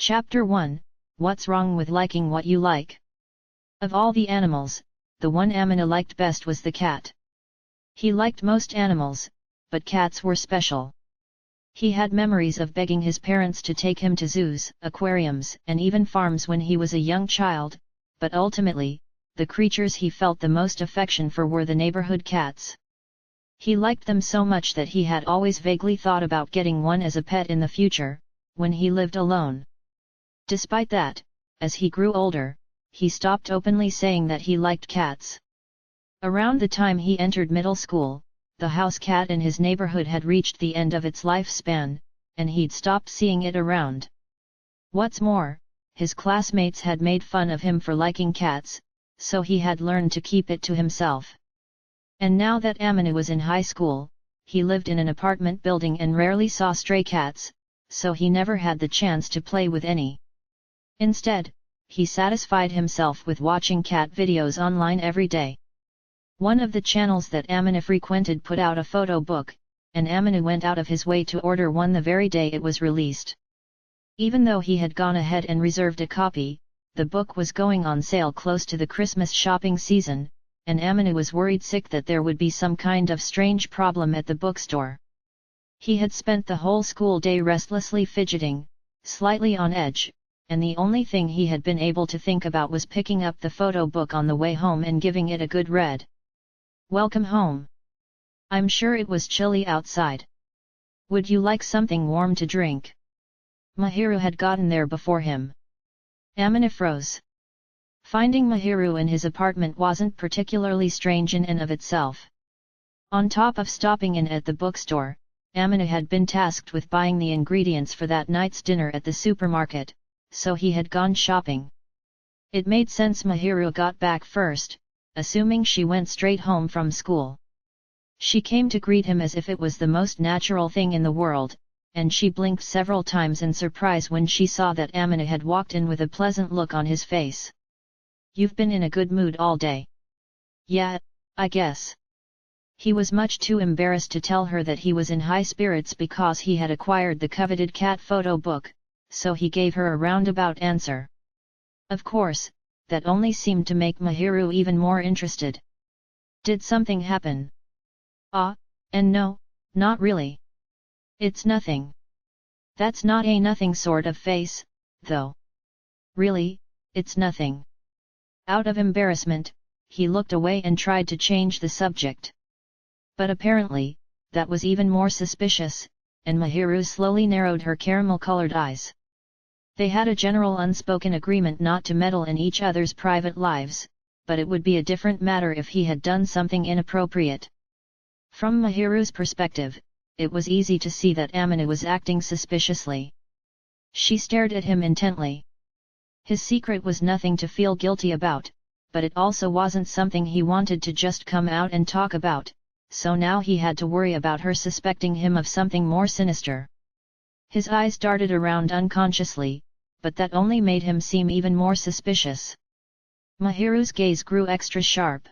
Chapter 1, What's Wrong with Liking What You Like? Of all the animals, the one Amina liked best was the cat. He liked most animals, but cats were special. He had memories of begging his parents to take him to zoos, aquariums, and even farms when he was a young child, but ultimately, the creatures he felt the most affection for were the neighborhood cats. He liked them so much that he had always vaguely thought about getting one as a pet in the future, when he lived alone. Despite that, as he grew older, he stopped openly saying that he liked cats. Around the time he entered middle school, the house cat in his neighborhood had reached the end of its lifespan, and he'd stopped seeing it around. What's more, his classmates had made fun of him for liking cats, so he had learned to keep it to himself. And now that Amina was in high school, he lived in an apartment building and rarely saw stray cats, so he never had the chance to play with any. Instead, he satisfied himself with watching cat videos online every day. One of the channels that Amina frequented put out a photo book, and Amina went out of his way to order one the very day it was released. Even though he had gone ahead and reserved a copy, the book was going on sale close to the Christmas shopping season, and Amina was worried sick that there would be some kind of strange problem at the bookstore. He had spent the whole school day restlessly fidgeting, slightly on edge, and the only thing he had been able to think about was picking up the photo book on the way home and giving it a good read. "Welcome home. I'm sure it was chilly outside. Would you like something warm to drink?" Mahiru had gotten there before him. Amina froze. Finding Mahiru in his apartment wasn't particularly strange in and of itself. On top of stopping in at the bookstore, Amina had been tasked with buying the ingredients for that night's dinner at the supermarket, so he had gone shopping. It made sense Mahiru got back first, assuming she went straight home from school. She came to greet him as if it was the most natural thing in the world, and she blinked several times in surprise when she saw that Amina had walked in with a pleasant look on his face. "You've been in a good mood all day." "Yeah, I guess." He was much too embarrassed to tell her that he was in high spirits because he had acquired the coveted cat photo book, so he gave her a roundabout answer. Of course, that only seemed to make Mahiru even more interested. "Did something happen?" And no, not really. It's nothing." "That's not a nothing sort of face, though." "Really, it's nothing." Out of embarrassment, he looked away and tried to change the subject. But apparently, that was even more suspicious, and Mahiru slowly narrowed her caramel-colored eyes. They had a general unspoken agreement not to meddle in each other's private lives, but it would be a different matter if he had done something inappropriate. From Mahiru's perspective, it was easy to see that Amina was acting suspiciously. She stared at him intently. His secret was nothing to feel guilty about, but it also wasn't something he wanted to just come out and talk about, so now he had to worry about her suspecting him of something more sinister. His eyes darted around unconsciously, but that only made him seem even more suspicious. Mahiru's gaze grew extra sharp.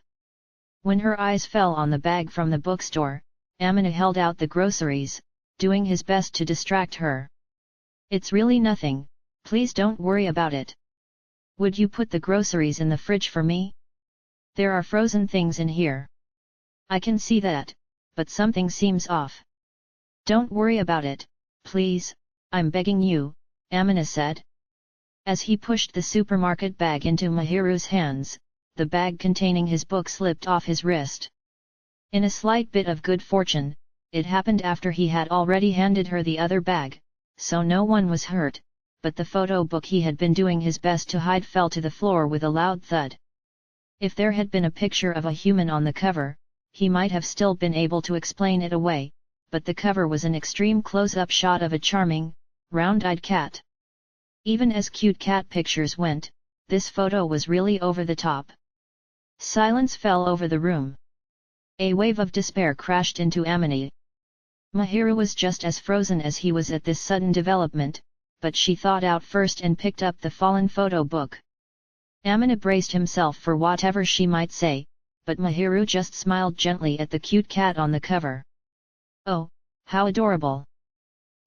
When her eyes fell on the bag from the bookstore, Amina held out the groceries, doing his best to distract her. "It's really nothing, please don't worry about it. Would you put the groceries in the fridge for me? There are frozen things in here." "I can see that, but something seems off." "Don't worry about it, please, I'm begging you," Amina said. As he pushed the supermarket bag into Mahiru's hands, the bag containing his book slipped off his wrist. In a slight bit of good fortune, it happened after he had already handed her the other bag, so no one was hurt, but the photo book he had been doing his best to hide fell to the floor with a loud thud. If there had been a picture of a human on the cover, he might have still been able to explain it away, but the cover was an extreme close-up shot of a charming, round-eyed cat. Even as cute cat pictures went, this photo was really over the top. Silence fell over the room. A wave of despair crashed into Amina. Mahiru was just as frozen as he was at this sudden development, but she thought out first and picked up the fallen photo book. Amina braced himself for whatever she might say, but Mahiru just smiled gently at the cute cat on the cover. "Oh, how adorable!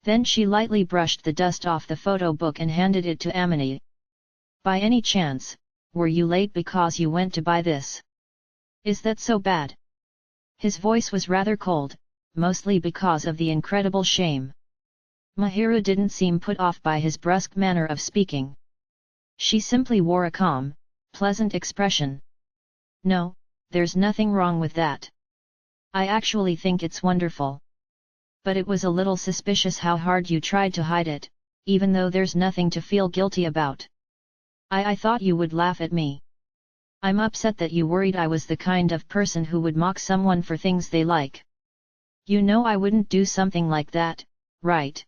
Then she lightly brushed the dust off the photo book and handed it to Amina. By any chance, were you late because you went to buy this? Is that so bad? His voice was rather cold, mostly because of the incredible shame. Mahiru didn't seem put off by his brusque manner of speaking. She simply wore a calm, pleasant expression. No, there's nothing wrong with that. I actually think it's wonderful. But it was a little suspicious how hard you tried to hide it, even though there's nothing to feel guilty about. I thought you would laugh at me. I'm upset that you worried I was the kind of person who would mock someone for things they like. You know I wouldn't do something like that, right?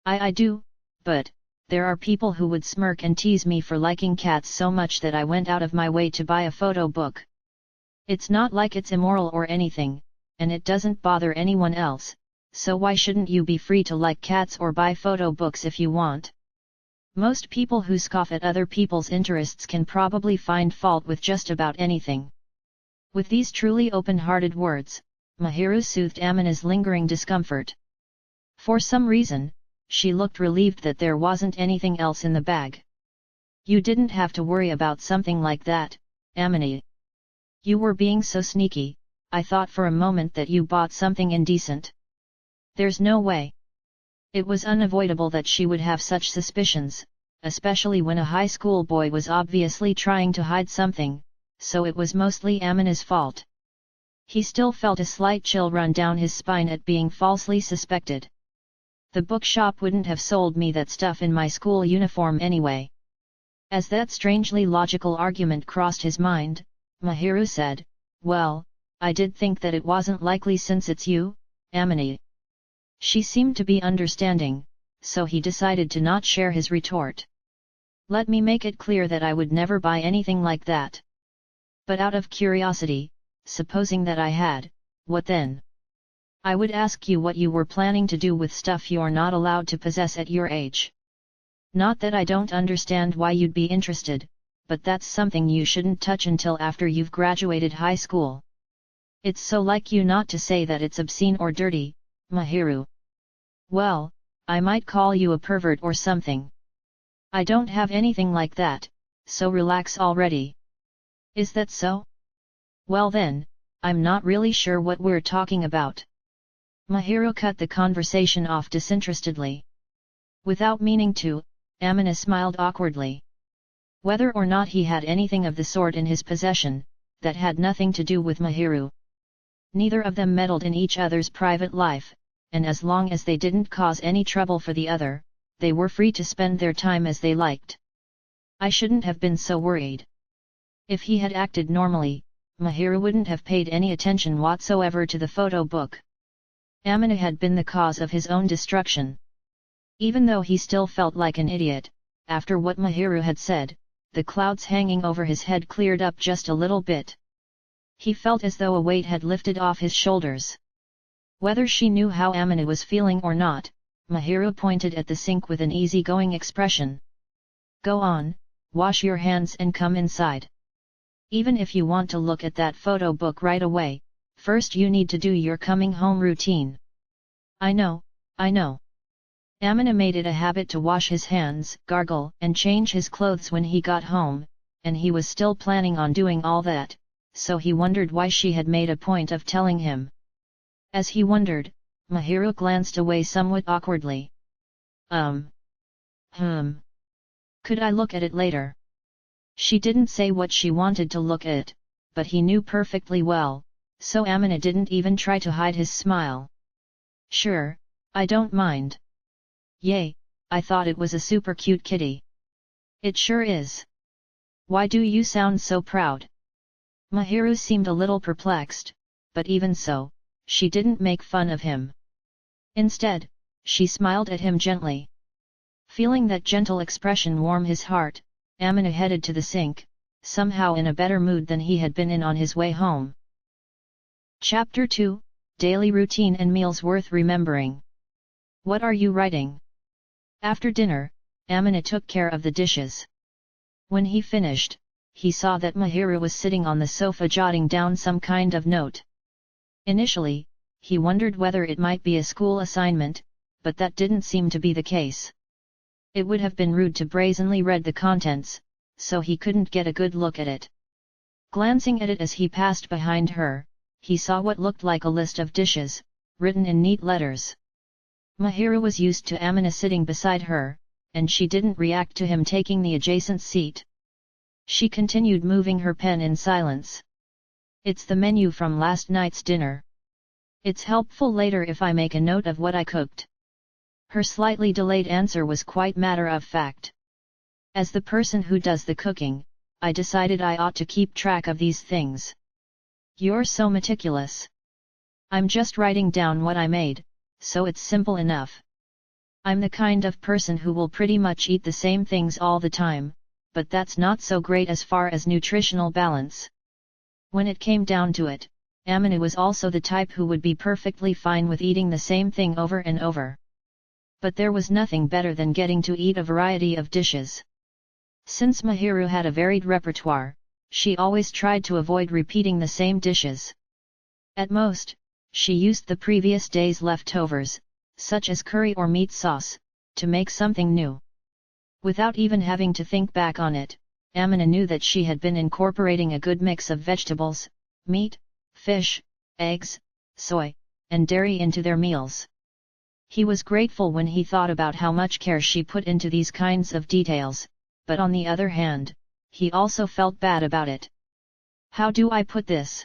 I do, but there are people who would smirk and tease me for liking cats so much that I went out of my way to buy a photo book. It's not like it's immoral or anything, and it doesn't bother anyone else, so why shouldn't you be free to like cats or buy photo books if you want? Most people who scoff at other people's interests can probably find fault with just about anything. With these truly open-hearted words, Mahiru soothed Amina's lingering discomfort. For some reason, she looked relieved that there wasn't anything else in the bag. You didn't have to worry about something like that, Amina. You were being so sneaky, I thought for a moment that you bought something indecent. There's no way. It was unavoidable that she would have such suspicions, especially when a high school boy was obviously trying to hide something, so it was mostly Amina's fault. He still felt a slight chill run down his spine at being falsely suspected. The bookshop wouldn't have sold me that stuff in my school uniform anyway. As that strangely logical argument crossed his mind, Mahiru said, well, I did think that it wasn't likely since it's you, Amina. She seemed to be understanding, so he decided to not share his retort. Let me make it clear that I would never buy anything like that. But out of curiosity, supposing that I had, what then? I would ask you what you were planning to do with stuff you're not allowed to possess at your age. Not that I don't understand why you'd be interested, but that's something you shouldn't touch until after you've graduated high school. It's so like you not to say that it's obscene or dirty, Mahiru. Well, I might call you a pervert or something. I don't have anything like that, so relax already. Is that so? Well then, I'm not really sure what we're talking about. Mahiru cut the conversation off disinterestedly. Without meaning to, Amina smiled awkwardly. Whether or not he had anything of the sort in his possession, that had nothing to do with Mahiru. Neither of them meddled in each other's private life, and as long as they didn't cause any trouble for the other, they were free to spend their time as they liked. I shouldn't have been so worried. If he had acted normally, Mahiru wouldn't have paid any attention whatsoever to the photo book. Amina had been the cause of his own destruction. Even though he still felt like an idiot, after what Mahiru had said, the clouds hanging over his head cleared up just a little bit. He felt as though a weight had lifted off his shoulders. Whether she knew how Amina was feeling or not, Mahiru pointed at the sink with an easygoing expression. Go on, wash your hands and come inside. Even if you want to look at that photo book right away, first you need to do your coming home routine. I know. Amina made it a habit to wash his hands, gargle, and change his clothes when he got home, and he was still planning on doing all that, so he wondered why she had made a point of telling him. As he wondered, Mahiru glanced away somewhat awkwardly. Could I look at it later? She didn't say what she wanted to look at, but he knew perfectly well, so Amina didn't even try to hide his smile. Sure, I don't mind. Yay, I thought it was a super cute kitty. It sure is. Why do you sound so proud? Mahiru seemed a little perplexed, but even so, she didn't make fun of him. Instead, she smiled at him gently. Feeling that gentle expression warm his heart, Amina headed to the sink, somehow in a better mood than he had been in on his way home. Chapter 2, Daily Routine and Meals Worth Remembering. What are you writing? After dinner, Amina took care of the dishes. When he finished, he saw that Mahiru was sitting on the sofa jotting down some kind of note. Initially, he wondered whether it might be a school assignment, but that didn't seem to be the case. It would have been rude to brazenly read the contents, so he couldn't get a good look at it. Glancing at it as he passed behind her, he saw what looked like a list of dishes, written in neat letters. Mahiru was used to Amina sitting beside her, and she didn't react to him taking the adjacent seat. She continued moving her pen in silence. "It's the menu from last night's dinner. It's helpful later if I make a note of what I cooked." Her slightly delayed answer was quite matter-of-fact. "As the person who does the cooking, I decided I ought to keep track of these things." "You're so meticulous." "I'm just writing down what I made, so it's simple enough. I'm the kind of person who will pretty much eat the same things all the time, but that's not so great as far as nutritional balance." When it came down to it, Amina was also the type who would be perfectly fine with eating the same thing over and over. But there was nothing better than getting to eat a variety of dishes. Since Mahiru had a varied repertoire, she always tried to avoid repeating the same dishes. At most, she used the previous day's leftovers, such as curry or meat sauce, to make something new. Without even having to think back on it, Amina knew that she had been incorporating a good mix of vegetables, meat, fish, eggs, soy, and dairy into their meals. He was grateful when he thought about how much care she put into these kinds of details, but on the other hand, he also felt bad about it. "How do I put this?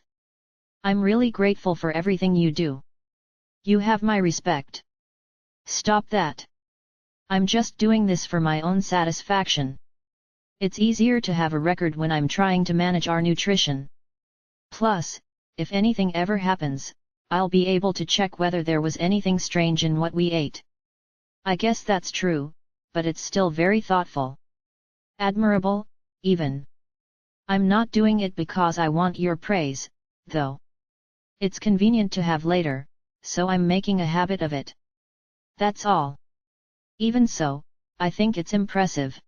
I'm really grateful for everything you do. You have my respect." "Stop that. I'm just doing this for my own satisfaction. It's easier to have a record when I'm trying to manage our nutrition. Plus, if anything ever happens, I'll be able to check whether there was anything strange in what we ate." "I guess that's true, but it's still very thoughtful. Admirable, even. I'm not doing it because I want your praise, though. It's convenient to have later, so I'm making a habit of it. That's all. Even so, I think it's impressive."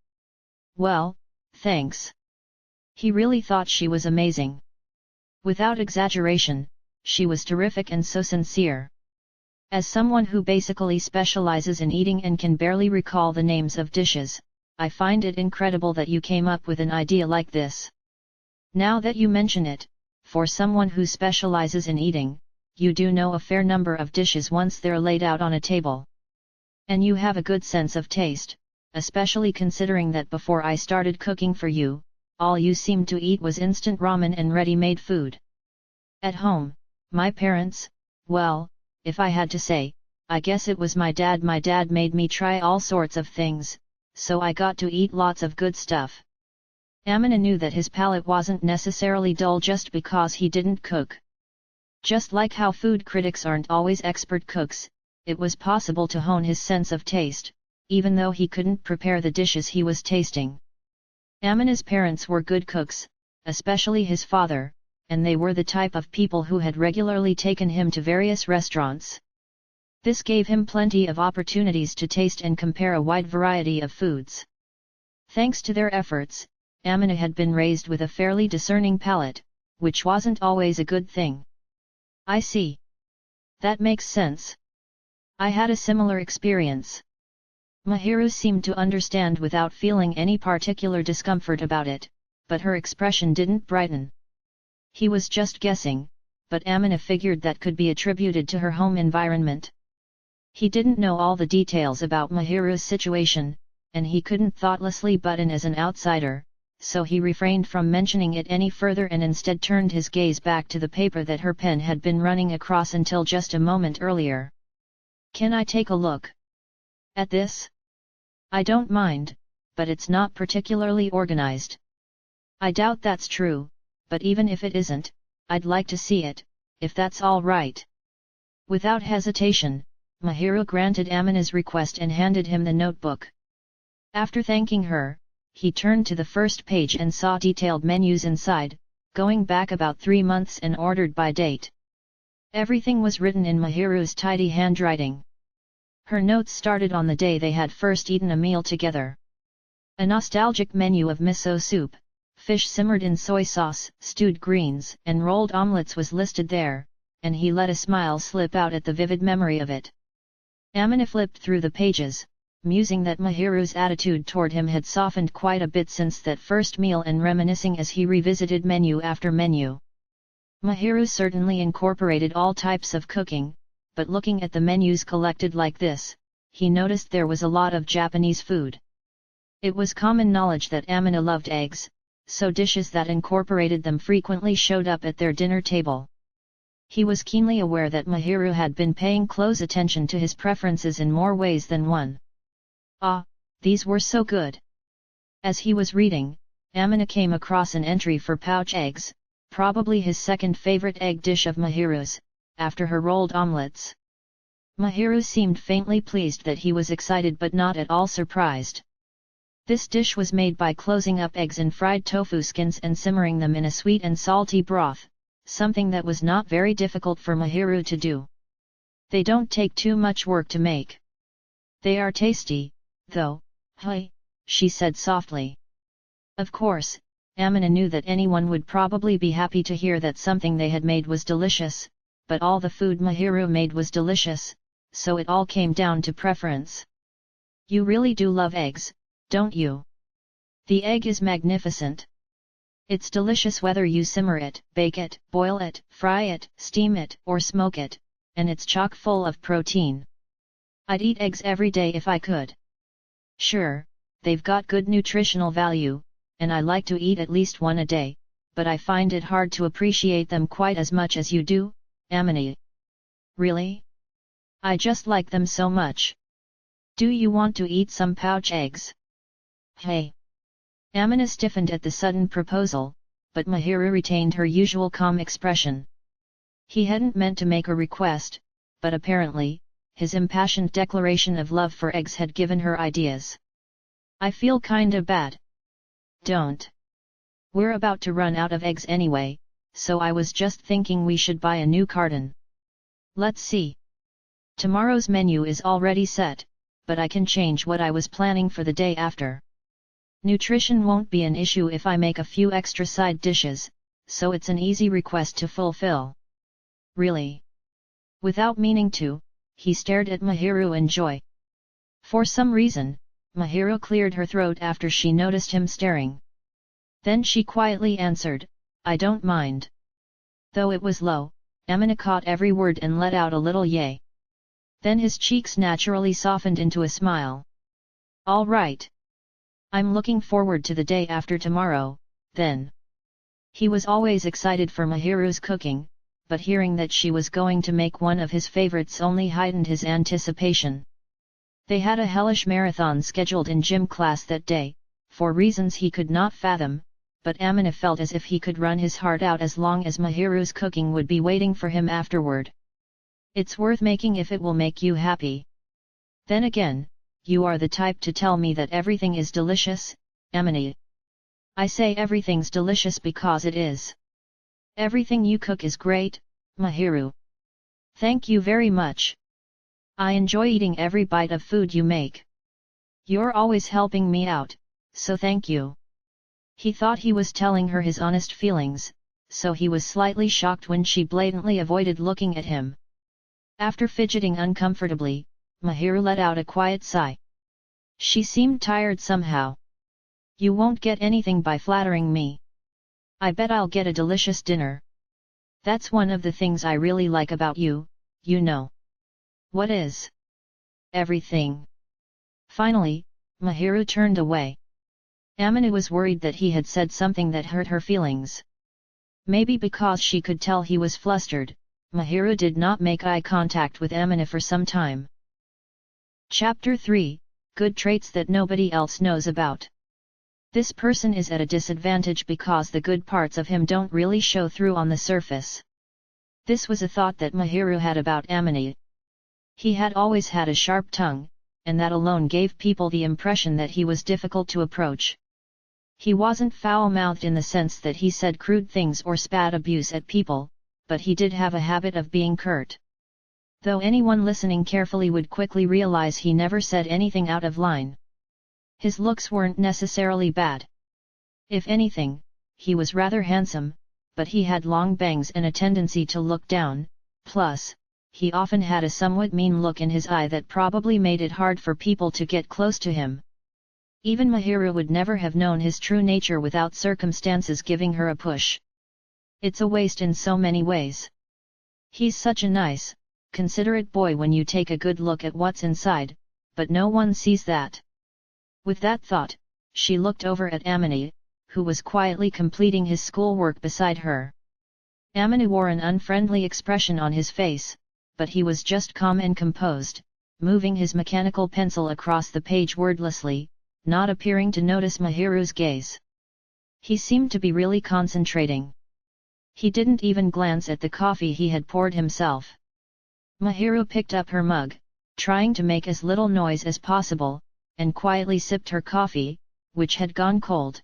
"Well, thanks." He really thought she was amazing. Without exaggeration, she was terrific and so sincere. As someone who basically specializes in eating and can barely recall the names of dishes, I find it incredible that you came up with an idea like this. Now that you mention it, for someone who specializes in eating, you do know a fair number of dishes once they're laid out on a table. And you have a good sense of taste, especially considering that before I started cooking for you, all you seemed to eat was instant ramen and ready-made food. At home, my parents, well, if I had to say, I guess it was my dad. My dad made me try all sorts of things, so I got to eat lots of good stuff." Amina knew that his palate wasn't necessarily dull just because he didn't cook. Just like how food critics aren't always expert cooks, it was possible to hone his sense of taste, even though he couldn't prepare the dishes he was tasting. Amina's parents were good cooks, especially his father, and they were the type of people who had regularly taken him to various restaurants. This gave him plenty of opportunities to taste and compare a wide variety of foods. Thanks to their efforts, Amina had been raised with a fairly discerning palate, which wasn't always a good thing. "I see. That makes sense. I had a similar experience." Mahiru seemed to understand without feeling any particular discomfort about it, but her expression didn't brighten. He was just guessing, but Amina figured that could be attributed to her home environment. He didn't know all the details about Mahiru's situation, and he couldn't thoughtlessly butt in as an outsider, so he refrained from mentioning it any further and instead turned his gaze back to the paper that her pen had been running across until just a moment earlier. "Can I take a look at this? I don't mind, but it's not particularly organized." "I doubt that's true, but even if it isn't, I'd like to see it, if that's all right." Without hesitation, Mahiru granted Amina's request and handed him the notebook. After thanking her, he turned to the first page and saw detailed menus inside, going back about 3 months and ordered by date. Everything was written in Mahiru's tidy handwriting. Her notes started on the day they had first eaten a meal together. A nostalgic menu of miso soup, fish simmered in soy sauce, stewed greens, and rolled omelets was listed there, and he let a smile slip out at the vivid memory of it. Amina flipped through the pages, musing that Mahiru's attitude toward him had softened quite a bit since that first meal and reminiscing as he revisited menu after menu. Mahiru certainly incorporated all types of cooking, but looking at the menus collected like this, he noticed there was a lot of Japanese food. It was common knowledge that Amina loved eggs, so dishes that incorporated them frequently showed up at their dinner table. He was keenly aware that Mahiru had been paying close attention to his preferences in more ways than one. Ah, these were so good! As he was reading, Amina came across an entry for pouch eggs, probably his second favorite egg dish of Mahiru's, after her rolled omelets. Mahiru seemed faintly pleased that he was excited but not at all surprised. This dish was made by closing up eggs in fried tofu skins and simmering them in a sweet and salty broth, something that was not very difficult for Mahiru to do. They don't take too much work to make. They are tasty, though, hi, she said softly. Of course, Amina knew that anyone would probably be happy to hear that something they had made was delicious, but all the food Mahiru made was delicious, so it all came down to preference. You really do love eggs, don't you? The egg is magnificent. It's delicious whether you simmer it, bake it, boil it, fry it, steam it, or smoke it, and it's chock full of protein. I'd eat eggs every day if I could. Sure, they've got good nutritional value, and I like to eat at least one a day, but I find it hard to appreciate them quite as much as you do, Amina. Really? I just like them so much. Do you want to eat some pouch eggs? Hey! Amina stiffened at the sudden proposal, but Mahiru retained her usual calm expression. He hadn't meant to make a request, but apparently, his impassioned declaration of love for eggs had given her ideas. I feel kinda bad. Don't. We're about to run out of eggs anyway, so I was just thinking we should buy a new carton. Let's see. Tomorrow's menu is already set, but I can change what I was planning for the day after. Nutrition won't be an issue if I make a few extra side dishes, so it's an easy request to fulfill. Really? Without meaning to, he stared at Mahiru in joy. For some reason, Mahiru cleared her throat after she noticed him staring. Then she quietly answered, I don't mind. Though it was low, Amina caught every word and let out a little yay. Then his cheeks naturally softened into a smile. All right. I'm looking forward to the day after tomorrow, then. He was always excited for Mahiru's cooking, but hearing that she was going to make one of his favorites only heightened his anticipation. They had a hellish marathon scheduled in gym class that day, for reasons he could not fathom, but Amina felt as if he could run his heart out as long as Mahiru's cooking would be waiting for him afterward. It's worth making if it will make you happy. Then again, you are the type to tell me that everything is delicious, Amina. I say everything's delicious because it is. Everything you cook is great, Mahiru. Thank you very much. I enjoy eating every bite of food you make. You're always helping me out, so thank you. He thought he was telling her his honest feelings, so he was slightly shocked when she blatantly avoided looking at him. After fidgeting uncomfortably, Mahiru let out a quiet sigh. She seemed tired somehow. You won't get anything by flattering me. I bet I'll get a delicious dinner. That's one of the things I really like about you, you know. What is? Everything. Finally, Mahiru turned away. Amina was worried that he had said something that hurt her feelings. Maybe because she could tell he was flustered, Mahiru did not make eye contact with Amina for some time. Chapter 3, Good Traits That Nobody Else Knows About. This person is at a disadvantage because the good parts of him don't really show through on the surface. This was a thought that Mahiru had about Amina. He had always had a sharp tongue, and that alone gave people the impression that he was difficult to approach. He wasn't foul-mouthed in the sense that he said crude things or spat abuse at people, but he did have a habit of being curt. Though anyone listening carefully would quickly realize he never said anything out of line. His looks weren't necessarily bad. If anything, he was rather handsome, but he had long bangs and a tendency to look down, plus, he often had a somewhat mean look in his eye that probably made it hard for people to get close to him. Even Mahiru would never have known his true nature without circumstances giving her a push. It's a waste in so many ways. He's such a nice, considerate boy when you take a good look at what's inside, but no one sees that. With that thought, she looked over at Amine, who was quietly completing his schoolwork beside her. Amine wore an unfriendly expression on his face, but he was just calm and composed, moving his mechanical pencil across the page wordlessly, not appearing to notice Mahiru's gaze. He seemed to be really concentrating. He didn't even glance at the coffee he had poured himself. Mahiru picked up her mug, trying to make as little noise as possible, and quietly sipped her coffee, which had gone cold.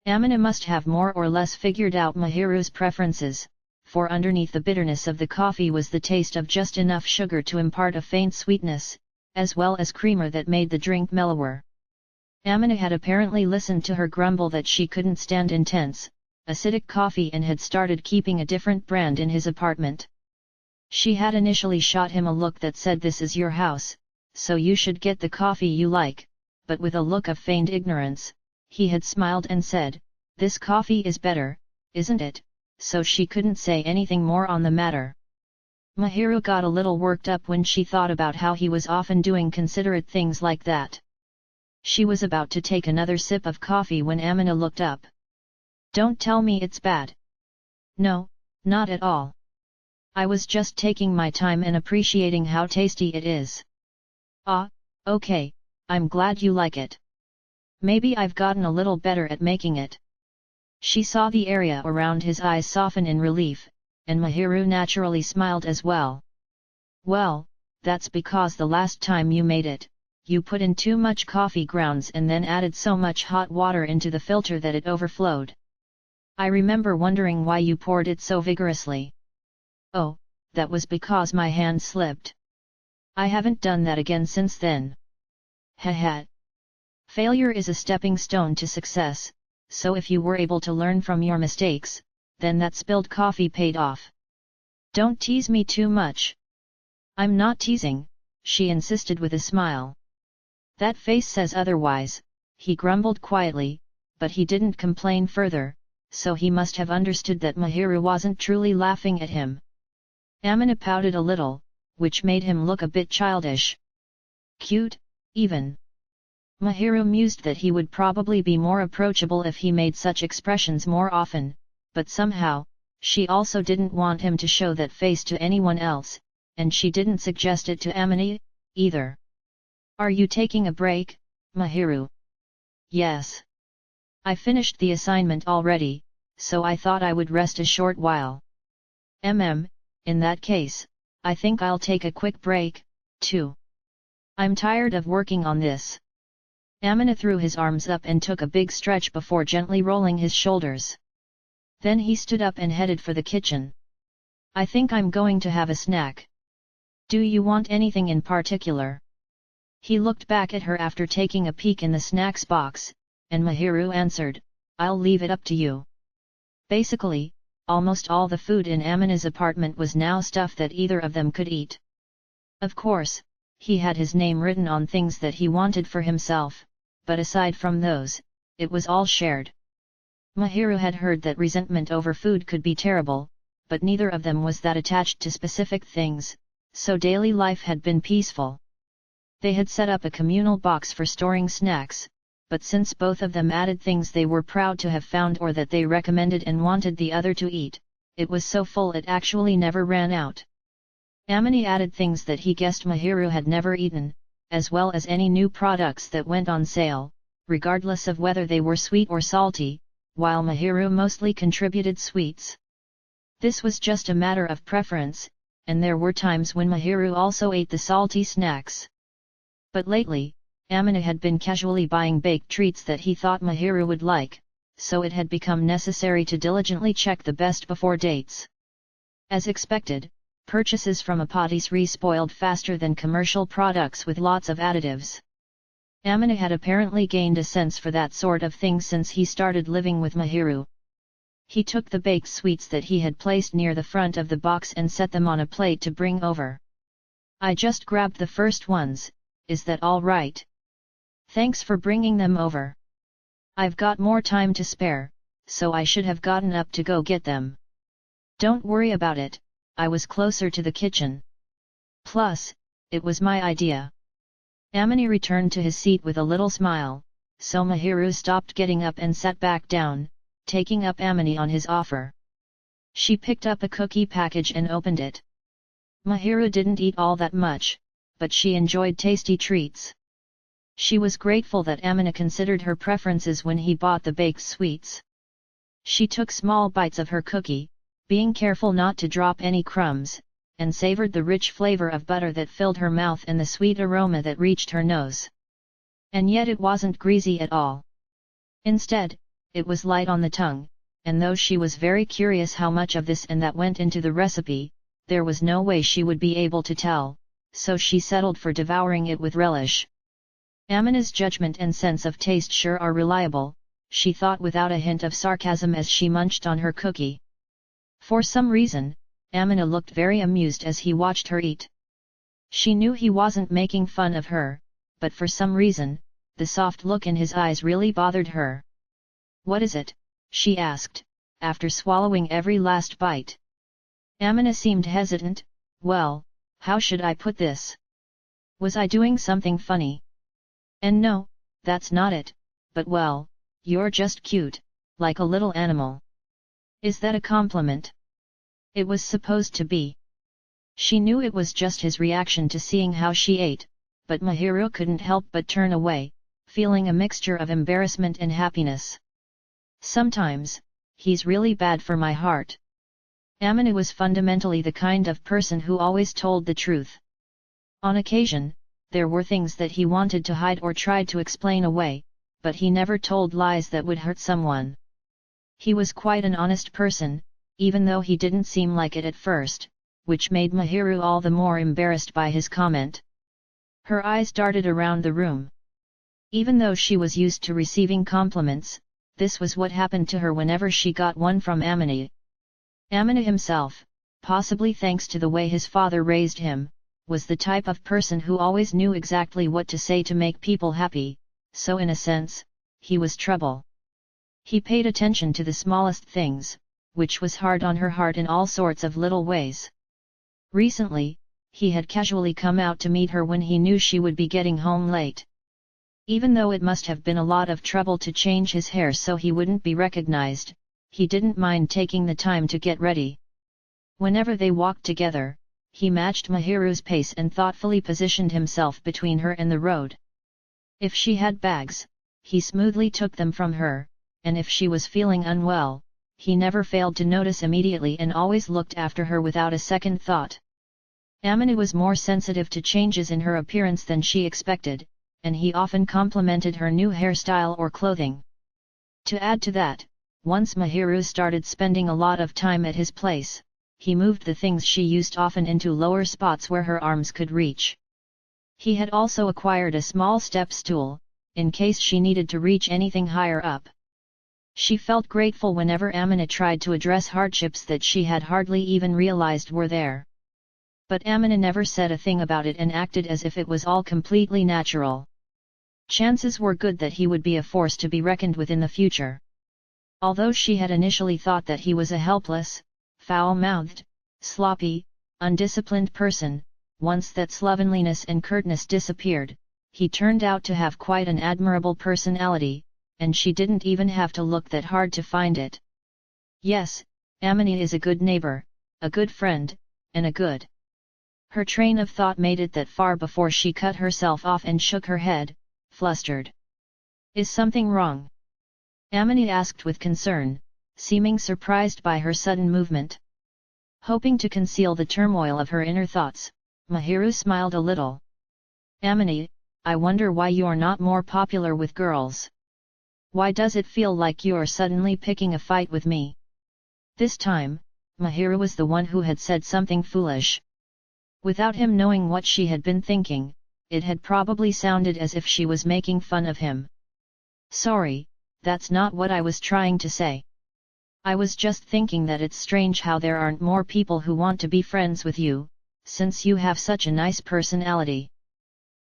Amina must have more or less figured out Mahiru's preferences, for underneath the bitterness of the coffee was the taste of just enough sugar to impart a faint sweetness, as well as creamer that made the drink mellower. Amina had apparently listened to her grumble that she couldn't stand intense, acidic coffee and had started keeping a different brand in his apartment. She had initially shot him a look that said, "This is your house, so you should get the coffee you like," but with a look of feigned ignorance, he had smiled and said, "This coffee is better, isn't it?" so she couldn't say anything more on the matter. Mahiru got a little worked up when she thought about how he was often doing considerate things like that. She was about to take another sip of coffee when Amina looked up. "Don't tell me it's bad." "No, not at all. I was just taking my time and appreciating how tasty it is." "Ah, okay, I'm glad you like it. Maybe I've gotten a little better at making it." She saw the area around his eyes soften in relief, and Mahiru naturally smiled as well. "Well, that's because the last time you made it, you put in too much coffee grounds and then added so much hot water into the filter that it overflowed. I remember wondering why you poured it so vigorously." "Oh, that was because my hand slipped. I haven't done that again since then." Haha. Failure is a stepping stone to success, so if you were able to learn from your mistakes, then that spilled coffee paid off. "Don't tease me too much." "I'm not teasing," she insisted with a smile. "That face says otherwise," he grumbled quietly, but he didn't complain further, so he must have understood that Mahiru wasn't truly laughing at him. Amina pouted a little, which made him look a bit childish. Cute, even. Mahiru mused that he would probably be more approachable if he made such expressions more often, but somehow, she also didn't want him to show that face to anyone else, and she didn't suggest it to Amina, either. "Are you taking a break, Mahiru?" "Yes. I finished the assignment already, so I thought I would rest a short while." In that case, I think I'll take a quick break, too. I'm tired of working on this." Amina threw his arms up and took a big stretch before gently rolling his shoulders. Then he stood up and headed for the kitchen. "I think I'm going to have a snack. Do you want anything in particular?" He looked back at her after taking a peek in the snacks box, and Mahiru answered, "I'll leave it up to you." Basically, almost all the food in Amina's apartment was now stuff that either of them could eat. Of course, he had his name written on things that he wanted for himself, but aside from those, it was all shared. Mahiru had heard that resentment over food could be terrible, but neither of them was that attached to specific things, so daily life had been peaceful. They had set up a communal box for storing snacks, but since both of them added things they were proud to have found or that they recommended and wanted the other to eat, it was so full it actually never ran out. Amina added things that he guessed Mahiru had never eaten, as well as any new products that went on sale, regardless of whether they were sweet or salty, while Mahiru mostly contributed sweets. This was just a matter of preference, and there were times when Mahiru also ate the salty snacks. But lately, Amina had been casually buying baked treats that he thought Mahiru would like, so it had become necessary to diligently check the best before dates. As expected, purchases from a patisserie spoiled faster than commercial products with lots of additives. Amina had apparently gained a sense for that sort of thing since he started living with Mahiru. He took the baked sweets that he had placed near the front of the box and set them on a plate to bring over. I just grabbed the first ones, is that all right? Thanks for bringing them over. I've got more time to spare, so I should have gotten up to go get them. Don't worry about it, I was closer to the kitchen. Plus, it was my idea. Amini returned to his seat with a little smile, so Mahiru stopped getting up and sat back down, taking up Amini on his offer. She picked up a cookie package and opened it. Mahiru didn't eat all that much, but she enjoyed tasty treats. She was grateful that Amina considered her preferences when he bought the baked sweets. She took small bites of her cookie, being careful not to drop any crumbs, and savored the rich flavor of butter that filled her mouth and the sweet aroma that reached her nose. And yet it wasn't greasy at all. Instead, it was light on the tongue, and though she was very curious how much of this and that went into the recipe, there was no way she would be able to tell, so she settled for devouring it with relish. Amina's judgment and sense of taste sure are reliable, she thought without a hint of sarcasm as she munched on her cookie. For some reason, Amina looked very amused as he watched her eat. She knew he wasn't making fun of her, but for some reason, the soft look in his eyes really bothered her. What is it? She asked, after swallowing every last bite. Amina seemed hesitant. Well, how should I put this? Was I doing something funny? And no, that's not it, but well, you're just cute, like a little animal. Is that a compliment? It was supposed to be. She knew it was just his reaction to seeing how she ate, but Mahiru couldn't help but turn away, feeling a mixture of embarrassment and happiness. Sometimes, he's really bad for my heart. Amina was fundamentally the kind of person who always told the truth. On occasion, there were things that he wanted to hide or tried to explain away, but he never told lies that would hurt someone. He was quite an honest person, even though he didn't seem like it at first, which made Mahiru all the more embarrassed by his comment. Her eyes darted around the room. Even though she was used to receiving compliments, this was what happened to her whenever she got one from Amina. Amina himself, possibly thanks to the way his father raised him, was the type of person who always knew exactly what to say to make people happy, so in a sense, he was trouble. He paid attention to the smallest things, which was hard on her heart in all sorts of little ways. Recently, he had casually come out to meet her when he knew she would be getting home late. Even though it must have been a lot of trouble to change his hair so he wouldn't be recognized, he didn't mind taking the time to get ready. Whenever they walked together, he matched Mahiru's pace and thoughtfully positioned himself between her and the road. If she had bags, he smoothly took them from her, and if she was feeling unwell, he never failed to notice immediately and always looked after her without a second thought. Amina was more sensitive to changes in her appearance than she expected, and he often complimented her new hairstyle or clothing. To add to that, once Mahiru started spending a lot of time at his place, he moved the things she used often into lower spots where her arms could reach. He had also acquired a small step stool, in case she needed to reach anything higher up. She felt grateful whenever Amina tried to address hardships that she had hardly even realized were there. But Amina never said a thing about it and acted as if it was all completely natural. Chances were good that he would be a force to be reckoned with in the future. Although she had initially thought that he was a helpless, foul-mouthed, sloppy, undisciplined person, once that slovenliness and curtness disappeared, he turned out to have quite an admirable personality, and she didn't even have to look that hard to find it. Yes, Amina is a good neighbor, a good friend, and a good. Her train of thought made it that far before she cut herself off and shook her head, flustered. Is something wrong? Amina asked with concern, seeming surprised by her sudden movement. Hoping to conceal the turmoil of her inner thoughts, Mahiru smiled a little. Amina, I wonder why you're not more popular with girls. Why does it feel like you're suddenly picking a fight with me? This time, Mahiru was the one who had said something foolish. Without him knowing what she had been thinking, it had probably sounded as if she was making fun of him. Sorry, that's not what I was trying to say. I was just thinking that it's strange how there aren't more people who want to be friends with you, since you have such a nice personality.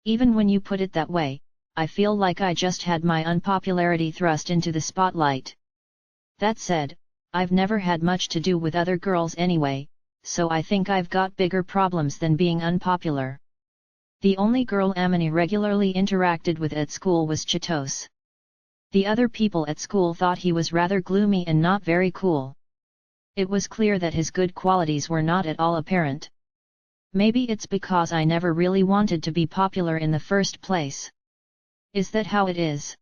Even when you put it that way, I feel like I just had my unpopularity thrust into the spotlight. That said, I've never had much to do with other girls anyway, so I think I've got bigger problems than being unpopular. The only girl Amine regularly interacted with at school was Chitose. The other people at school thought he was rather gloomy and not very cool. It was clear that his good qualities were not at all apparent. Maybe it's because I never really wanted to be popular in the first place. Is that how it is?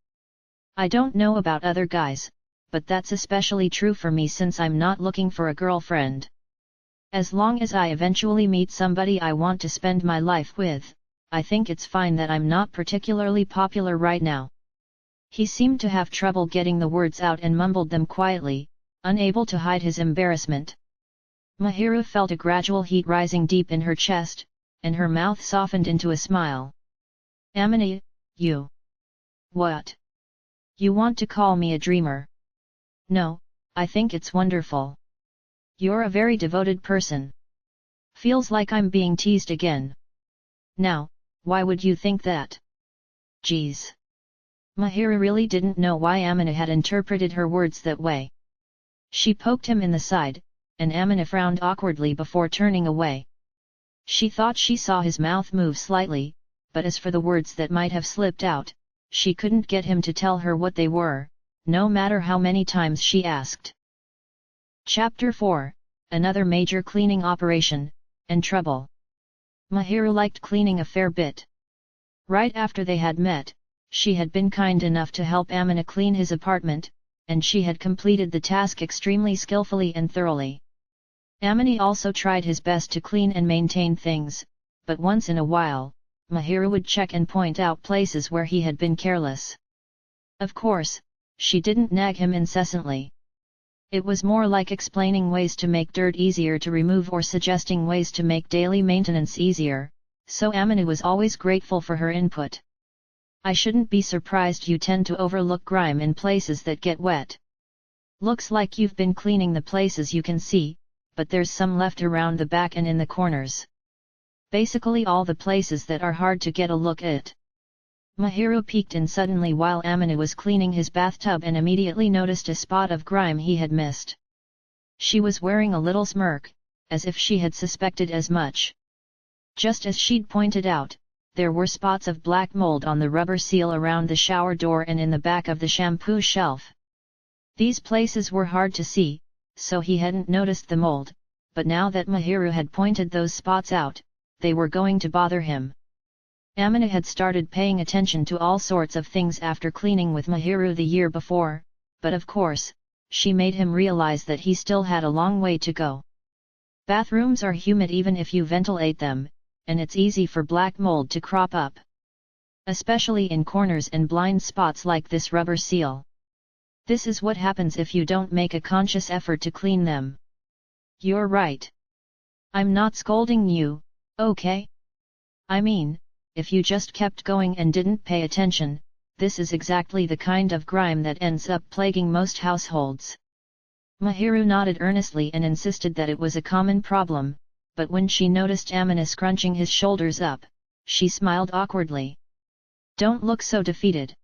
I don't know about other guys, but that's especially true for me since I'm not looking for a girlfriend. As long as I eventually meet somebody I want to spend my life with, I think it's fine that I'm not particularly popular right now. He seemed to have trouble getting the words out and mumbled them quietly, unable to hide his embarrassment. Mahiru felt a gradual heat rising deep in her chest, and her mouth softened into a smile. Amine, you. What? You want to call me a dreamer? No, I think it's wonderful. You're a very devoted person. Feels like I'm being teased again. Now, why would you think that? Geez. Mahiru really didn't know why Amina had interpreted her words that way. She poked him in the side, and Amina frowned awkwardly before turning away. She thought she saw his mouth move slightly, but as for the words that might have slipped out, she couldn't get him to tell her what they were, no matter how many times she asked. Chapter 4, Another Major Cleaning Operation, and Trouble. Mahiru liked cleaning a fair bit. Right after they had met, she had been kind enough to help Amina clean his apartment, and she had completed the task extremely skillfully and thoroughly. Amina also tried his best to clean and maintain things, but once in a while, Mahiru would check and point out places where he had been careless. Of course, she didn't nag him incessantly. It was more like explaining ways to make dirt easier to remove or suggesting ways to make daily maintenance easier, so Amina was always grateful for her input. I shouldn't be surprised you tend to overlook grime in places that get wet. Looks like you've been cleaning the places you can see, but there's some left around the back and in the corners. Basically all the places that are hard to get a look at. Mahiru peeked in suddenly while Amina was cleaning his bathtub and immediately noticed a spot of grime he had missed. She was wearing a little smirk, as if she had suspected as much. Just as she'd pointed out, there were spots of black mold on the rubber seal around the shower door and in the back of the shampoo shelf. These places were hard to see, so he hadn't noticed the mold, but now that Mahiru had pointed those spots out, they were going to bother him. Amina had started paying attention to all sorts of things after cleaning with Mahiru the year before, but of course, she made him realize that he still had a long way to go. Bathrooms are humid even if you ventilate them, and it's easy for black mold to crop up. Especially in corners and blind spots like this rubber seal. This is what happens if you don't make a conscious effort to clean them. You're right. I'm not scolding you, okay? I mean, if you just kept going and didn't pay attention, this is exactly the kind of grime that ends up plaguing most households. Mahiru nodded earnestly and insisted that it was a common problem, but when she noticed Amina scrunching his shoulders up, she smiled awkwardly. Don't look so defeated.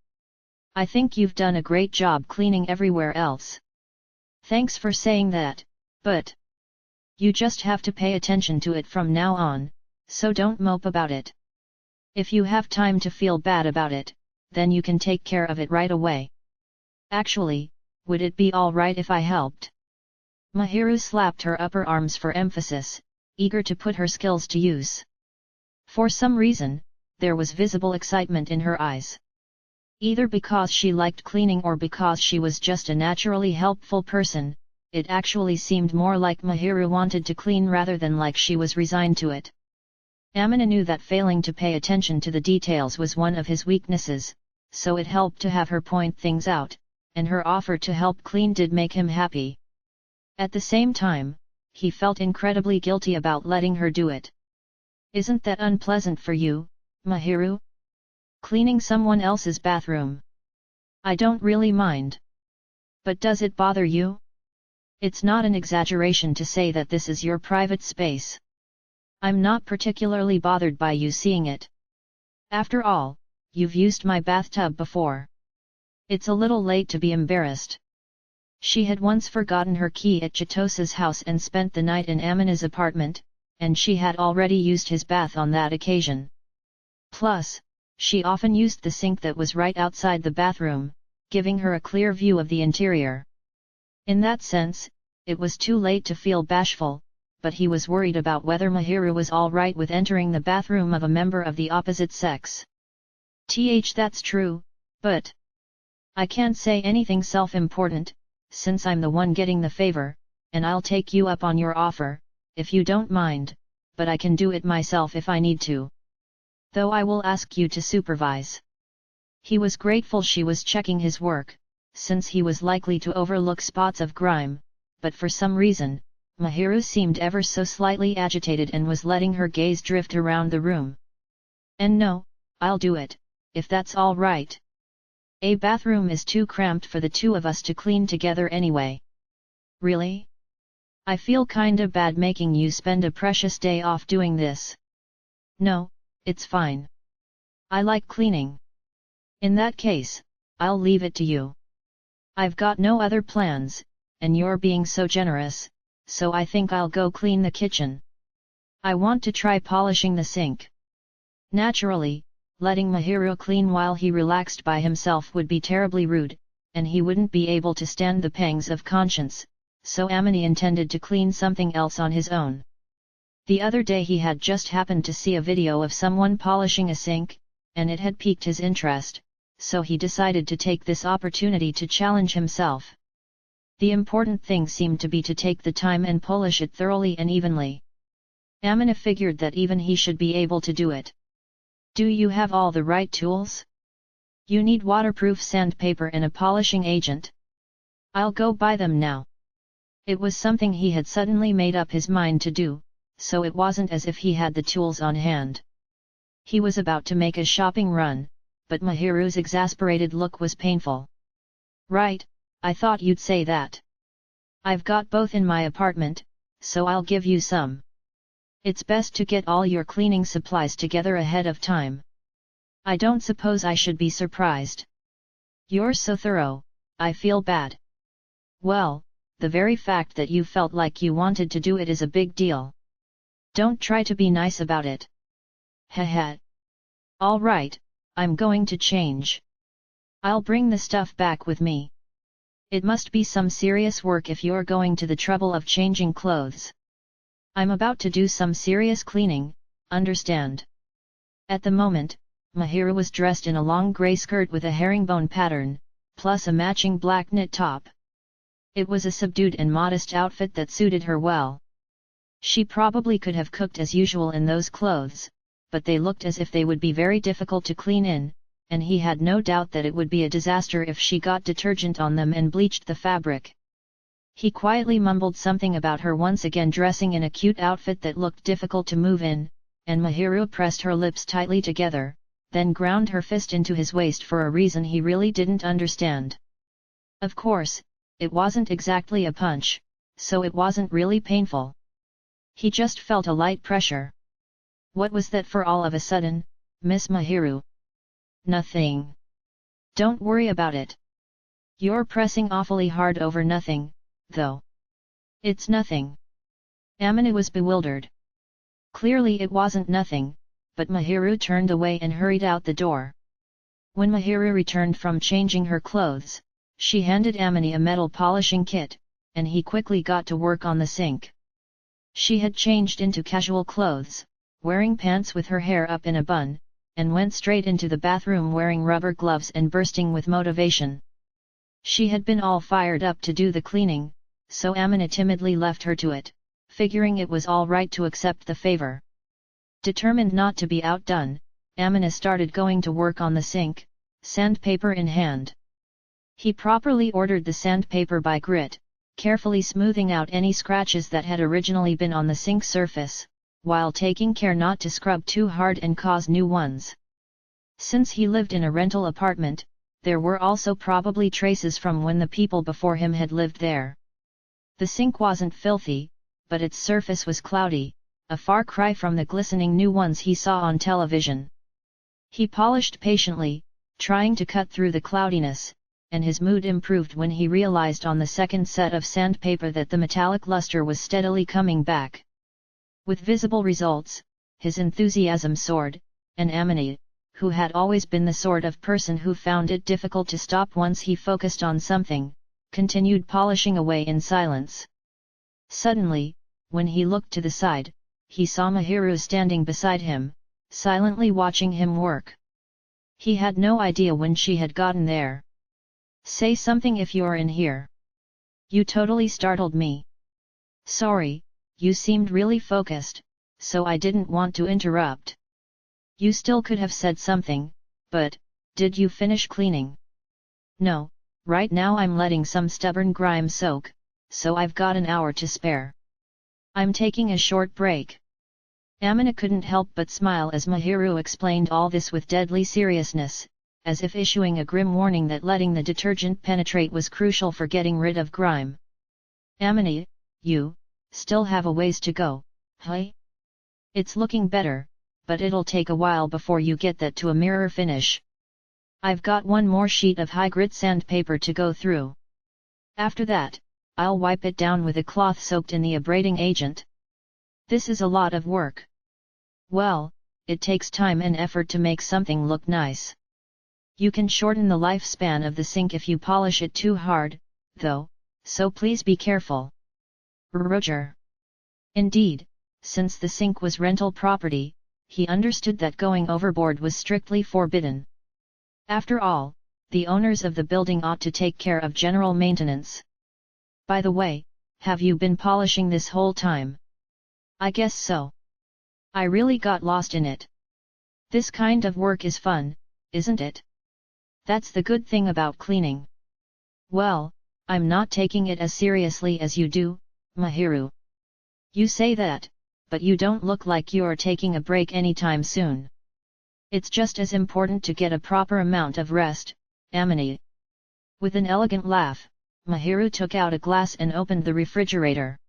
I think you've done a great job cleaning everywhere else. Thanks for saying that, but you just have to pay attention to it from now on, so don't mope about it. If you have time to feel bad about it, then you can take care of it right away. Actually, would it be all right if I helped? Mahiru slapped her upper arms for emphasis, eager to put her skills to use. For some reason, there was visible excitement in her eyes. Either because she liked cleaning or because she was just a naturally helpful person, it actually seemed more like Mahiru wanted to clean rather than like she was resigned to it. Amina knew that failing to pay attention to the details was one of his weaknesses, so it helped to have her point things out, and her offer to help clean did make him happy. At the same time, he felt incredibly guilty about letting her do it. Isn't that unpleasant for you, Mahiru? Cleaning someone else's bathroom? I don't really mind. But does it bother you? It's not an exaggeration to say that this is your private space. I'm not particularly bothered by you seeing it. After all, you've used my bathtub before. It's a little late to be embarrassed. She had once forgotten her key at Chitosa's house and spent the night in Amina's apartment, and she had already used his bath on that occasion. Plus, she often used the sink that was right outside the bathroom, giving her a clear view of the interior. In that sense, it was too late to feel bashful, but he was worried about whether Mahiru was all right with entering the bathroom of a member of the opposite sex. That's true, but I can't say anything self-important, since I'm the one getting the favor, and I'll take you up on your offer, if you don't mind, but I can do it myself if I need to. Though I will ask you to supervise. He was grateful she was checking his work, since he was likely to overlook spots of grime, but for some reason, Mahiru seemed ever so slightly agitated and was letting her gaze drift around the room. And no, I'll do it, if that's all right. A bathroom is too cramped for the two of us to clean together anyway. Really? I feel kinda bad making you spend a precious day off doing this. No, it's fine. I like cleaning. In that case, I'll leave it to you. I've got no other plans, and you're being so generous, so I think I'll go clean the kitchen. I want to try polishing the sink. Naturally, letting Mahiru clean while he relaxed by himself would be terribly rude, and he wouldn't be able to stand the pangs of conscience, so Amini intended to clean something else on his own. The other day he had just happened to see a video of someone polishing a sink, and it had piqued his interest, so he decided to take this opportunity to challenge himself. The important thing seemed to be to take the time and polish it thoroughly and evenly. Amina figured that even he should be able to do it. Do you have all the right tools? You need waterproof sandpaper and a polishing agent. I'll go buy them now. It was something he had suddenly made up his mind to do, so it wasn't as if he had the tools on hand. He was about to make a shopping run, but Mahiru's exasperated look was painful. Right, I thought you'd say that. I've got both in my apartment, so I'll give you some. It's best to get all your cleaning supplies together ahead of time. I don't suppose I should be surprised. You're so thorough, I feel bad. Well, the very fact that you felt like you wanted to do it is a big deal. Don't try to be nice about it. Heh. All right, I'm going to change. I'll bring the stuff back with me. It must be some serious work if you're going to the trouble of changing clothes. I'm about to do some serious cleaning, understand? At the moment, Mahiru was dressed in a long grey skirt with a herringbone pattern, plus a matching black knit top. It was a subdued and modest outfit that suited her well. She probably could have cooked as usual in those clothes, but they looked as if they would be very difficult to clean in, and he had no doubt that it would be a disaster if she got detergent on them and bleached the fabric. He quietly mumbled something about her once again dressing in a cute outfit that looked difficult to move in, and Mahiru pressed her lips tightly together, then ground her fist into his waist for a reason he really didn't understand. Of course, it wasn't exactly a punch, so it wasn't really painful. He just felt a light pressure. What was that for all of a sudden, Miss Mahiru? Nothing. Don't worry about it. You're pressing awfully hard over nothing, though. It's nothing. Amina was bewildered. Clearly it wasn't nothing, but Mahiru turned away and hurried out the door. When Mahiru returned from changing her clothes, she handed Amina a metal polishing kit, and he quickly got to work on the sink. She had changed into casual clothes, wearing pants with her hair up in a bun, and went straight into the bathroom wearing rubber gloves and bursting with motivation. She had been all fired up to do the cleaning, so Amina timidly left her to it, figuring it was all right to accept the favor. Determined not to be outdone, Amina started going to work on the sink, sandpaper in hand. He properly ordered the sandpaper by grit, carefully smoothing out any scratches that had originally been on the sink surface, while taking care not to scrub too hard and cause new ones. Since he lived in a rental apartment, there were also probably traces from when the people before him had lived there. The sink wasn't filthy, but its surface was cloudy, a far cry from the glistening new ones he saw on television. He polished patiently, trying to cut through the cloudiness, and his mood improved when he realized on the second set of sandpaper that the metallic luster was steadily coming back. With visible results, his enthusiasm soared, and Amini, who had always been the sort of person who found it difficult to stop once he focused on something, continued polishing away in silence. Suddenly, when he looked to the side, he saw Mahiru standing beside him, silently watching him work. He had no idea when she had gotten there. "Say something if you're in here. You totally startled me." "Sorry, you seemed really focused, so I didn't want to interrupt." "You still could have said something, but, did you finish cleaning?" "No, right now I'm letting some stubborn grime soak, so I've got an hour to spare. I'm taking a short break." Amina couldn't help but smile as Mahiru explained all this with deadly seriousness, as if issuing a grim warning that letting the detergent penetrate was crucial for getting rid of grime. "Amina, you still have a ways to go, huh? It's looking better, but it'll take a while before you get that to a mirror finish. I've got one more sheet of high-grit sandpaper to go through. After that, I'll wipe it down with a cloth soaked in the abrading agent. This is a lot of work." "Well, it takes time and effort to make something look nice. You can shorten the lifespan of the sink if you polish it too hard, though, so please be careful." Roger. Indeed, since the sink was rental property, he understood that going overboard was strictly forbidden. After all, the owners of the building ought to take care of general maintenance. "By the way, have you been polishing this whole time?" "I guess so. I really got lost in it. This kind of work is fun, isn't it? That's the good thing about cleaning." "Well, I'm not taking it as seriously as you do, Mahiru." "You say that, but you don't look like you're taking a break anytime soon. It's just as important to get a proper amount of rest, Amini." With an elegant laugh, Mahiru took out a glass and opened the refrigerator.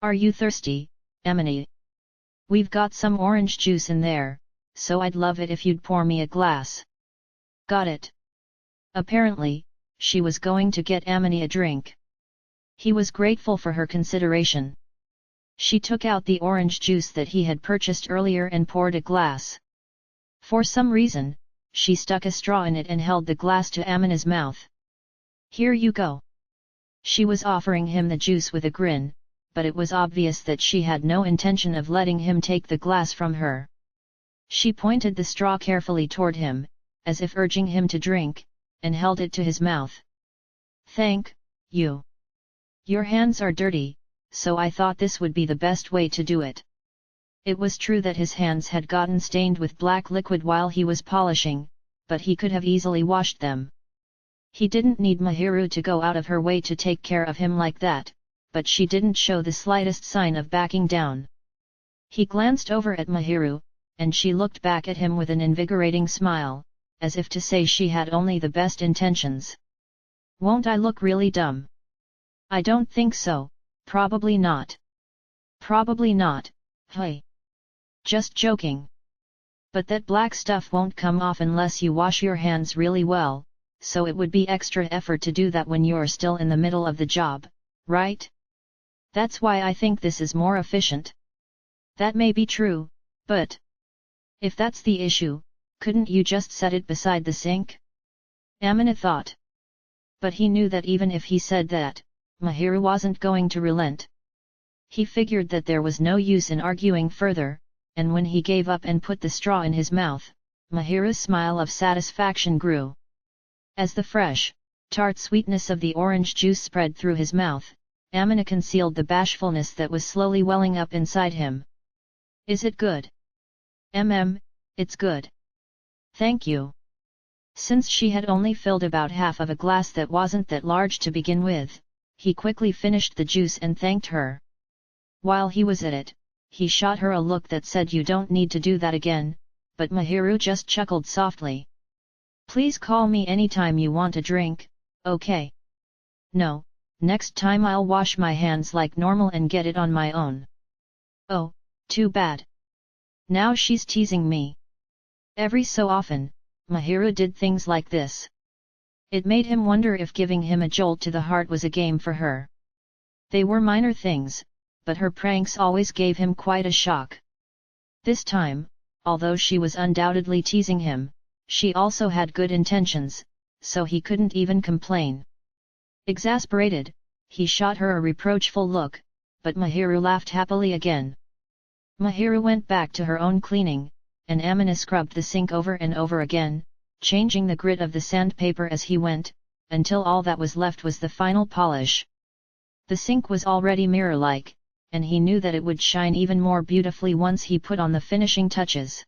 "Are you thirsty, Amini? We've got some orange juice in there, so I'd love it if you'd pour me a glass." "Got it." Apparently, she was going to get Amini a drink. He was grateful for her consideration. She took out the orange juice that he had purchased earlier and poured a glass. For some reason, she stuck a straw in it and held the glass to Amina's mouth. "Here you go." She was offering him the juice with a grin, but it was obvious that she had no intention of letting him take the glass from her. She pointed the straw carefully toward him, as if urging him to drink, and held it to his mouth. "Thank you. Your hands are dirty, so I thought this would be the best way to do it." It was true that his hands had gotten stained with black liquid while he was polishing, but he could have easily washed them. He didn't need Mahiru to go out of her way to take care of him like that, but she didn't show the slightest sign of backing down. He glanced over at Mahiru, and she looked back at him with an invigorating smile, as if to say she had only the best intentions. "Won't I look really dumb?" "I don't think so, probably not." "Probably not, hey. Just joking. But that black stuff won't come off unless you wash your hands really well, so it would be extra effort to do that when you're still in the middle of the job, right? That's why I think this is more efficient." "That may be true, but if that's the issue, couldn't you just set it beside the sink?" Amina thought. But he knew that even if he said that, Mahiru wasn't going to relent. He figured that there was no use in arguing further, and when he gave up and put the straw in his mouth, Mahiru's smile of satisfaction grew. As the fresh, tart sweetness of the orange juice spread through his mouth, Amina concealed the bashfulness that was slowly welling up inside him. "Is it good?" It's good. Thank you." Since she had only filled about half of a glass that wasn't that large to begin with, he quickly finished the juice and thanked her. While he was at it, he shot her a look that said you don't need to do that again, but Mahiru just chuckled softly. "Please call me anytime you want a drink, okay?" "No, next time I'll wash my hands like normal and get it on my own. Oh, too bad. Now she's teasing me. Every so often, Mahiru did things like this. It made him wonder if giving him a jolt to the heart was a game for her. They were minor things, but her pranks always gave him quite a shock. This time, although she was undoubtedly teasing him, she also had good intentions, so he couldn't even complain. Exasperated, he shot her a reproachful look, but Mahiru laughed happily again. Mahiru went back to her own cleaning, and Amina scrubbed the sink over and over again, changing the grit of the sandpaper as he went, until all that was left was the final polish. The sink was already mirror-like, and he knew that it would shine even more beautifully once he put on the finishing touches.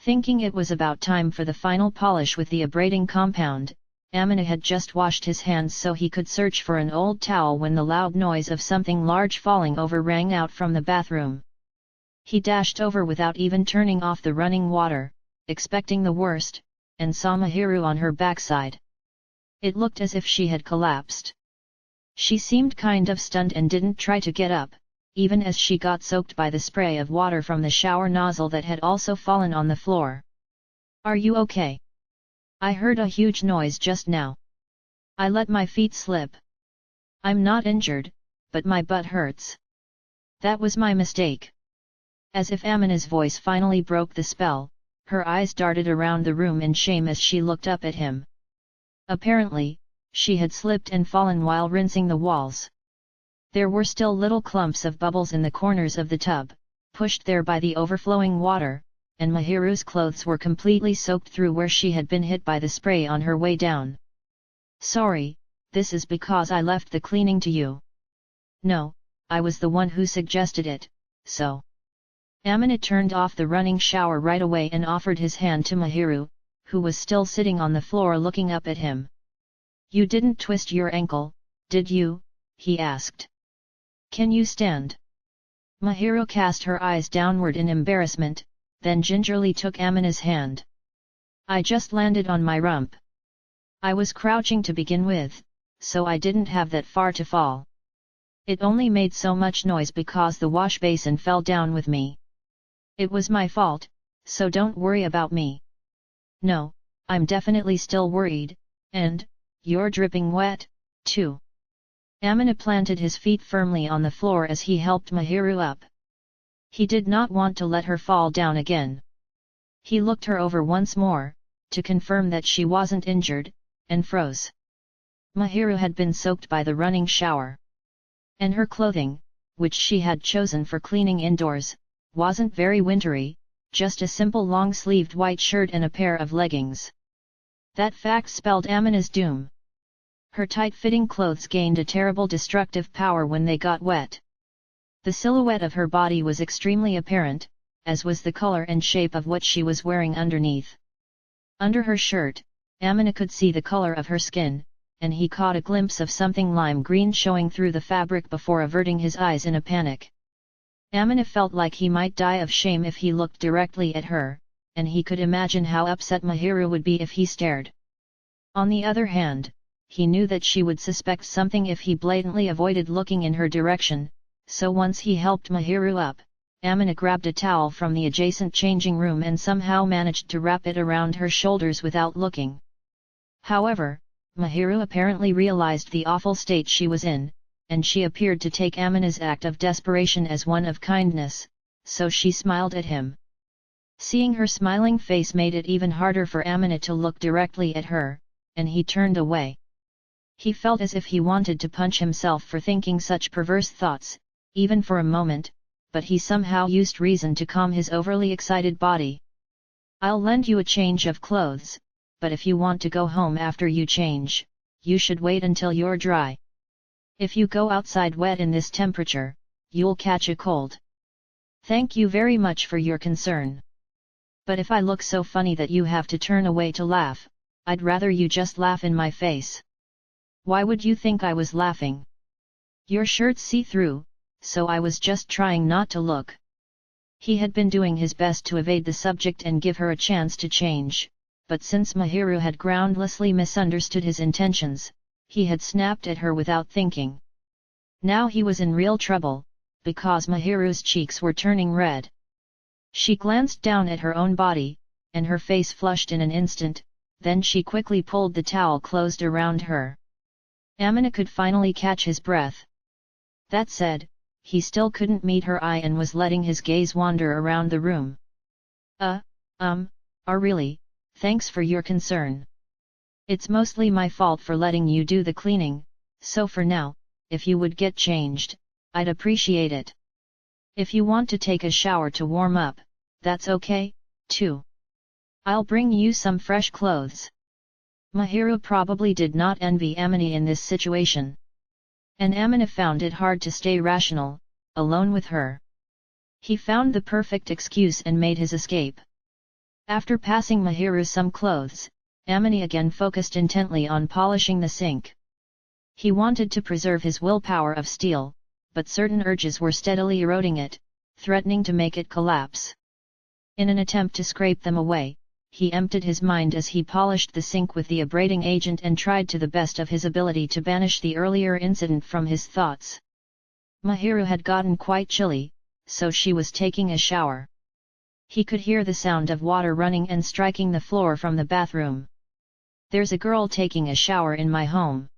Thinking it was about time for the final polish with the abrading compound, Amina had just washed his hands so he could search for an old towel when the loud noise of something large falling over rang out from the bathroom. He dashed over without even turning off the running water, expecting the worst, and saw Mahiru on her backside. It looked as if she had collapsed. She seemed kind of stunned and didn't try to get up, even as she got soaked by the spray of water from the shower nozzle that had also fallen on the floor. "Are you okay? I heard a huge noise just now. I let my feet slip. I'm not injured, but my butt hurts. That was my mistake." As if Amina's voice finally broke the spell, her eyes darted around the room in shame as she looked up at him. Apparently, she had slipped and fallen while rinsing the walls. There were still little clumps of bubbles in the corners of the tub, pushed there by the overflowing water, and Mahiru's clothes were completely soaked through where she had been hit by the spray on her way down. "Sorry, this is because I left the cleaning to you." "No, I was the one who suggested it, so." Amina turned off the running shower right away and offered his hand to Mahiru, who was still sitting on the floor looking up at him. "You didn't twist your ankle, did you?" he asked. "Can you stand?" Mahiru cast her eyes downward in embarrassment, then gingerly took Amina's hand. "I just landed on my rump. I was crouching to begin with, so I didn't have that far to fall. It only made so much noise because the wash basin fell down with me. It was my fault, so don't worry about me." "No, I'm definitely still worried, and you're dripping wet, too." Amina planted his feet firmly on the floor as he helped Mahiru up. He did not want to let her fall down again. He looked her over once more, to confirm that she wasn't injured, and froze. Mahiru had been soaked by the running shower. And her clothing, which she had chosen for cleaning indoors, wasn't very wintry, just a simple long-sleeved white shirt and a pair of leggings. That fact spelled Amina's doom. Her tight-fitting clothes gained a terrible destructive power when they got wet. The silhouette of her body was extremely apparent, as was the color and shape of what she was wearing underneath. Under her shirt, Amina could see the color of her skin, and he caught a glimpse of something lime green showing through the fabric before averting his eyes in a panic. Amina felt like he might die of shame if he looked directly at her, and he could imagine how upset Mahiru would be if he stared. On the other hand, he knew that she would suspect something if he blatantly avoided looking in her direction, so once he helped Mahiru up, Amina grabbed a towel from the adjacent changing room and somehow managed to wrap it around her shoulders without looking. However, Mahiru apparently realized the awful state she was in, and she appeared to take Amina's act of desperation as one of kindness, so she smiled at him. Seeing her smiling face made it even harder for Amina to look directly at her, and he turned away. He felt as if he wanted to punch himself for thinking such perverse thoughts, even for a moment, but he somehow used reason to calm his overly excited body. "I'll lend you a change of clothes, but if you want to go home after you change, you should wait until you're dry. If you go outside wet in this temperature, you'll catch a cold." "Thank you very much for your concern. But if I look so funny that you have to turn away to laugh, I'd rather you just laugh in my face." "Why would you think I was laughing? Your shirt's see-through, so I was just trying not to look." He had been doing his best to evade the subject and give her a chance to change, but since Mahiru had groundlessly misunderstood his intentions, He had snapped at her without thinking. Now he was in real trouble, because Mahiru's cheeks were turning red. She glanced down at her own body, and her face flushed in an instant, then she quickly pulled the towel closed around her. Amina could finally catch his breath. That said, he still couldn't meet her eye and was letting his gaze wander around the room. Really, thanks for your concern. It's mostly my fault for letting you do the cleaning, so for now, if you would get changed, I'd appreciate it. If you want to take a shower to warm up, that's okay, too. I'll bring you some fresh clothes. Mahiru probably did not envy Amina in this situation. And Amina found it hard to stay rational, alone with her. He found the perfect excuse and made his escape. After passing Mahiru some clothes, Amina again focused intently on polishing the sink. He wanted to preserve his willpower of steel, but certain urges were steadily eroding it, threatening to make it collapse. In an attempt to scrape them away, he emptied his mind as he polished the sink with the abrading agent and tried to the best of his ability to banish the earlier incident from his thoughts. Mahiru had gotten quite chilly, so she was taking a shower. He could hear the sound of water running and striking the floor from the bathroom. There's a girl taking a shower in my home.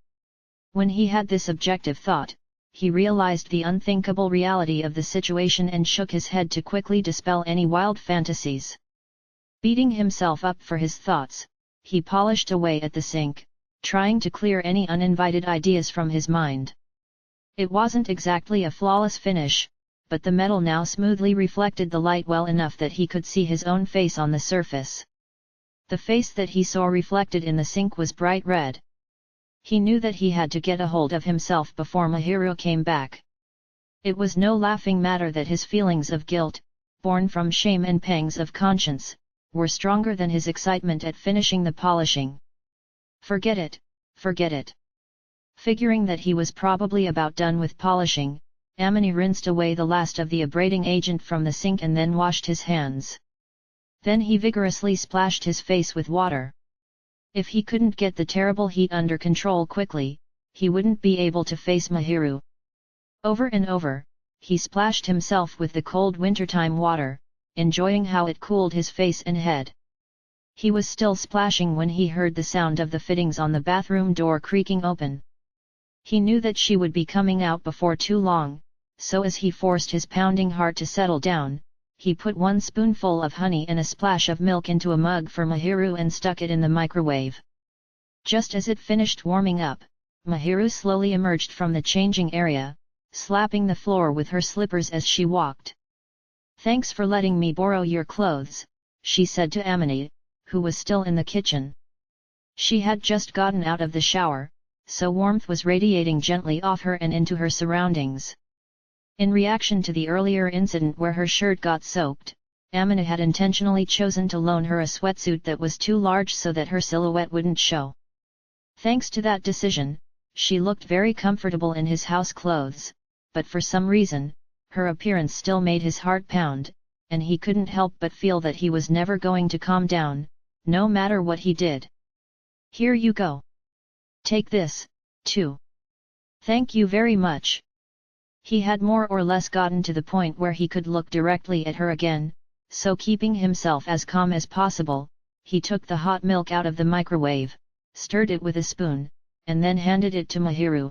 When he had this objective thought, he realized the unthinkable reality of the situation and shook his head to quickly dispel any wild fantasies. Beating himself up for his thoughts, he polished away at the sink, trying to clear any uninvited ideas from his mind. It wasn't exactly a flawless finish, but the metal now smoothly reflected the light well enough that he could see his own face on the surface. The face that he saw reflected in the sink was bright red. He knew that he had to get a hold of himself before Mahiru came back. It was no laughing matter that his feelings of guilt, born from shame and pangs of conscience, were stronger than his excitement at finishing the polishing. Forget it, forget it. Figuring that he was probably about done with polishing, Amina rinsed away the last of the abrading agent from the sink and then washed his hands. Then he vigorously splashed his face with water. If he couldn't get the terrible heat under control quickly, he wouldn't be able to face Mahiru. Over and over, he splashed himself with the cold wintertime water, enjoying how it cooled his face and head. He was still splashing when he heard the sound of the fittings on the bathroom door creaking open. He knew that she would be coming out before too long, so as he forced his pounding heart to settle down, he put 1 spoonful of honey and a splash of milk into a mug for Mahiru and stuck it in the microwave. Just as it finished warming up, Mahiru slowly emerged from the changing area, slapping the floor with her slippers as she walked. "Thanks for letting me borrow your clothes," she said to Amina, who was still in the kitchen. She had just gotten out of the shower, so warmth was radiating gently off her and into her surroundings. In reaction to the earlier incident where her shirt got soaked, Amina had intentionally chosen to loan her a sweatsuit that was too large so that her silhouette wouldn't show. Thanks to that decision, she looked very comfortable in his house clothes, but for some reason, her appearance still made his heart pound, and he couldn't help but feel that he was never going to calm down, no matter what he did. "Here you go. Take this, too. Thank you very much." He had more or less gotten to the point where he could look directly at her again, so keeping himself as calm as possible, he took the hot milk out of the microwave, stirred it with a spoon, and then handed it to Mahiru.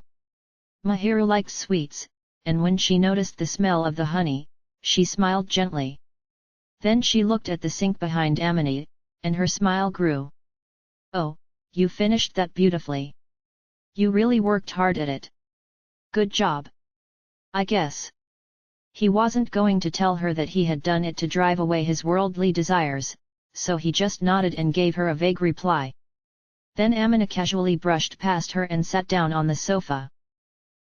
Mahiru liked sweets, and when she noticed the smell of the honey, she smiled gently. Then she looked at the sink behind Amina, and her smile grew. "Oh, you finished that beautifully. You really worked hard at it. Good job. I guess." He wasn't going to tell her that he had done it to drive away his worldly desires, so he just nodded and gave her a vague reply. Then Amina casually brushed past her and sat down on the sofa.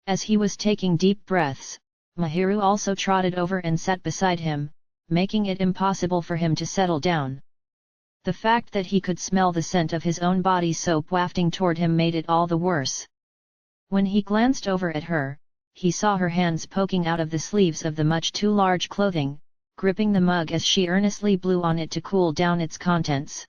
As he was taking deep breaths, Mahiru also trotted over and sat beside him, making it impossible for him to settle down. The fact that he could smell the scent of his own body soap wafting toward him made it all the worse. When he glanced over at her, he saw her hands poking out of the sleeves of the much too large clothing, gripping the mug as she earnestly blew on it to cool down its contents.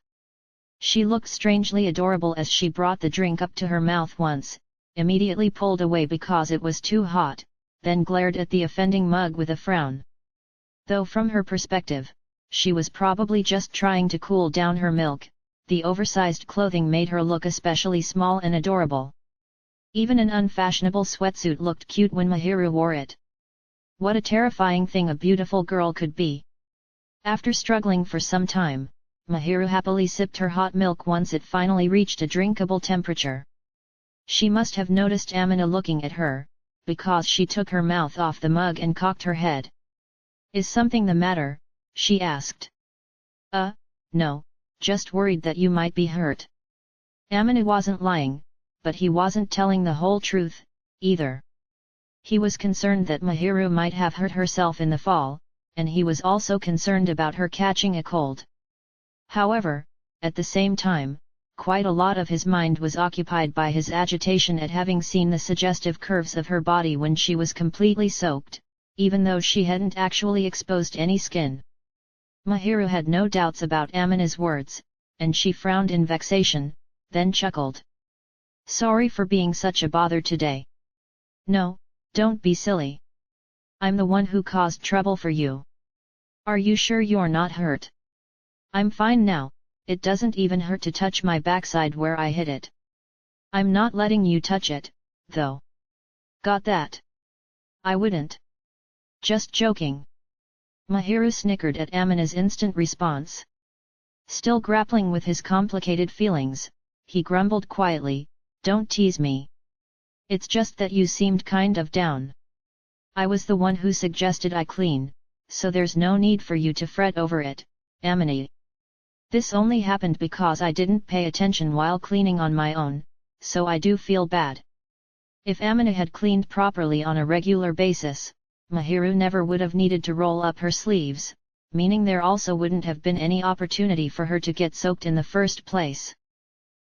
She looked strangely adorable as she brought the drink up to her mouth once, immediately pulled away because it was too hot, then glared at the offending mug with a frown. Though from her perspective, she was probably just trying to cool down her milk, the oversized clothing made her look especially small and adorable. Even an unfashionable sweatsuit looked cute when Mahiru wore it. What a terrifying thing a beautiful girl could be. After struggling for some time, Mahiru happily sipped her hot milk once it finally reached a drinkable temperature. She must have noticed Amina looking at her, because she took her mouth off the mug and cocked her head. "Is something the matter?" she asked. No, just worried that you might be hurt." Amina wasn't lying, but he wasn't telling the whole truth, either. He was concerned that Mahiru might have hurt herself in the fall, and he was also concerned about her catching a cold. However, at the same time, quite a lot of his mind was occupied by his agitation at having seen the suggestive curves of her body when she was completely soaked, even though she hadn't actually exposed any skin. Mahiru had no doubts about Amina's words, and she frowned in vexation, then chuckled. "Sorry for being such a bother today." "No, don't be silly. I'm the one who caused trouble for you. Are you sure you're not hurt?" "I'm fine now, it doesn't even hurt to touch my backside where I hit it." "I'm not letting you touch it, though." "Got that?" "I wouldn't." "Just joking." Mahiru snickered at Amina's instant response. Still grappling with his complicated feelings, he grumbled quietly, "Don't tease me. It's just that you seemed kind of down. I was the one who suggested I clean, so there's no need for you to fret over it, Amina. This only happened because I didn't pay attention while cleaning on my own, so I do feel bad." If Amina had cleaned properly on a regular basis, Mahiru never would have needed to roll up her sleeves, meaning there also wouldn't have been any opportunity for her to get soaked in the first place.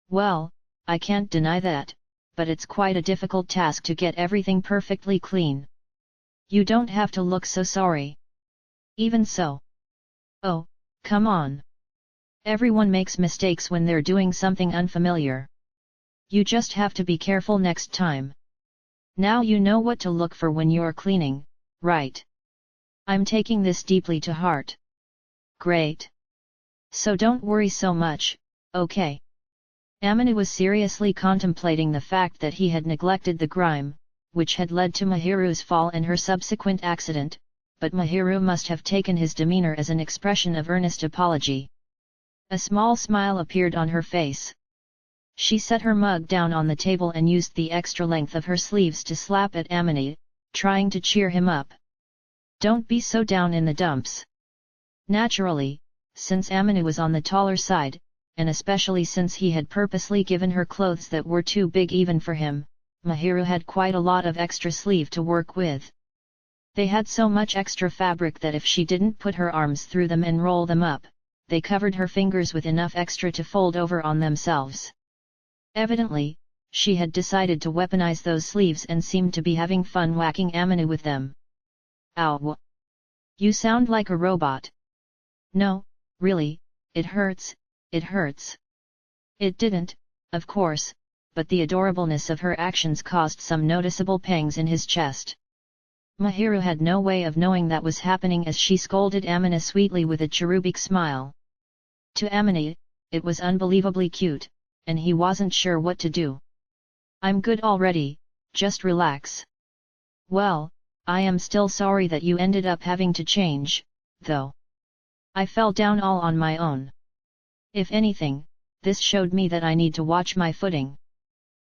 "Well, I can't deny that, but it's quite a difficult task to get everything perfectly clean. You don't have to look so sorry." "Even so." "Oh, come on. Everyone makes mistakes when they're doing something unfamiliar. You just have to be careful next time. Now you know what to look for when you're cleaning, right?" "I'm taking this deeply to heart." "Great. So don't worry so much, okay?" Amina was seriously contemplating the fact that he had neglected the grime, which had led to Mahiru's fall and her subsequent accident, but Mahiru must have taken his demeanor as an expression of earnest apology. A small smile appeared on her face. She set her mug down on the table and used the extra length of her sleeves to slap at Amina, trying to cheer him up. "Don't be so down in the dumps." Naturally, since Amina was on the taller side, and especially since he had purposely given her clothes that were too big even for him, Mahiru had quite a lot of extra sleeve to work with. They had so much extra fabric that if she didn't put her arms through them and roll them up, they covered her fingers with enough extra to fold over on themselves. Evidently, she had decided to weaponize those sleeves and seemed to be having fun whacking Amina with them. "Ow! You sound like a robot." "No, really, it hurts, it hurts." It didn't, of course, but the adorableness of her actions caused some noticeable pangs in his chest. Mahiru had no way of knowing that was happening as she scolded Amina sweetly with a cherubic smile. To Amina, it was unbelievably cute, and he wasn't sure what to do. "I'm good already, just relax." "Well, I am still sorry that you ended up having to change, though. I fell down all on my own. If anything, this showed me that I need to watch my footing.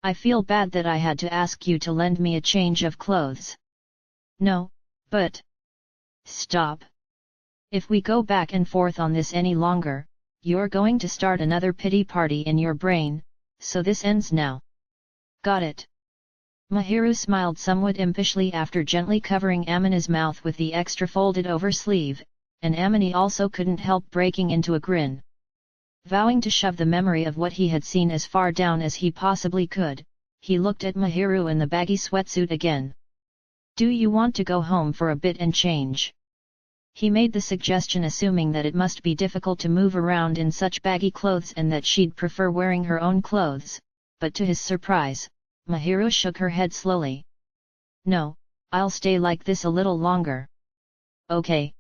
I feel bad that I had to ask you to lend me a change of clothes." "No, but..." "Stop. If we go back and forth on this any longer, you're going to start another pity party in your brain, so this ends now. Got it?" Mahiru smiled somewhat impishly after gently covering Amina's mouth with the extra folded over sleeve, and Amina also couldn't help breaking into a grin. Vowing to shove the memory of what he had seen as far down as he possibly could, he looked at Mahiru in the baggy sweatsuit again. "Do you want to go home for a bit and change?" He made the suggestion assuming that it must be difficult to move around in such baggy clothes and that she'd prefer wearing her own clothes, but to his surprise, Mahiru shook her head slowly. No, I'll stay like this a little longer. Okay.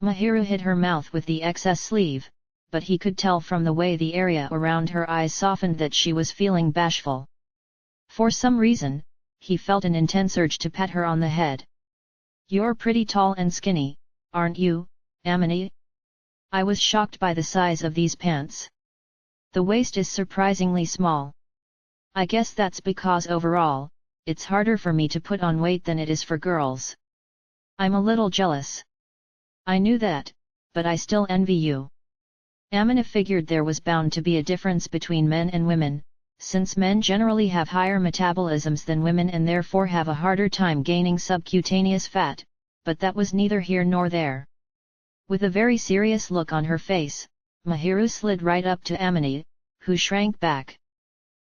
Mahiru hid her mouth with the excess sleeve, but he could tell from the way the area around her eyes softened that she was feeling bashful. For some reason, he felt an intense urge to pat her on the head. You're pretty tall and skinny, aren't you, Amini? I was shocked by the size of these pants. The waist is surprisingly small. I guess that's because overall, it's harder for me to put on weight than it is for girls. I'm a little jealous. I knew that, but I still envy you. Amina figured there was bound to be a difference between men and women, since men generally have higher metabolisms than women and therefore have a harder time gaining subcutaneous fat, but that was neither here nor there. With a very serious look on her face, Mahiru slid right up to Amina, who shrank back.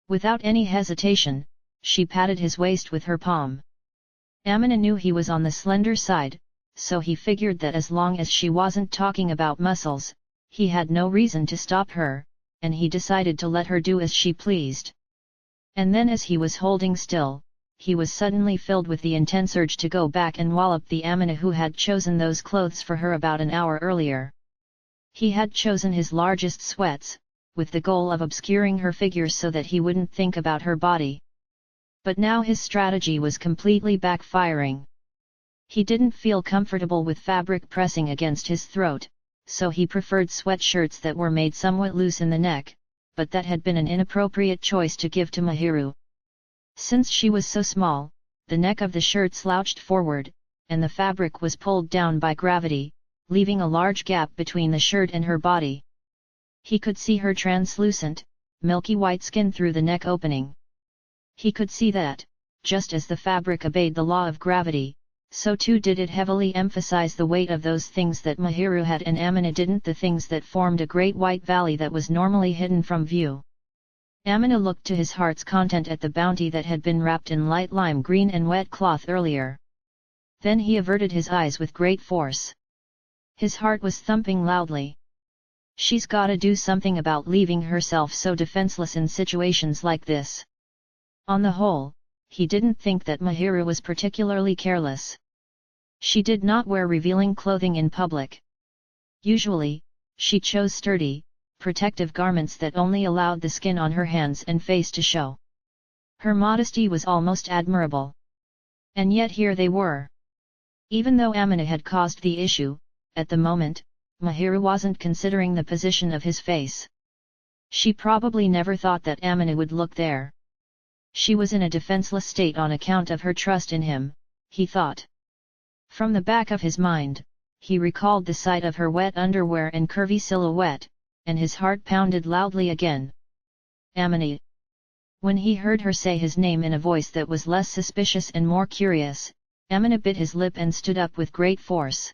Without any hesitation, she patted his waist with her palm. Amina knew he was on the slender side, so he figured that as long as she wasn't talking about muscles, he had no reason to stop her, and he decided to let her do as she pleased. And then as he was holding still, he was suddenly filled with the intense urge to go back and wallop the Amina who had chosen those clothes for her about an hour earlier. He had chosen his largest sweats, with the goal of obscuring her figure so that he wouldn't think about her body. But now his strategy was completely backfiring. He didn't feel comfortable with fabric pressing against his throat, so he preferred sweatshirts that were made somewhat loose in the neck, but that had been an inappropriate choice to give to Mahiru. Since she was so small, the neck of the shirt slouched forward, and the fabric was pulled down by gravity, leaving a large gap between the shirt and her body. He could see her translucent, milky white skin through the neck opening. He could see that, just as the fabric obeyed the law of gravity, so too did it heavily emphasize the weight of those things that Mahiru had and Amina didn't, the things that formed a great white valley that was normally hidden from view. Amina looked to his heart's content at the bounty that had been wrapped in light lime green and wet cloth earlier. Then he averted his eyes with great force. His heart was thumping loudly. She's gotta do something about leaving herself so defenseless in situations like this. On the whole, he didn't think that Mahiru was particularly careless. She did not wear revealing clothing in public. Usually, she chose sturdy, protective garments that only allowed the skin on her hands and face to show. Her modesty was almost admirable. And yet here they were. Even though Amina had caused the issue, at the moment, Mahiru wasn't considering the position of his face. She probably never thought that Amina would look there. She was in a defenseless state on account of her trust in him, he thought. From the back of his mind, he recalled the sight of her wet underwear and curvy silhouette, and his heart pounded loudly again. Amina. When he heard her say his name in a voice that was less suspicious and more curious, Amina bit his lip and stood up with great force.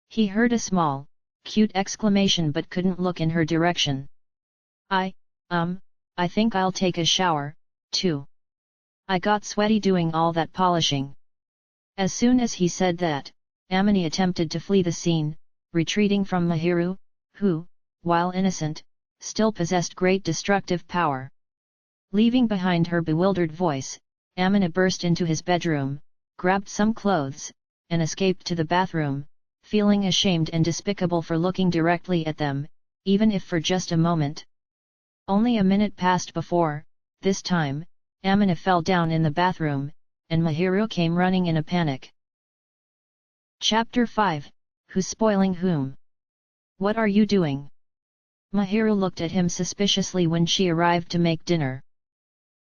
He heard a small, cute exclamation but couldn't look in her direction. I think I'll take a shower, too. I got sweaty doing all that polishing. As soon as he said that, Amina attempted to flee the scene, retreating from Mahiru, who, while innocent, still possessed great destructive power. Leaving behind her bewildered voice, Amina burst into his bedroom, grabbed some clothes, and escaped to the bathroom, feeling ashamed and despicable for looking directly at them, even if for just a moment. Only a minute passed before, this time, Amina fell down in the bathroom, and Mahiru came running in a panic. Chapter 5, Who's spoiling whom? What are you doing? Mahiru looked at him suspiciously when she arrived to make dinner.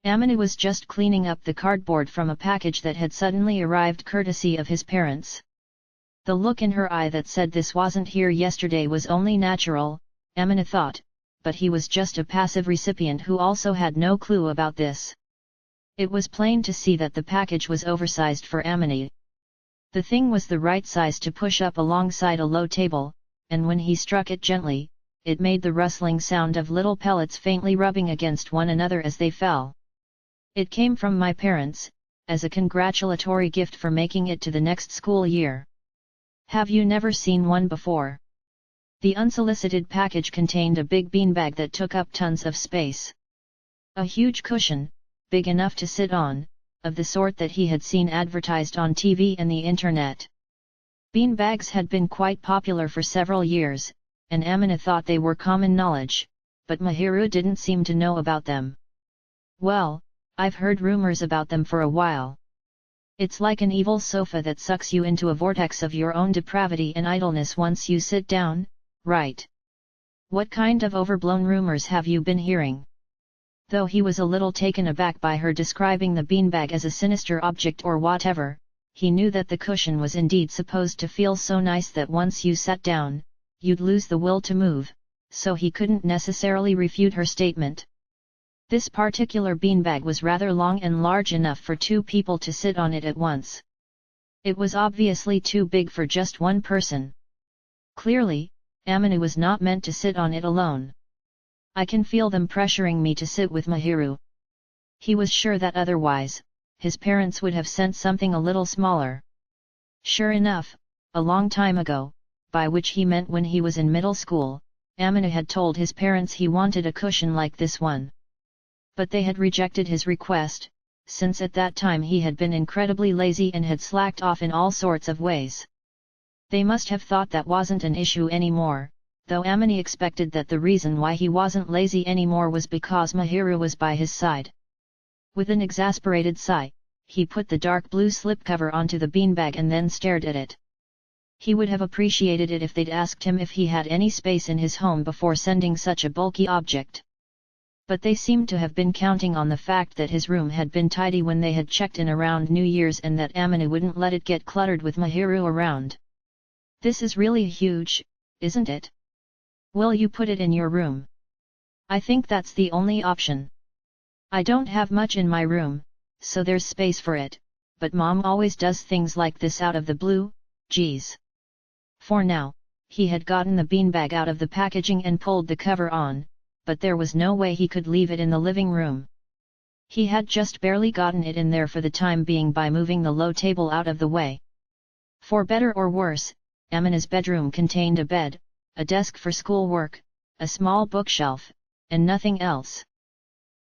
Amina was just cleaning up the cardboard from a package that had suddenly arrived courtesy of his parents. The look in her eye that said this wasn't here yesterday was only natural, Amina thought, but he was just a passive recipient who also had no clue about this. It was plain to see that the package was oversized for Amina. The thing was the right size to push up alongside a low table, and when he struck it gently, it made the rustling sound of little pellets faintly rubbing against one another as they fell. It came from my parents, as a congratulatory gift for making it to the next school year. Have you never seen one before? The unsolicited package contained a big beanbag that took up tons of space. A huge cushion, big enough to sit on, of the sort that he had seen advertised on TV and the internet. Beanbags had been quite popular for several years, and Amina thought they were common knowledge, but Mahiru didn't seem to know about them. "Well, I've heard rumors about them for a while. It's like an evil sofa that sucks you into a vortex of your own depravity and idleness once you sit down, right? What kind of overblown rumors have you been hearing?" Though he was a little taken aback by her describing the beanbag as a sinister object or whatever, he knew that the cushion was indeed supposed to feel so nice that once you sat down, you'd lose the will to move, so he couldn't necessarily refute her statement. This particular beanbag was rather long and large enough for two people to sit on it at once. It was obviously too big for just one person. Clearly, Amina was not meant to sit on it alone. "I can feel them pressuring me to sit with Mahiru." He was sure that otherwise, his parents would have sent something a little smaller. Sure enough, a long time ago, by which he meant when he was in middle school, Amina had told his parents he wanted a cushion like this one. But they had rejected his request, since at that time he had been incredibly lazy and had slacked off in all sorts of ways. They must have thought that wasn't an issue anymore, though Amina expected that the reason why he wasn't lazy anymore was because Mahiru was by his side. With an exasperated sigh, he put the dark blue slipcover onto the beanbag and then stared at it. He would have appreciated it if they'd asked him if he had any space in his home before sending such a bulky object. But they seemed to have been counting on the fact that his room had been tidy when they had checked in around New Year's and that Amina wouldn't let it get cluttered with Mahiru around. "This is really huge, isn't it? Will you put it in your room?" "I think that's the only option. I don't have much in my room, so there's space for it, but Mom always does things like this out of the blue, geez." For now, he had gotten the beanbag out of the packaging and pulled the cover on, but there was no way he could leave it in the living room. He had just barely gotten it in there for the time being by moving the low table out of the way. For better or worse, Amina's bedroom contained a bed, a desk for schoolwork, a small bookshelf, and nothing else.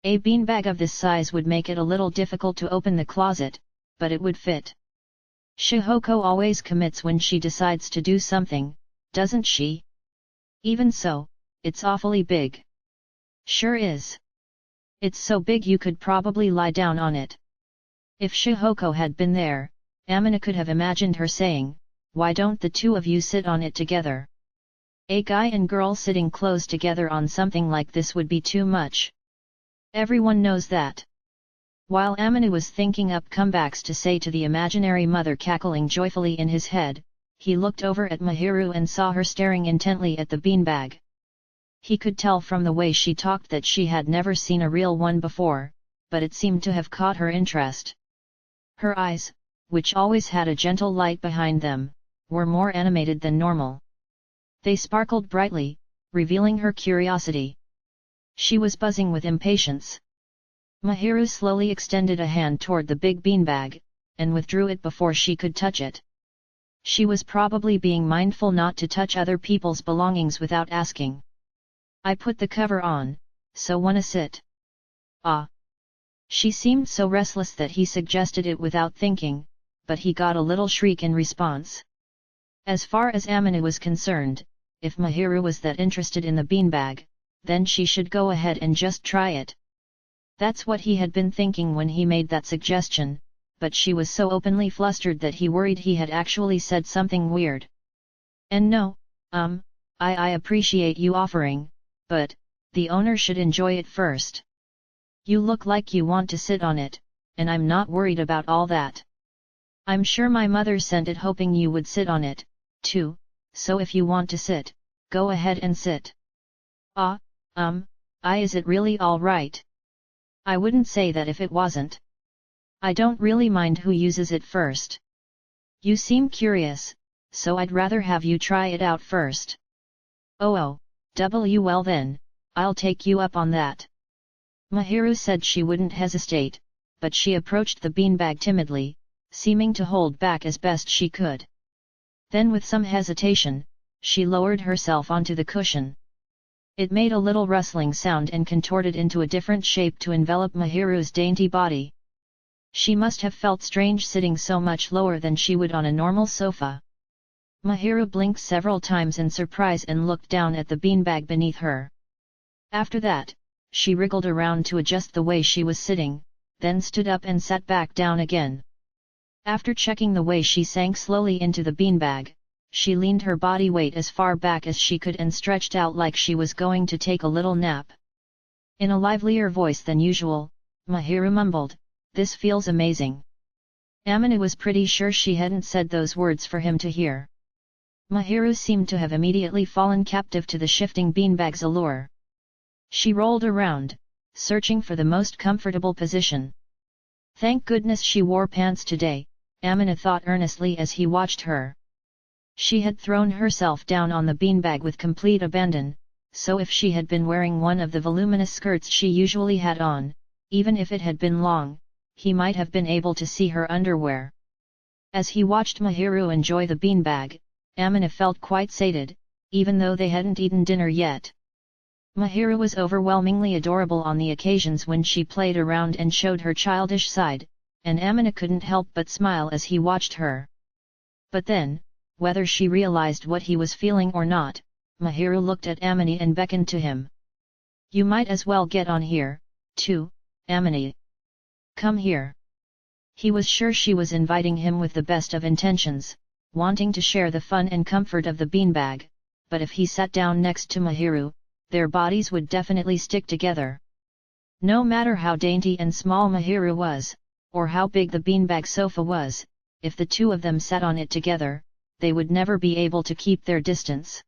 A beanbag of this size would make it a little difficult to open the closet, but it would fit. Shihoko always commits when she decides to do something, doesn't she? Even so, it's awfully big. Sure is. It's so big you could probably lie down on it. If Shihoko had been there, Amina could have imagined her saying, "Why don't the two of you sit on it together?" A guy and girl sitting close together on something like this would be too much. Everyone knows that. While Amina was thinking up comebacks to say to the imaginary mother cackling joyfully in his head, he looked over at Mahiru and saw her staring intently at the beanbag. He could tell from the way she talked that she had never seen a real one before, but it seemed to have caught her interest. Her eyes, which always had a gentle light behind them, were more animated than normal. They sparkled brightly, revealing her curiosity. She was buzzing with impatience. Mahiru slowly extended a hand toward the big beanbag, and withdrew it before she could touch it. She was probably being mindful not to touch other people's belongings without asking. "I put the cover on, so wanna sit?" "Ah." She seemed so restless that he suggested it without thinking, but he got a little shriek in response. As far as Amina was concerned, if Mahiru was that interested in the beanbag, then she should go ahead and just try it. That's what he had been thinking when he made that suggestion, but she was so openly flustered that he worried he had actually said something weird. "And no, I appreciate you offering, but, the owner should enjoy it first. You look like you want to sit on it, and I'm not worried about all that. I'm sure my mother sent it hoping you would sit on it, too, so if you want to sit, go ahead and sit." Is it really all right?" "I wouldn't say that if it wasn't. I don't really mind who uses it first. You seem curious, so I'd rather have you try it out first." Oh, well then, I'll take you up on that." Mahiru said she wouldn't hesitate, but she approached the beanbag timidly, seeming to hold back as best she could. Then with some hesitation, she lowered herself onto the cushion. It made a little rustling sound and contorted into a different shape to envelop Mahiru's dainty body. She must have felt strange sitting so much lower than she would on a normal sofa. Mahiru blinked several times in surprise and looked down at the beanbag beneath her. After that, she wriggled around to adjust the way she was sitting, then stood up and sat back down again. After checking the way she sank slowly into the beanbag, she leaned her body weight as far back as she could and stretched out like she was going to take a little nap. In a livelier voice than usual, Mahiru mumbled, "This feels amazing." Amina was pretty sure she hadn't said those words for him to hear. Mahiru seemed to have immediately fallen captive to the shifting beanbag's allure. She rolled around, searching for the most comfortable position. Thank goodness she wore pants today, Amina thought earnestly as he watched her. She had thrown herself down on the beanbag with complete abandon, so if she had been wearing one of the voluminous skirts she usually had on, even if it had been long, he might have been able to see her underwear. As he watched Mahiru enjoy the beanbag, Amina felt quite sated, even though they hadn't eaten dinner yet. Mahiru was overwhelmingly adorable on the occasions when she played around and showed her childish side, and Amina couldn't help but smile as he watched her. But then, whether she realized what he was feeling or not, Mahiru looked at Amina and beckoned to him. "You might as well get on here, too, Amina. Come here." He was sure she was inviting him with the best of intentions, wanting to share the fun and comfort of the beanbag, but if he sat down next to Mahiru, their bodies would definitely stick together. No matter how dainty and small Mahiru was, or how big the beanbag sofa was, if the two of them sat on it together, they would never be able to keep their distance.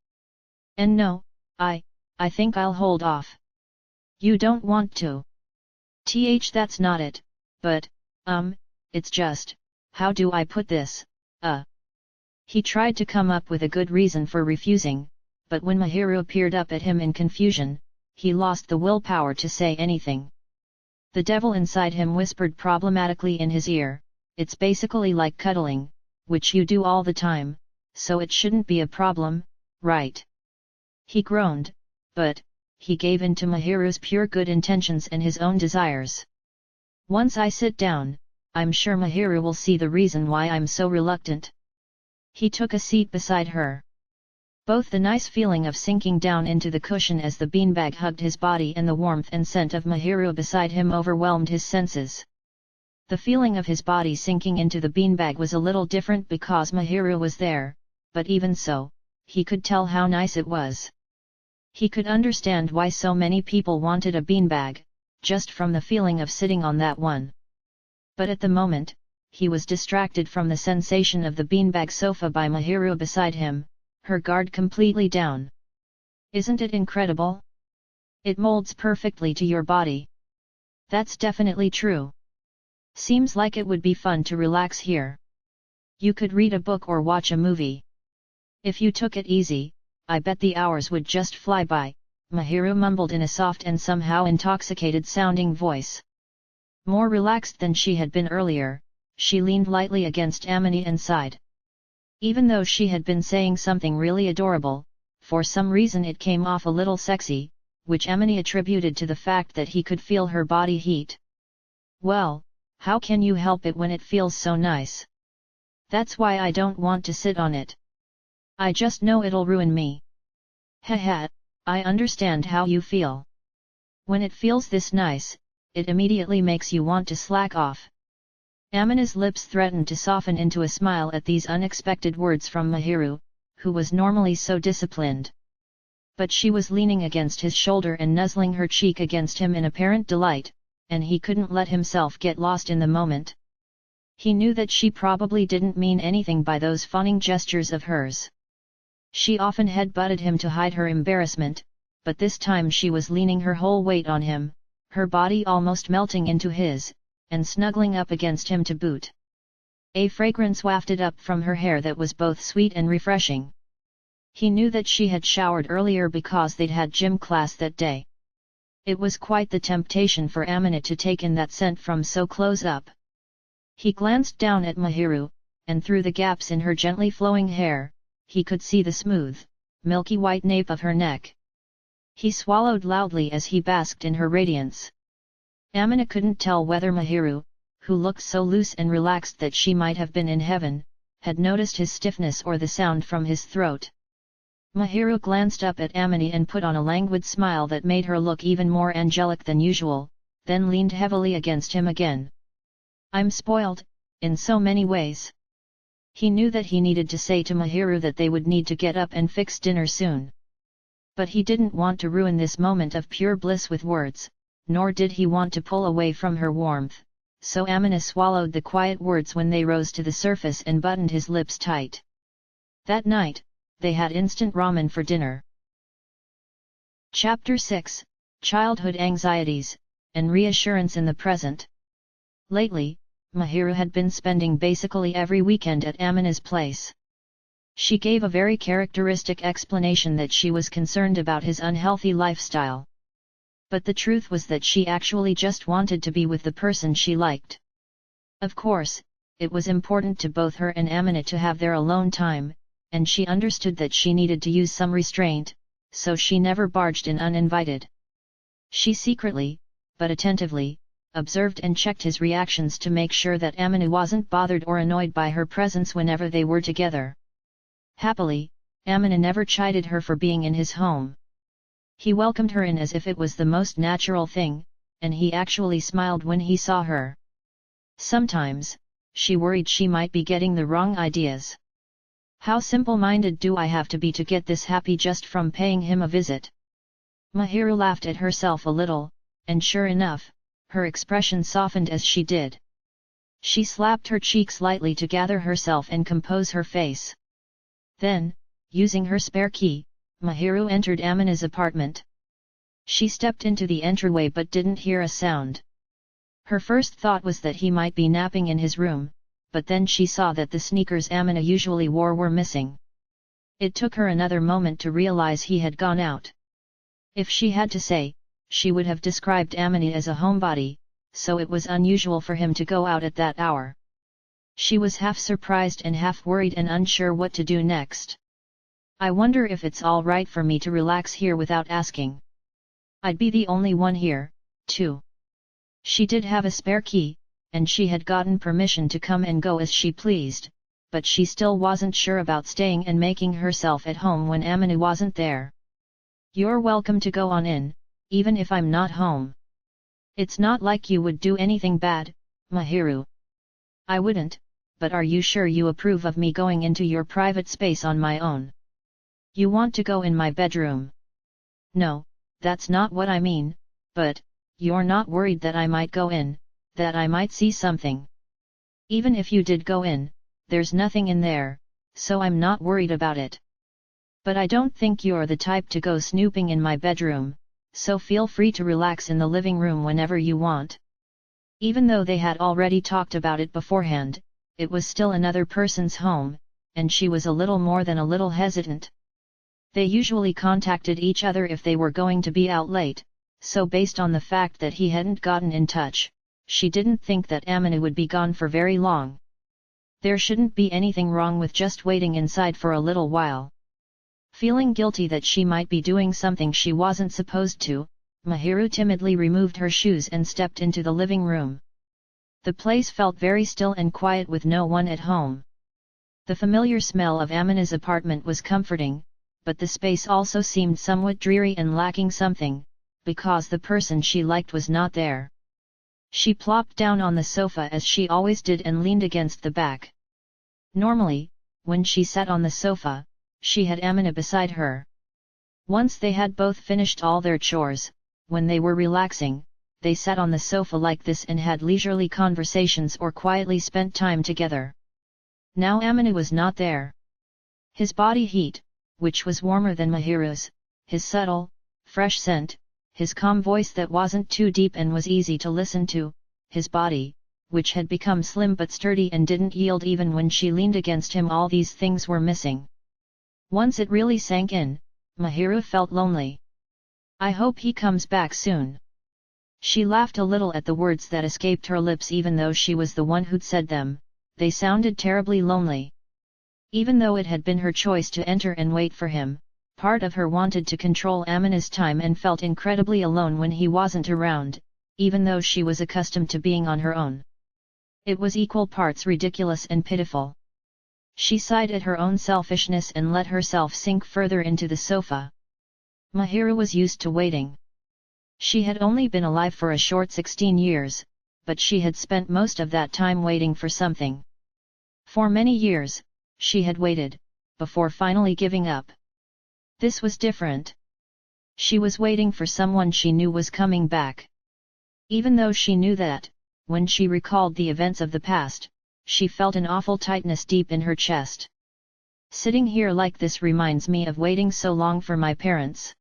"And no, I think I'll hold off." "You don't want to?" That's not it, but, it's just, how do I put this, He tried to come up with a good reason for refusing, but when Mahiru peered up at him in confusion, he lost the willpower to say anything. The devil inside him whispered problematically in his ear, "It's basically like cuddling, which you do all the time, so it shouldn't be a problem, right?" He groaned, but he gave in to Mahiru's pure good intentions and his own desires. "Once I sit down, I'm sure Mahiru will see the reason why I'm so reluctant." He took a seat beside her. Both the nice feeling of sinking down into the cushion as the beanbag hugged his body and the warmth and scent of Mahiru beside him overwhelmed his senses. The feeling of his body sinking into the beanbag was a little different because Mahiru was there, but even so, he could tell how nice it was. He could understand why so many people wanted a beanbag, just from the feeling of sitting on that one. But at the moment, he was distracted from the sensation of the beanbag sofa by Mahiru beside him, her guard completely down. "Isn't it incredible? It molds perfectly to your body." "That's definitely true. Seems like it would be fun to relax here. You could read a book or watch a movie. If you took it easy, I bet the hours would just fly by," Mahiru mumbled in a soft and somehow intoxicated sounding voice. More relaxed than she had been earlier, she leaned lightly against Amina and sighed. Even though she had been saying something really adorable, for some reason it came off a little sexy, which Amina attributed to the fact that he could feel her body heat. "Well, how can you help it when it feels so nice? That's why I don't want to sit on it. I just know it'll ruin me." "Haha, I understand how you feel. When it feels this nice, it immediately makes you want to slack off." Amina's lips threatened to soften into a smile at these unexpected words from Mahiru, who was normally so disciplined. But she was leaning against his shoulder and nuzzling her cheek against him in apparent delight, and he couldn't let himself get lost in the moment. He knew that she probably didn't mean anything by those fawning gestures of hers. She often head-butted him to hide her embarrassment, but this time she was leaning her whole weight on him, her body almost melting into his, and snuggling up against him to boot. A fragrance wafted up from her hair that was both sweet and refreshing. He knew that she had showered earlier because they'd had gym class that day. It was quite the temptation for Amina to take in that scent from so close up. He glanced down at Mahiru, and through the gaps in her gently flowing hair, he could see the smooth, milky white nape of her neck. He swallowed loudly as he basked in her radiance. Amina couldn't tell whether Mahiru, who looked so loose and relaxed that she might have been in heaven, had noticed his stiffness or the sound from his throat. Mahiru glanced up at Amina and put on a languid smile that made her look even more angelic than usual, then leaned heavily against him again. "I'm spoiled, in so many ways." He knew that he needed to say to Mahiru that they would need to get up and fix dinner soon. But he didn't want to ruin this moment of pure bliss with words, nor did he want to pull away from her warmth, so Amina swallowed the quiet words when they rose to the surface and buttoned his lips tight. That night, they had instant ramen for dinner. Chapter 6, Childhood Anxieties, and Reassurance in the Present. Lately, Mahiru had been spending basically every weekend at Amina's place. She gave a very characteristic explanation that she was concerned about his unhealthy lifestyle. But the truth was that she actually just wanted to be with the person she liked. Of course, it was important to both her and Amina to have their alone time, and she understood that she needed to use some restraint, so she never barged in uninvited. She secretly, but attentively, observed and checked his reactions to make sure that Amina wasn't bothered or annoyed by her presence whenever they were together. Happily, Amina never chided her for being in his home. He welcomed her in as if it was the most natural thing, and he actually smiled when he saw her. Sometimes, she worried she might be getting the wrong ideas. How simple-minded do I have to be to get this happy just from paying him a visit? Mahiru laughed at herself a little, and sure enough, her expression softened as she did. She slapped her cheeks lightly to gather herself and compose her face. Then, using her spare key, Mahiru entered Amina's apartment. She stepped into the entryway but didn't hear a sound. Her first thought was that he might be napping in his room, but then she saw that the sneakers Amina usually wore were missing. It took her another moment to realize he had gone out. If she had to say, she would have described Amina as a homebody, so it was unusual for him to go out at that hour. She was half surprised and half worried and unsure what to do next. "I wonder if it's all right for me to relax here without asking. I'd be the only one here, too." She did have a spare key, and she had gotten permission to come and go as she pleased, but she still wasn't sure about staying and making herself at home when Amina wasn't there. "You're welcome to go on in, even if I'm not home. It's not like you would do anything bad, Mahiru." "I wouldn't, but are you sure you approve of me going into your private space on my own? You want to go in my bedroom?" "No, that's not what I mean, but, you're not worried that I might go in, that I might see something?" "Even if you did go in, there's nothing in there, so I'm not worried about it. But I don't think you're the type to go snooping in my bedroom, so feel free to relax in the living room whenever you want." Even though they had already talked about it beforehand, it was still another person's home, and she was a little more than a little hesitant. They usually contacted each other if they were going to be out late, so based on the fact that he hadn't gotten in touch, she didn't think that Amina would be gone for very long. There shouldn't be anything wrong with just waiting inside for a little while. Feeling guilty that she might be doing something she wasn't supposed to, Mahiru timidly removed her shoes and stepped into the living room. The place felt very still and quiet with no one at home. The familiar smell of Amina's apartment was comforting, but the space also seemed somewhat dreary and lacking something, because the person she liked was not there. She plopped down on the sofa as she always did and leaned against the back. Normally, when she sat on the sofa, she had Amina beside her. Once they had both finished all their chores, when they were relaxing, they sat on the sofa like this and had leisurely conversations or quietly spent time together. Now Amina was not there. His body heat, which was warmer than Mahiru's, his subtle, fresh scent, his calm voice that wasn't too deep and was easy to listen to, his body, which had become slim but sturdy and didn't yield even when she leaned against him, all these things were missing. Once it really sank in, Mahiru felt lonely. "I hope he comes back soon." She laughed a little at the words that escaped her lips. Even though she was the one who'd said them, they sounded terribly lonely. Even though it had been her choice to enter and wait for him, Part of her wanted to control Amina's time and felt incredibly alone when he wasn't around, even though she was accustomed to being on her own. It was equal parts ridiculous and pitiful. She sighed at her own selfishness and let herself sink further into the sofa. Mahiru was used to waiting. She had only been alive for a short 16 years, but she had spent most of that time waiting for something. For many years, she had waited, before finally giving up. This was different. She was waiting for someone she knew was coming back. Even though she knew that, when she recalled the events of the past, she felt an awful tightness deep in her chest. Sitting here like this reminds me of waiting so long for my parents.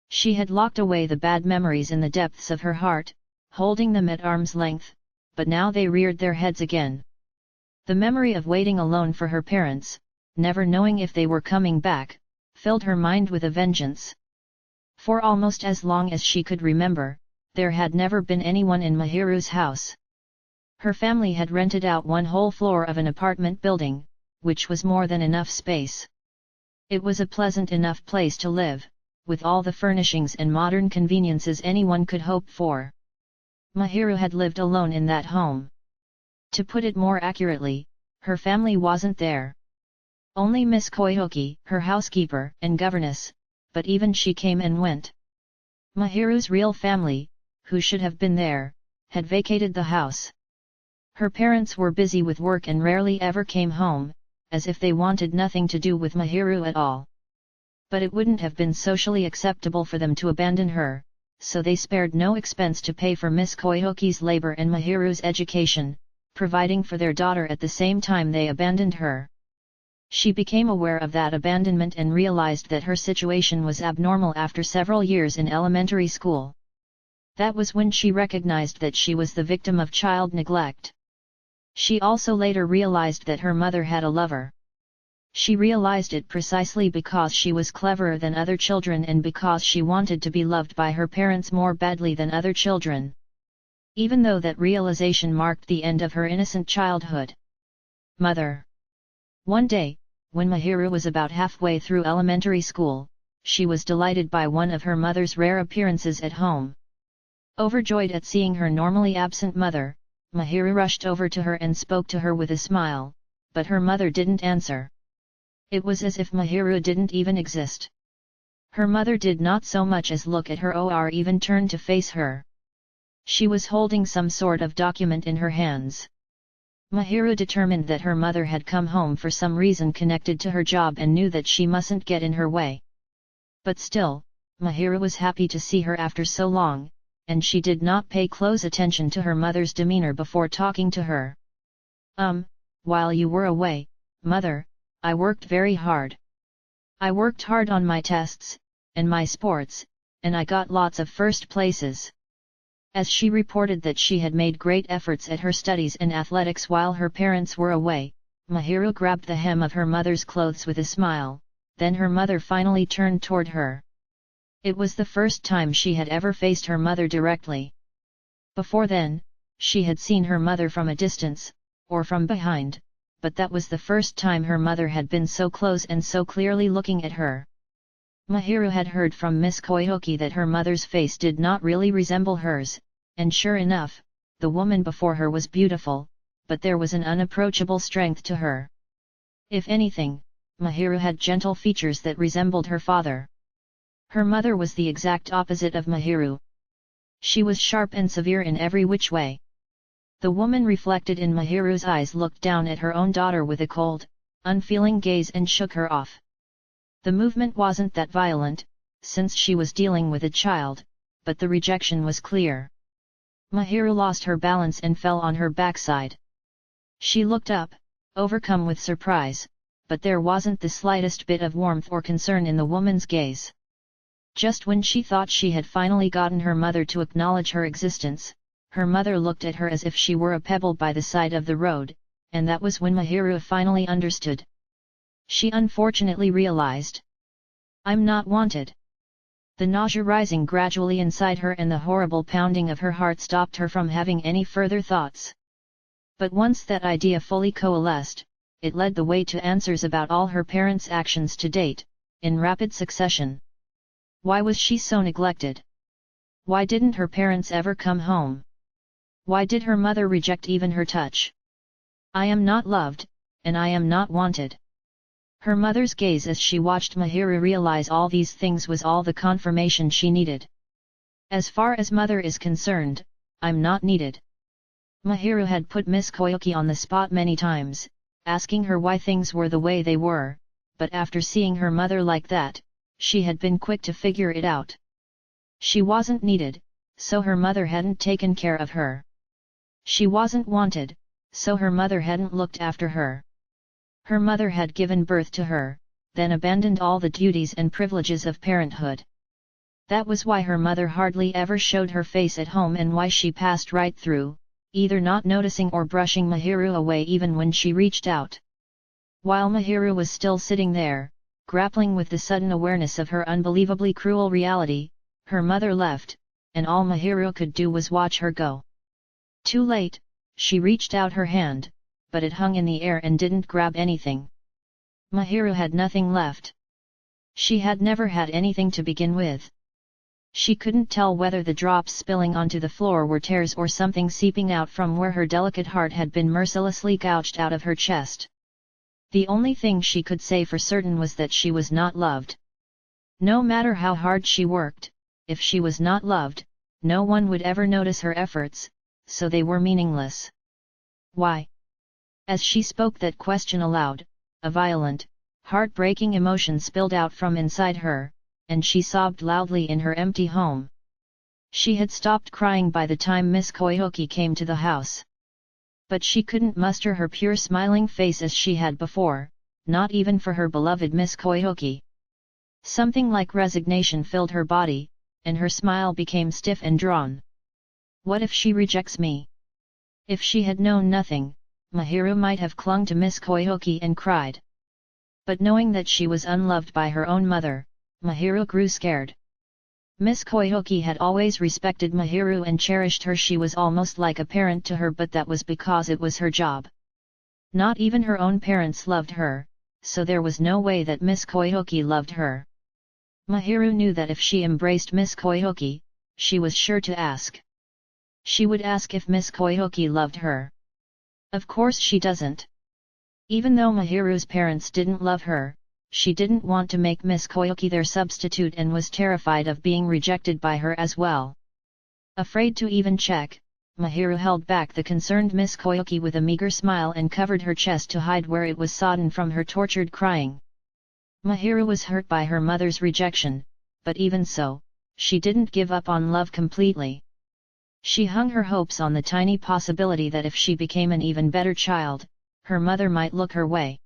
She had locked away the bad memories in the depths of her heart, holding them at arm's length, but now they reared their heads again. The memory of waiting alone for her parents, never knowing if they were coming back, filled her mind with a vengeance. For almost as long as she could remember, there had never been anyone in Mahiru's house. Her family had rented out one whole floor of an apartment building, which was more than enough space. It was a pleasant enough place to live, with all the furnishings and modern conveniences anyone could hope for. Mahiru had lived alone in that home. To put it more accurately, her family wasn't there. Only Miss Koihoki, her housekeeper and governess, but even she came and went. Mahiru's real family, who should have been there, had vacated the house. Her parents were busy with work and rarely ever came home, as if they wanted nothing to do with Mahiru at all. But it wouldn't have been socially acceptable for them to abandon her, so they spared no expense to pay for Miss Koihoki's labor and Mahiru's education, providing for their daughter at the same time they abandoned her. She became aware of that abandonment and realized that her situation was abnormal after several years in elementary school. That was when she recognized that she was the victim of child neglect. She also later realized that her mother had a lover. She realized it precisely because she was cleverer than other children and because she wanted to be loved by her parents more badly than other children. Even though that realization marked the end of her innocent childhood. Mother. One day, when Mahiru was about halfway through elementary school, she was delighted by one of her mother's rare appearances at home. Overjoyed at seeing her normally absent mother, Mahiru rushed over to her and spoke to her with a smile, but her mother didn't answer. It was as if Mahiru didn't even exist. Her mother did not so much as look at her or even turn to face her. She was holding some sort of document in her hands. Mahiru determined that her mother had come home for some reason connected to her job and knew that she mustn't get in her way. But still, Mahiru was happy to see her after so long, and she did not pay close attention to her mother's demeanor before talking to her. While you were away, Mother, I worked very hard. I worked hard on my tests, and my sports, and I got lots of first places. As she reported that she had made great efforts at her studies and athletics while her parents were away, Mahiru grabbed the hem of her mother's clothes with a smile, then her mother finally turned toward her. It was the first time she had ever faced her mother directly. Before then, she had seen her mother from a distance, or from behind, but that was the first time her mother had been so close and so clearly looking at her. Mahiru had heard from Miss Koihoki that her mother's face did not really resemble hers, and sure enough, the woman before her was beautiful, but there was an unapproachable strength to her. If anything, Mahiru had gentle features that resembled her father. Her mother was the exact opposite of Mahiru. She was sharp and severe in every which way. The woman reflected in Mahiru's eyes looked down at her own daughter with a cold, unfeeling gaze and shook her off. The movement wasn't that violent, since she was dealing with a child, but the rejection was clear. Mahiru lost her balance and fell on her backside. She looked up, overcome with surprise, but there wasn't the slightest bit of warmth or concern in the woman's gaze. Just when she thought she had finally gotten her mother to acknowledge her existence, her mother looked at her as if she were a pebble by the side of the road, and that was when Mahiru finally understood. She unfortunately realized. I'm not wanted. The nausea rising gradually inside her and the horrible pounding of her heart stopped her from having any further thoughts. But once that idea fully coalesced, it led the way to answers about all her parents' actions to date, in rapid succession. Why was she so neglected? Why didn't her parents ever come home? Why did her mother reject even her touch? I am not loved, and I am not wanted. Her mother's gaze as she watched Mahiru realize all these things was all the confirmation she needed. As far as mother is concerned, I'm not needed. Mahiru had put Miss Koyuki on the spot many times, asking her why things were the way they were, but after seeing her mother like that, she had been quick to figure it out. She wasn't needed, so her mother hadn't taken care of her. She wasn't wanted, so her mother hadn't looked after her. Her mother had given birth to her, then abandoned all the duties and privileges of parenthood. That was why her mother hardly ever showed her face at home and why she passed right through, either not noticing or brushing Mahiru away even when she reached out. While Mahiru was still sitting there, grappling with the sudden awareness of her unbelievably cruel reality, her mother left, and all Mahiru could do was watch her go. Too late, she reached out her hand, but it hung in the air and didn't grab anything. Mahiru had nothing left. She had never had anything to begin with. She couldn't tell whether the drops spilling onto the floor were tears or something seeping out from where her delicate heart had been mercilessly gouged out of her chest. The only thing she could say for certain was that she was not loved. No matter how hard she worked, if she was not loved, no one would ever notice her efforts, so they were meaningless. Why? As she spoke that question aloud, a violent, heartbreaking emotion spilled out from inside her, and she sobbed loudly in her empty home. She had stopped crying by the time Miss Koyuki came to the house. But she couldn't muster her pure smiling face as she had before, not even for her beloved Miss Koyuki. Something like resignation filled her body, and her smile became stiff and drawn. What if she rejects me? If she had known nothing, Mahiru might have clung to Miss Koyuki and cried. But knowing that she was unloved by her own mother, Mahiru grew scared. Miss Koyuki had always respected Mahiru and cherished her. She was almost like a parent to her, but that was because it was her job. Not even her own parents loved her, so there was no way that Miss Koyuki loved her. Mahiru knew that if she embraced Miss Koyuki, she was sure to ask. She would ask if Miss Koyuki loved her. Of course she doesn't. Even though Mahiru's parents didn't love her, she didn't want to make Miss Koyuki their substitute and was terrified of being rejected by her as well. Afraid to even check, Mahiru held back the concerned Miss Koyuki with a meager smile and covered her chest to hide where it was sodden from her tortured crying. Mahiru was hurt by her mother's rejection, but even so, she didn't give up on love completely. She hung her hopes on the tiny possibility that if she became an even better child, her mother might look her way.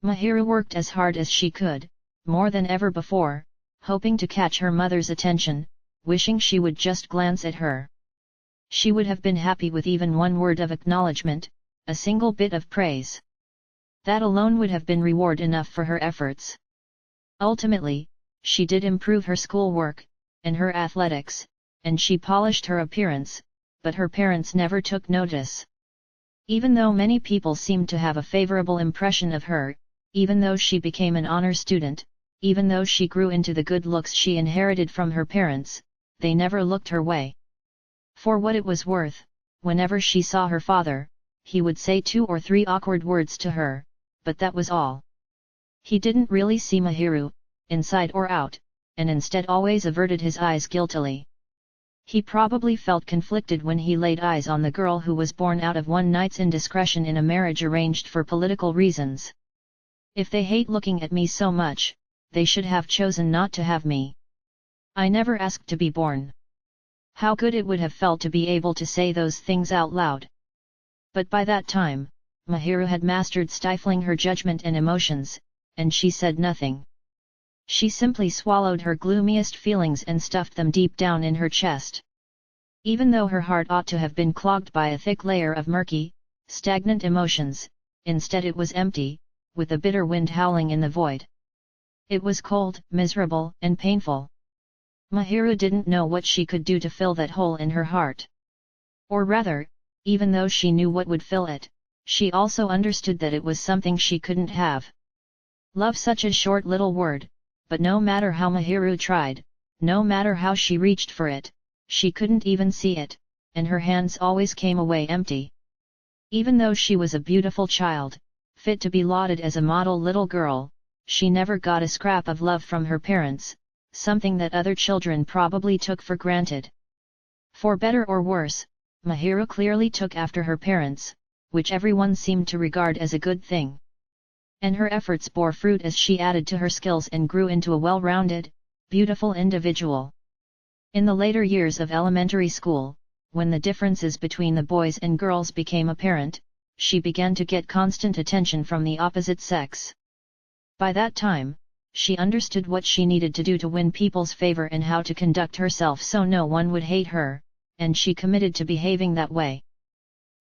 Mahiru worked as hard as she could, more than ever before, hoping to catch her mother's attention, wishing she would just glance at her. She would have been happy with even one word of acknowledgement, a single bit of praise. That alone would have been reward enough for her efforts. Ultimately, she did improve her schoolwork, and her athletics, and she polished her appearance, but her parents never took notice. Even though many people seemed to have a favorable impression of her, even though she became an honor student, even though she grew into the good looks she inherited from her parents, they never looked her way. For what it was worth, whenever she saw her father, he would say 2 or 3 awkward words to her, but that was all. He didn't really see Mahiru, inside or out, and instead always averted his eyes guiltily. He probably felt conflicted when he laid eyes on the girl who was born out of one night's indiscretion in a marriage arranged for political reasons. If they hate looking at me so much, they should have chosen not to have me. I never asked to be born. How good it would have felt to be able to say those things out loud. But by that time, Mahiru had mastered stifling her judgment and emotions, and she said nothing. She simply swallowed her gloomiest feelings and stuffed them deep down in her chest. Even though her heart ought to have been clogged by a thick layer of murky, stagnant emotions, instead it was empty, with a bitter wind howling in the void. It was cold, miserable, and painful. Mahiru didn't know what she could do to fill that hole in her heart. Or rather, even though she knew what would fill it, she also understood that it was something she couldn't have. Love, such a short little word, but no matter how Mahiru tried, no matter how she reached for it, she couldn't even see it, and her hands always came away empty. Even though she was a beautiful child, fit to be lauded as a model little girl, she never got a scrap of love from her parents, something that other children probably took for granted. For better or worse, Mahiru clearly took after her parents, which everyone seemed to regard as a good thing. And her efforts bore fruit as she added to her skills and grew into a well-rounded, beautiful individual. In the later years of elementary school, when the differences between the boys and girls became apparent, she began to get constant attention from the opposite sex. By that time, she understood what she needed to do to win people's favor and how to conduct herself so no one would hate her, and she committed to behaving that way.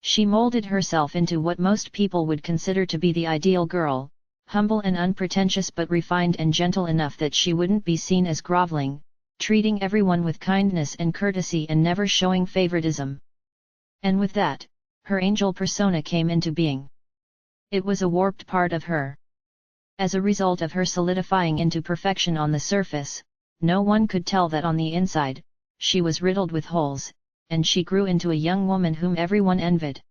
She molded herself into what most people would consider to be the ideal girl, humble and unpretentious but refined and gentle enough that she wouldn't be seen as groveling, treating everyone with kindness and courtesy and never showing favoritism. And with that, her angel persona came into being. It was a warped part of her. As a result of her solidifying into perfection on the surface, no one could tell that on the inside, she was riddled with holes, and she grew into a young woman whom everyone envied.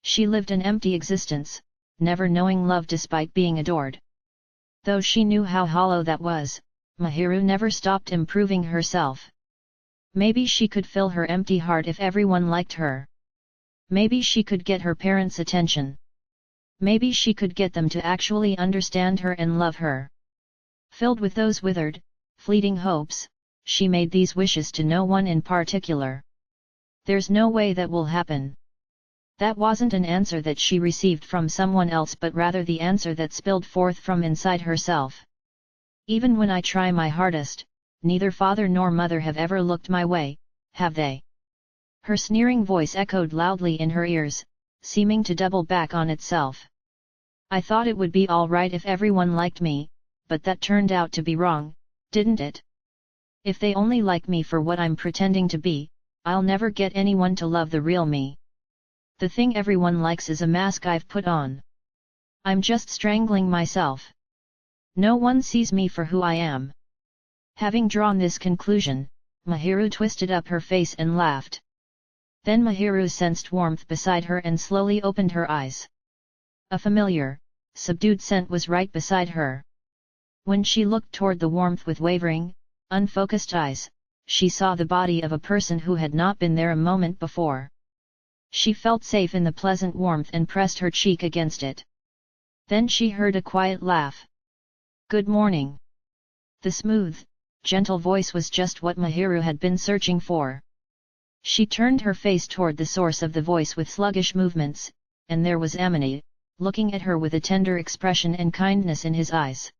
She lived an empty existence, never knowing love despite being adored. Though she knew how hollow that was, Mahiru never stopped improving herself. Maybe she could fill her empty heart if everyone liked her. Maybe she could get her parents' attention. Maybe she could get them to actually understand her and love her. Filled with those withered, fleeting hopes, she made these wishes to no one in particular. "There's no way that will happen." That wasn't an answer that she received from someone else but rather the answer that spilled forth from inside herself. "Even when I try my hardest, neither father nor mother have ever looked my way, have they?" Her sneering voice echoed loudly in her ears, seeming to double back on itself. "I thought it would be all right if everyone liked me, but that turned out to be wrong, didn't it? If they only like me for what I'm pretending to be, I'll never get anyone to love the real me. The thing everyone likes is a mask I've put on. I'm just strangling myself. No one sees me for who I am." Having drawn this conclusion, Mahiru twisted up her face and laughed. Then Mahiru sensed warmth beside her and slowly opened her eyes. A familiar, subdued scent was right beside her. When she looked toward the warmth with wavering, unfocused eyes, she saw the body of a person who had not been there a moment before. She felt safe in the pleasant warmth and pressed her cheek against it. Then she heard a quiet laugh. "Good morning." The smooth, gentle voice was just what Mahiru had been searching for. She turned her face toward the source of the voice with sluggish movements, and there was Amini, looking at her with a tender expression and kindness in his eyes.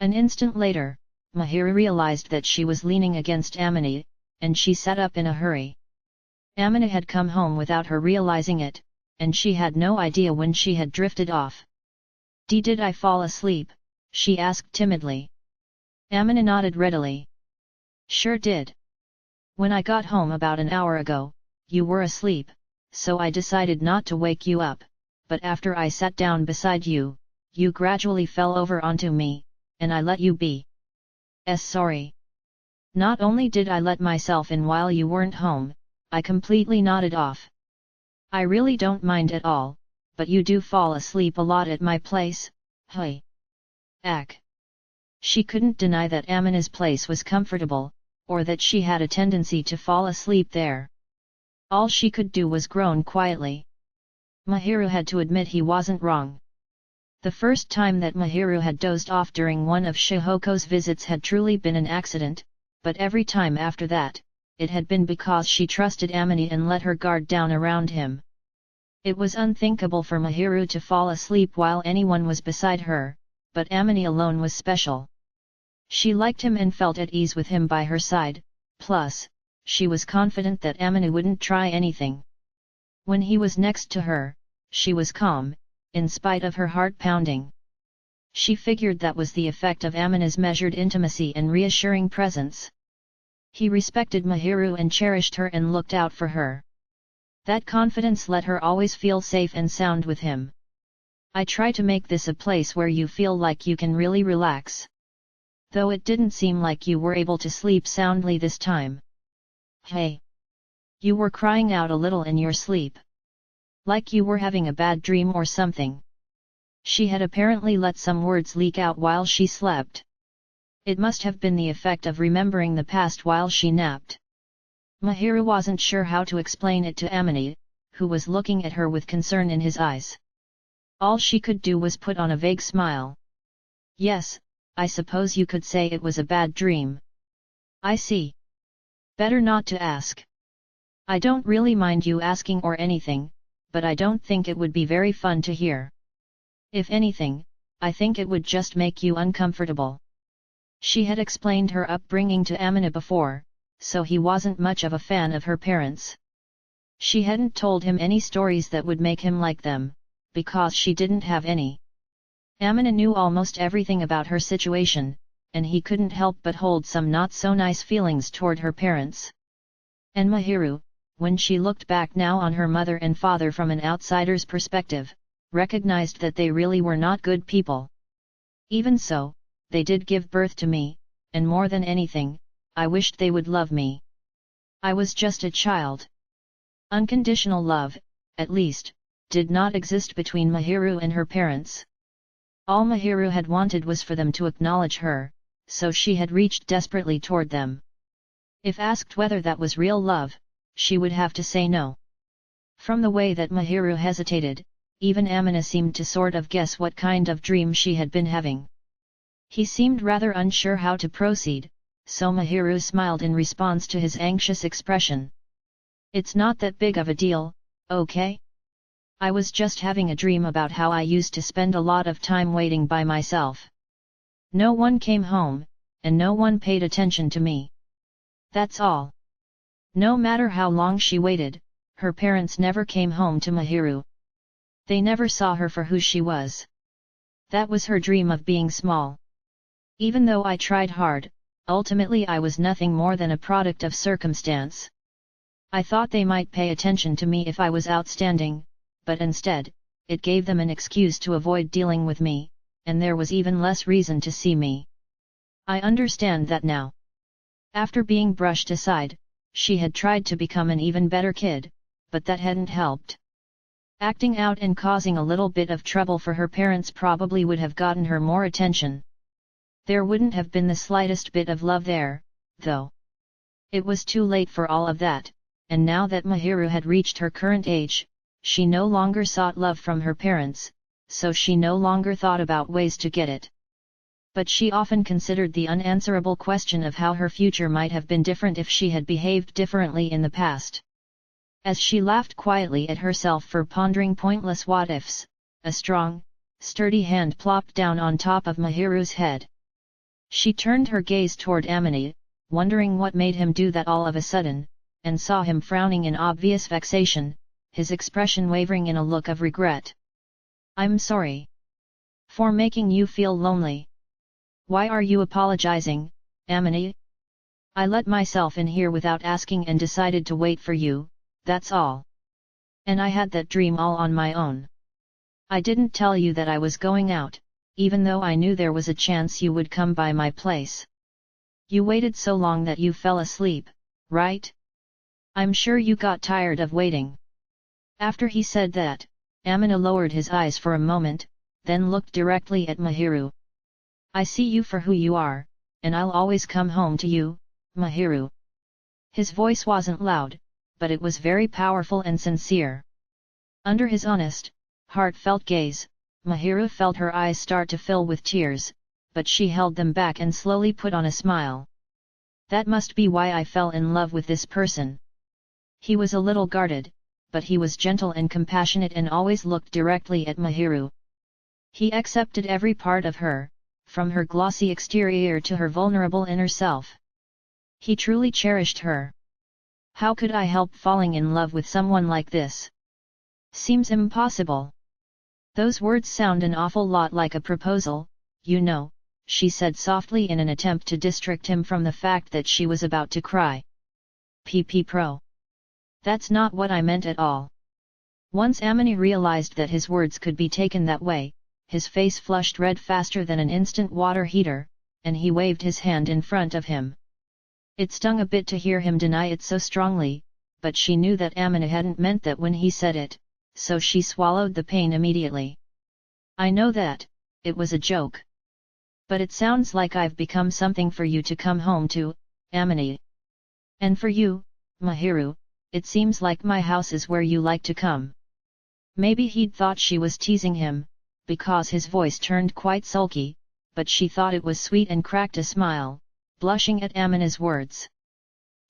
An instant later, Mahiru realized that she was leaning against Amini, and she sat up in a hurry. Amini had come home without her realizing it, and she had no idea when she had drifted off. Did I fall asleep?" she asked timidly. Amini nodded readily. "Sure did. When I got home about an hour ago, you were asleep, so I decided not to wake you up, but after I sat down beside you, you gradually fell over onto me, and I let you be. Sorry. Not only did I let myself in while you weren't home, I completely nodded off. I really don't mind at all, but you do fall asleep a lot at my place, hey. Ack." She couldn't deny that Amina's place was comfortable, or that she had a tendency to fall asleep there. All she could do was groan quietly. Mahiru had to admit he wasn't wrong. The first time that Mahiru had dozed off during one of Shihoko's visits had truly been an accident, but every time after that, it had been because she trusted Amini and let her guard down around him. It was unthinkable for Mahiru to fall asleep while anyone was beside her, but Amini alone was special. She liked him and felt at ease with him by her side, plus, she was confident that Amini wouldn't try anything. When he was next to her, she was calm, in spite of her heart pounding. She figured that was the effect of Amina's measured intimacy and reassuring presence. He respected Mahiru and cherished her and looked out for her. That confidence let her always feel safe and sound with him. "I try to make this a place where you feel like you can really relax." though it didn't seem like you were able to sleep soundly this time. Hey! You were crying out a little in your sleep. Like you were having a bad dream or something. She had apparently let some words leak out while she slept. It must have been the effect of remembering the past while she napped. Mahiru wasn't sure how to explain it to Amini, who was looking at her with concern in his eyes. All she could do was put on a vague smile. Yes, I suppose you could say it was a bad dream. I see. Better not to ask. I don't really mind you asking or anything, but I don't think it would be very fun to hear. If anything, I think it would just make you uncomfortable. She had explained her upbringing to Amina before, so he wasn't much of a fan of her parents. She hadn't told him any stories that would make him like them, because she didn't have any. Amina knew almost everything about her situation, and he couldn't help but hold some not-so-nice feelings toward her parents. And Mahiru, when she looked back now on her mother and father from an outsider's perspective, recognized that they really were not good people. Even so, they did give birth to me, and more than anything, I wished they would love me. I was just a child. Unconditional love, at least, did not exist between Mahiru and her parents. All Mahiru had wanted was for them to acknowledge her, so she had reached desperately toward them. If asked whether that was real love, she would have to say no. From the way that Mahiru hesitated, even Amina seemed to sort of guess what kind of dream she had been having. He seemed rather unsure how to proceed, so Mahiru smiled in response to his anxious expression. It's not that big of a deal, okay? I was just having a dream about how I used to spend a lot of time waiting by myself. No one came home, and no one paid attention to me. That's all. No matter how long she waited, her parents never came home to Mahiru. They never saw her for who she was. That was her dream of being small. Even though I tried hard, ultimately I was nothing more than a product of circumstance. I thought they might pay attention to me if I was outstanding, but instead, it gave them an excuse to avoid dealing with me, and there was even less reason to see me. I understand that now. After being brushed aside, she had tried to become an even better kid, but that hadn't helped. Acting out and causing a little bit of trouble for her parents probably would have gotten her more attention. There wouldn't have been the slightest bit of love there, though. It was too late for all of that, and now that Mahiru had reached her current age, she no longer sought love from her parents, so she no longer thought about ways to get it. But she often considered the unanswerable question of how her future might have been different if she had behaved differently in the past. As she laughed quietly at herself for pondering pointless what-ifs, a strong, sturdy hand plopped down on top of Mahiru's head. She turned her gaze toward Amini, wondering what made him do that all of a sudden, and saw him frowning in obvious vexation, his expression wavering in a look of regret. I'm sorry. For making you feel lonely. Why are you apologizing, Amini? I let myself in here without asking and decided to wait for you, that's all. And I had that dream all on my own. I didn't tell you that I was going out, even though I knew there was a chance you would come by my place. You waited so long that you fell asleep, right? I'm sure you got tired of waiting. After he said that, Amina lowered his eyes for a moment, then looked directly at Mahiru. I see you for who you are, and I'll always come home to you, Mahiru. His voice wasn't loud, but it was very powerful and sincere. Under his honest, heartfelt gaze, Mahiru felt her eyes start to fill with tears, but she held them back and slowly put on a smile. That must be why I fell in love with this person. He was a little guarded, but he was gentle and compassionate and always looked directly at Mahiru. He accepted every part of her, from her glossy exterior to her vulnerable inner self. He truly cherished her. How could I help falling in love with someone like this? Seems impossible. Those words sound an awful lot like a proposal, you know, she said softly in an attempt to distract him from the fact that she was about to cry. Pro. That's not what I meant at all. Once Amini realized that his words could be taken that way, his face flushed red faster than an instant water heater, and he waved his hand in front of him. It stung a bit to hear him deny it so strongly, but she knew that Amina hadn't meant that when he said it, so she swallowed the pain immediately. I know that, it was a joke. But it sounds like I've become something for you to come home to, Amina. And for you, Mahiru, it seems like my house is where you like to come. Maybe he'd thought she was teasing him, because his voice turned quite sulky, but she thought it was sweet and cracked a smile, blushing at Amina's words.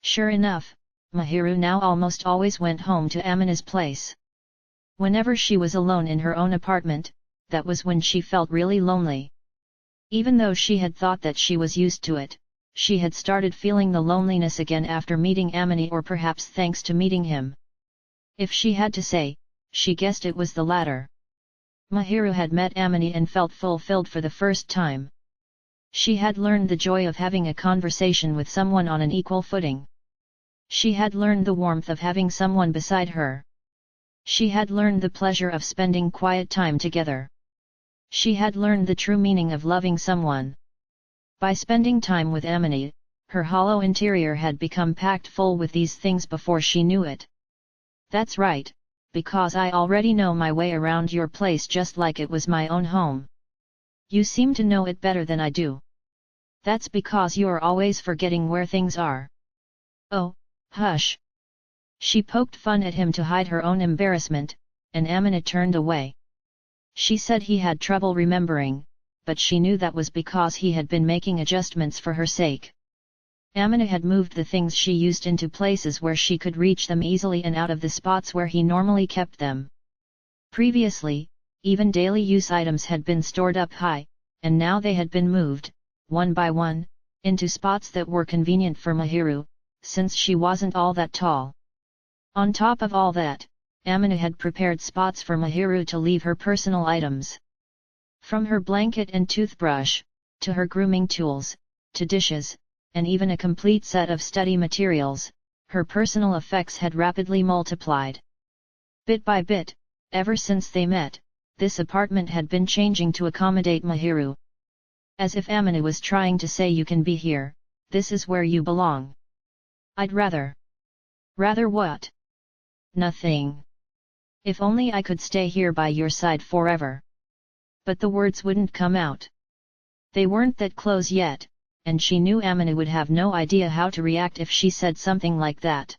Sure enough, Mahiru now almost always went home to Amina's place. Whenever she was alone in her own apartment, that was when she felt really lonely. Even though she had thought that she was used to it, she had started feeling the loneliness again after meeting Amina, or perhaps thanks to meeting him. If she had to say, she guessed it was the latter. Mahiru had met Amina and felt fulfilled for the first time. She had learned the joy of having a conversation with someone on an equal footing. She had learned the warmth of having someone beside her. She had learned the pleasure of spending quiet time together. She had learned the true meaning of loving someone. By spending time with Amina, her hollow interior had become packed full with these things before she knew it. That's right, because I already know my way around your place just like it was my own home. You seem to know it better than I do. That's because you're always forgetting where things are. Oh, hush. She poked fun at him to hide her own embarrassment, and Amina turned away. She said he had trouble remembering, but she knew that was because he had been making adjustments for her sake. Amina had moved the things she used into places where she could reach them easily and out of the spots where he normally kept them. Previously, even daily use items had been stored up high, and now they had been moved, one by one, into spots that were convenient for Mahiru, since she wasn't all that tall. On top of all that, Amina had prepared spots for Mahiru to leave her personal items. From her blanket and toothbrush, to her grooming tools, to dishes, and even a complete set of study materials, her personal effects had rapidly multiplied. Bit by bit, ever since they met, this apartment had been changing to accommodate Mahiru. As if Amina was trying to say, you can be here, this is where you belong. I'd rather. Rather what? Nothing. If only I could stay here by your side forever. But the words wouldn't come out. They weren't that close yet, and she knew Amina would have no idea how to react if she said something like that.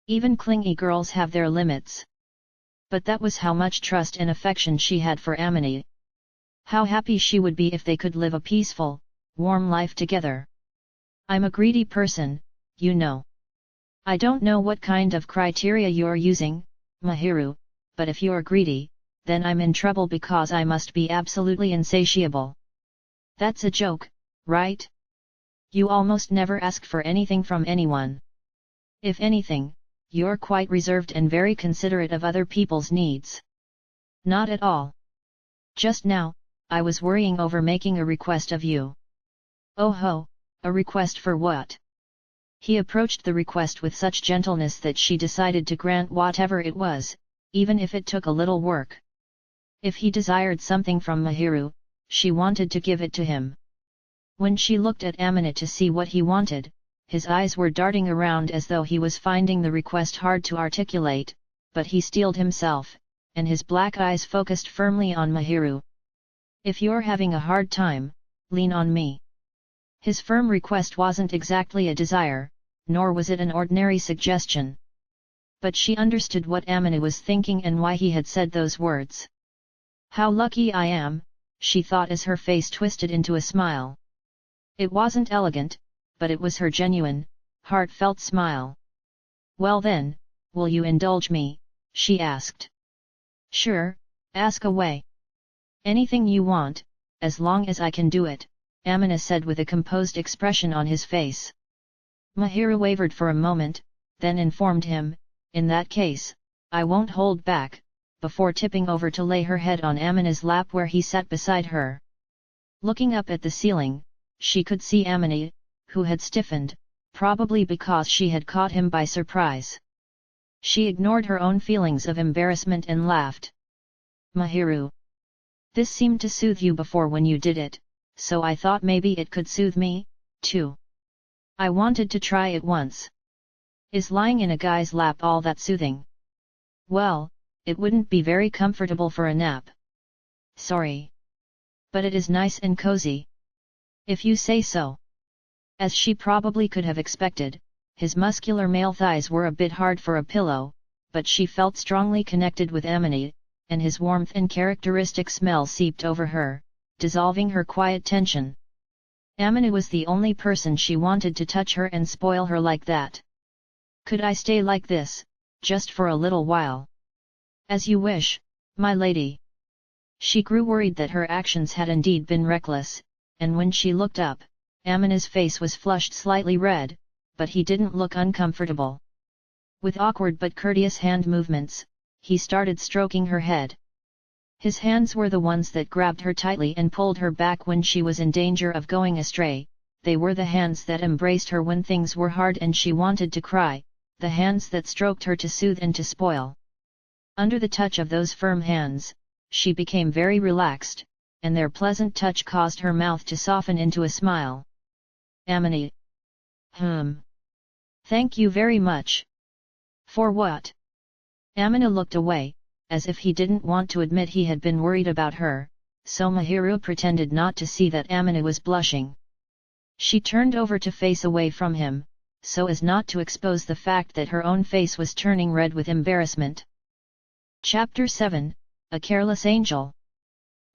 Even clingy girls have their limits. But that was how much trust and affection she had for Amina. How happy she would be if they could live a peaceful, warm life together. I'm a greedy person, you know. I don't know what kind of criteria you're using, Mahiru, but if you're greedy, then I'm in trouble because I must be absolutely insatiable. That's a joke, right? You almost never ask for anything from anyone. If anything, you're quite reserved and very considerate of other people's needs. Not at all. Just now, I was worrying over making a request of you. Oh ho, a request for what? He approached the request with such gentleness that she decided to grant whatever it was, even if it took a little work. If he desired something from Mahiru, she wanted to give it to him. When she looked at Amina to see what he wanted, his eyes were darting around as though he was finding the request hard to articulate, but he steeled himself, and his black eyes focused firmly on Mahiru. If you're having a hard time, lean on me. His firm request wasn't exactly a desire, nor was it an ordinary suggestion. But she understood what Amina was thinking and why he had said those words. How lucky I am, she thought as her face twisted into a smile. It wasn't elegant, but it was her genuine, heartfelt smile. Well then, will you indulge me? She asked. Sure, ask away. Anything you want, as long as I can do it, Amina said with a composed expression on his face. Mahiru wavered for a moment, then informed him, in that case, I won't hold back, before tipping over to lay her head on Amina's lap where he sat beside her. Looking up at the ceiling, she could see Amina, who had stiffened, probably because she had caught him by surprise. She ignored her own feelings of embarrassment and laughed. Mahiru. This seemed to soothe you before when you did it, so I thought maybe it could soothe me, too. I wanted to try it once. Is lying in a guy's lap all that soothing? Well, it wouldn't be very comfortable for a nap. Sorry. But it is nice and cozy. If you say so. As she probably could have expected, his muscular male thighs were a bit hard for a pillow, but she felt strongly connected with Amini, and his warmth and characteristic smell seeped over her, dissolving her quiet tension. Amini was the only person she wanted to touch her and spoil her like that. Could I stay like this, just for a little while? As you wish, my lady. She grew worried that her actions had indeed been reckless, and when she looked up, Amini's face was flushed slightly red, but he didn't look uncomfortable. With awkward but courteous hand movements, he started stroking her head. His hands were the ones that grabbed her tightly and pulled her back when she was in danger of going astray, they were the hands that embraced her when things were hard and she wanted to cry, the hands that stroked her to soothe and to spoil. Under the touch of those firm hands, she became very relaxed, and their pleasant touch caused her mouth to soften into a smile. Amini. Thank you very much. For what? Amina looked away, as if he didn't want to admit he had been worried about her, so Mahiru pretended not to see that Amina was blushing. She turned over to face away from him, so as not to expose the fact that her own face was turning red with embarrassment. Chapter 7, A Careless Angel.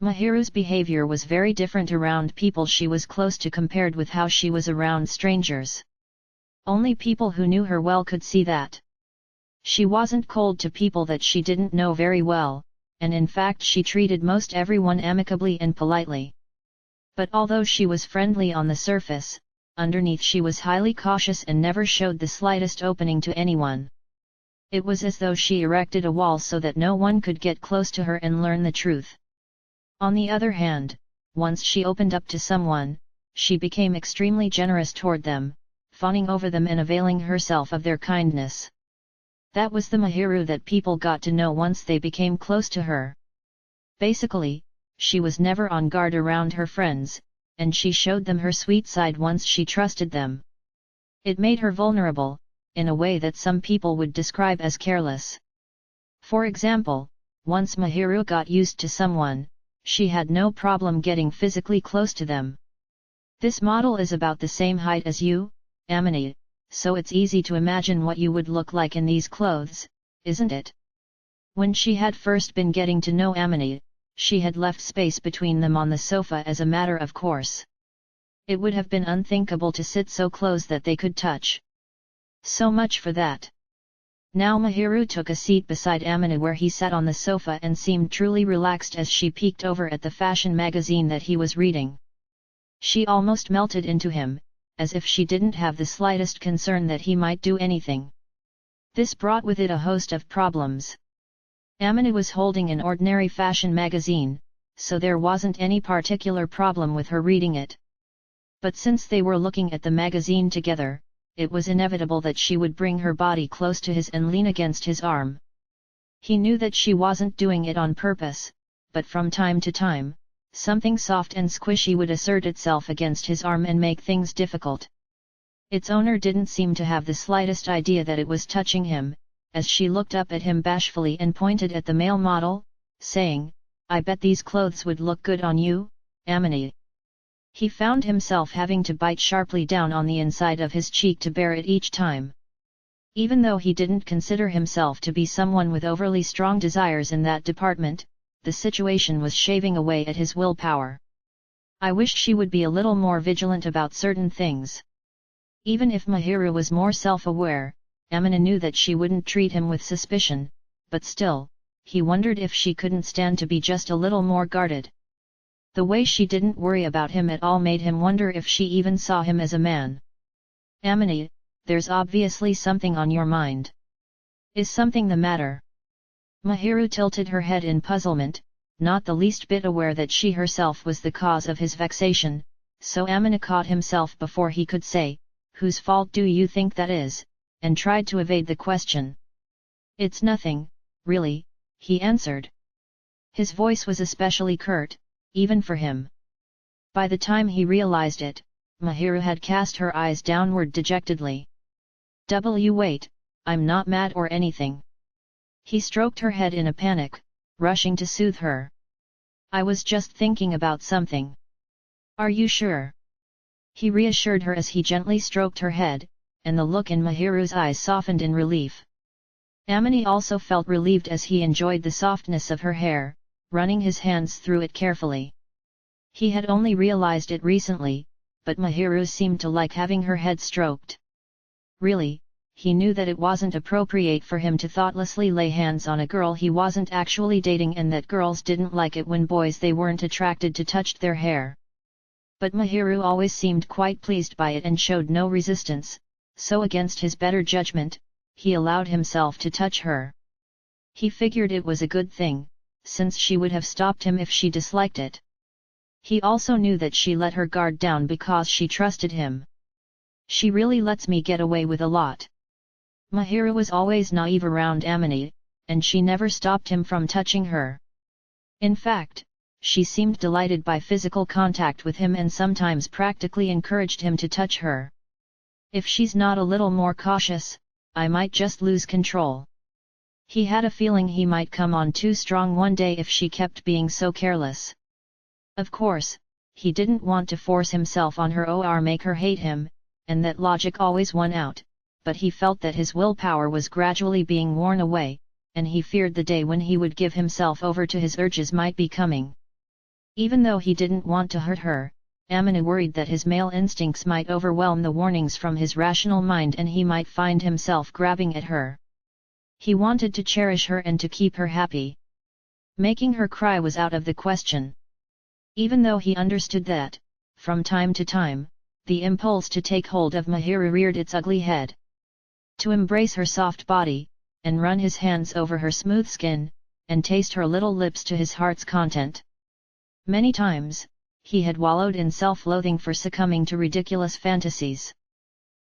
Mahiru's behavior was very different around people she was close to compared with how she was around strangers. Only people who knew her well could see that. She wasn't cold to people that she didn't know very well, and in fact she treated most everyone amicably and politely. But although she was friendly on the surface, underneath she was highly cautious and never showed the slightest opening to anyone. It was as though she erected a wall so that no one could get close to her and learn the truth. On the other hand, once she opened up to someone, she became extremely generous toward them, fawning over them and availing herself of their kindness. That was the Mahiru that people got to know once they became close to her. Basically, she was never on guard around her friends, and she showed them her sweet side once she trusted them. It made her vulnerable, in a way that some people would describe as careless. For example, once Mahiru got used to someone, she had no problem getting physically close to them. This model is about the same height as you, Amini, so it's easy to imagine what you would look like in these clothes, isn't it? When she had first been getting to know Amini, she had left space between them on the sofa as a matter of course. It would have been unthinkable to sit so close that they could touch. So much for that. Now Mahiru took a seat beside Amina where he sat on the sofa and seemed truly relaxed as she peeked over at the fashion magazine that he was reading. She almost melted into him, as if she didn't have the slightest concern that he might do anything. This brought with it a host of problems. Amina was holding an ordinary fashion magazine, so there wasn't any particular problem with her reading it. But since they were looking at the magazine together, it was inevitable that she would bring her body close to his and lean against his arm. He knew that she wasn't doing it on purpose, but from time to time, something soft and squishy would assert itself against his arm and make things difficult. Its owner didn't seem to have the slightest idea that it was touching him, as she looked up at him bashfully and pointed at the male model, saying, "I bet these clothes would look good on you, Amini." He found himself having to bite sharply down on the inside of his cheek to bear it each time. Even though he didn't consider himself to be someone with overly strong desires in that department, the situation was shaving away at his willpower. I wished she would be a little more vigilant about certain things. Even if Mahiru was more self-aware, Amina knew that she wouldn't treat him with suspicion, but still, he wondered if she couldn't stand to be just a little more guarded. The way she didn't worry about him at all made him wonder if she even saw him as a man. "Amina, there's obviously something on your mind. Is something the matter?" Mahiru tilted her head in puzzlement, not the least bit aware that she herself was the cause of his vexation, so Amina caught himself before he could say, "Whose fault do you think that is?" and tried to evade the question. "It's nothing, really," he answered. His voice was especially curt, even for him. By the time he realized it, Mahiru had cast her eyes downward dejectedly. Wait, I'm not mad or anything. He stroked her head in a panic, rushing to soothe her. I was just thinking about something. Are you sure? He reassured her as he gently stroked her head, and the look in Mahiru's eyes softened in relief. Amini also felt relieved as he enjoyed the softness of her hair, running his hands through it carefully. He had only realized it recently, but Mahiru seemed to like having her head stroked. Really, he knew that it wasn't appropriate for him to thoughtlessly lay hands on a girl he wasn't actually dating, and that girls didn't like it when boys they weren't attracted to touched their hair. But Mahiru always seemed quite pleased by it and showed no resistance, so against his better judgment, he allowed himself to touch her. He figured it was a good thing, since she would have stopped him if she disliked it. He also knew that she let her guard down because she trusted him. She really lets me get away with a lot. Mahiru was always naive around Amini, and she never stopped him from touching her. In fact, she seemed delighted by physical contact with him and sometimes practically encouraged him to touch her. If she's not a little more cautious, I might just lose control. He had a feeling he might come on too strong one day if she kept being so careless. Of course, he didn't want to force himself on her or make her hate him, and that logic always won out, but he felt that his willpower was gradually being worn away, and he feared the day when he would give himself over to his urges might be coming. Even though he didn't want to hurt her, Amina worried that his male instincts might overwhelm the warnings from his rational mind and he might find himself grabbing at her. He wanted to cherish her and to keep her happy. Making her cry was out of the question. Even though he understood that, from time to time, the impulse to take hold of Mahiru reared its ugly head. To embrace her soft body, and run his hands over her smooth skin, and taste her little lips to his heart's content. Many times, he had wallowed in self-loathing for succumbing to ridiculous fantasies.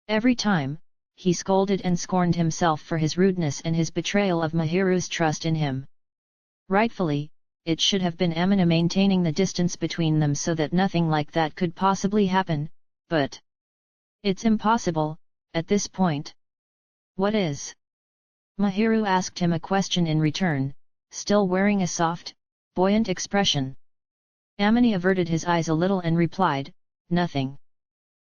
Every time, he scolded and scorned himself for his rudeness and his betrayal of Mahiru's trust in him. Rightfully, it should have been Amina maintaining the distance between them so that nothing like that could possibly happen, but it's impossible, at this point. What is? Mahiru asked him a question in return, still wearing a soft, buoyant expression. Amini averted his eyes a little and replied, nothing.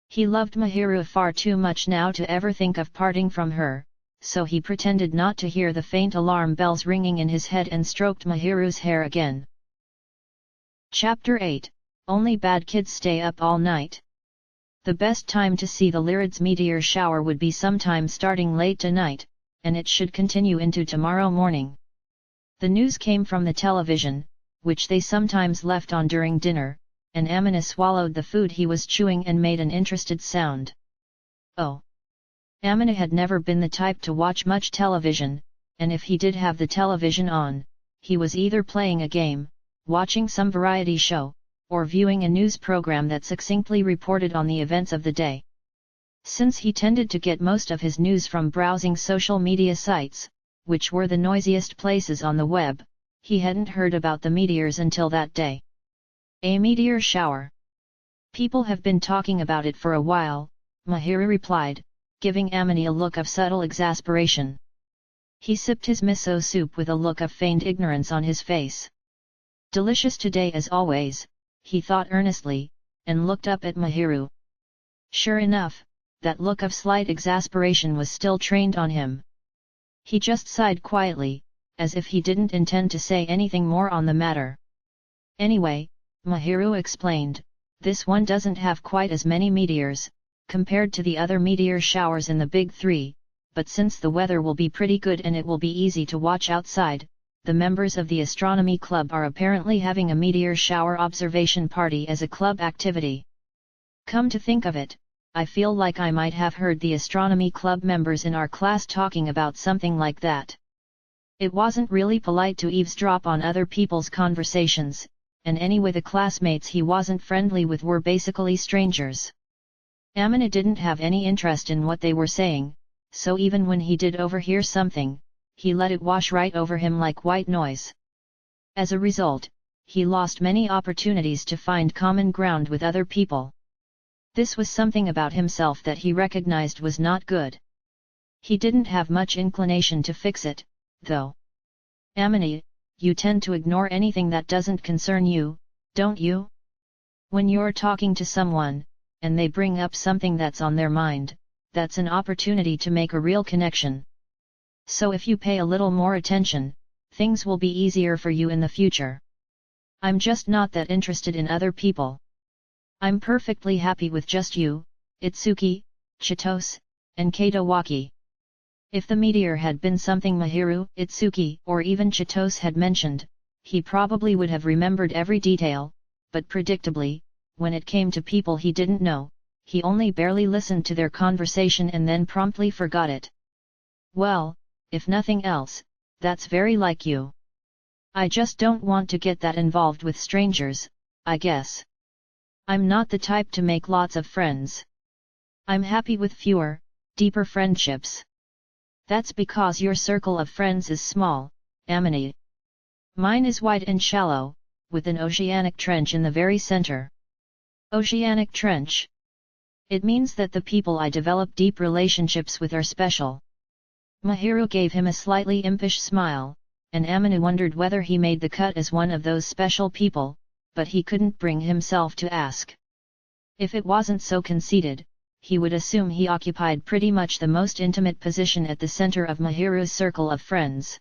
He loved Mahiru far too much now to ever think of parting from her, so he pretended not to hear the faint alarm bells ringing in his head and stroked Mahiru's hair again. Chapter 8, Only Bad Kids Stay Up All Night. The best time to see the Lyrids meteor shower would be sometime starting late tonight, and it should continue into tomorrow morning. The news came from the television, which they sometimes left on during dinner, and Amina swallowed the food he was chewing and made an interested sound. Oh! Amina had never been the type to watch much television, and if he did have the television on, he was either playing a game, watching some variety show, or viewing a news program that succinctly reported on the events of the day. Since he tended to get most of his news from browsing social media sites, which were the noisiest places on the web, he hadn't heard about the meteors until that day. A meteor shower. People have been talking about it for a while, Mahiru replied, giving Amini a look of subtle exasperation. He sipped his miso soup with a look of feigned ignorance on his face. Delicious today as always, he thought earnestly, and looked up at Mahiru. Sure enough, that look of slight exasperation was still trained on him. He just sighed quietly, as if he didn't intend to say anything more on the matter. Anyway, Mahiru explained, this one doesn't have quite as many meteors, compared to the other meteor showers in the Big Three, but since the weather will be pretty good and it will be easy to watch outside, the members of the astronomy club are apparently having a meteor shower observation party as a club activity. Come to think of it, I feel like I might have heard the astronomy club members in our class talking about something like that. It wasn't really polite to eavesdrop on other people's conversations, and anyway the classmates he wasn't friendly with were basically strangers. Amina didn't have any interest in what they were saying, so even when he did overhear something, he let it wash right over him like white noise. As a result, he lost many opportunities to find common ground with other people. This was something about himself that he recognized was not good. He didn't have much inclination to fix it, though. Amini, you tend to ignore anything that doesn't concern you, don't you? When you're talking to someone, and they bring up something that's on their mind, that's an opportunity to make a real connection. So if you pay a little more attention, things will be easier for you in the future. I'm just not that interested in other people. I'm perfectly happy with just you, Itsuki, Chitose, and Katawaki. If the meteor had been something Mahiru, Itsuki, or even Chitose had mentioned, he probably would have remembered every detail, but predictably, when it came to people he didn't know, he only barely listened to their conversation and then promptly forgot it. Well, if nothing else, that's very like you. I just don't want to get that involved with strangers, I guess. I'm not the type to make lots of friends. I'm happy with fewer, deeper friendships. That's because your circle of friends is small, Amini. Mine is wide and shallow, with an oceanic trench in the very center. Oceanic trench. It means that the people I develop deep relationships with are special. Mahiru gave him a slightly impish smile, and Amini wondered whether he made the cut as one of those special people, but he couldn't bring himself to ask. If it wasn't so conceited, he would assume he occupied pretty much the most intimate position at the center of Mahiru's circle of friends.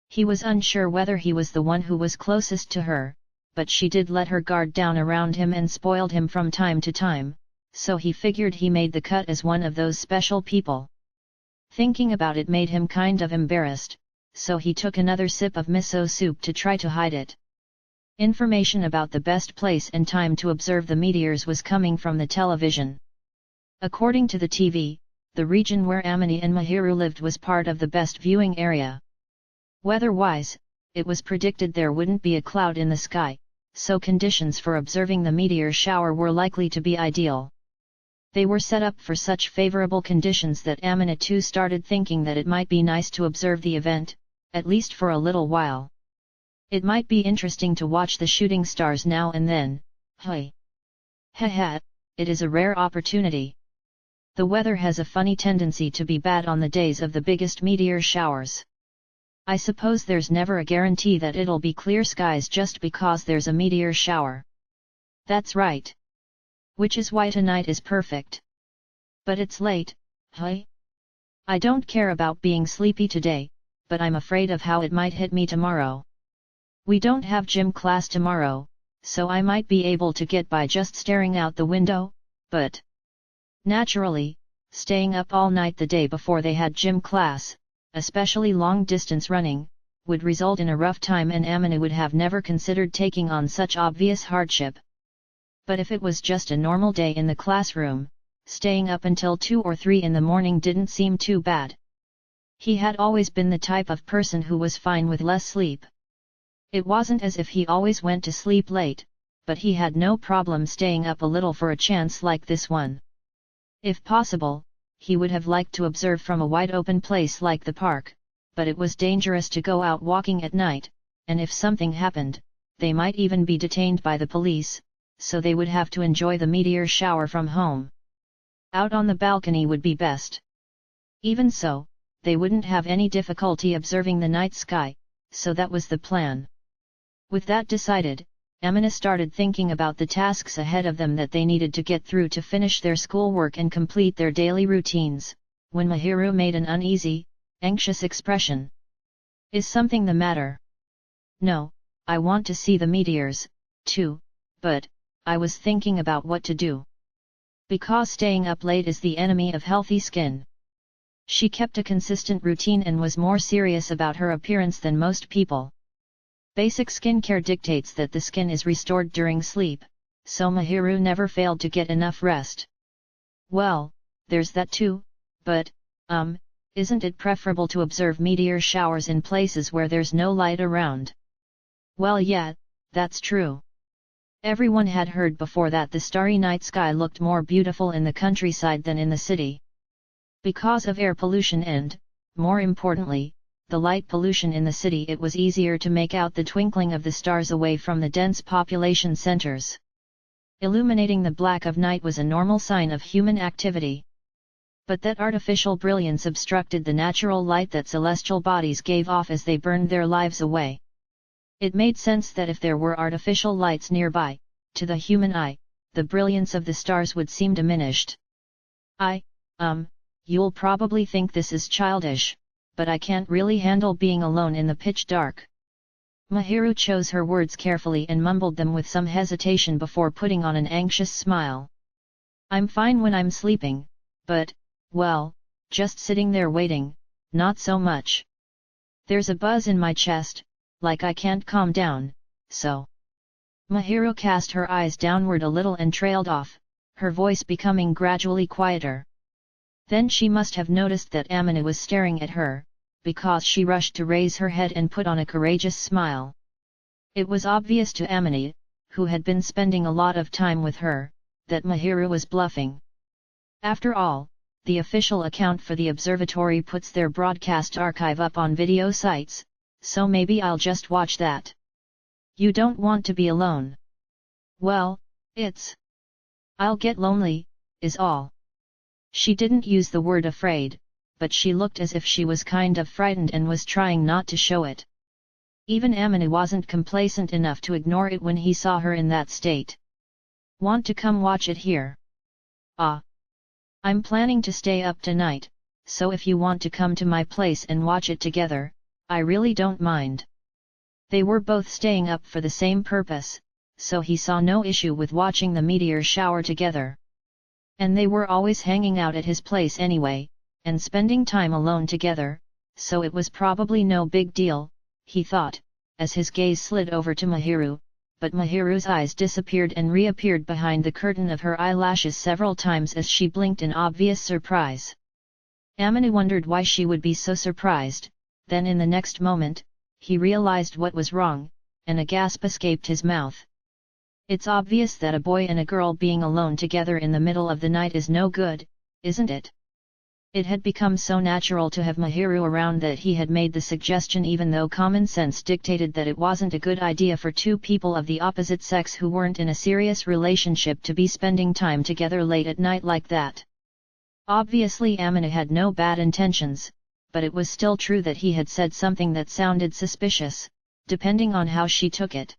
He was unsure whether he was the one who was closest to her, but she did let her guard down around him and spoiled him from time to time, so he figured he made the cut as one of those special people. Thinking about it made him kind of embarrassed, so he took another sip of miso soup to try to hide it. Information about the best place and time to observe the meteors was coming from the television. According to the TV, the region where Amini and Mahiru lived was part of the best viewing area. Weather-wise, it was predicted there wouldn't be a cloud in the sky, so conditions for observing the meteor shower were likely to be ideal. They were set up for such favorable conditions that Amina too started thinking that it might be nice to observe the event, at least for a little while. It might be interesting to watch the shooting stars now and then, hey. Haha, it is a rare opportunity. The weather has a funny tendency to be bad on the days of the biggest meteor showers. I suppose there's never a guarantee that it'll be clear skies just because there's a meteor shower. That's right. Which is why tonight is perfect. But it's late, hey? I don't care about being sleepy today, but I'm afraid of how it might hit me tomorrow. We don't have gym class tomorrow, so I might be able to get by just staring out the window, but... Naturally, staying up all night the day before they had gym class, especially long-distance running, would result in a rough time and Amina would have never considered taking on such obvious hardship. But if it was just a normal day in the classroom, staying up until 2 or 3 in the morning didn't seem too bad. He had always been the type of person who was fine with less sleep. It wasn't as if he always went to sleep late, but he had no problem staying up a little for a chance like this one. If possible, he would have liked to observe from a wide-open place like the park, but it was dangerous to go out walking at night, and if something happened, they might even be detained by the police, so they would have to enjoy the meteor shower from home. Out on the balcony would be best. Even so, they wouldn't have any difficulty observing the night sky, so that was the plan. With that decided, Amina started thinking about the tasks ahead of them that they needed to get through to finish their schoolwork and complete their daily routines, when Mahiru made an uneasy, anxious expression. Is something the matter? No, I want to see the meteors, too, but, I was thinking about what to do. Because staying up late is the enemy of healthy skin. She kept a consistent routine and was more serious about her appearance than most people. Basic skincare dictates that the skin is restored during sleep, so Mahiru never failed to get enough rest. Well, there's that too, but, isn't it preferable to observe meteor showers in places where there's no light around? Well yeah, that's true. Everyone had heard before that the starry night sky looked more beautiful in the countryside than in the city. Because of air pollution and, more importantly, the light pollution in the city, it was easier to make out the twinkling of the stars away from the dense population centers. Illuminating the black of night was a normal sign of human activity. But that artificial brilliance obstructed the natural light that celestial bodies gave off as they burned their lives away. It made sense that if there were artificial lights nearby, to the human eye, the brilliance of the stars would seem diminished. You'll probably think this is childish, but I can't really handle being alone in the pitch dark. Mahiru chose her words carefully and mumbled them with some hesitation before putting on an anxious smile. I'm fine when I'm sleeping, but, well, just sitting there waiting, not so much. There's a buzz in my chest, like I can't calm down, so. Mahiru cast her eyes downward a little and trailed off, her voice becoming gradually quieter. Then she must have noticed that Amina was staring at her, because she rushed to raise her head and put on a courageous smile. It was obvious to Amina, who had been spending a lot of time with her, that Mahiru was bluffing. After all, the official account for the observatory puts their broadcast archive up on video sites, so maybe I'll just watch that. You don't want to be alone. Well, I'll get lonely, is all. She didn't use the word afraid, but she looked as if she was kind of frightened and was trying not to show it. Even Amina wasn't complacent enough to ignore it when he saw her in that state. Want to come watch it here? I'm planning to stay up tonight, so if you want to come to my place and watch it together, I really don't mind. They were both staying up for the same purpose, so he saw no issue with watching the meteor shower together. And they were always hanging out at his place anyway, and spending time alone together, so it was probably no big deal, he thought, as his gaze slid over to Mahiru, but Mahiru's eyes disappeared and reappeared behind the curtain of her eyelashes several times as she blinked in obvious surprise. Amina wondered why she would be so surprised, then in the next moment, he realized what was wrong, and a gasp escaped his mouth. It's obvious that a boy and a girl being alone together in the middle of the night is no good, isn't it? It had become so natural to have Mahiru around that he had made the suggestion even though common sense dictated that it wasn't a good idea for two people of the opposite sex who weren't in a serious relationship to be spending time together late at night like that. Obviously Amina had no bad intentions, but it was still true that he had said something that sounded suspicious, depending on how she took it.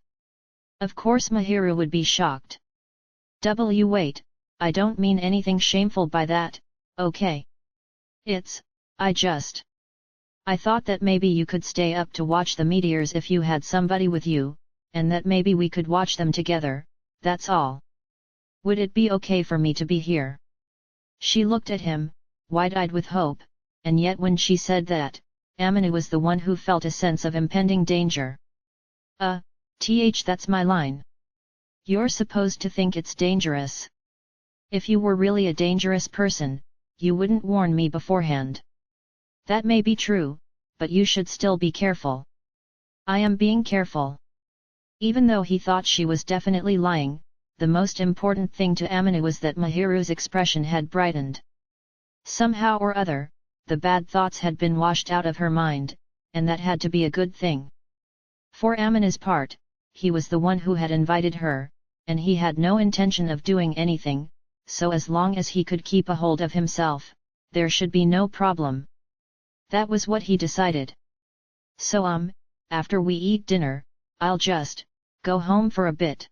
Of course Mahiru would be shocked. Wait, I don't mean anything shameful by that, okay? I thought that maybe you could stay up to watch the meteors if you had somebody with you, and that maybe we could watch them together, that's all. Would it be okay for me to be here? She looked at him, wide-eyed with hope, and yet when she said that, Amina was the one who felt a sense of impending danger. That's my line. You're supposed to think it's dangerous. If you were really a dangerous person, you wouldn't warn me beforehand. That may be true, but you should still be careful. I am being careful. Even though he thought she was definitely lying, the most important thing to Amina was that Mahiru's expression had brightened. Somehow or other, the bad thoughts had been washed out of her mind, and that had to be a good thing. For Amina's part, he was the one who had invited her, and he had no intention of doing anything, so as long as he could keep a hold of himself, there should be no problem. That was what he decided. So after we eat dinner, I'll just go home for a bit.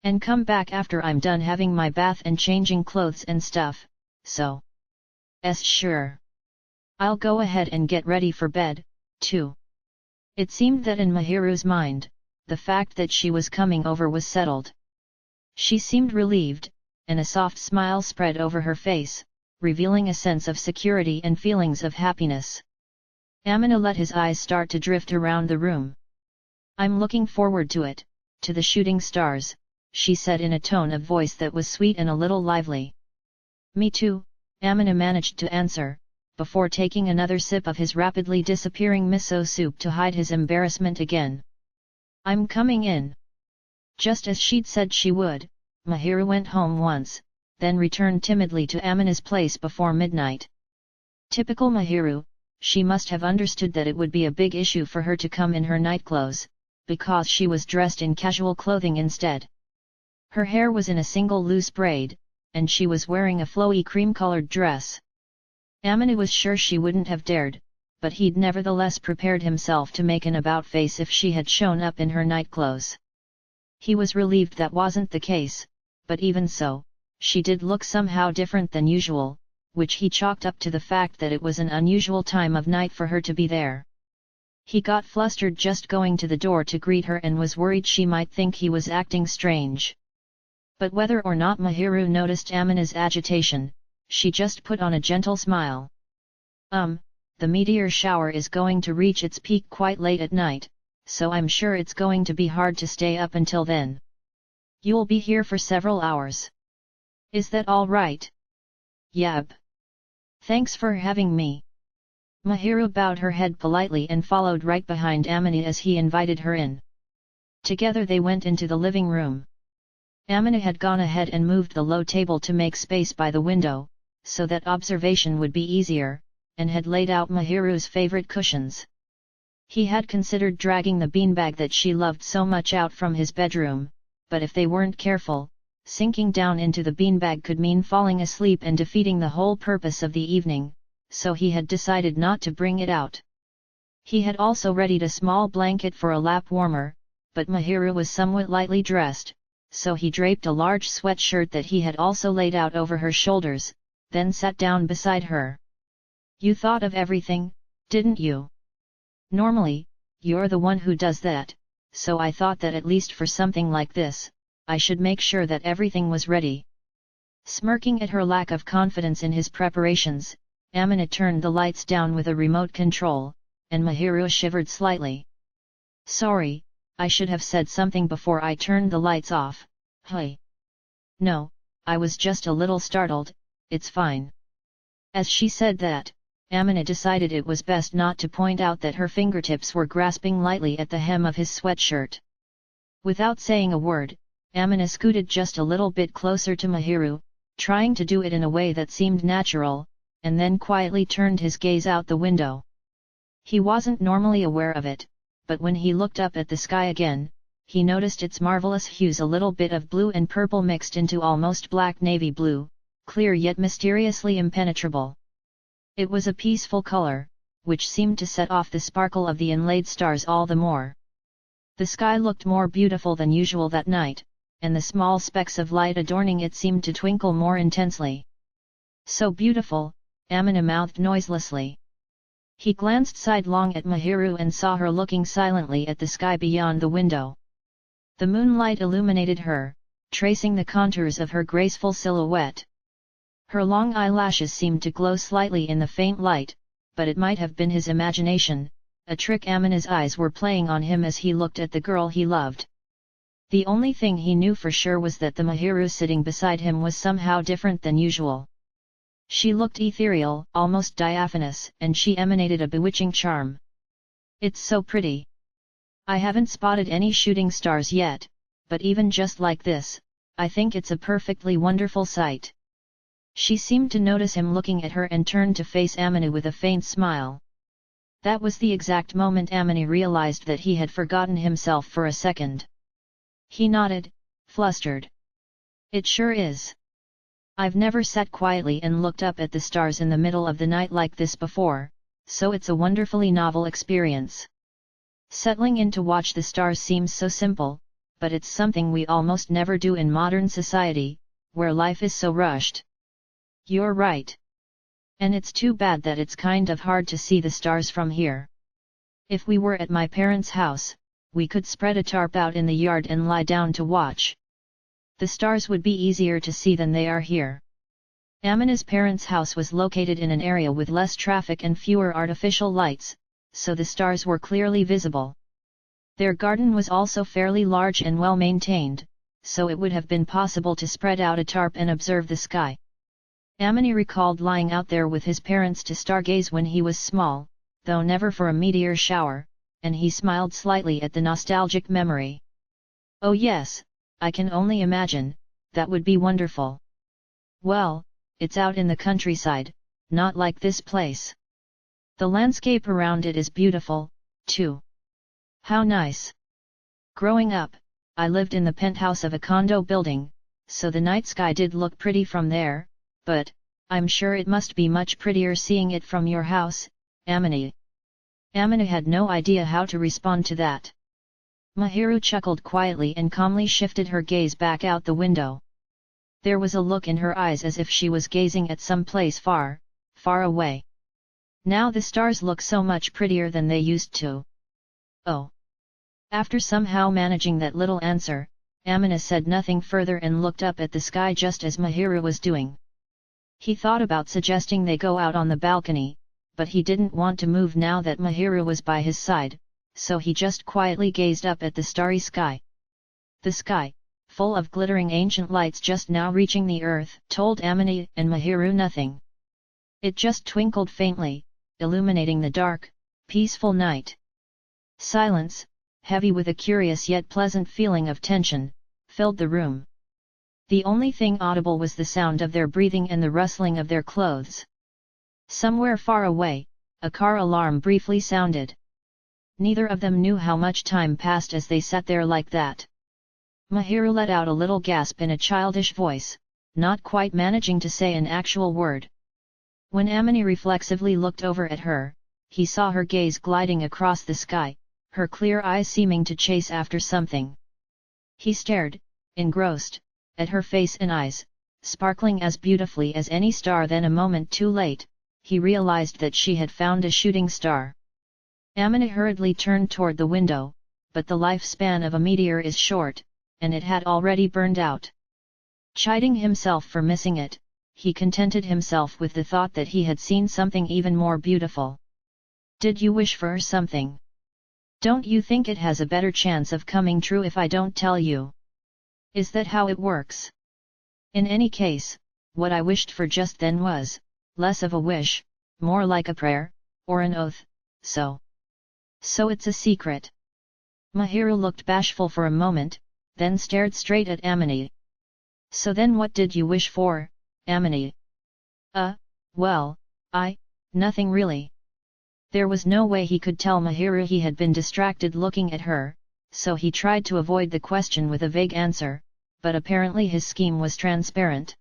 And come back after I'm done having my bath and changing clothes and stuff, so. Sure. I'll go ahead and get ready for bed, too. It seemed that in Mahiru's mind, the fact that she was coming over was settled. She seemed relieved, and a soft smile spread over her face, revealing a sense of security and feelings of happiness. Amina let his eyes start to drift around the room. I'm looking forward to it, to the shooting stars, she said in a tone of voice that was sweet and a little lively. Me too, Amina managed to answer, before taking another sip of his rapidly disappearing miso soup to hide his embarrassment again. I'm coming in. Just as she'd said she would, Mahiru went home once, then returned timidly to Amina's place before midnight. Typical Mahiru, she must have understood that it would be a big issue for her to come in her nightclothes, because she was dressed in casual clothing instead. Her hair was in a single loose braid, and she was wearing a flowy cream-colored dress. Amina was sure she wouldn't have dared, but he'd nevertheless prepared himself to make an about-face if she had shown up in her nightclothes. He was relieved that wasn't the case, but even so, she did look somehow different than usual, which he chalked up to the fact that it was an unusual time of night for her to be there. He got flustered just going to the door to greet her and was worried she might think he was acting strange. But whether or not Mahiru noticed Amina's agitation, she just put on a gentle smile. The meteor shower is going to reach its peak quite late at night, so I'm sure it's going to be hard to stay up until then. You'll be here for several hours. Is that all right? Yep. Thanks for having me. Mahiru bowed her head politely and followed right behind Amina as he invited her in. Together they went into the living room. Amina had gone ahead and moved the low table to make space by the window, so that observation would be easier, and had laid out Mahiru's favorite cushions. He had considered dragging the beanbag that she loved so much out from his bedroom, but if they weren't careful, sinking down into the beanbag could mean falling asleep and defeating the whole purpose of the evening, so he had decided not to bring it out. He had also readied a small blanket for a lap warmer, but Mahiru was somewhat lightly dressed, so he draped a large sweatshirt that he had also laid out over her shoulders, then sat down beside her. You thought of everything, didn't you? Normally, you're the one who does that, so I thought that at least for something like this, I should make sure that everything was ready. Smirking at her lack of confidence in his preparations, Amina turned the lights down with a remote control, and Mahiru shivered slightly. Sorry, I should have said something before I turned the lights off. Hey. No, I was just a little startled, it's fine. As she said that, Amina decided it was best not to point out that her fingertips were grasping lightly at the hem of his sweatshirt. Without saying a word, Amina scooted just a little bit closer to Mahiru, trying to do it in a way that seemed natural, and then quietly turned his gaze out the window. He wasn't normally aware of it, but when he looked up at the sky again, he noticed its marvelous hues, a little bit of blue and purple mixed into almost black navy blue, clear yet mysteriously impenetrable. It was a peaceful color, which seemed to set off the sparkle of the inlaid stars all the more. The sky looked more beautiful than usual that night, and the small specks of light adorning it seemed to twinkle more intensely. So beautiful, Amina mouthed noiselessly. He glanced sidelong at Mahiru and saw her looking silently at the sky beyond the window. The moonlight illuminated her, tracing the contours of her graceful silhouette. Her long eyelashes seemed to glow slightly in the faint light, but it might have been his imagination, a trick Amina's eyes were playing on him as he looked at the girl he loved. The only thing he knew for sure was that the Mahiru sitting beside him was somehow different than usual. She looked ethereal, almost diaphanous, and she emanated a bewitching charm. It's so pretty. I haven't spotted any shooting stars yet, but even just like this, I think it's a perfectly wonderful sight. She seemed to notice him looking at her and turned to face Amina with a faint smile. That was the exact moment Amina realized that he had forgotten himself for a second. He nodded, flustered. It sure is. I've never sat quietly and looked up at the stars in the middle of the night like this before, so it's a wonderfully novel experience. Settling in to watch the stars seems so simple, but it's something we almost never do in modern society, where life is so rushed. You're right. And it's too bad that it's kind of hard to see the stars from here. If we were at my parents' house, we could spread a tarp out in the yard and lie down to watch. The stars would be easier to see than they are here. Amina's parents' house was located in an area with less traffic and fewer artificial lights, so the stars were clearly visible. Their garden was also fairly large and well maintained, so it would have been possible to spread out a tarp and observe the sky. Amina recalled lying out there with his parents to stargaze when he was small, though never for a meteor shower, and he smiled slightly at the nostalgic memory. Oh yes, I can only imagine, that would be wonderful. Well, it's out in the countryside, not like this place. The landscape around it is beautiful, too. How nice. Growing up, I lived in the penthouse of a condo building, so the night sky did look pretty from there, but I'm sure it must be much prettier seeing it from your house, Amina. Amina had no idea how to respond to that. Mahiru chuckled quietly and calmly shifted her gaze back out the window. There was a look in her eyes as if she was gazing at some place far, far away. Now the stars look so much prettier than they used to. Oh. After somehow managing that little answer, Amina said nothing further and looked up at the sky just as Mahiru was doing. He thought about suggesting they go out on the balcony, but he didn't want to move now that Mahiru was by his side, so he just quietly gazed up at the starry sky. The sky, full of glittering ancient lights just now reaching the earth, told Amina and Mahiru nothing. It just twinkled faintly, illuminating the dark, peaceful night. Silence, heavy with a curious yet pleasant feeling of tension, filled the room. The only thing audible was the sound of their breathing and the rustling of their clothes. Somewhere far away, a car alarm briefly sounded. Neither of them knew how much time passed as they sat there like that. Mahiru let out a little gasp in a childish voice, not quite managing to say an actual word. When Amina reflexively looked over at her, he saw her gaze gliding across the sky, her clear eyes seeming to chase after something. He stared, engrossed, at her face and eyes, sparkling as beautifully as any star. Then a moment too late, he realized that she had found a shooting star. Amina hurriedly turned toward the window, but the lifespan of a meteor is short, and it had already burned out. Chiding himself for missing it, he contented himself with the thought that he had seen something even more beautiful. Did you wish for something? Don't you think it has a better chance of coming true if I don't tell you? Is that how it works? In any case, what I wished for just then was less of a wish, more like a prayer, or an oath, so it's a secret. Mahiru looked bashful for a moment, then stared straight at Amina. So then what did you wish for, Amina? Well, nothing really. There was no way he could tell Mahiru he had been distracted looking at her, so he tried to avoid the question with a vague answer, but apparently his scheme was transparent.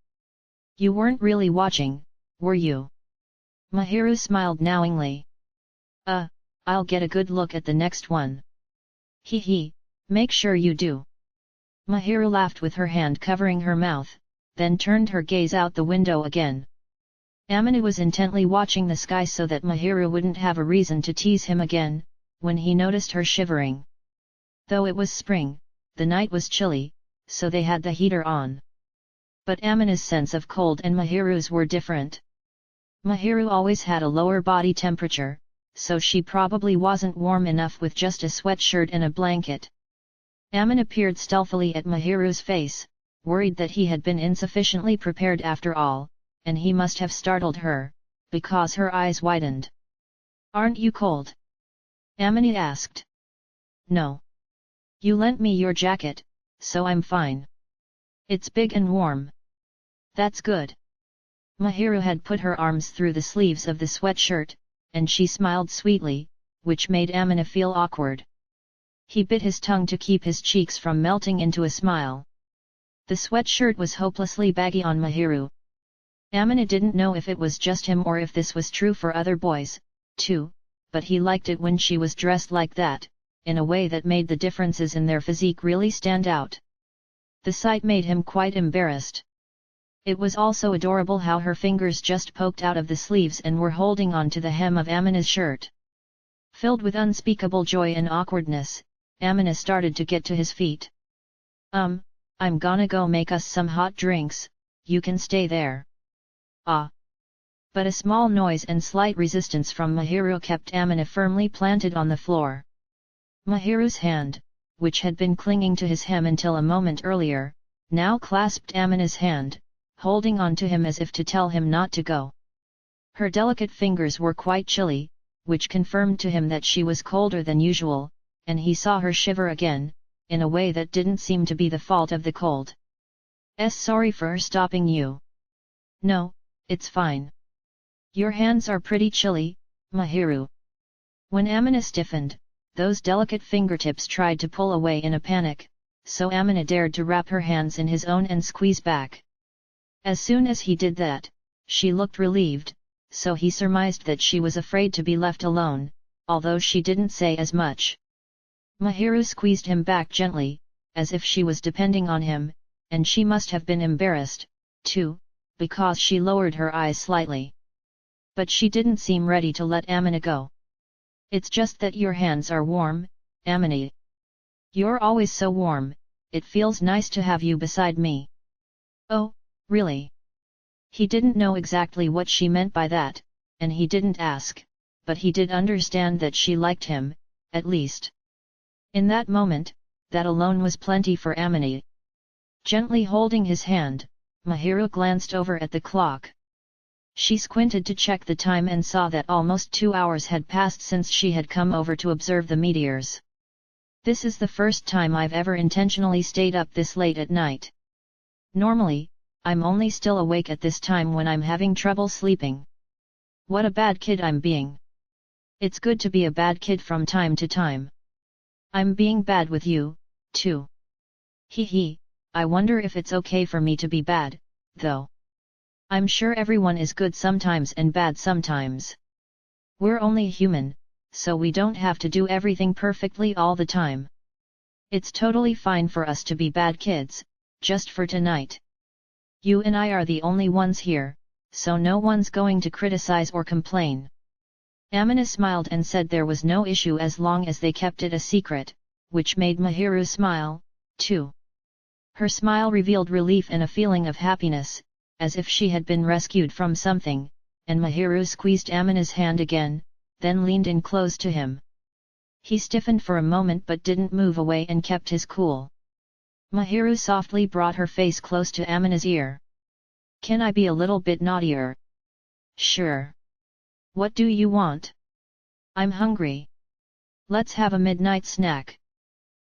You weren't really watching, were you? Mahiru smiled knowingly. I'll get a good look at the next one. Hee, make sure you do. Mahiru laughed with her hand covering her mouth, then turned her gaze out the window again. Amina was intently watching the sky so that Mahiru wouldn't have a reason to tease him again, when he noticed her shivering. Though it was spring, the night was chilly, so they had the heater on. But Amina's sense of cold and Mahiru's were different. Mahiru always had a lower body temperature, so she probably wasn't warm enough with just a sweatshirt and a blanket. Amina peered stealthily at Mahiru's face, worried that he had been insufficiently prepared after all, and he must have startled her, because her eyes widened. Aren't you cold? Amina asked. No. You lent me your jacket, so I'm fine. It's big and warm. That's good. Mahiru had put her arms through the sleeves of the sweatshirt, and she smiled sweetly, which made Amina feel awkward. He bit his tongue to keep his cheeks from melting into a smile. The sweatshirt was hopelessly baggy on Mahiru. Amina didn't know if it was just him or if this was true for other boys, too, but he liked it when she was dressed like that, in a way that made the differences in their physique really stand out. The sight made him quite embarrassed. It was also adorable how her fingers just poked out of the sleeves and were holding on to the hem of Amina's shirt. Filled with unspeakable joy and awkwardness, Amina started to get to his feet. I'm gonna go make us some hot drinks, you can stay there. But a small noise and slight resistance from Mahiru kept Amina firmly planted on the floor. Mahiru's hand, which had been clinging to his hem until a moment earlier, now clasped Amina's hand, holding on to him as if to tell him not to go. Her delicate fingers were quite chilly, which confirmed to him that she was colder than usual, and he saw her shiver again, in a way that didn't seem to be the fault of the cold. Sorry for stopping you. No, it's fine. Your hands are pretty chilly, Mahiru. When Amina stiffened, those delicate fingertips tried to pull away in a panic, so Amina dared to wrap her hands in his own and squeeze back. As soon as he did that, she looked relieved, so he surmised that she was afraid to be left alone, although she didn't say as much. Mahiru squeezed him back gently, as if she was depending on him, and she must have been embarrassed, too, because she lowered her eyes slightly. But she didn't seem ready to let Amina go. It's just that your hands are warm, Amina. You're always so warm, it feels nice to have you beside me. Oh, really? He didn't know exactly what she meant by that, and he didn't ask, but he did understand that she liked him, at least. In that moment, that alone was plenty for Amina. Gently holding his hand, Mahiru glanced over at the clock. She squinted to check the time and saw that almost 2 hours had passed since she had come over to observe the meteors. This is the first time I've ever intentionally stayed up this late at night. Normally, I'm only still awake at this time when I'm having trouble sleeping. What a bad kid I'm being. It's good to be a bad kid from time to time. I'm being bad with you, too. Hee, I wonder if it's okay for me to be bad, though. I'm sure everyone is good sometimes and bad sometimes. We're only human, so we don't have to do everything perfectly all the time. It's totally fine for us to be bad kids, just for tonight. You and I are the only ones here, so no one's going to criticize or complain. Amina smiled and said there was no issue as long as they kept it a secret, which made Mahiru smile, too. Her smile revealed relief and a feeling of happiness, as if she had been rescued from something, and Mahiru squeezed Amina's hand again, then leaned in close to him. He stiffened for a moment but didn't move away and kept his cool. Mahiru softly brought her face close to Amina's ear. Can I be a little bit naughtier? Sure. What do you want? I'm hungry. Let's have a midnight snack.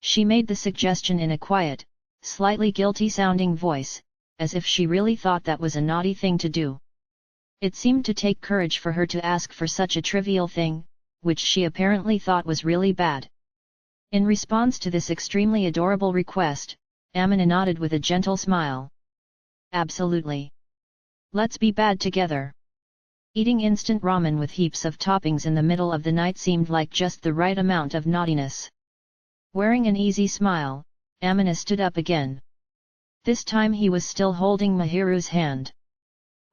She made the suggestion in a quiet, slightly guilty-sounding voice, as if she really thought that was a naughty thing to do. It seemed to take courage for her to ask for such a trivial thing, which she apparently thought was really bad. In response to this extremely adorable request, Amina nodded with a gentle smile. Absolutely. Let's be bad together. Eating instant ramen with heaps of toppings in the middle of the night seemed like just the right amount of naughtiness. Wearing an easy smile, Amina stood up again. This time he was still holding Mahiru's hand.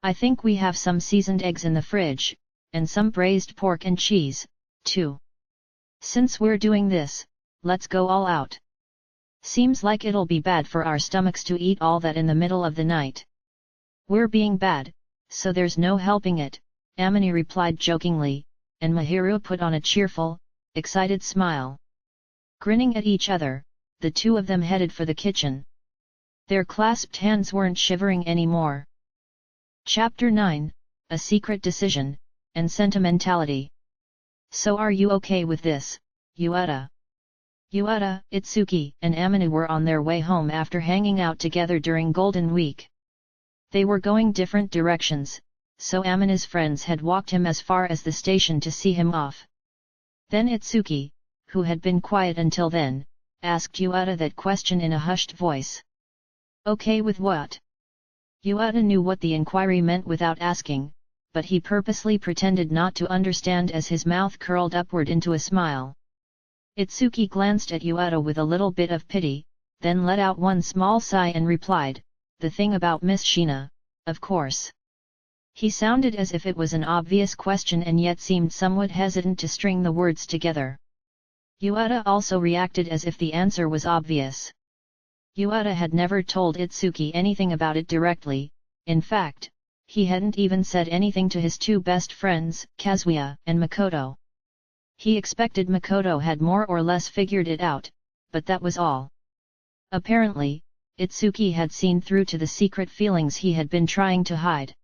I think we have some seasoned eggs in the fridge, and some braised pork and cheese, too. Since we're doing this, let's go all out. Seems like it'll be bad for our stomachs to eat all that in the middle of the night. We're being bad, so there's no helping it, Amina replied jokingly, and Mahiru put on a cheerful, excited smile. Grinning at each other, the two of them headed for the kitchen. Their clasped hands weren't shivering anymore. Chapter 9, A Secret Decision, and Sentimentality. So are you okay with this, Yuata? Yuata, Itsuki, and Amina were on their way home after hanging out together during Golden Week. They were going different directions, so Amina's friends had walked him as far as the station to see him off. Then Itsuki, who had been quiet until then, asked Yuata that question in a hushed voice. Okay with what? Yuata knew what the inquiry meant without asking, but he purposely pretended not to understand as his mouth curled upward into a smile. Itsuki glanced at Yuata with a little bit of pity, then let out one small sigh and replied, the thing about Miss Shina, of course. He sounded as if it was an obvious question and yet seemed somewhat hesitant to string the words together. Yuata also reacted as if the answer was obvious. Yuata had never told Itsuki anything about it directly, in fact, he hadn't even said anything to his two best friends, Kazuya and Makoto. He expected Makoto had more or less figured it out, but that was all. Apparently, Itsuki had seen through to the secret feelings he had been trying to hide.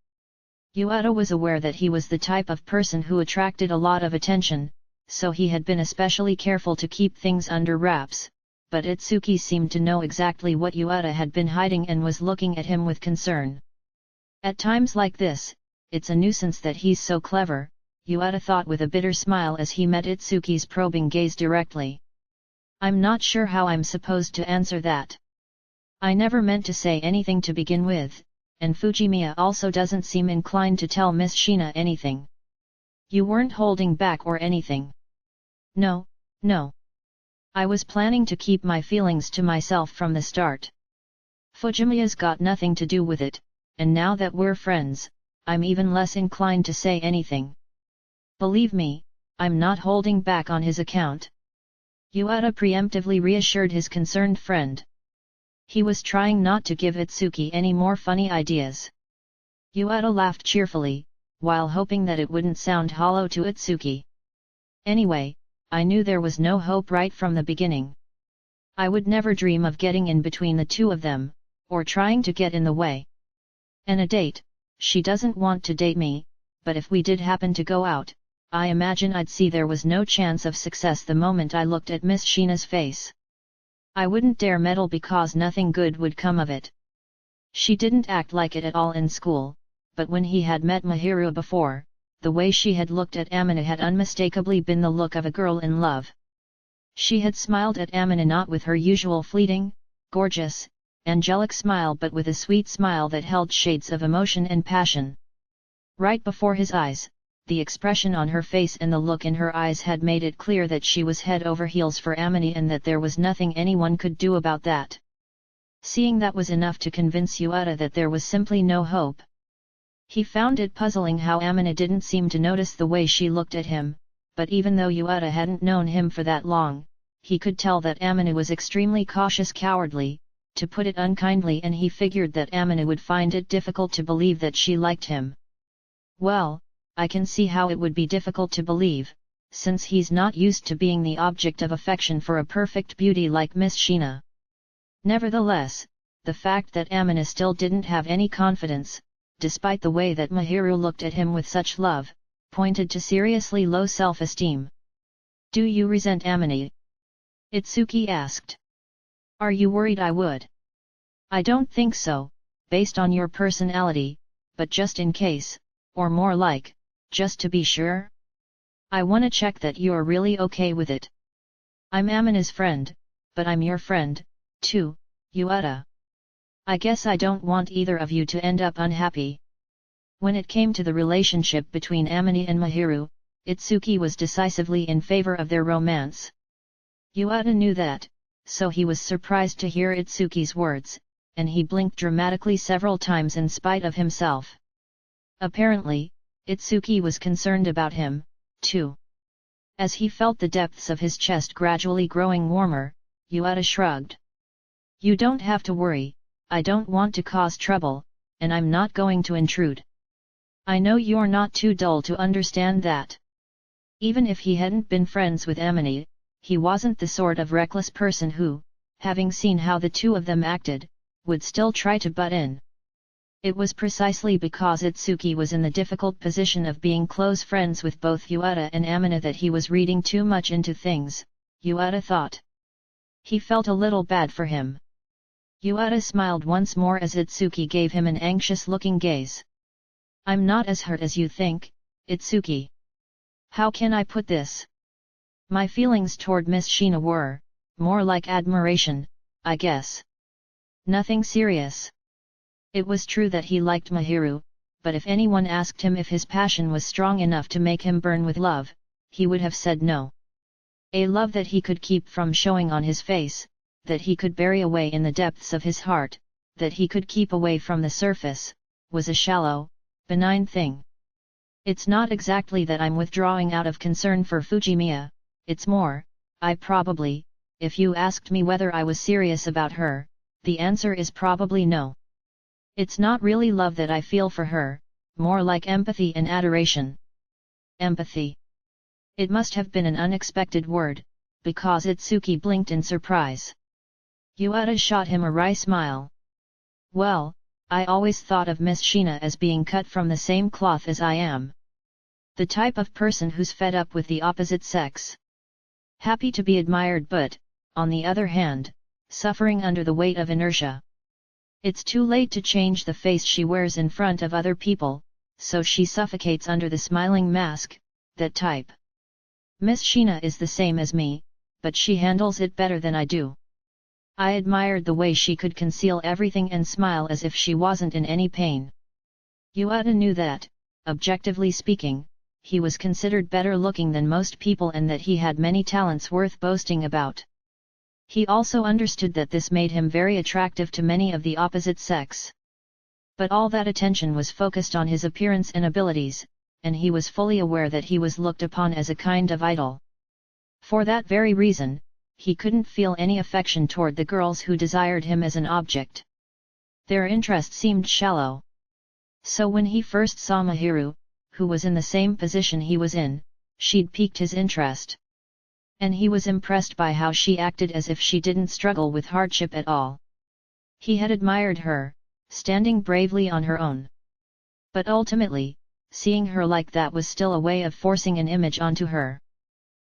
Yuata was aware that he was the type of person who attracted a lot of attention, so he had been especially careful to keep things under wraps, but Itsuki seemed to know exactly what Yuata had been hiding and was looking at him with concern. At times like this, it's a nuisance that he's so clever, Yuata thought with a bitter smile as he met Itsuki's probing gaze directly. I'm not sure how I'm supposed to answer that. I never meant to say anything to begin with, and Fujimiya also doesn't seem inclined to tell Miss Shina anything. You weren't holding back or anything. No. I was planning to keep my feelings to myself from the start. Fujimiya's got nothing to do with it, and now that we're friends, I'm even less inclined to say anything. Believe me, I'm not holding back on his account. Yuata preemptively reassured his concerned friend. He was trying not to give Itsuki any more funny ideas. Yuata laughed cheerfully, while hoping that it wouldn't sound hollow to Itsuki. Anyway, I knew there was no hope right from the beginning. I would never dream of getting in between the two of them, or trying to get in the way. And a date, she doesn't want to date me, but if we did happen to go out, I imagine I'd see there was no chance of success the moment I looked at Miss Shina's face. I wouldn't dare meddle because nothing good would come of it. She didn't act like it at all in school, but when he had met Mahiru before, the way she had looked at Amina had unmistakably been the look of a girl in love. She had smiled at Amina not with her usual fleeting, gorgeous, angelic smile but with a sweet smile that held shades of emotion and passion. Right before his eyes, the expression on her face and the look in her eyes had made it clear that she was head over heels for Amina and that there was nothing anyone could do about that. Seeing that was enough to convince Yuata that there was simply no hope. He found it puzzling how Amina didn't seem to notice the way she looked at him, but even though Yuata hadn't known him for that long, he could tell that Amina was extremely cautious, cowardly, to put it unkindly, and he figured that Amina would find it difficult to believe that she liked him. Well, I can see how it would be difficult to believe, since he's not used to being the object of affection for a perfect beauty like Miss Shina. Nevertheless, the fact that Amina still didn't have any confidence, despite the way that Mahiru looked at him with such love, pointed to seriously low self-esteem. Do you resent Amina? Itsuki asked. Are you worried I would? I don't think so, based on your personality, but just in case, or more like, just to be sure. I wanna check that you're really okay with it. I'm Amina's friend, but I'm your friend, too, Yuata. I guess I don't want either of you to end up unhappy. When it came to the relationship between Amina and Mahiru, Itsuki was decisively in favor of their romance. Yuata knew that, so he was surprised to hear Itsuki's words, and he blinked dramatically several times in spite of himself. Apparently, Itsuki was concerned about him, too. As he felt the depths of his chest gradually growing warmer, Yuata shrugged. You don't have to worry. I don't want to cause trouble, and I'm not going to intrude. I know you're not too dull to understand that. Even if he hadn't been friends with Amina, he wasn't the sort of reckless person who, having seen how the two of them acted, would still try to butt in. It was precisely because Itsuki was in the difficult position of being close friends with both Yuata and Amina that he was reading too much into things, Yuata thought. He felt a little bad for him. Yuata smiled once more as Itsuki gave him an anxious-looking gaze. I'm not as hurt as you think, Itsuki. How can I put this? My feelings toward Miss Shina were, more like admiration, I guess. Nothing serious. It was true that he liked Mahiru, but if anyone asked him if his passion was strong enough to make him burn with love, he would have said no. A love that he could keep from showing on his face, that he could bury away in the depths of his heart, that he could keep away from the surface, was a shallow, benign thing. It's not exactly that I'm withdrawing out of concern for Fujimiya, it's more, if you asked me whether I was serious about her, the answer is probably no. It's not really love that I feel for her, more like empathy and adoration. Empathy. It must have been an unexpected word, because Itsuki blinked in surprise. Yuata shot him a wry smile. Well, I always thought of Miss Shina as being cut from the same cloth as I am. The type of person who's fed up with the opposite sex. Happy to be admired but, on the other hand, suffering under the weight of inertia. It's too late to change the face she wears in front of other people, so she suffocates under the smiling mask, that type. Miss Sheena is the same as me, but she handles it better than I do. I admired the way she could conceal everything and smile as if she wasn't in any pain. Yuata knew that, objectively speaking, he was considered better looking than most people and that he had many talents worth boasting about. He also understood that this made him very attractive to many of the opposite sex. But all that attention was focused on his appearance and abilities, and he was fully aware that he was looked upon as a kind of idol. For that very reason, he couldn't feel any affection toward the girls who desired him as an object. Their interest seemed shallow. So when he first saw Mahiru, who was in the same position he was in, she'd piqued his interest. And he was impressed by how she acted as if she didn't struggle with hardship at all. He had admired her, standing bravely on her own. But ultimately, seeing her like that was still a way of forcing an image onto her.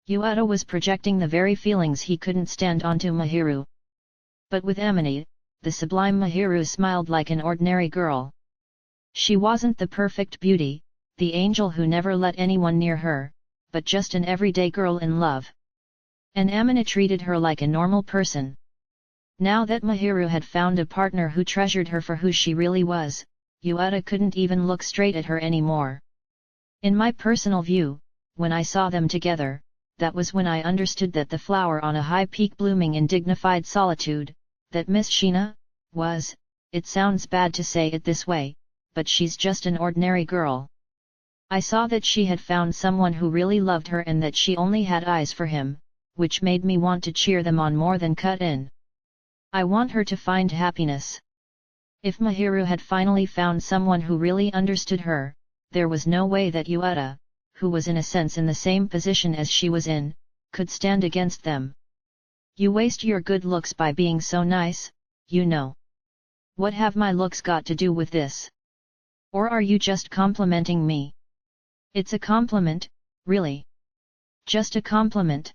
Yuata was projecting the very feelings he couldn't stand onto Mahiru. But with Amini, the sublime Mahiru smiled like an ordinary girl. She wasn't the perfect beauty, the angel who never let anyone near her, but just an everyday girl in love. And Amina treated her like a normal person. Now that Mahiru had found a partner who treasured her for who she really was, Yuata couldn't even look straight at her anymore. In my personal view, when I saw them together, that was when I understood that the flower on a high peak blooming in dignified solitude, that Miss Sheena, was, it sounds bad to say it this way, but she's just an ordinary girl. I saw that she had found someone who really loved her and that she only had eyes for him, which made me want to cheer them on more than cut in. I want her to find happiness. If Mahiru had finally found someone who really understood her, there was no way that Yuata, who was in a sense in the same position as she was in, could stand against them. You waste your good looks by being so nice, you know. What have my looks got to do with this? Or are you just complimenting me? It's a compliment, really. Just a compliment.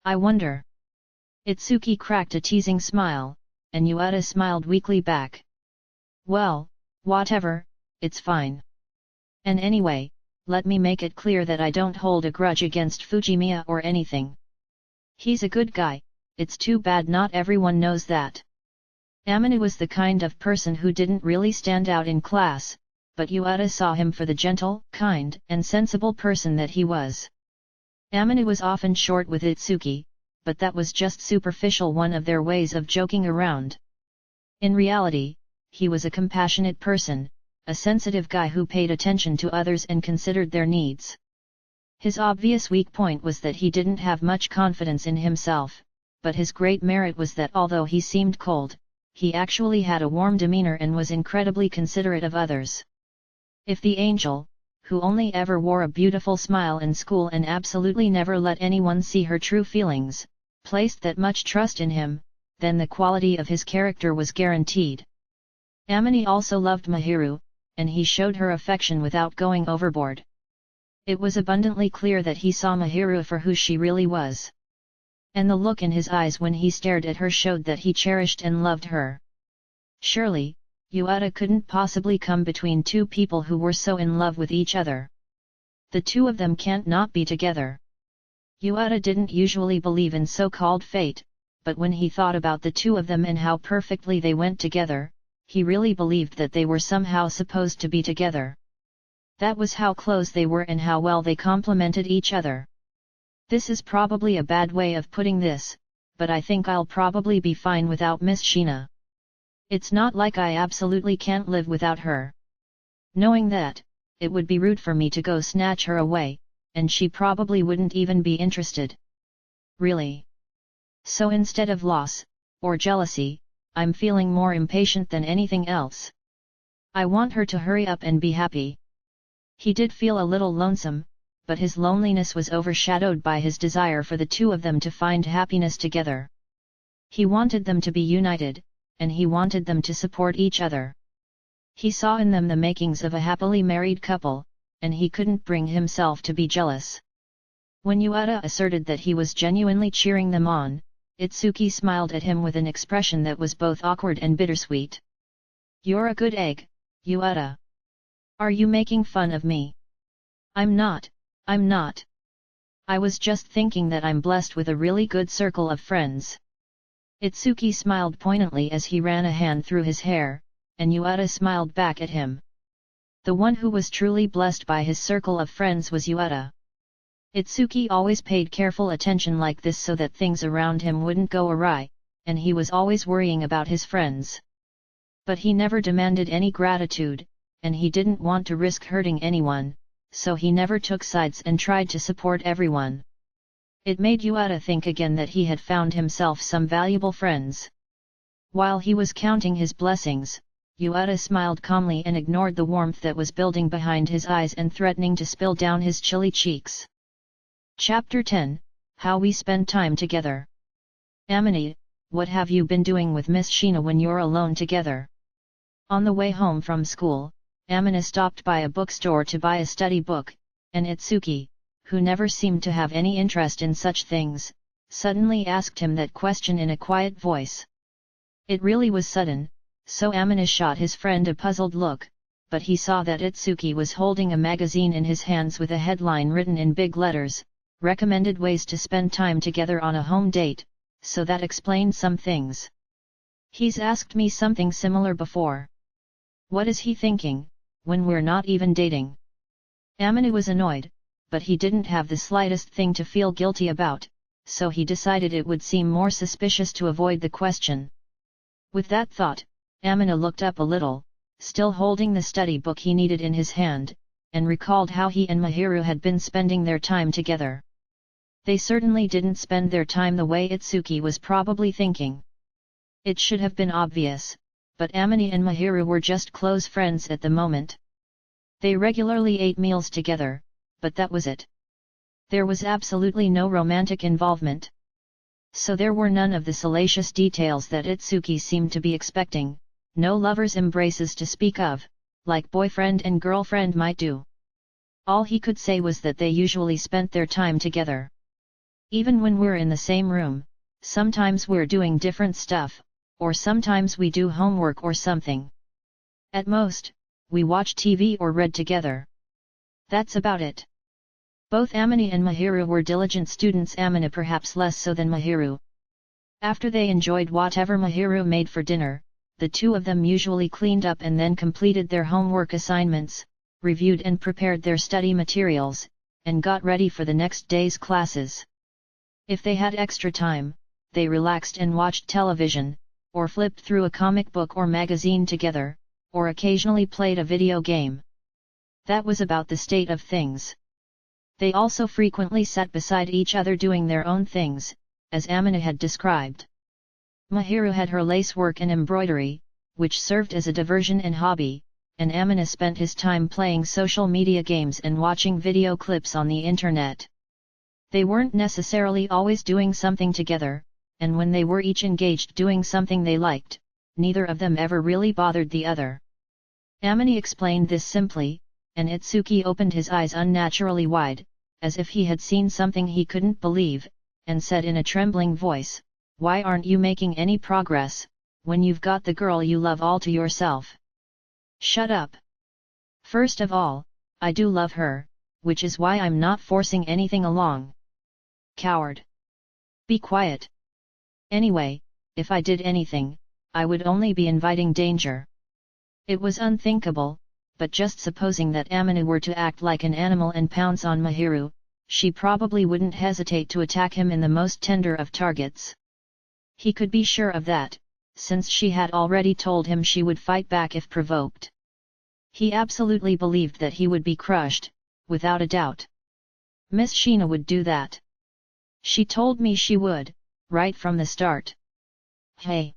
I wonder. Itsuki cracked a teasing smile, and Yuata smiled weakly back. Well, whatever, it's fine. And anyway, let me make it clear that I don't hold a grudge against Fujimiya or anything. He's a good guy, it's too bad not everyone knows that. Amina was the kind of person who didn't really stand out in class, but Yuata saw him for the gentle, kind, and sensible person that he was. Amina was often short with Itsuki, but that was just superficial one of their ways of joking around. In reality, he was a compassionate person, a sensitive guy who paid attention to others and considered their needs. His obvious weak point was that he didn't have much confidence in himself, but his great merit was that although he seemed cold, he actually had a warm demeanor and was incredibly considerate of others. If the angel, who only ever wore a beautiful smile in school and absolutely never let anyone see her true feelings, placed that much trust in him, then the quality of his character was guaranteed. Amini also loved Mahiru, and he showed her affection without going overboard. It was abundantly clear that he saw Mahiru for who she really was. And the look in his eyes when he stared at her showed that he cherished and loved her. Surely, Yuata couldn't possibly come between two people who were so in love with each other. The two of them can't not be together. Yuata didn't usually believe in so-called fate, but when he thought about the two of them and how perfectly they went together, he really believed that they were somehow supposed to be together. That was how close they were and how well they complemented each other. This is probably a bad way of putting this, but I think I'll probably be fine without Miss Sheena. It's not like I absolutely can't live without her. Knowing that, it would be rude for me to go snatch her away, and she probably wouldn't even be interested. Really. So instead of loss, or jealousy, I'm feeling more impatient than anything else. I want her to hurry up and be happy. He did feel a little lonesome, but his loneliness was overshadowed by his desire for the two of them to find happiness together. He wanted them to be united, and he wanted them to support each other. He saw in them the makings of a happily married couple, and he couldn't bring himself to be jealous. When Yuata asserted that he was genuinely cheering them on, Itsuki smiled at him with an expression that was both awkward and bittersweet. You're a good egg, Yuata. Are you making fun of me? I'm not, I'm not. I was just thinking that I'm blessed with a really good circle of friends. Itsuki smiled poignantly as he ran a hand through his hair, and Yuata smiled back at him. The one who was truly blessed by his circle of friends was Yuata. Itsuki always paid careful attention like this so that things around him wouldn't go awry, and he was always worrying about his friends. But he never demanded any gratitude, and he didn't want to risk hurting anyone, so he never took sides and tried to support everyone. It made Yuata think again that he had found himself some valuable friends. While he was counting his blessings, Yuata smiled calmly and ignored the warmth that was building behind his eyes and threatening to spill down his chilly cheeks. Chapter 10, How We Spend Time Together. Amine, what have you been doing with Miss Sheena when you're alone together? On the way home from school, Amine stopped by a bookstore to buy a study book, and Itsuki, who never seemed to have any interest in such things, suddenly asked him that question in a quiet voice. It really was sudden, so Amine shot his friend a puzzled look, but he saw that Itsuki was holding a magazine in his hands with a headline written in big letters, Recommended Ways to Spend Time Together on a Home Date, so that explained some things. He's asked me something similar before. What is he thinking, when we're not even dating? Amine was annoyed, but he didn't have the slightest thing to feel guilty about, so he decided it would seem more suspicious to avoid the question. With that thought, Amine looked up a little, still holding the study book he needed in his hand, and recalled how he and Mahiru had been spending their time together. They certainly didn't spend their time the way Itsuki was probably thinking. It should have been obvious, but Amine and Mahiru were just close friends at the moment. They regularly ate meals together, but that was it. There was absolutely no romantic involvement. So there were none of the salacious details that Itsuki seemed to be expecting, no lovers' embraces to speak of, like boyfriend and girlfriend might do. All he could say was that they usually spent their time together. Even when we're in the same room, sometimes we're doing different stuff, or sometimes we do homework or something. At most, we watch TV or read together. That's about it. Both Amine and Mahiru were diligent students, Amine perhaps less so than Mahiru. After they enjoyed whatever Mahiru made for dinner, the two of them usually cleaned up and then completed their homework assignments, reviewed and prepared their study materials, and got ready for the next day's classes. If they had extra time, they relaxed and watched television, or flipped through a comic book or magazine together, or occasionally played a video game. That was about the state of things. They also frequently sat beside each other doing their own things, as Amine had described. Mahiru had her lacework and embroidery, which served as a diversion and hobby, and Amine spent his time playing social media games and watching video clips on the internet. They weren't necessarily always doing something together, and when they were each engaged doing something they liked, neither of them ever really bothered the other. Amine explained this simply, and Itsuki opened his eyes unnaturally wide, as if he had seen something he couldn't believe, and said in a trembling voice, "Why aren't you making any progress, when you've got the girl you love all to yourself?" "Shut up. First of all, I do love her, which is why I'm not forcing anything along." "Coward. Be quiet. Anyway, if I did anything, I would only be inviting danger." It was unthinkable, but just supposing that Amine were to act like an animal and pounce on Mahiru, she probably wouldn't hesitate to attack him in the most tender of targets. He could be sure of that, since she had already told him she would fight back if provoked. He absolutely believed that he would be crushed, without a doubt. Miss Sheena would do that. She told me she would, right from the start. Hey!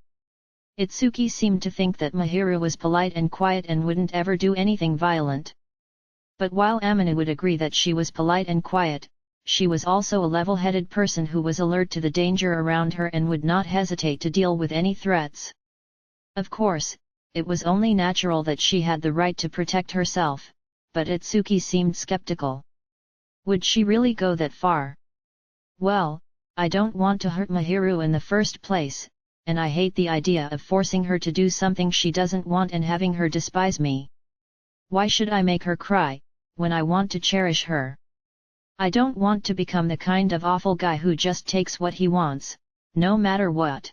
Itsuki seemed to think that Mahiru was polite and quiet and wouldn't ever do anything violent. But while Amine would agree that she was polite and quiet, she was also a level-headed person who was alert to the danger around her and would not hesitate to deal with any threats. Of course, it was only natural that she had the right to protect herself, but Itsuki seemed skeptical. Would she really go that far? "Well, I don't want to hurt Mahiru in the first place, and I hate the idea of forcing her to do something she doesn't want and having her despise me. Why should I make her cry, when I want to cherish her?" I don't want to become the kind of awful guy who just takes what he wants, no matter what.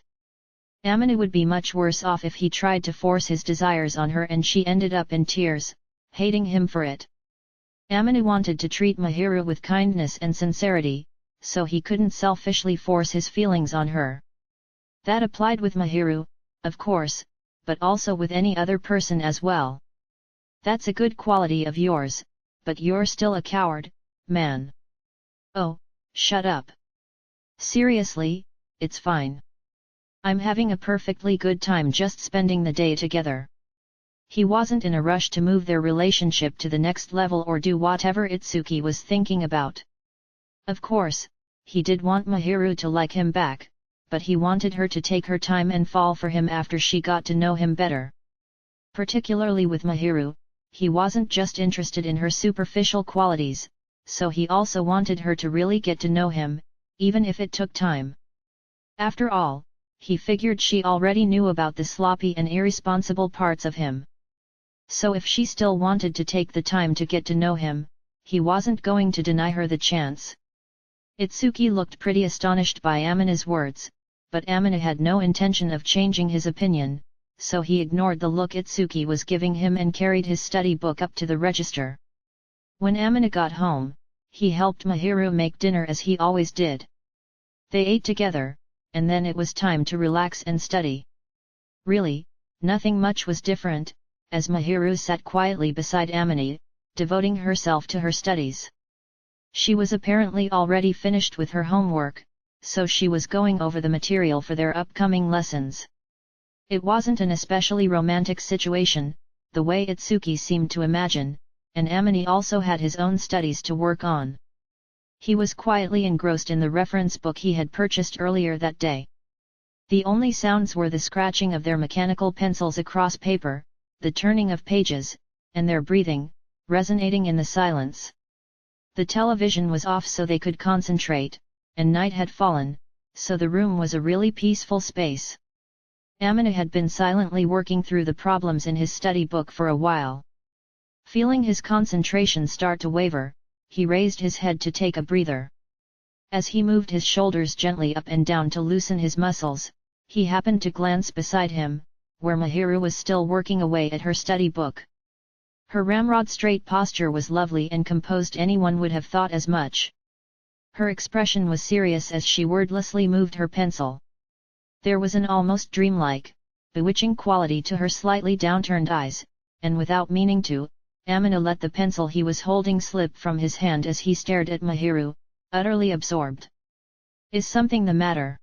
Amina would be much worse off if he tried to force his desires on her and she ended up in tears, hating him for it. Amina wanted to treat Mahiru with kindness and sincerity, so he couldn't selfishly force his feelings on her. That applied with Mahiru, of course, but also with any other person as well. That's a good quality of yours, but you're still a coward, man. Oh, shut up. Seriously, it's fine. I'm having a perfectly good time just spending the day together. He wasn't in a rush to move their relationship to the next level or do whatever Itsuki was thinking about. Of course, he did want Mahiru to like him back, but he wanted her to take her time and fall for him after she got to know him better. Particularly with Mahiru, he wasn't just interested in her superficial qualities, so he also wanted her to really get to know him, even if it took time. After all, he figured she already knew about the sloppy and irresponsible parts of him. So if she still wanted to take the time to get to know him, he wasn't going to deny her the chance. Itsuki looked pretty astonished by Amina's words, but Amina had no intention of changing his opinion, so he ignored the look Itsuki was giving him and carried his study book up to the register. When Amina got home, he helped Mahiru make dinner as he always did. They ate together, and then it was time to relax and study. Really, nothing much was different, as Mahiru sat quietly beside Amina, devoting herself to her studies. She was apparently already finished with her homework, so she was going over the material for their upcoming lessons. It wasn't an especially romantic situation, the way Itsuki seemed to imagine, and Amina also had his own studies to work on. He was quietly engrossed in the reference book he had purchased earlier that day. The only sounds were the scratching of their mechanical pencils across paper, the turning of pages, and their breathing, resonating in the silence. The television was off so they could concentrate, and night had fallen, so the room was a really peaceful space. Amina had been silently working through the problems in his study book for a while. Feeling his concentration start to waver, he raised his head to take a breather. As he moved his shoulders gently up and down to loosen his muscles, he happened to glance beside him, where Mahiru was still working away at her study book. Her ramrod straight posture was lovely and composed, anyone would have thought as much. Her expression was serious as she wordlessly moved her pencil. There was an almost dreamlike, bewitching quality to her slightly downturned eyes, and without meaning to, Amina let the pencil he was holding slip from his hand as he stared at Mahiru, utterly absorbed. "Is something the matter?"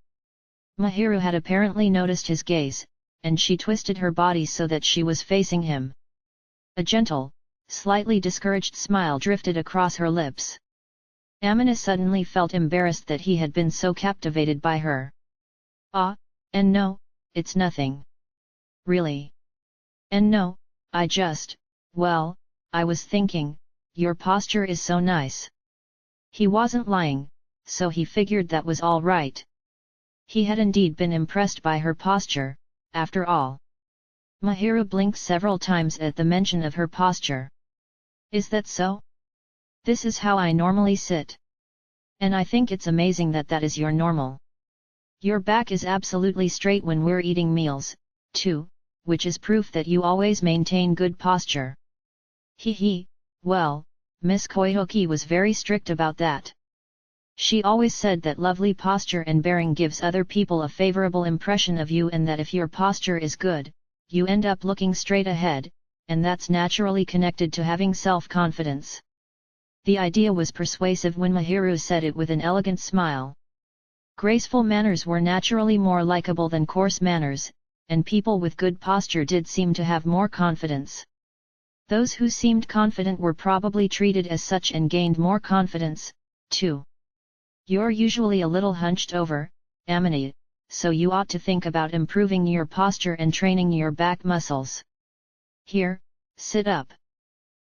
Mahiru had apparently noticed his gaze, and she twisted her body so that she was facing him. A gentle, slightly discouraged smile drifted across her lips. Amina suddenly felt embarrassed that he had been so captivated by her. "Ah, and no, it's nothing. Really. And no, well, I was thinking, your posture is so nice." He wasn't lying, so he figured that was all right. He had indeed been impressed by her posture, after all. Mahiru blinked several times at the mention of her posture. "Is that so? This is how I normally sit. And I think it's amazing that that is your normal. Your back is absolutely straight when we're eating meals, too, which is proof that you always maintain good posture." He, well, Miss Koihoki was very strict about that. She always said that lovely posture and bearing gives other people a favorable impression of you, and that if your posture is good, you end up looking straight ahead, and that's naturally connected to having self-confidence. The idea was persuasive when Mahiru said it with an elegant smile. Graceful manners were naturally more likable than coarse manners, and people with good posture did seem to have more confidence. Those who seemed confident were probably treated as such and gained more confidence, too. "You're usually a little hunched over, Amina, so you ought to think about improving your posture and training your back muscles. Here, sit up."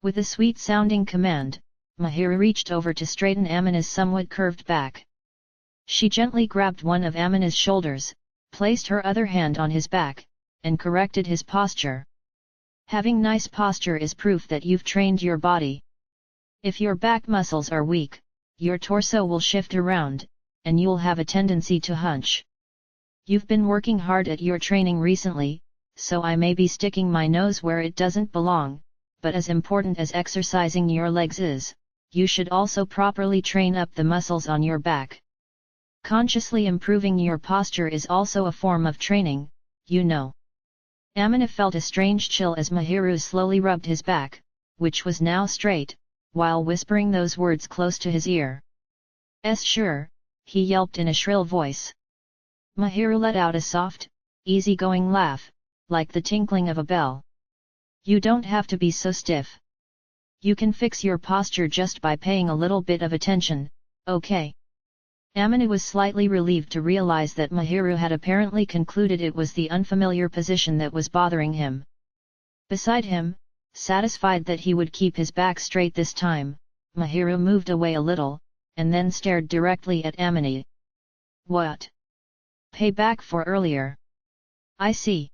With a sweet-sounding command, Mahiru reached over to straighten Amina's somewhat curved back. She gently grabbed one of Amina's shoulders, placed her other hand on his back, and corrected his posture. Having nice posture is proof that you've trained your body. If your back muscles are weak, your torso will shift around, and you'll have a tendency to hunch. You've been working hard at your training recently, so I may be sticking my nose where it doesn't belong, but as important as exercising your legs is, you should also properly train up the muscles on your back. Consciously improving your posture is also a form of training, you know. Amina felt a strange chill as Mahiru slowly rubbed his back, which was now straight, while whispering those words close to his ear. Sure, he yelped in a shrill voice. Mahiru let out a soft, easy-going laugh, like the tinkling of a bell. You don't have to be so stiff. You can fix your posture just by paying a little bit of attention, okay? Amina was slightly relieved to realize that Mahiru had apparently concluded it was the unfamiliar position that was bothering him. Beside him, satisfied that he would keep his back straight this time, Mahiru moved away a little, and then stared directly at Amina. What? Pay back for earlier. I see.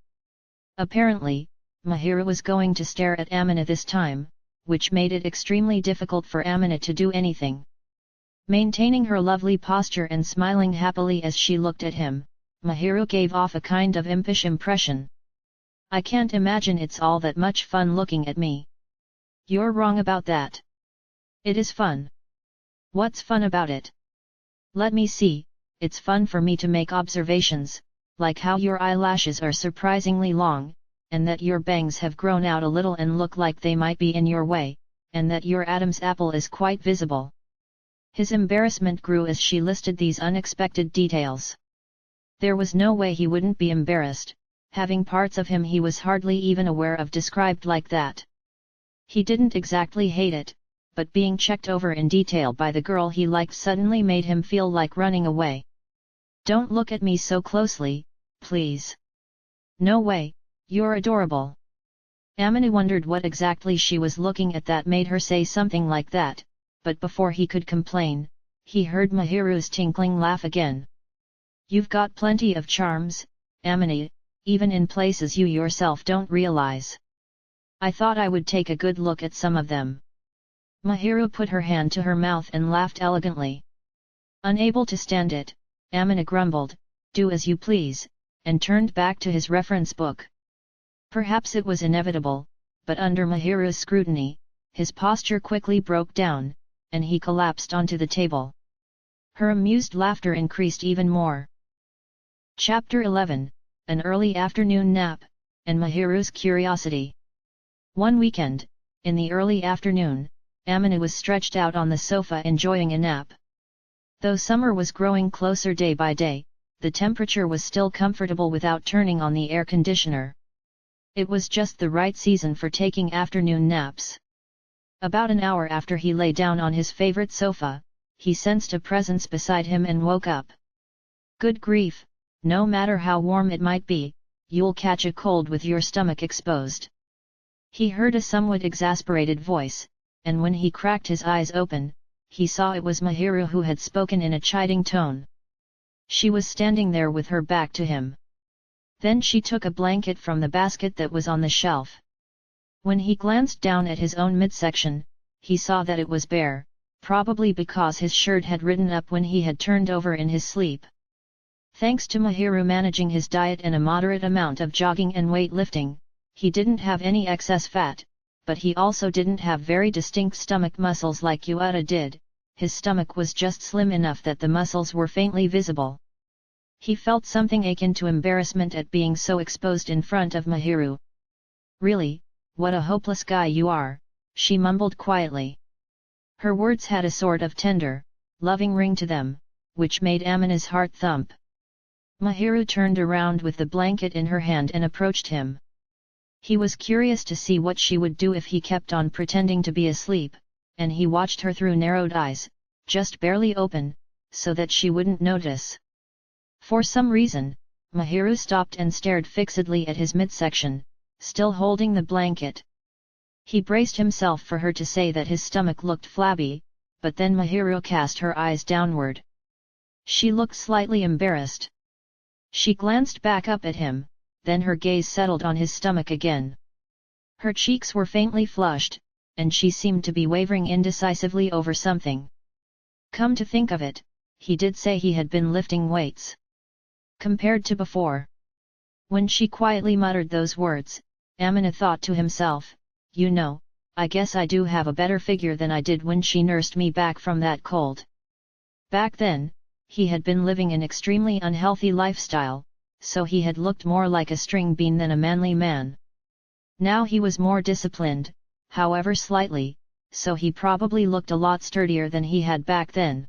Apparently, Mahiru was going to stare at Amina this time, which made it extremely difficult for Amina to do anything. Maintaining her lovely posture and smiling happily as she looked at him, Mahiru gave off a kind of impish impression. I can't imagine it's all that much fun looking at me. You're wrong about that. It is fun. What's fun about it? Let me see, it's fun for me to make observations, like how your eyelashes are surprisingly long, and that your bangs have grown out a little and look like they might be in your way, and that your Adam's apple is quite visible. His embarrassment grew as she listed these unexpected details. There was no way he wouldn't be embarrassed, having parts of him he was hardly even aware of described like that. He didn't exactly hate it, but being checked over in detail by the girl he liked suddenly made him feel like running away. Don't look at me so closely, please. No way, you're adorable. Amina wondered what exactly she was looking at that made her say something like that, but before he could complain, he heard Mahiru's tinkling laugh again. You've got plenty of charms, Amina, even in places you yourself don't realize. I thought I would take a good look at some of them. Mahiru put her hand to her mouth and laughed elegantly. Unable to stand it, Amina grumbled, do as you please, and turned back to his reference book. Perhaps it was inevitable, but under Mahiru's scrutiny, his posture quickly broke down, and he collapsed onto the table. Her amused laughter increased even more. Chapter 11, An Early Afternoon Nap, and Mahiru's Curiosity. One weekend, in the early afternoon, Amina was stretched out on the sofa enjoying a nap. Though summer was growing closer day by day, the temperature was still comfortable without turning on the air conditioner. It was just the right season for taking afternoon naps. About an hour after he lay down on his favorite sofa, he sensed a presence beside him and woke up. Good grief, no matter how warm it might be, you'll catch a cold with your stomach exposed. He heard a somewhat exasperated voice, and when he cracked his eyes open, he saw it was Mahiru who had spoken in a chiding tone. She was standing there with her back to him. Then she took a blanket from the basket that was on the shelf. When he glanced down at his own midsection, he saw that it was bare, probably because his shirt had ridden up when he had turned over in his sleep. Thanks to Mahiru managing his diet and a moderate amount of jogging and weightlifting, he didn't have any excess fat, but he also didn't have very distinct stomach muscles like Yuata did. His stomach was just slim enough that the muscles were faintly visible. He felt something akin to embarrassment at being so exposed in front of Mahiru. Really, what a hopeless guy you are, she mumbled quietly. Her words had a sort of tender, loving ring to them, which made Amina's heart thump. Mahiru turned around with the blanket in her hand and approached him. He was curious to see what she would do if he kept on pretending to be asleep, and he watched her through narrowed eyes, just barely open, so that she wouldn't notice. For some reason, Mahiru stopped and stared fixedly at his midsection, still holding the blanket. He braced himself for her to say that his stomach looked flabby, but then Mahiru cast her eyes downward. She looked slightly embarrassed. She glanced back up at him, then her gaze settled on his stomach again. Her cheeks were faintly flushed, and she seemed to be wavering indecisively over something. Come to think of it, he did say he had been lifting weights. Compared to before. When she quietly muttered those words, Amina thought to himself, you know, I guess I do have a better figure than I did when she nursed me back from that cold. Back then, he had been living an extremely unhealthy lifestyle, so he had looked more like a string bean than a manly man. Now he was more disciplined, however slightly, so he probably looked a lot sturdier than he had back then.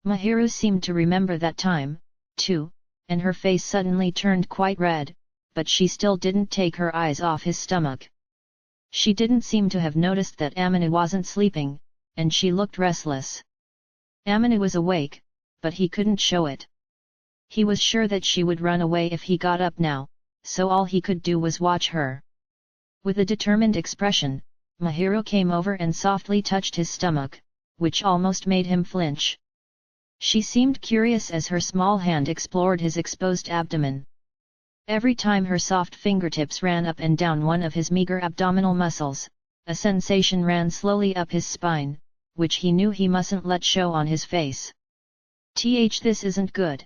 Mahiru seemed to remember that time, too, and her face suddenly turned quite red, but she still didn't take her eyes off his stomach. She didn't seem to have noticed that Amina wasn't sleeping, and she looked restless. Amina was awake, but he couldn't show it. He was sure that she would run away if he got up now, so all he could do was watch her. With a determined expression, Mahiru came over and softly touched his stomach, which almost made him flinch. She seemed curious as her small hand explored his exposed abdomen. Every time her soft fingertips ran up and down one of his meager abdominal muscles, a sensation ran slowly up his spine, which he knew he mustn't let show on his face. This isn't good.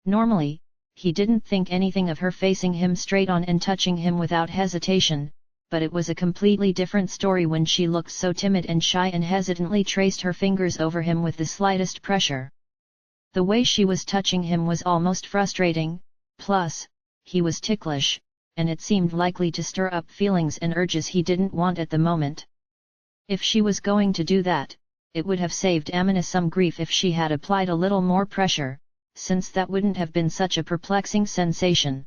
Normally, he didn't think anything of her facing him straight on and touching him without hesitation, but it was a completely different story when she looked so timid and shy and hesitantly traced her fingers over him with the slightest pressure. The way she was touching him was almost frustrating, plus, he was ticklish, and it seemed likely to stir up feelings and urges he didn't want at the moment. If she was going to do that, it would have saved Amina some grief if she had applied a little more pressure, since that wouldn't have been such a perplexing sensation.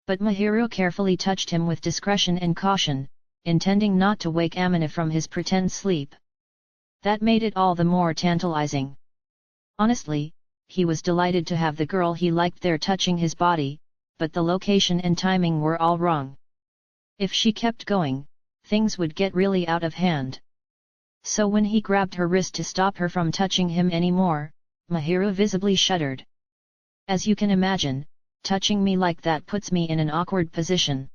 But Mahiru carefully touched him with discretion and caution, intending not to wake Amina from his pretend sleep. That made it all the more tantalizing. Honestly, he was delighted to have the girl he liked there touching his body, but the location and timing were all wrong. If she kept going, things would get really out of hand. So when he grabbed her wrist to stop her from touching him anymore, Mahiru visibly shuddered. As you can imagine, touching me like that puts me in an awkward position.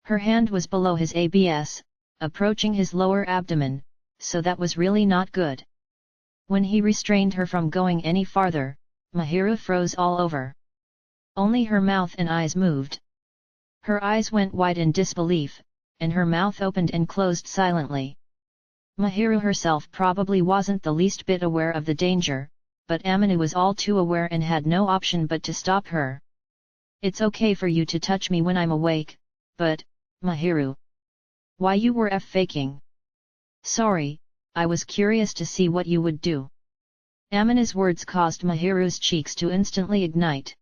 Her hand was below his abs, approaching his lower abdomen, so that was really not good. When he restrained her from going any farther, Mahiru froze all over. Only her mouth and eyes moved. Her eyes went wide in disbelief, and her mouth opened and closed silently. Mahiru herself probably wasn't the least bit aware of the danger, but Amina was all too aware and had no option but to stop her. It's okay for you to touch me when I'm awake, but, Mahiru. Why you were faking? Sorry, I was curious to see what you would do. Amina's words caused Mahiru's cheeks to instantly ignite.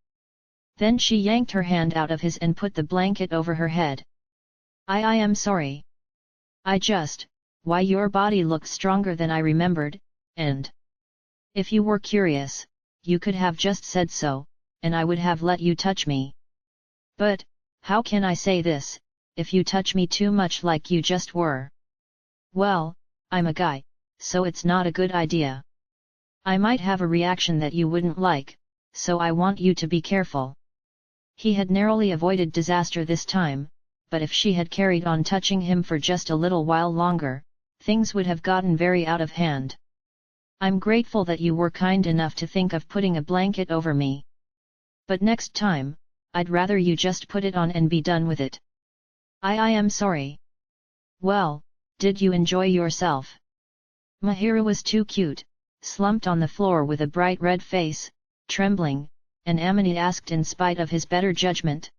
Then she yanked her hand out of his and put the blanket over her head. I am sorry. Why your body looks stronger than I remembered, and... If you were curious, you could have just said so, and I would have let you touch me. But, how can I say this, if you touch me too much like you just were? Well, I'm a guy, so it's not a good idea. I might have a reaction that you wouldn't like, so I want you to be careful. He had narrowly avoided disaster this time, but if she had carried on touching him for just a little while longer, things would have gotten very out of hand. I'm grateful that you were kind enough to think of putting a blanket over me. But next time, I'd rather you just put it on and be done with it. I am sorry. Well, did you enjoy yourself? Mahiru was too cute, slumped on the floor with a bright red face, trembling, and Amina asked in spite of his better judgment.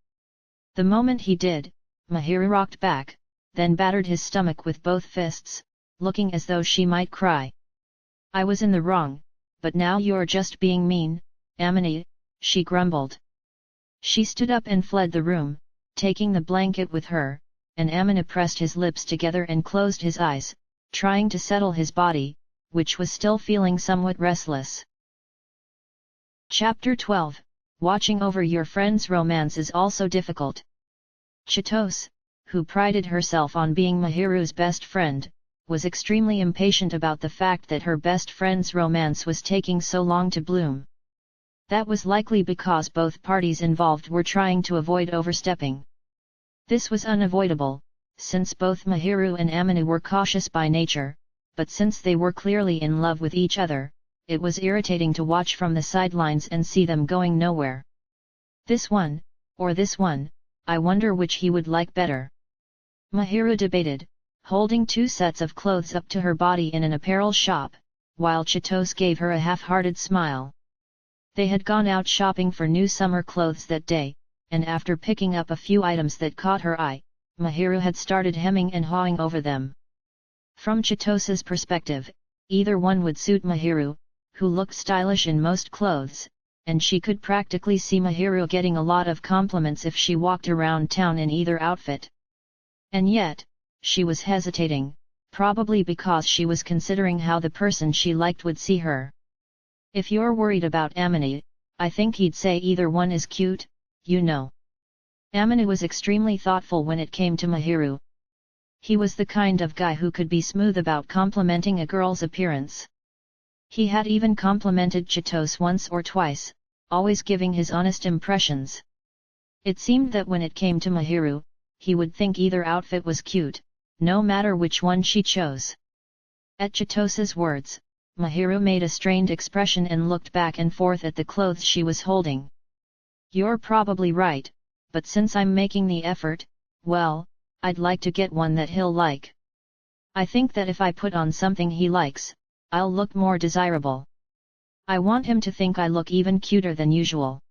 The moment he did, Mahiru rocked back, then battered his stomach with both fists, looking as though she might cry. I was in the wrong, but now you're just being mean, Amina, she grumbled. She stood up and fled the room, taking the blanket with her, and Amina pressed his lips together and closed his eyes, trying to settle his body, which was still feeling somewhat restless. Chapter 12, Watching over your friend's romance is also difficult. Chitose, who prided herself on being Mahiru's best friend, was extremely impatient about the fact that her best friend's romance was taking so long to bloom. That was likely because both parties involved were trying to avoid overstepping. This was unavoidable, since both Mahiru and Amina were cautious by nature, but since they were clearly in love with each other, it was irritating to watch from the sidelines and see them going nowhere. This one, or this one, I wonder which he would like better. Mahiru debated, holding 2 sets of clothes up to her body in an apparel shop, while Chitose gave her a half-hearted smile. They had gone out shopping for new summer clothes that day, and after picking up a few items that caught her eye, Mahiru had started hemming and hawing over them. From Chitose's perspective, either one would suit Mahiru, who looked stylish in most clothes, and she could practically see Mahiru getting a lot of compliments if she walked around town in either outfit. And yet, she was hesitating, probably because she was considering how the person she liked would see her. If you're worried about Amine, I think he'd say either one is cute, you know. Amine was extremely thoughtful when it came to Mahiru. He was the kind of guy who could be smooth about complimenting a girl's appearance. He had even complimented Chitose once or twice, always giving his honest impressions. It seemed that when it came to Mahiru, he would think either outfit was cute, no matter which one she chose. At Chitose's words, Mahiru made a strained expression and looked back and forth at the clothes she was holding. You're probably right, but since I'm making the effort, well, I'd like to get one that he'll like. I think that if I put on something he likes, I'll look more desirable. I want him to think I look even cuter than usual.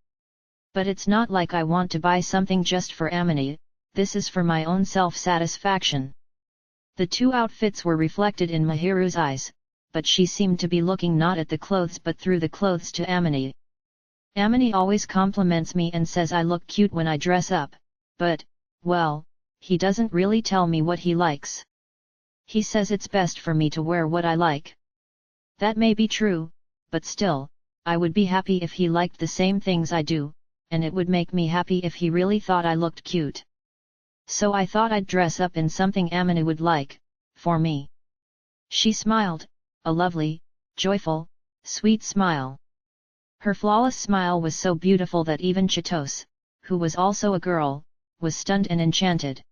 But it's not like I want to buy something just for Amine, this is for my own self-satisfaction. The 2 outfits were reflected in Mahiru's eyes, but she seemed to be looking not at the clothes but through the clothes to Amine. Amine always compliments me and says I look cute when I dress up, but, well, he doesn't really tell me what he likes. He says it's best for me to wear what I like. That may be true, but still, I would be happy if he liked the same things I do, and it would make me happy if he really thought I looked cute. So I thought I'd dress up in something Amine would like, for me. She smiled, a lovely, joyful, sweet smile. Her flawless smile was so beautiful that even Chitose, who was also a girl, was stunned and enchanted.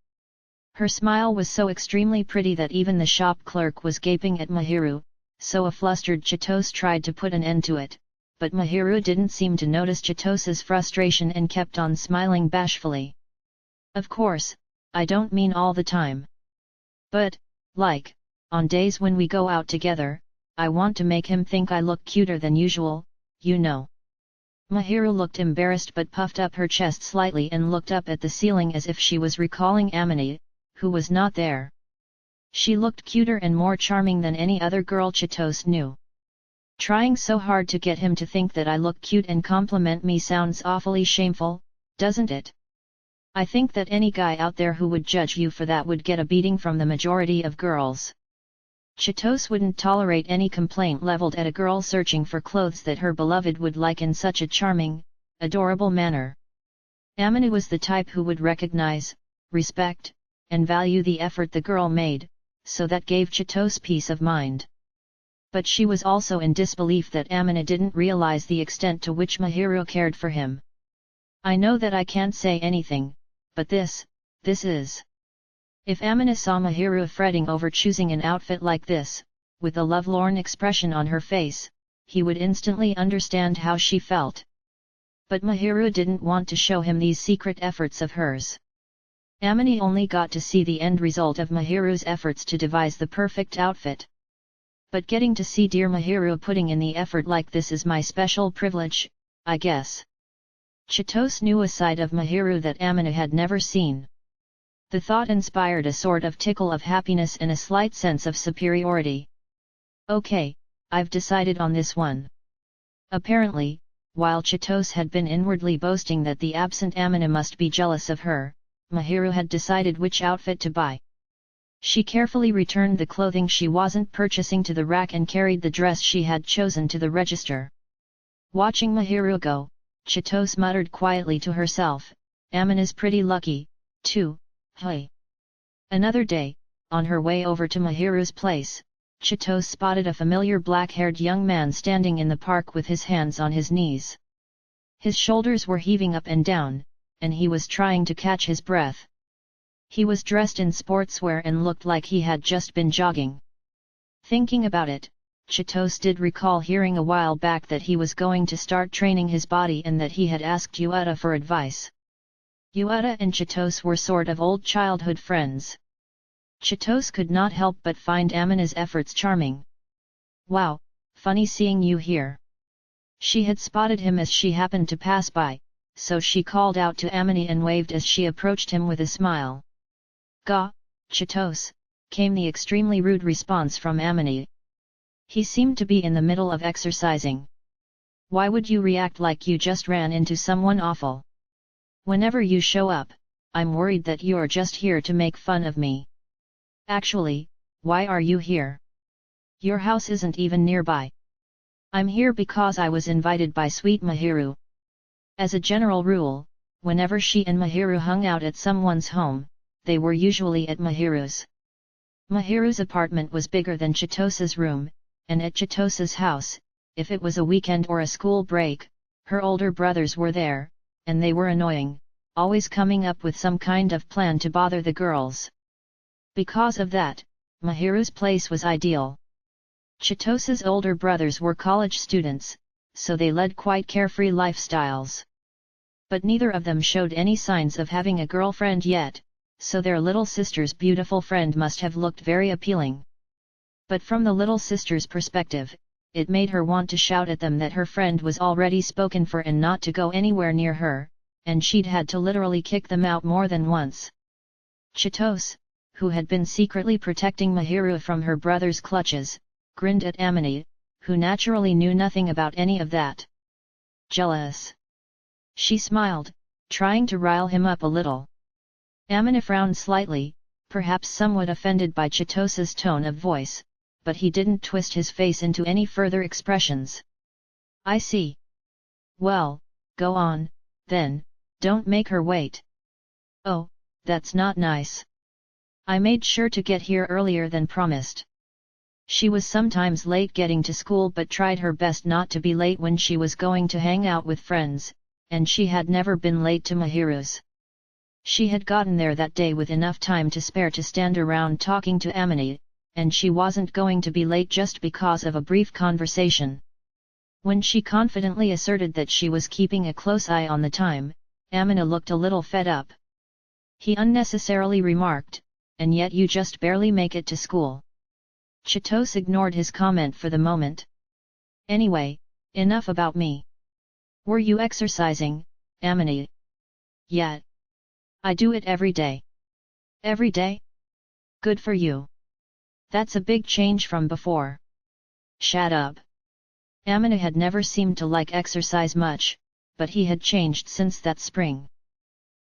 Her smile was so extremely pretty that even the shop clerk was gaping at Mahiru, so a flustered Chitose tried to put an end to it, but Mahiru didn't seem to notice Chitose's frustration and kept on smiling bashfully. Of course, I don't mean all the time. But, like, on days when we go out together, I want to make him think I look cuter than usual, you know. Mahiru looked embarrassed but puffed up her chest slightly and looked up at the ceiling as if she was recalling Amine, who was not there. She looked cuter and more charming than any other girl Chitose knew. Trying so hard to get him to think that I look cute and compliment me sounds awfully shameful, doesn't it? I think that any guy out there who would judge you for that would get a beating from the majority of girls. Chitose wouldn't tolerate any complaint leveled at a girl searching for clothes that her beloved would like in such a charming, adorable manner. Amine was the type who would recognize, respect, and value the effort the girl made, so that gave Chitose peace of mind. But she was also in disbelief that Amine didn't realize the extent to which Mahiru cared for him. I know that I can't say anything, but this is... If Amine saw Mahiru fretting over choosing an outfit like this, with a lovelorn expression on her face, he would instantly understand how she felt. But Mahiru didn't want to show him these secret efforts of hers. Amine only got to see the end result of Mahiru's efforts to devise the perfect outfit. But getting to see dear Mahiru putting in the effort like this is my special privilege, I guess. Chitose knew a side of Mahiru that Amine had never seen. The thought inspired a sort of tickle of happiness and a slight sense of superiority. Okay, I've decided on this one. Apparently, while Chitose had been inwardly boasting that the absent Amine must be jealous of her, Mahiru had decided which outfit to buy. She carefully returned the clothing she wasn't purchasing to the rack and carried the dress she had chosen to the register. Watching Mahiru go, Chitose muttered quietly to herself, Amine is pretty lucky, too. Hey! Another day, on her way over to Mahiru's place, Chitose spotted a familiar black-haired young man standing in the park with his hands on his knees. His shoulders were heaving up and down, and he was trying to catch his breath. He was dressed in sportswear and looked like he had just been jogging. Thinking about it, Chitose did recall hearing a while back that he was going to start training his body and that he had asked Yueta for advice. Yueta and Chitose were sort of old childhood friends. Chitose could not help but find Amina's efforts charming. "Wow, funny seeing you here." She had spotted him as she happened to pass by, so she called out to Amina and waved as she approached him with a smile. "Ga, Chitose," came the extremely rude response from Amina. He seemed to be in the middle of exercising. "Why would you react like you just ran into someone awful? Whenever you show up, I'm worried that you're just here to make fun of me. Actually, why are you here? Your house isn't even nearby." "I'm here because I was invited by sweet Mahiru." As a general rule, whenever she and Mahiru hung out at someone's home, they were usually at Mahiru's. Mahiru's apartment was bigger than Chitose's room, and at Chitose's house, if it was a weekend or a school break, her older brothers were there, and they were annoying, always coming up with some kind of plan to bother the girls. Because of that, Mahiru's place was ideal. Chitose's older brothers were college students, so they led quite carefree lifestyles. But neither of them showed any signs of having a girlfriend yet, so their little sister's beautiful friend must have looked very appealing. But from the little sister's perspective, it made her want to shout at them that her friend was already spoken for and not to go anywhere near her, and she'd had to literally kick them out more than once. Chitose, who had been secretly protecting Mahiru from her brother's clutches, grinned at Amina, who naturally knew nothing about any of that. "Jealous?" She smiled, trying to rile him up a little. Amina frowned slightly, perhaps somewhat offended by Chitose's tone of voice, but he didn't twist his face into any further expressions. "I see. Well, go on, then, don't make her wait." "Oh, that's not nice. I made sure to get here earlier than promised." She was sometimes late getting to school but tried her best not to be late when she was going to hang out with friends, and she had never been late to Mahiru's. She had gotten there that day with enough time to spare to stand around talking to Amina, and she wasn't going to be late just because of a brief conversation. When she confidently asserted that she was keeping a close eye on the time, Amina looked a little fed up. He unnecessarily remarked, "And yet you just barely make it to school." Chitose ignored his comment for the moment. "Anyway, enough about me. Were you exercising, Amina?" "Yeah. I do it every day." "Every day? Good for you. That's a big change from before." "Shut up." Amina had never seemed to like exercise much, but he had changed since that spring.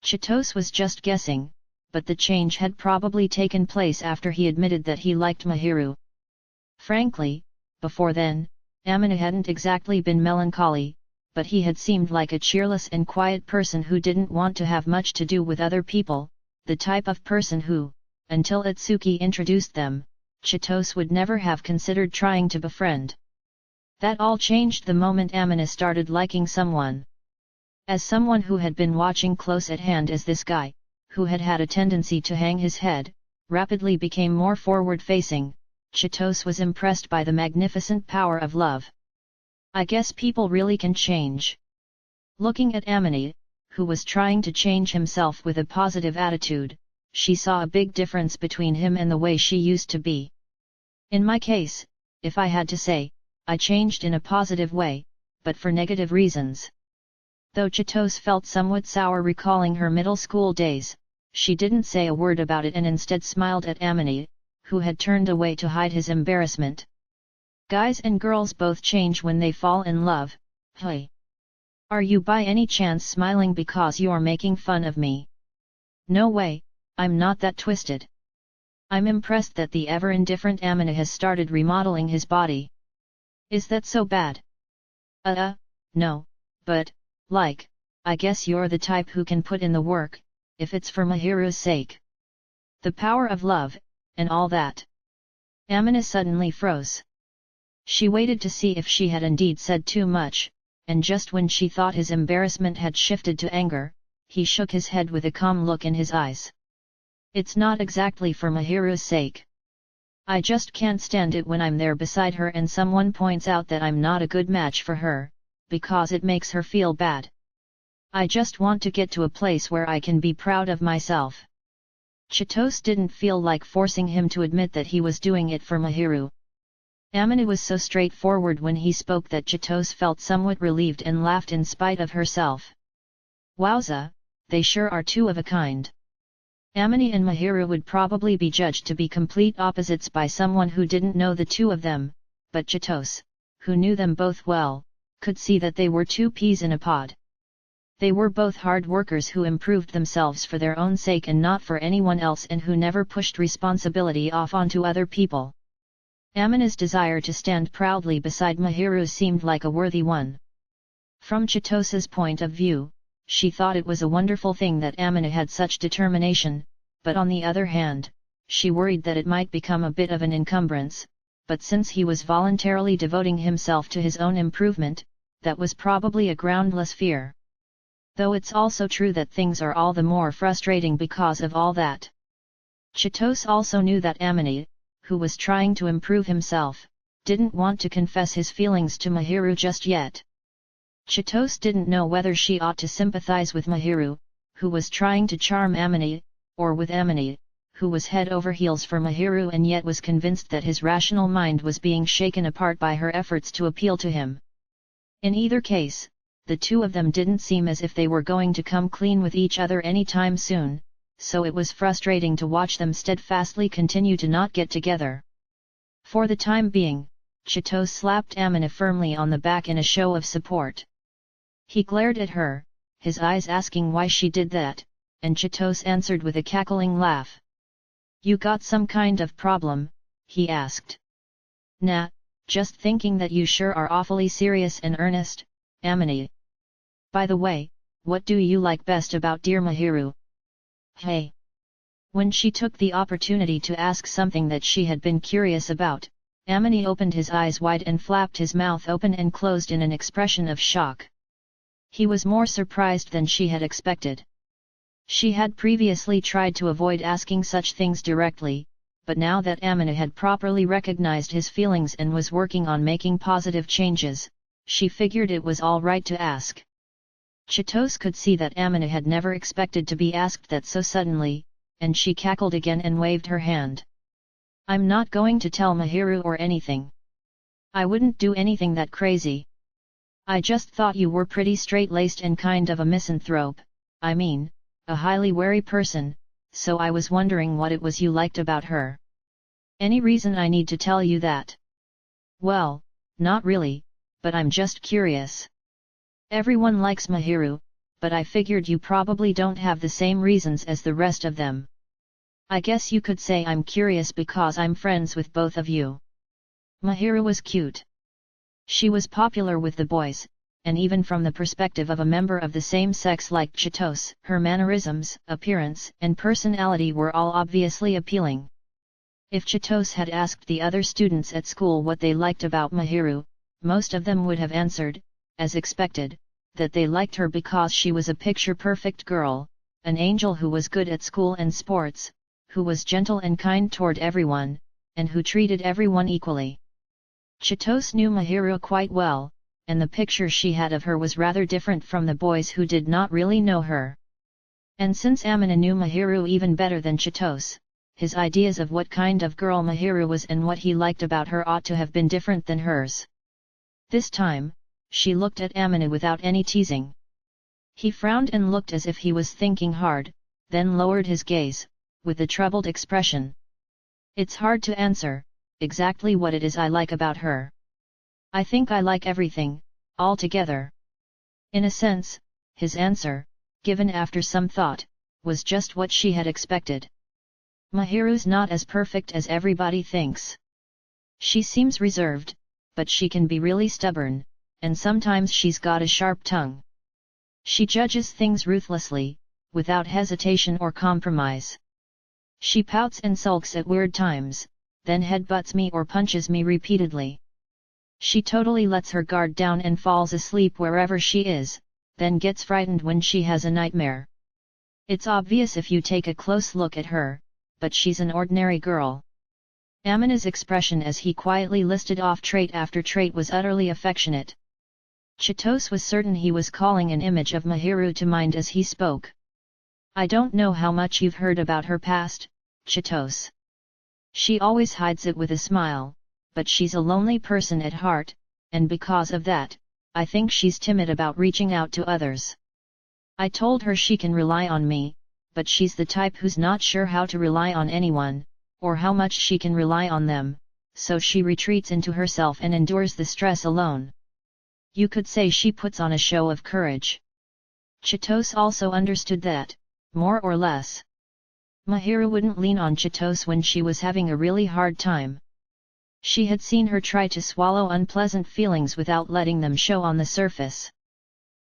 Chitose was just guessing, but the change had probably taken place after he admitted that he liked Mahiru. Frankly, before then, Amina hadn't exactly been melancholy, but he had seemed like a cheerless and quiet person who didn't want to have much to do with other people, the type of person who, until Itsuki introduced them, Chitose would never have considered trying to befriend. That all changed the moment Amina started liking someone. As someone who had been watching close at hand as this guy, who had had a tendency to hang his head, rapidly became more forward-facing, Chitose was impressed by the magnificent power of love. I guess people really can change. Looking at Amina, who was trying to change himself with a positive attitude, she saw a big difference between him and the way she used to be. In my case, if I had to say, I changed in a positive way, but for negative reasons. Though Chitose felt somewhat sour recalling her middle school days, she didn't say a word about it and instead smiled at Amina, who had turned away to hide his embarrassment. Guys and girls both change when they fall in love, hey. Are you by any chance smiling because you're making fun of me? No way, I'm not that twisted. I'm impressed that the ever-indifferent Amina has started remodeling his body. Is that so bad? No, but, like, I guess you're the type who can put in the work, if it's for Mahiru's sake. The power of love, and all that. Amina suddenly froze. She waited to see if she had indeed said too much, and just when she thought his embarrassment had shifted to anger, he shook his head with a calm look in his eyes. It's not exactly for Mahiru's sake. I just can't stand it when I'm there beside her and someone points out that I'm not a good match for her, because it makes her feel bad. I just want to get to a place where I can be proud of myself. Chitose didn't feel like forcing him to admit that he was doing it for Mahiru. Amina was so straightforward when he spoke that Chitose felt somewhat relieved and laughed in spite of herself. Wowza, they sure are two of a kind. Amina and Mahiru would probably be judged to be complete opposites by someone who didn't know the two of them, but Chitose, who knew them both well, could see that they were two peas in a pod. They were both hard workers who improved themselves for their own sake and not for anyone else, and who never pushed responsibility off onto other people. Amina's desire to stand proudly beside Mahiru seemed like a worthy one. From Chitose's point of view, she thought it was a wonderful thing that Amina had such determination, but on the other hand, she worried that it might become a bit of an encumbrance, but since he was voluntarily devoting himself to his own improvement, that was probably a groundless fear. Though it's also true that things are all the more frustrating because of all that. Chitose also knew that Amina, who was trying to improve himself, didn't want to confess his feelings to Mahiru just yet. Chitose didn't know whether she ought to sympathize with Mahiru, who was trying to charm Amina, or with Amina, who was head over heels for Mahiru and yet was convinced that his rational mind was being shaken apart by her efforts to appeal to him. In either case, the two of them didn't seem as if they were going to come clean with each other anytime soon, so it was frustrating to watch them steadfastly continue to not get together. For the time being, Chitose slapped Amina firmly on the back in a show of support. He glared at her, his eyes asking why she did that, and Chitose answered with a cackling laugh. "You got some kind of problem?" he asked. "Nah, just thinking that you sure are awfully serious and earnest, Amina. By the way, what do you like best about dear Mahiru?" Hey! When she took the opportunity to ask something that she had been curious about, Amina opened his eyes wide and flapped his mouth open and closed in an expression of shock. He was more surprised than she had expected. She had previously tried to avoid asking such things directly, but now that Amina had properly recognized his feelings and was working on making positive changes, she figured it was all right to ask. Chitose could see that Amina had never expected to be asked that so suddenly, and she cackled again and waved her hand. "I'm not going to tell Mahiru or anything. I wouldn't do anything that crazy. I just thought you were pretty straight-laced and kind of a misanthrope, I mean, a highly wary person, so I was wondering what it was you liked about her. Any reason I need to tell you that?" "Well, not really, but I'm just curious. Everyone likes Mahiru, but I figured you probably don't have the same reasons as the rest of them. I guess you could say I'm curious because I'm friends with both of you." Mahiru was cute. She was popular with the boys, and even from the perspective of a member of the same sex like Chitose, her mannerisms, appearance, and personality were all obviously appealing. If Chitose had asked the other students at school what they liked about Mahiru, most of them would have answered, as expected, that they liked her because she was a picture-perfect girl, an angel who was good at school and sports, who was gentle and kind toward everyone, and who treated everyone equally. Chitose knew Mahiru quite well, and the picture she had of her was rather different from the boys who did not really know her. And since Amina knew Mahiru even better than Chitose, his ideas of what kind of girl Mahiru was and what he liked about her ought to have been different than hers. This time, she looked at Amina without any teasing. He frowned and looked as if he was thinking hard, then lowered his gaze, with a troubled expression. "It's hard to answer exactly what it is I like about her. I think I like everything, all together." In a sense, his answer, given after some thought, was just what she had expected. Mahiru's not as perfect as everybody thinks. She seems reserved, but she can be really stubborn, and sometimes she's got a sharp tongue. She judges things ruthlessly, without hesitation or compromise. She pouts and sulks at weird times, then headbutts me or punches me repeatedly. She totally lets her guard down and falls asleep wherever she is, then gets frightened when she has a nightmare. It's obvious if you take a close look at her, but she's an ordinary girl. Amina's expression as he quietly listed off trait after trait was utterly affectionate. Chitose was certain he was calling an image of Mahiru to mind as he spoke. I don't know how much you've heard about her past, Chitose. She always hides it with a smile, but she's a lonely person at heart, and because of that, I think she's timid about reaching out to others. I told her she can rely on me, but she's the type who's not sure how to rely on anyone, or how much she can rely on them, so she retreats into herself and endures the stress alone. You could say she puts on a show of courage. Chitose also understood that, more or less. Mahiru wouldn't lean on Chitose when she was having a really hard time. She had seen her try to swallow unpleasant feelings without letting them show on the surface.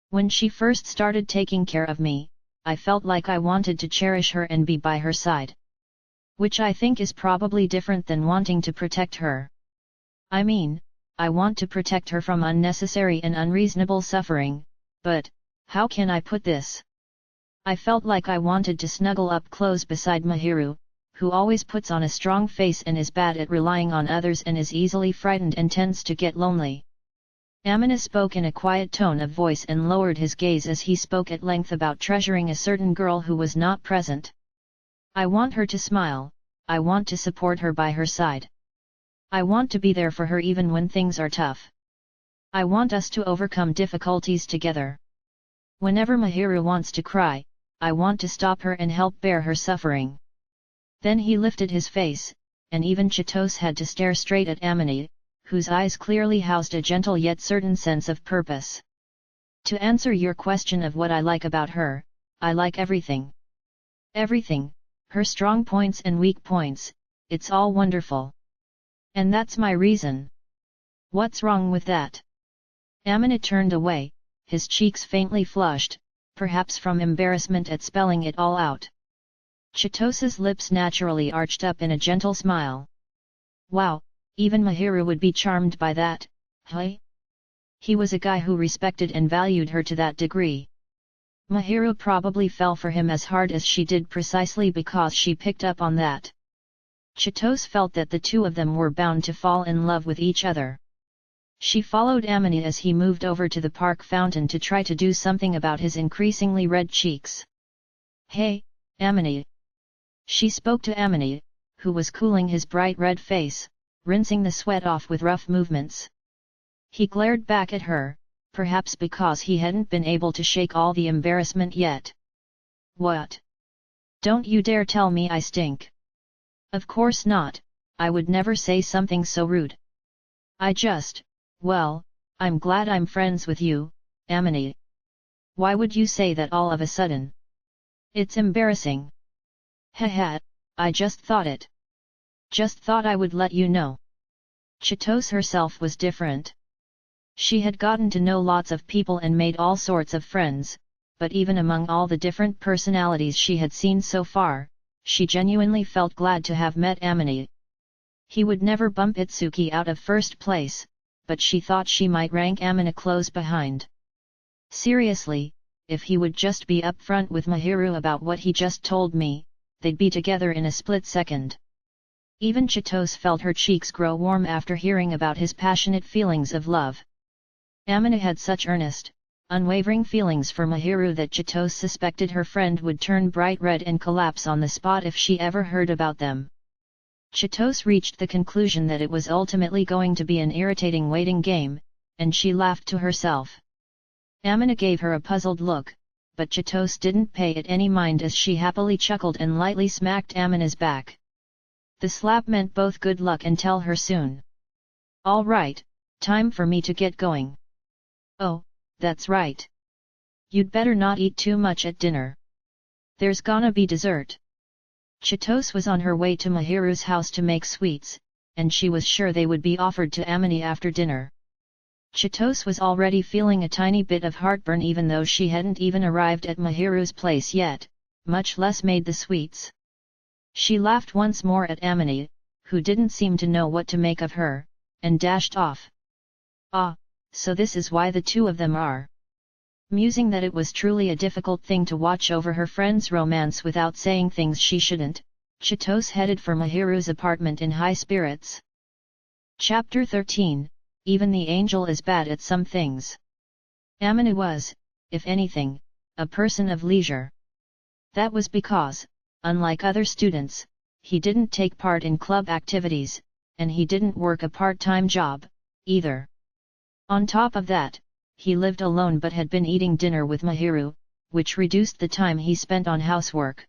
When she first started taking care of me, I felt like I wanted to cherish her and be by her side. Which I think is probably different than wanting to protect her. I mean, I want to protect her from unnecessary and unreasonable suffering, but, how can I put this? I felt like I wanted to snuggle up close beside Mahiru, who always puts on a strong face and is bad at relying on others and is easily frightened and tends to get lonely. Amina spoke in a quiet tone of voice and lowered his gaze as he spoke at length about treasuring a certain girl who was not present. I want her to smile, I want to support her by her side. I want to be there for her even when things are tough. I want us to overcome difficulties together. Whenever Mahiru wants to cry, I want to stop her and help bear her suffering. Then he lifted his face, and even Chitose had to stare straight at Amina, whose eyes clearly housed a gentle yet certain sense of purpose. To answer your question of what I like about her, I like everything. Everything, her strong points and weak points, it's all wonderful. And that's my reason. What's wrong with that? Amina turned away, his cheeks faintly flushed, perhaps from embarrassment at spelling it all out. Chitose's lips naturally arched up in a gentle smile. Wow, even Mahiru would be charmed by that, hey? He was a guy who respected and valued her to that degree. Mahiru probably fell for him as hard as she did precisely because she picked up on that. Chitose felt that the two of them were bound to fall in love with each other. She followed Amina as he moved over to the park fountain to try to do something about his increasingly red cheeks. Hey, Amina. She spoke to Amina, who was cooling his bright red face, rinsing the sweat off with rough movements. He glared back at her, perhaps because he hadn't been able to shake all the embarrassment yet. What? Don't you dare tell me I stink. Of course not, I would never say something so rude. Well, I'm glad I'm friends with you, Amina. Why would you say that all of a sudden? It's embarrassing. Haha, I just thought it. Just thought I would let you know. Chitose herself was different. She had gotten to know lots of people and made all sorts of friends, but even among all the different personalities she had seen so far, she genuinely felt glad to have met Amina. He would never bump Itsuki out of first place, but she thought she might rank Amina close behind. Seriously, if he would just be upfront with Mahiru about what he just told me, they'd be together in a split second. Even Chitose felt her cheeks grow warm after hearing about his passionate feelings of love. Amina had such earnest, unwavering feelings for Mahiru that Chitose suspected her friend would turn bright red and collapse on the spot if she ever heard about them. Chitose reached the conclusion that it was ultimately going to be an irritating waiting game, and she laughed to herself. Amina gave her a puzzled look, but Chitose didn't pay it any mind as she happily chuckled and lightly smacked Amina's back. The slap meant both good luck and tell her soon. All right, time for me to get going. Oh, that's right. You'd better not eat too much at dinner. There's gonna be dessert. Chitose was on her way to Mahiru's house to make sweets, and she was sure they would be offered to Amina after dinner. Chitose was already feeling a tiny bit of heartburn even though she hadn't even arrived at Mahiru's place yet, much less made the sweets. She laughed once more at Amina, who didn't seem to know what to make of her, and dashed off. Ah, so this is why the two of them are. Musing that it was truly a difficult thing to watch over her friend's romance without saying things she shouldn't, Chitose headed for Mahiru's apartment in high spirits. Chapter 13, Even the Angel is Bad at Some Things. Amina was, if anything, a person of leisure. That was because, unlike other students, he didn't take part in club activities, and he didn't work a part-time job, either. On top of that, he lived alone but had been eating dinner with Mahiru, which reduced the time he spent on housework.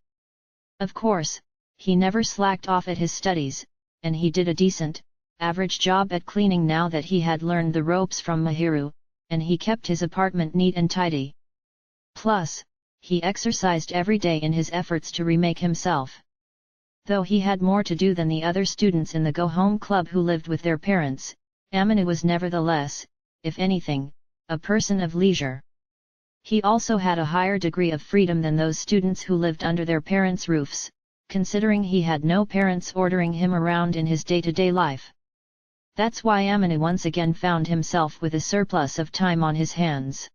Of course, he never slacked off at his studies, and he did a decent, average job at cleaning now that he had learned the ropes from Mahiru, and he kept his apartment neat and tidy. Plus, he exercised every day in his efforts to remake himself. Though he had more to do than the other students in the go-home club who lived with their parents, Amina was nevertheless, if anything, a person of leisure. He also had a higher degree of freedom than those students who lived under their parents' roofs, considering he had no parents ordering him around in his day-to-day life. That's why Amina once again found himself with a surplus of time on his hands.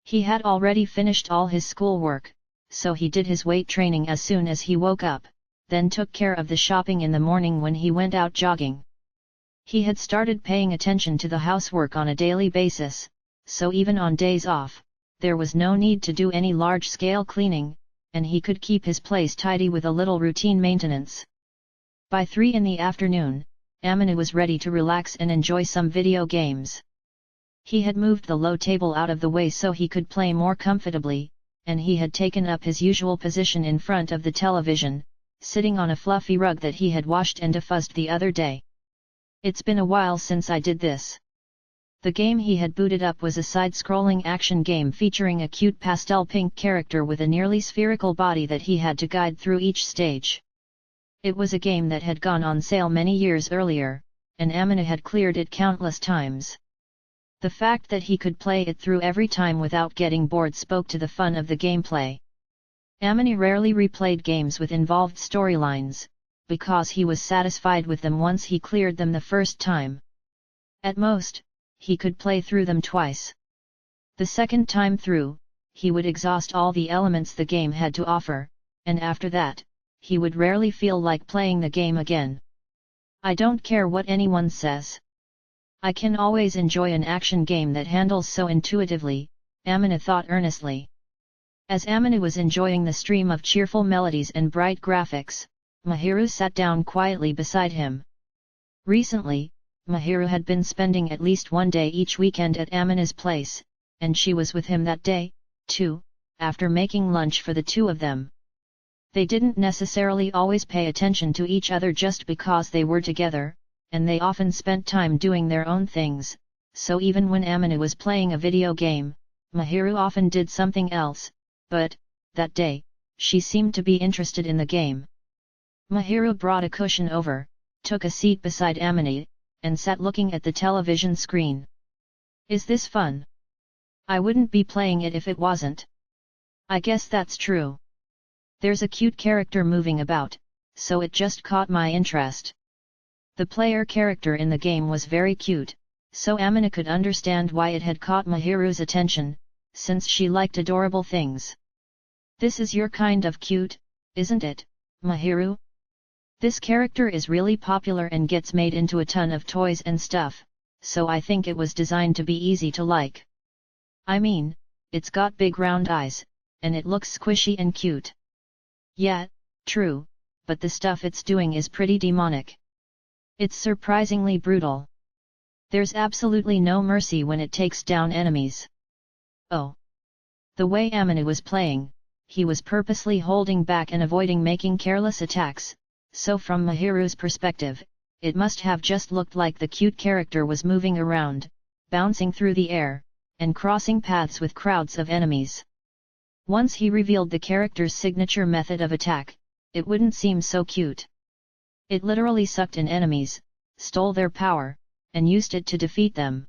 He had already finished all his schoolwork, so he did his weight training as soon as he woke up, then took care of the shopping in the morning when he went out jogging. He had started paying attention to the housework on a daily basis, so even on days off, there was no need to do any large-scale cleaning, and he could keep his place tidy with a little routine maintenance. By 3 in the afternoon, Amina was ready to relax and enjoy some video games. He had moved the low table out of the way so he could play more comfortably, and he had taken up his usual position in front of the television, sitting on a fluffy rug that he had washed and defuzzed the other day. It's been a while since I did this. The game he had booted up was a side-scrolling action game featuring a cute pastel pink character with a nearly spherical body that he had to guide through each stage. It was a game that had gone on sale many years earlier, and Amina had cleared it countless times. The fact that he could play it through every time without getting bored spoke to the fun of the gameplay. Amina rarely replayed games with involved storylines, because he was satisfied with them once he cleared them the first time. At most, he could play through them twice. The second time through, he would exhaust all the elements the game had to offer, and after that, he would rarely feel like playing the game again. I don't care what anyone says. I can always enjoy an action game that handles so intuitively, Amina thought earnestly. As Amina was enjoying the stream of cheerful melodies and bright graphics, Mahiru sat down quietly beside him. Recently, Mahiru had been spending at least one day each weekend at Amina's place, and she was with him that day, too, after making lunch for the two of them. They didn't necessarily always pay attention to each other just because they were together, and they often spent time doing their own things, so even when Amina was playing a video game, Mahiru often did something else, but, that day, she seemed to be interested in the game. Mahiru brought a cushion over, took a seat beside Amina, and sat looking at the television screen. Is this fun? I wouldn't be playing it if it wasn't. I guess that's true. There's a cute character moving about, so it just caught my interest. The player character in the game was very cute, so Amina could understand why it had caught Mahiru's attention, since she liked adorable things. This is your kind of cute, isn't it, Mahiru? This character is really popular and gets made into a ton of toys and stuff, so I think it was designed to be easy to like. I mean, it's got big round eyes, and it looks squishy and cute. Yeah, true, but the stuff it's doing is pretty demonic. It's surprisingly brutal. There's absolutely no mercy when it takes down enemies. Oh. The way Amina was playing, he was purposely holding back and avoiding making careless attacks, so from Mahiru's perspective, it must have just looked like the cute character was moving around, bouncing through the air, and crossing paths with crowds of enemies. Once he revealed the character's signature method of attack, it wouldn't seem so cute. It literally sucked in enemies, stole their power, and used it to defeat them.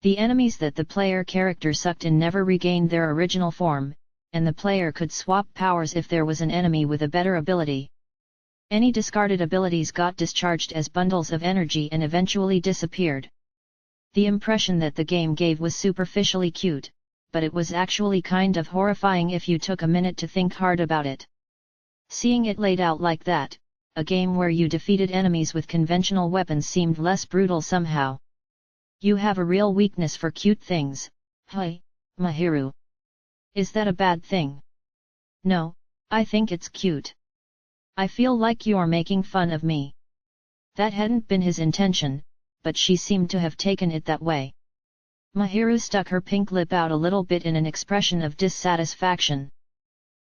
The enemies that the player character sucked in never regained their original form, and the player could swap powers if there was an enemy with a better ability. Any discarded abilities got discharged as bundles of energy and eventually disappeared. The impression that the game gave was superficially cute, but it was actually kind of horrifying if you took a minute to think hard about it. Seeing it laid out like that, a game where you defeated enemies with conventional weapons seemed less brutal somehow. You have a real weakness for cute things, hey, Mahiru. Is that a bad thing? No, I think it's cute. I feel like you're making fun of me. That hadn't been his intention, but she seemed to have taken it that way. Mahiru stuck her pink lip out a little bit in an expression of dissatisfaction.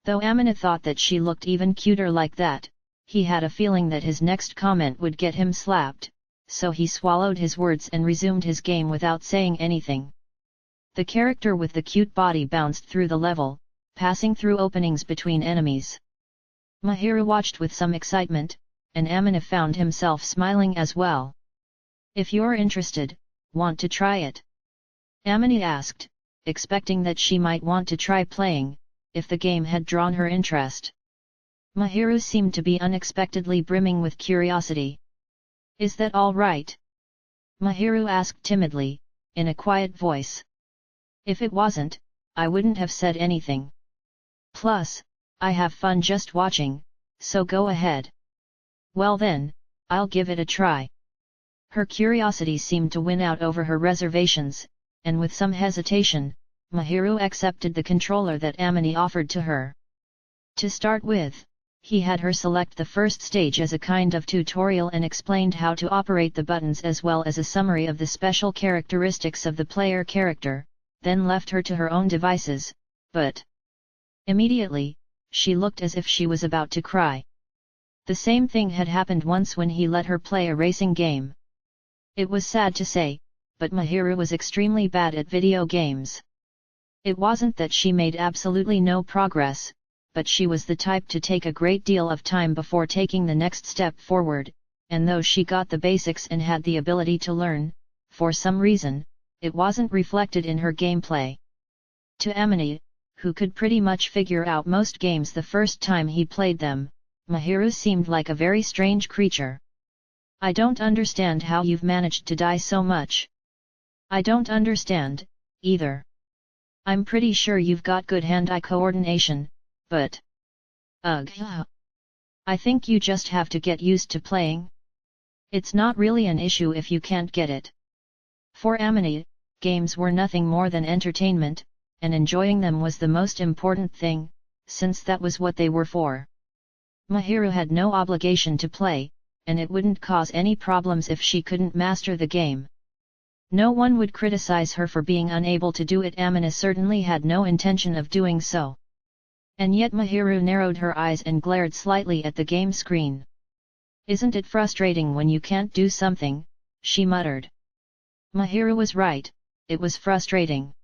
Though Amina thought that she looked even cuter like that, he had a feeling that his next comment would get him slapped, so he swallowed his words and resumed his game without saying anything. The character with the cute body bounced through the level, passing through openings between enemies. Mahiru watched with some excitement, and Amina found himself smiling as well. If you're interested, want to try it? Amina asked, expecting that she might want to try playing, if the game had drawn her interest. Mahiru seemed to be unexpectedly brimming with curiosity. Is that all right? Mahiru asked timidly, in a quiet voice. If it wasn't, I wouldn't have said anything. Plus, I have fun just watching, so go ahead. Well then, I'll give it a try. Her curiosity seemed to win out over her reservations, and with some hesitation, Mahiru accepted the controller that Amina offered to her. To start with, he had her select the first stage as a kind of tutorial and explained how to operate the buttons as well as a summary of the special characteristics of the player character, then left her to her own devices, but immediately, she looked as if she was about to cry. The same thing had happened once when he let her play a racing game. It was sad to say, but Mahiru was extremely bad at video games. It wasn't that she made absolutely no progress, but she was the type to take a great deal of time before taking the next step forward, and though she got the basics and had the ability to learn, for some reason, it wasn't reflected in her gameplay. To Amina, who could pretty much figure out most games the first time he played them, Mahiru seemed like a very strange creature. I don't understand how you've managed to die so much. I don't understand, either. I'm pretty sure you've got good hand-eye coordination, but ugh. I think you just have to get used to playing. It's not really an issue if you can't get it. For Amina, games were nothing more than entertainment, and enjoying them was the most important thing, since that was what they were for. Mahiru had no obligation to play, and it wouldn't cause any problems if she couldn't master the game. No one would criticize her for being unable to do it. Amina certainly had no intention of doing so. And yet Mahiru narrowed her eyes and glared slightly at the game screen. Isn't it frustrating when you can't do something? She muttered. Mahiru was right, it was frustrating.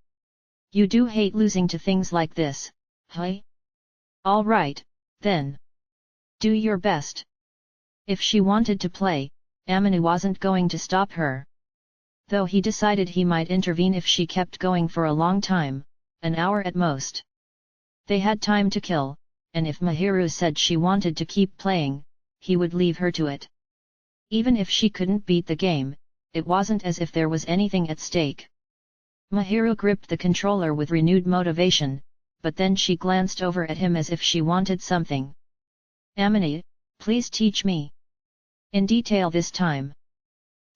You do hate losing to things like this, huh? All right, then. Do your best. If she wanted to play, Amina wasn't going to stop her. Though he decided he might intervene if she kept going for a long time, an hour at most. They had time to kill, and if Mahiru said she wanted to keep playing, he would leave her to it. Even if she couldn't beat the game, it wasn't as if there was anything at stake. Mahiru gripped the controller with renewed motivation, but then she glanced over at him as if she wanted something. Amina, please teach me. In detail this time.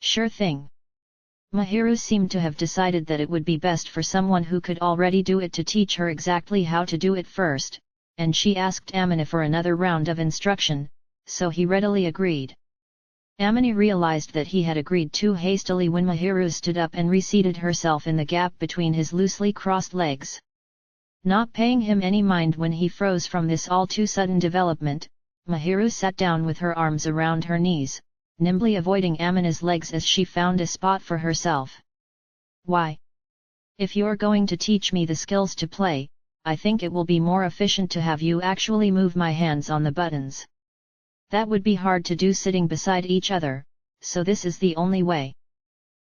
Sure thing. Mahiru seemed to have decided that it would be best for someone who could already do it to teach her exactly how to do it first, and she asked Amina for another round of instruction, so he readily agreed. Amina realized that he had agreed too hastily when Mahiru stood up and reseated herself in the gap between his loosely crossed legs. Not paying him any mind when he froze from this all-too-sudden development, Mahiru sat down with her arms around her knees, nimbly avoiding Amina's legs as she found a spot for herself. Why? If you're going to teach me the skills to play, I think it will be more efficient to have you actually move my hands on the buttons. That would be hard to do sitting beside each other, so this is the only way.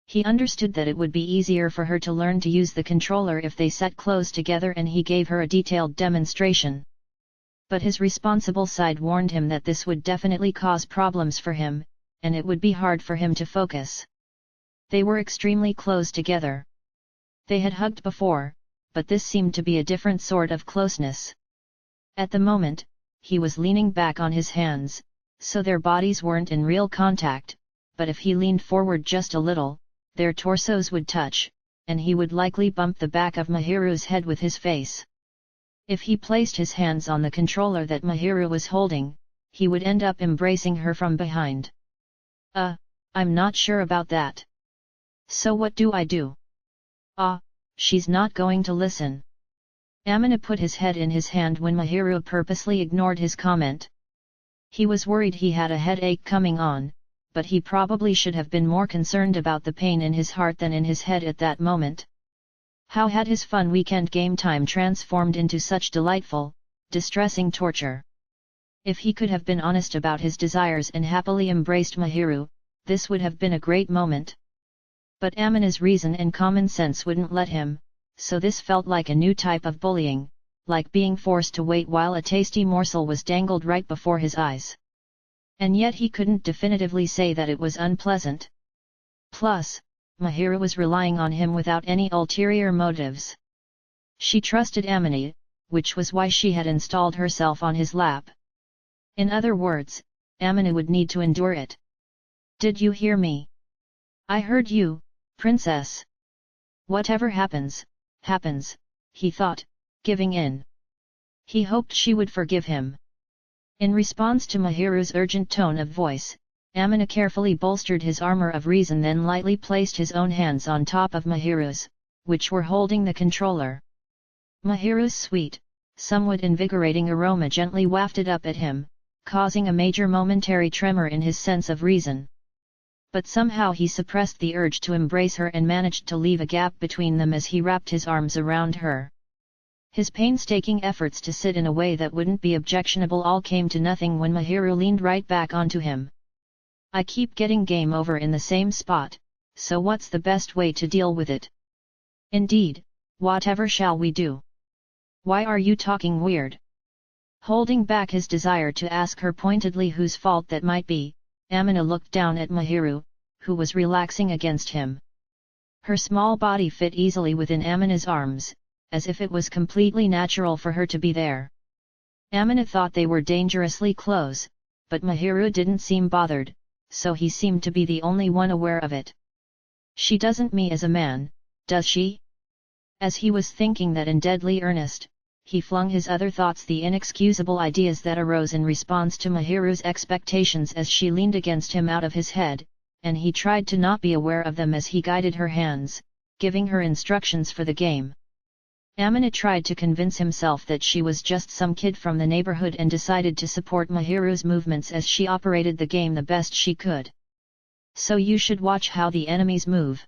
He understood that it would be easier for her to learn to use the controller if they sat close together, and he gave her a detailed demonstration. But his responsible side warned him that this would definitely cause problems for him, and it would be hard for him to focus. They were extremely close together. They had hugged before, but this seemed to be a different sort of closeness. At the moment, he was leaning back on his hands, so their bodies weren't in real contact, but if he leaned forward just a little, their torsos would touch, and he would likely bump the back of Mahiru's head with his face. If he placed his hands on the controller that Mahiru was holding, he would end up embracing her from behind. I'm not sure about that. So what do I do? She's not going to listen. Amina put his head in his hand when Mahiru purposely ignored his comment. He was worried he had a headache coming on, but he probably should have been more concerned about the pain in his heart than in his head at that moment. How had his fun weekend game time transformed into such delightful, distressing torture? If he could have been honest about his desires and happily embraced Mahiru, this would have been a great moment. But Amina's reason and common sense wouldn't let him, so this felt like a new type of bullying, like being forced to wait while a tasty morsel was dangled right before his eyes. And yet he couldn't definitively say that it was unpleasant. Plus, Mahiru was relying on him without any ulterior motives. She trusted Amina, which was why she had installed herself on his lap. In other words, Amina would need to endure it. Did you hear me? I heard you, princess. Whatever happens, happens, he thought, giving in. He hoped she would forgive him. In response to Mahiru's urgent tone of voice, Amina carefully bolstered his armor of reason, then lightly placed his own hands on top of Mahiru's, which were holding the controller. Mahiru's sweet, somewhat invigorating aroma gently wafted up at him, causing a major momentary tremor in his sense of reason. But somehow he suppressed the urge to embrace her and managed to leave a gap between them as he wrapped his arms around her. His painstaking efforts to sit in a way that wouldn't be objectionable all came to nothing when Mahiru leaned right back onto him. I keep getting game over in the same spot, so what's the best way to deal with it? Indeed, whatever shall we do? Why are you talking weird? Holding back his desire to ask her pointedly whose fault that might be, Amina looked down at Mahiru, who was relaxing against him. Her small body fit easily within Amina's arms, as if it was completely natural for her to be there. Amina thought they were dangerously close, but Mahiru didn't seem bothered, so he seemed to be the only one aware of it. She doesn't me as a man, does she? As he was thinking that in deadly earnest, he flung his other thoughts, the inexcusable ideas that arose in response to Mahiru's expectations as she leaned against him, out of his head, and he tried to not be aware of them as he guided her hands, giving her instructions for the game. Amina tried to convince himself that she was just some kid from the neighborhood and decided to support Mahiru's movements as she operated the game the best she could. So you should watch how the enemies move.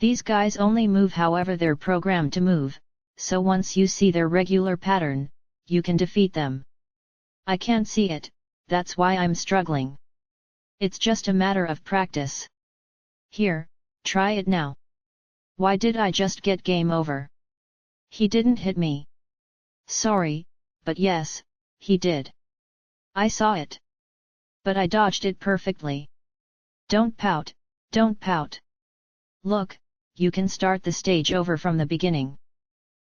These guys only move however they're programmed to move, so once you see their regular pattern, you can defeat them. I can't see it, that's why I'm struggling. It's just a matter of practice. Here, try it now. Why did I just get game over? He didn't hit me. Sorry, but yes, he did. I saw it. But I dodged it perfectly. Don't pout, don't pout. Look, you can start the stage over from the beginning.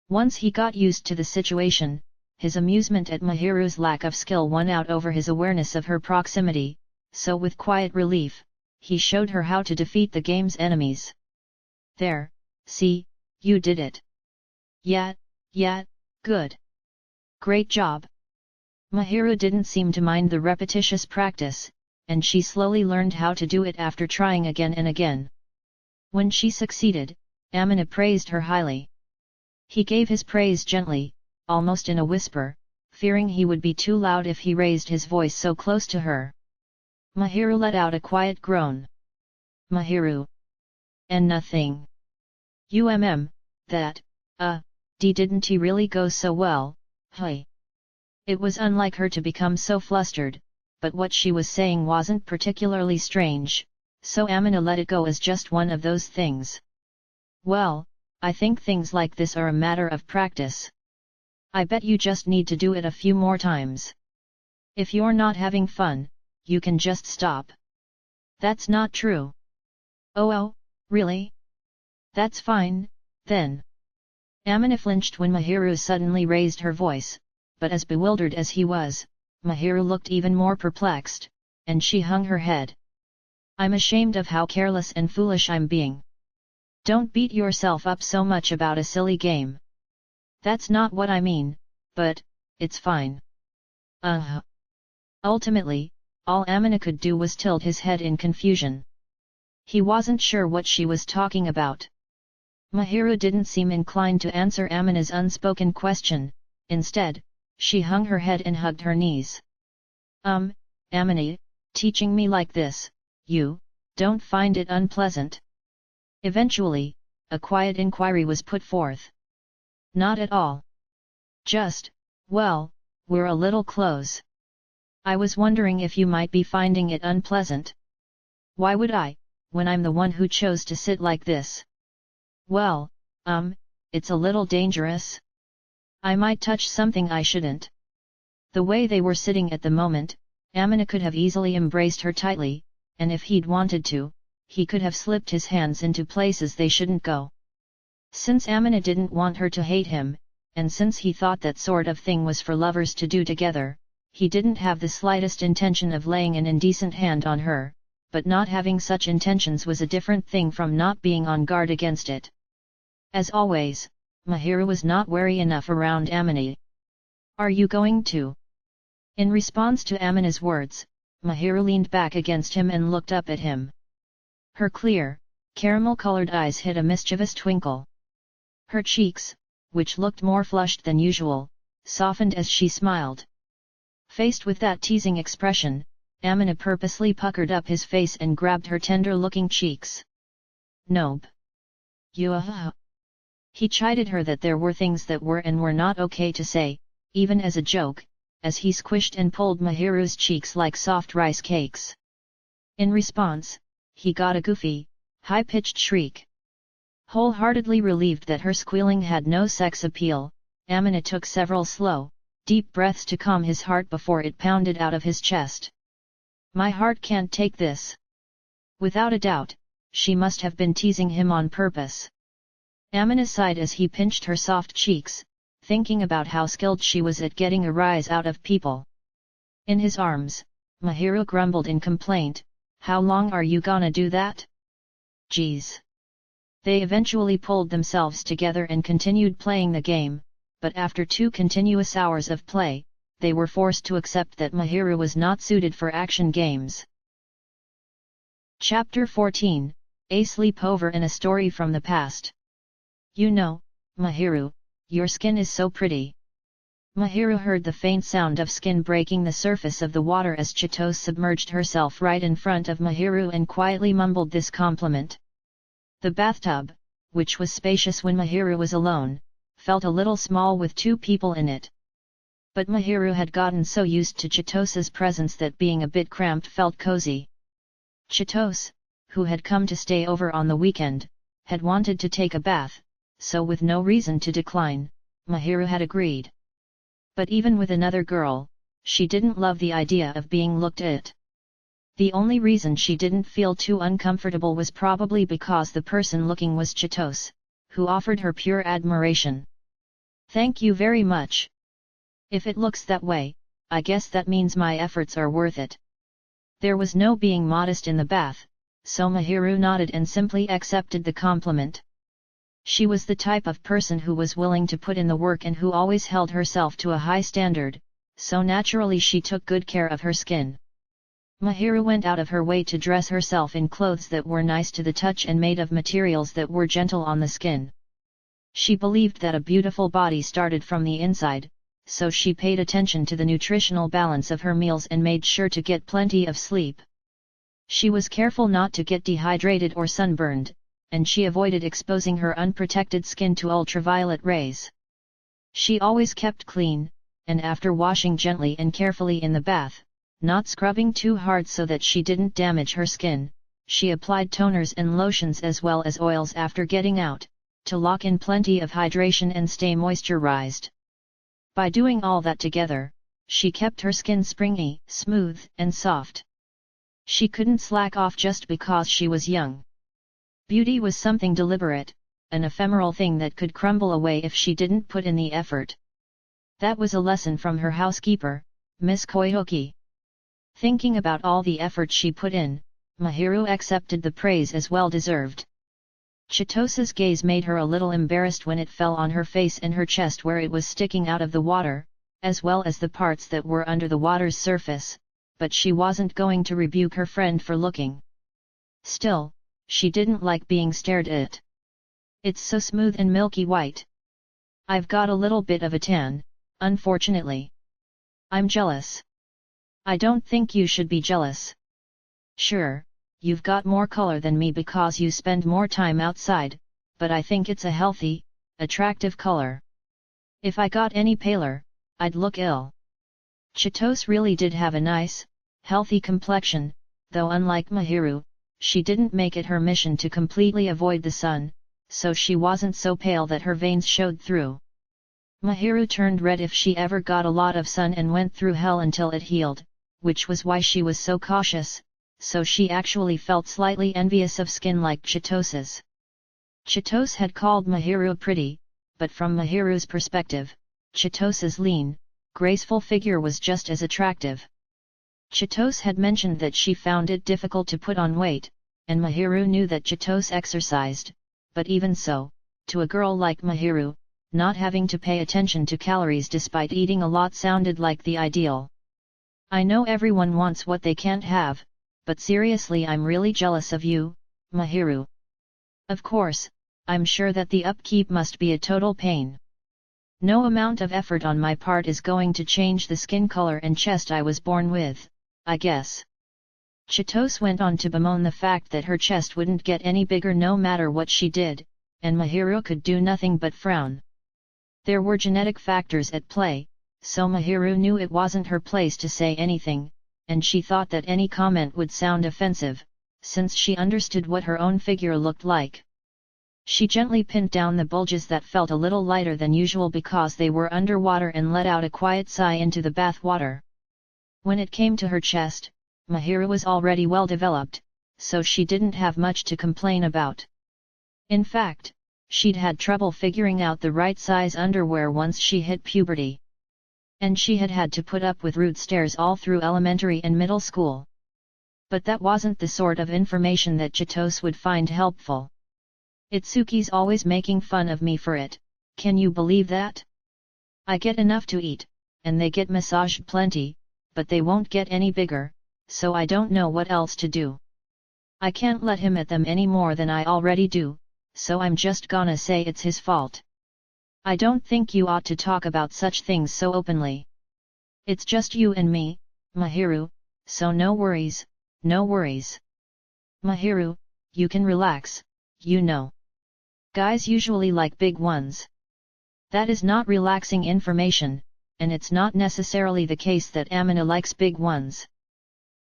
Once he got used to the situation, his amusement at Mahiru's lack of skill won out over his awareness of her proximity, so with quiet relief, he showed her how to defeat the game's enemies. There, see, you did it. Yeah, good. Great job. Mahiru didn't seem to mind the repetitious practice, and she slowly learned how to do it after trying again and again. When she succeeded, Amina praised her highly. He gave his praise gently, almost in a whisper, fearing he would be too loud if he raised his voice so close to her. Mahiru let out a quiet groan. Mahiru. And nothing. That, didn't he really go so well, hey? It was unlike her to become so flustered, but what she was saying wasn't particularly strange, so Amina let it go as just one of those things. Well, I think things like this are a matter of practice. I bet you just need to do it a few more times. If you're not having fun, you can just stop. That's not true. Oh, really? That's fine, then. Amina flinched when Mahiru suddenly raised her voice, but as bewildered as he was, Mahiru looked even more perplexed, and she hung her head. I'm ashamed of how careless and foolish I'm being. Don't beat yourself up so much about a silly game. That's not what I mean, but, it's fine. Ultimately, all Amina could do was tilt his head in confusion. He wasn't sure what she was talking about. Mahiru didn't seem inclined to answer Amina's unspoken question. Instead, she hung her head and hugged her knees. Amina, teaching me like this, you don't find it unpleasant? Eventually, a quiet inquiry was put forth. Not at all. Just, well, we're a little close. I was wondering if you might be finding it unpleasant. Why would I, when I'm the one who chose to sit like this? Well, it's a little dangerous. I might touch something I shouldn't. The way they were sitting at the moment, Amina could have easily embraced her tightly, and if he'd wanted to, he could have slipped his hands into places they shouldn't go. Since Amina didn't want her to hate him, and since he thought that sort of thing was for lovers to do together, he didn't have the slightest intention of laying an indecent hand on her, but not having such intentions was a different thing from not being on guard against it. As always, Mahiru was not wary enough around Amina. Are you going to? In response to Amina's words, Mahiru leaned back against him and looked up at him. Her clear, caramel-colored eyes hid a mischievous twinkle. Her cheeks, which looked more flushed than usual, softened as she smiled. Faced with that teasing expression, Amina purposely puckered up his face and grabbed her tender-looking cheeks. Nope. He chided her that there were things that were and were not okay to say, even as a joke, as he squished and pulled Mahiru's cheeks like soft rice cakes. In response, he got a goofy, high-pitched shriek. Wholeheartedly relieved that her squealing had no sex appeal, Amina took several slow, deep breaths to calm his heart before it pounded out of his chest. My heart can't take this. Without a doubt, she must have been teasing him on purpose. Amina sighed as he pinched her soft cheeks, thinking about how skilled she was at getting a rise out of people. In his arms, Mahiru grumbled in complaint, how long are you gonna do that? Geez. They eventually pulled themselves together and continued playing the game, but after 2 continuous hours of play, they were forced to accept that Mahiru was not suited for action games. Chapter 14, A Sleepover and a Story from the Past. You know, Mahiru, your skin is so pretty. Mahiru heard the faint sound of skin breaking the surface of the water as Chitose submerged herself right in front of Mahiru and quietly mumbled this compliment. The bathtub, which was spacious when Mahiru was alone, felt a little small with 2 people in it. But Mahiru had gotten so used to Chitose's presence that being a bit cramped felt cozy. Chitose, who had come to stay over on the weekend, had wanted to take a bath, so with no reason to decline, Mahiru had agreed. But even with another girl, she didn't love the idea of being looked at. The only reason she didn't feel too uncomfortable was probably because the person looking was Chitose, who offered her pure admiration. Thank you very much. If it looks that way, I guess that means my efforts are worth it. There was no being modest in the bath, so Mahiru nodded and simply accepted the compliment. She was the type of person who was willing to put in the work and who always held herself to a high standard, so naturally she took good care of her skin. Mahiru went out of her way to dress herself in clothes that were nice to the touch and made of materials that were gentle on the skin. She believed that a beautiful body started from the inside, so she paid attention to the nutritional balance of her meals and made sure to get plenty of sleep. She was careful not to get dehydrated or sunburned, and she avoided exposing her unprotected skin to ultraviolet rays. She always kept clean, and after washing gently and carefully in the bath, not scrubbing too hard so that she didn't damage her skin, she applied toners and lotions as well as oils after getting out, to lock in plenty of hydration and stay moisturized. By doing all that together, she kept her skin springy, smooth, and soft. She couldn't slack off just because she was young. Beauty was something deliberate, an ephemeral thing that could crumble away if she didn't put in the effort. That was a lesson from her housekeeper, Miss Koyuki. Thinking about all the effort she put in, Mahiru accepted the praise as well deserved. Chitosa's gaze made her a little embarrassed when it fell on her face and her chest where it was sticking out of the water, as well as the parts that were under the water's surface, but she wasn't going to rebuke her friend for looking. Still, she didn't like being stared at. It's so smooth and milky white. I've got a little bit of a tan, unfortunately. I'm jealous. I don't think you should be jealous. Sure, you've got more color than me because you spend more time outside, but I think it's a healthy, attractive color. If I got any paler, I'd look ill. Chitose really did have a nice, healthy complexion, though unlike Mahiru, she didn't make it her mission to completely avoid the sun, so she wasn't so pale that her veins showed through. Mahiru turned red if she ever got a lot of sun and went through hell until it healed, which was why she was so cautious, so she actually felt slightly envious of skin like Chitose's. Chitose had called Mahiru pretty, but from Mahiru's perspective, Chitose's lean, graceful figure was just as attractive. Chitose had mentioned that she found it difficult to put on weight, and Mahiru knew that Chitose exercised, but even so, to a girl like Mahiru, not having to pay attention to calories despite eating a lot sounded like the ideal. I know everyone wants what they can't have, but seriously I'm really jealous of you, Mahiru. Of course, I'm sure that the upkeep must be a total pain. No amount of effort on my part is going to change the skin color and chest I was born with, I guess. Chitose went on to bemoan the fact that her chest wouldn't get any bigger no matter what she did, and Mahiru could do nothing but frown. There were genetic factors at play, so Mahiru knew it wasn't her place to say anything, and she thought that any comment would sound offensive, since she understood what her own figure looked like. She gently pinned down the bulges that felt a little lighter than usual because they were underwater and let out a quiet sigh into the bath water. When it came to her chest, Mahiru was already well developed, so she didn't have much to complain about. In fact, she'd had trouble figuring out the right size underwear once she hit puberty. And she had had to put up with rude stares all through elementary and middle school. But that wasn't the sort of information that Chitose would find helpful. Itsuki's always making fun of me for it, can you believe that? I get enough to eat, and they get massaged plenty, but they won't get any bigger, so I don't know what else to do. I can't let him at them any more than I already do, so I'm just gonna say it's his fault. I don't think you ought to talk about such things so openly. It's just you and me, Mahiru, so no worries, no worries. Mahiru, you can relax, you know. Guys usually like big ones. That is not relaxing information, and it's not necessarily the case that Amina likes big ones.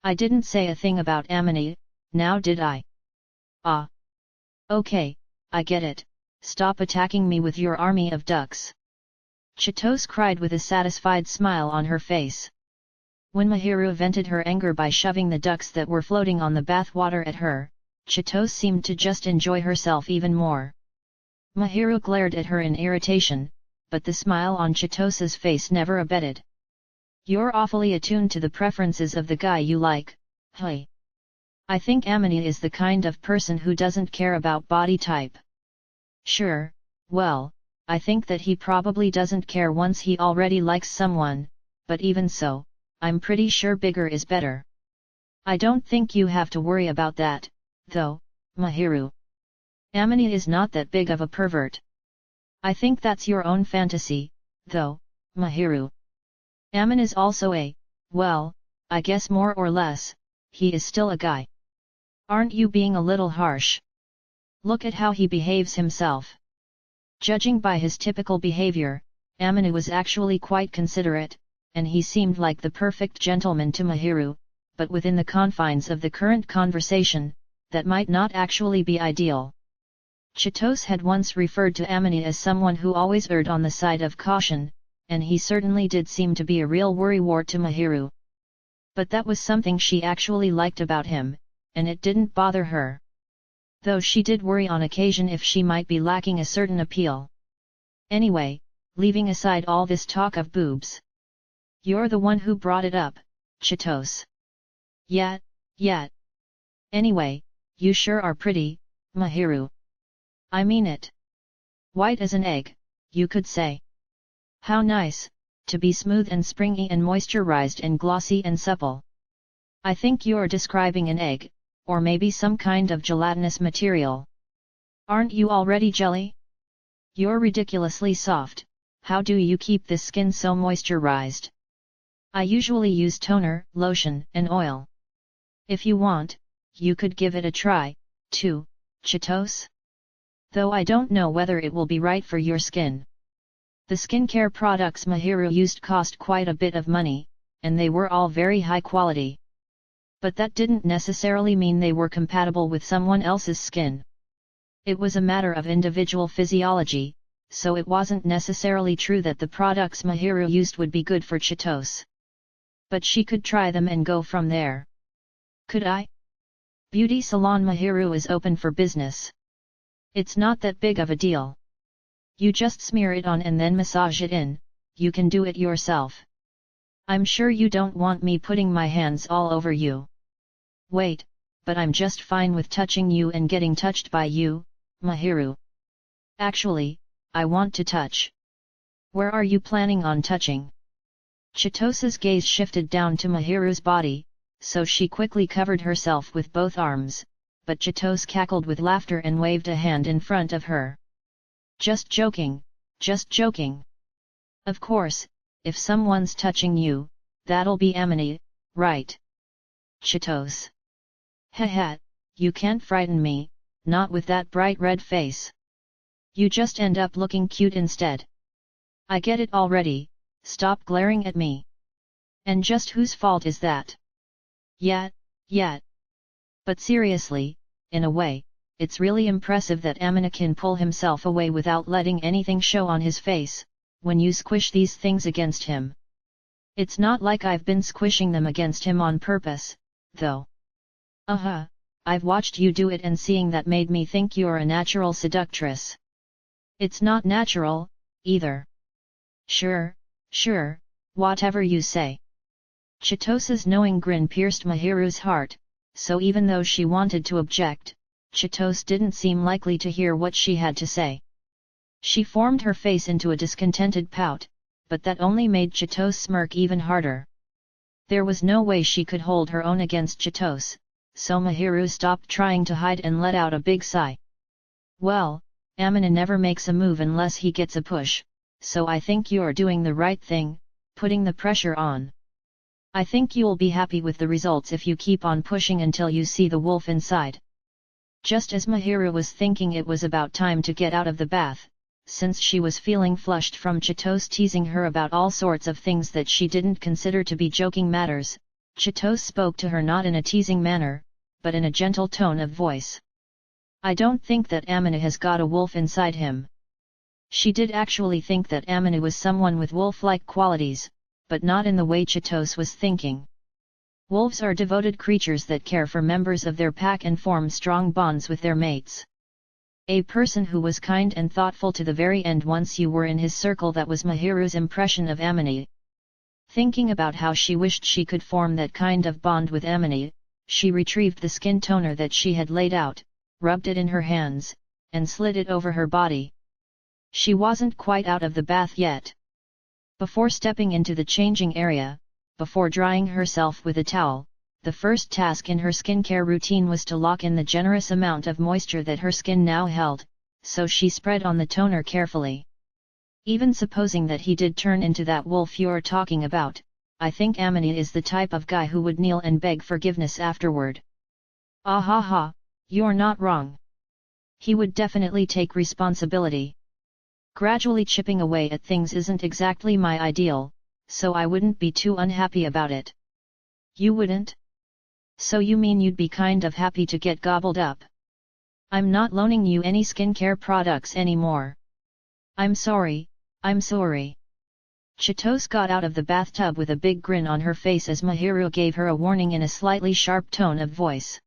I didn't say a thing about Amina, now did I? Ah. Okay, I get it, stop attacking me with your army of ducks. Chitose cried with a satisfied smile on her face. When Mahiru vented her anger by shoving the ducks that were floating on the bath water at her, Chitose seemed to just enjoy herself even more. Mahiru glared at her in irritation, but the smile on Chitose's face never abated. You're awfully attuned to the preferences of the guy you like, hey. I think Amina is the kind of person who doesn't care about body type. Sure, well, I think that he probably doesn't care once he already likes someone, but even so, I'm pretty sure bigger is better. I don't think you have to worry about that, though, Mahiru. Amina is not that big of a pervert. I think that's your own fantasy, though, Mahiru. Amina is also well, I guess more or less, he is still a guy. Aren't you being a little harsh? Look at how he behaves himself. Judging by his typical behavior, Amina was actually quite considerate, and he seemed like the perfect gentleman to Mahiru, but within the confines of the current conversation, that might not actually be ideal. Chitose had once referred to Amina as someone who always erred on the side of caution, and he certainly did seem to be a real worrywart to Mahiru. But that was something she actually liked about him, and it didn't bother her. Though she did worry on occasion if she might be lacking a certain appeal. Anyway, leaving aside all this talk of boobs. You're the one who brought it up, Chitose. Yet. Anyway, you sure are pretty, Mahiru. I mean it. White as an egg, you could say. How nice, to be smooth and springy and moisturized and glossy and supple. I think you're describing an egg, or maybe some kind of gelatinous material. Aren't you already jelly? You're ridiculously soft. How do you keep this skin so moisturized? I usually use toner, lotion, and oil. If you want, you could give it a try, too, Chitose. Though I don't know whether it will be right for your skin. The skincare products Mahiru used cost quite a bit of money, and they were all very high quality. But that didn't necessarily mean they were compatible with someone else's skin. It was a matter of individual physiology, so it wasn't necessarily true that the products Mahiru used would be good for Chitose. But she could try them and go from there. Could I? Beauty salon Mahiru is open for business. It's not that big of a deal. You just smear it on and then massage it in, you can do it yourself. I'm sure you don't want me putting my hands all over you. Wait, but I'm just fine with touching you and getting touched by you, Mahiru. Actually, I want to touch. Where are you planning on touching? Chitose's gaze shifted down to Mahiru's body, so she quickly covered herself with both arms, but Chitose cackled with laughter and waved a hand in front of her. Just joking, just joking. Of course, if someone's touching you, that'll be Amini, right? Chitose. Heh, you can't frighten me, not with that bright red face. You just end up looking cute instead. I get it already, stop glaring at me. And just whose fault is that? Yet. But seriously, in a way, it's really impressive that Amina can pull himself away without letting anything show on his face, when you squish these things against him. It's not like I've been squishing them against him on purpose, though. I've watched you do it and seeing that made me think you're a natural seductress. It's not natural, either. Sure, whatever you say. Chitose's knowing grin pierced Mahiru's heart, so even though she wanted to object, Chitose didn't seem likely to hear what she had to say. She formed her face into a discontented pout, but that only made Chitose smirk even harder. There was no way she could hold her own against Chitose, so Mahiru stopped trying to hide and let out a big sigh. Well, Amina never makes a move unless he gets a push, so I think you're doing the right thing, putting the pressure on. I think you'll be happy with the results if you keep on pushing until you see the wolf inside. Just as Mahiru was thinking it was about time to get out of the bath, since she was feeling flushed from Chitose teasing her about all sorts of things that she didn't consider to be joking matters, Chitose spoke to her not in a teasing manner, but in a gentle tone of voice. I don't think that Amina has got a wolf inside him. She did actually think that Amina was someone with wolf-like qualities, but not in the way Chitose was thinking. Wolves are devoted creatures that care for members of their pack and form strong bonds with their mates. A person who was kind and thoughtful to the very end once you were in his circle, that was Mahiru's impression of Amina. Thinking about how she wished she could form that kind of bond with Amina, she retrieved the skin toner that she had laid out, rubbed it in her hands, and slid it over her body. She wasn't quite out of the bath yet. Before stepping into the changing area, before drying herself with a towel, the first task in her skincare routine was to lock in the generous amount of moisture that her skin now held, so she spread on the toner carefully. Even supposing that he did turn into that wolf you're talking about, I think Amina is the type of guy who would kneel and beg forgiveness afterward. You're not wrong. He would definitely take responsibility. Gradually chipping away at things isn't exactly my ideal, so I wouldn't be too unhappy about it. You wouldn't? So you mean you'd be kind of happy to get gobbled up? I'm not loaning you any skincare products anymore. I'm sorry. Chitose got out of the bathtub with a big grin on her face as Mahiru gave her a warning in a slightly sharp tone of voice.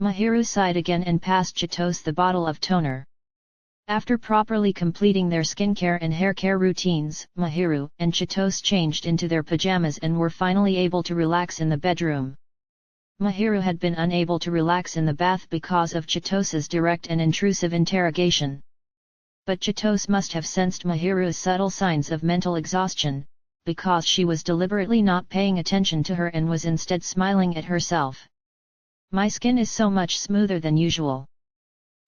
Mahiru sighed again and passed Chitose the bottle of toner. After properly completing their skincare and hair care routines, Mahiru and Chitose changed into their pajamas and were finally able to relax in the bedroom. Mahiru had been unable to relax in the bath because of Chitose's direct and intrusive interrogation. But Chitose must have sensed Mahiru's subtle signs of mental exhaustion, because she was deliberately not paying attention to her and was instead smiling at herself. "My skin is so much smoother than usual."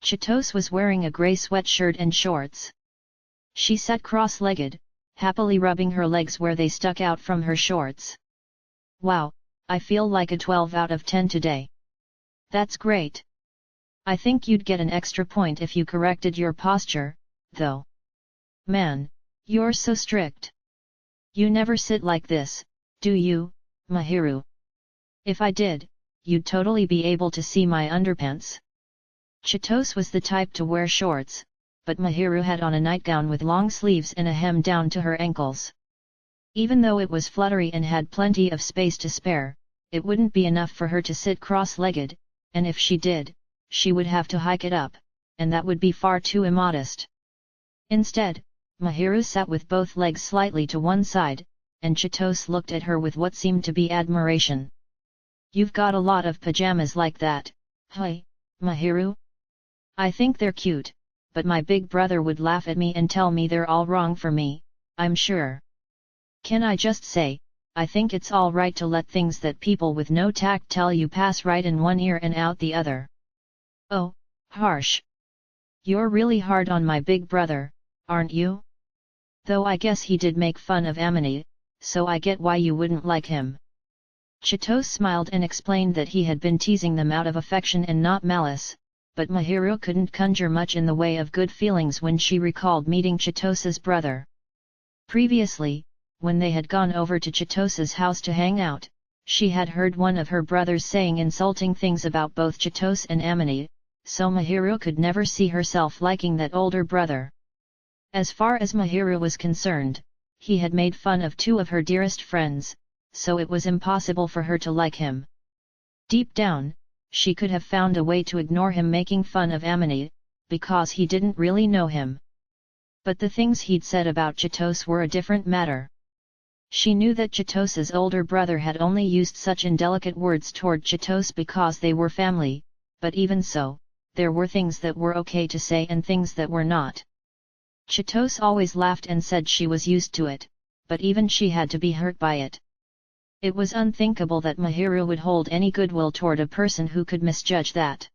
Chitose was wearing a grey sweatshirt and shorts. She sat cross-legged, happily rubbing her legs where they stuck out from her shorts. "Wow, I feel like a 12 out of 10 today." "That's great. I think you'd get an extra point if you corrected your posture, though." "Man, you're so strict. You never sit like this, do you, Mahiru?" "If I did, you'd totally be able to see my underpants." Chitose was the type to wear shorts, but Mahiru had on a nightgown with long sleeves and a hem down to her ankles. Even though it was fluttery and had plenty of space to spare, it wouldn't be enough for her to sit cross-legged, and if she did, she would have to hike it up, and that would be far too immodest. Instead, Mahiru sat with both legs slightly to one side, and Chitose looked at her with what seemed to be admiration. "You've got a lot of pajamas like that, hey, Mahiru? I think they're cute, but my big brother would laugh at me and tell me they're all wrong for me, I'm sure. Can I just say, I think it's all right to let things that people with no tact tell you pass right in one ear and out the other." "Oh, harsh. You're really hard on my big brother, aren't you? Though I guess he did make fun of Amini, so I get why you wouldn't like him." Chitose smiled and explained that he had been teasing them out of affection and not malice, but Mahiru couldn't conjure much in the way of good feelings when she recalled meeting Chitose's brother. Previously, when they had gone over to Chitose's house to hang out, she had heard one of her brothers saying insulting things about both Chitose and Amini, so Mahiru could never see herself liking that older brother. As far as Mahiru was concerned, he had made fun of two of her dearest friends, so it was impossible for her to like him. Deep down, she could have found a way to ignore him making fun of Amini, because he didn't really know him. But the things he'd said about Chitose were a different matter. She knew that Chitose's older brother had only used such indelicate words toward Chitose because they were family, but even so, there were things that were okay to say and things that were not. Chitose always laughed and said she was used to it, but even she had to be hurt by it. It was unthinkable that Mahiru would hold any goodwill toward a person who could misjudge that.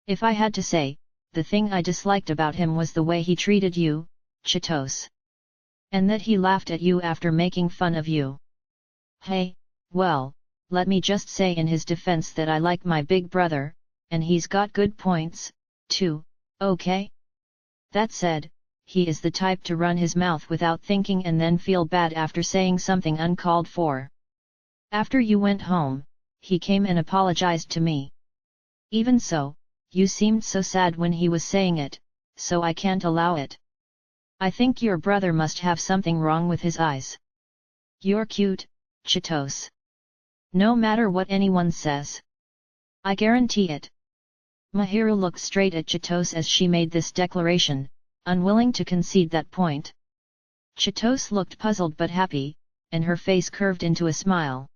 "If I had to say, the thing I disliked about him was the way he treated you, Chitose. And that he laughed at you after making fun of you." "Hey, well, let me just say in his defense that I like my big brother, and he's got good points, too, okay? That said, he is the type to run his mouth without thinking and then feel bad after saying something uncalled for. After you went home, he came and apologized to me. Even so, you seemed so sad when he was saying it, so I can't allow it. I think your brother must have something wrong with his eyes. You're cute, Chitose. No matter what anyone says. I guarantee it." Mahiru looked straight at Chitose as she made this declaration, unwilling to concede that point. Chitose looked puzzled but happy, and her face curved into a smile.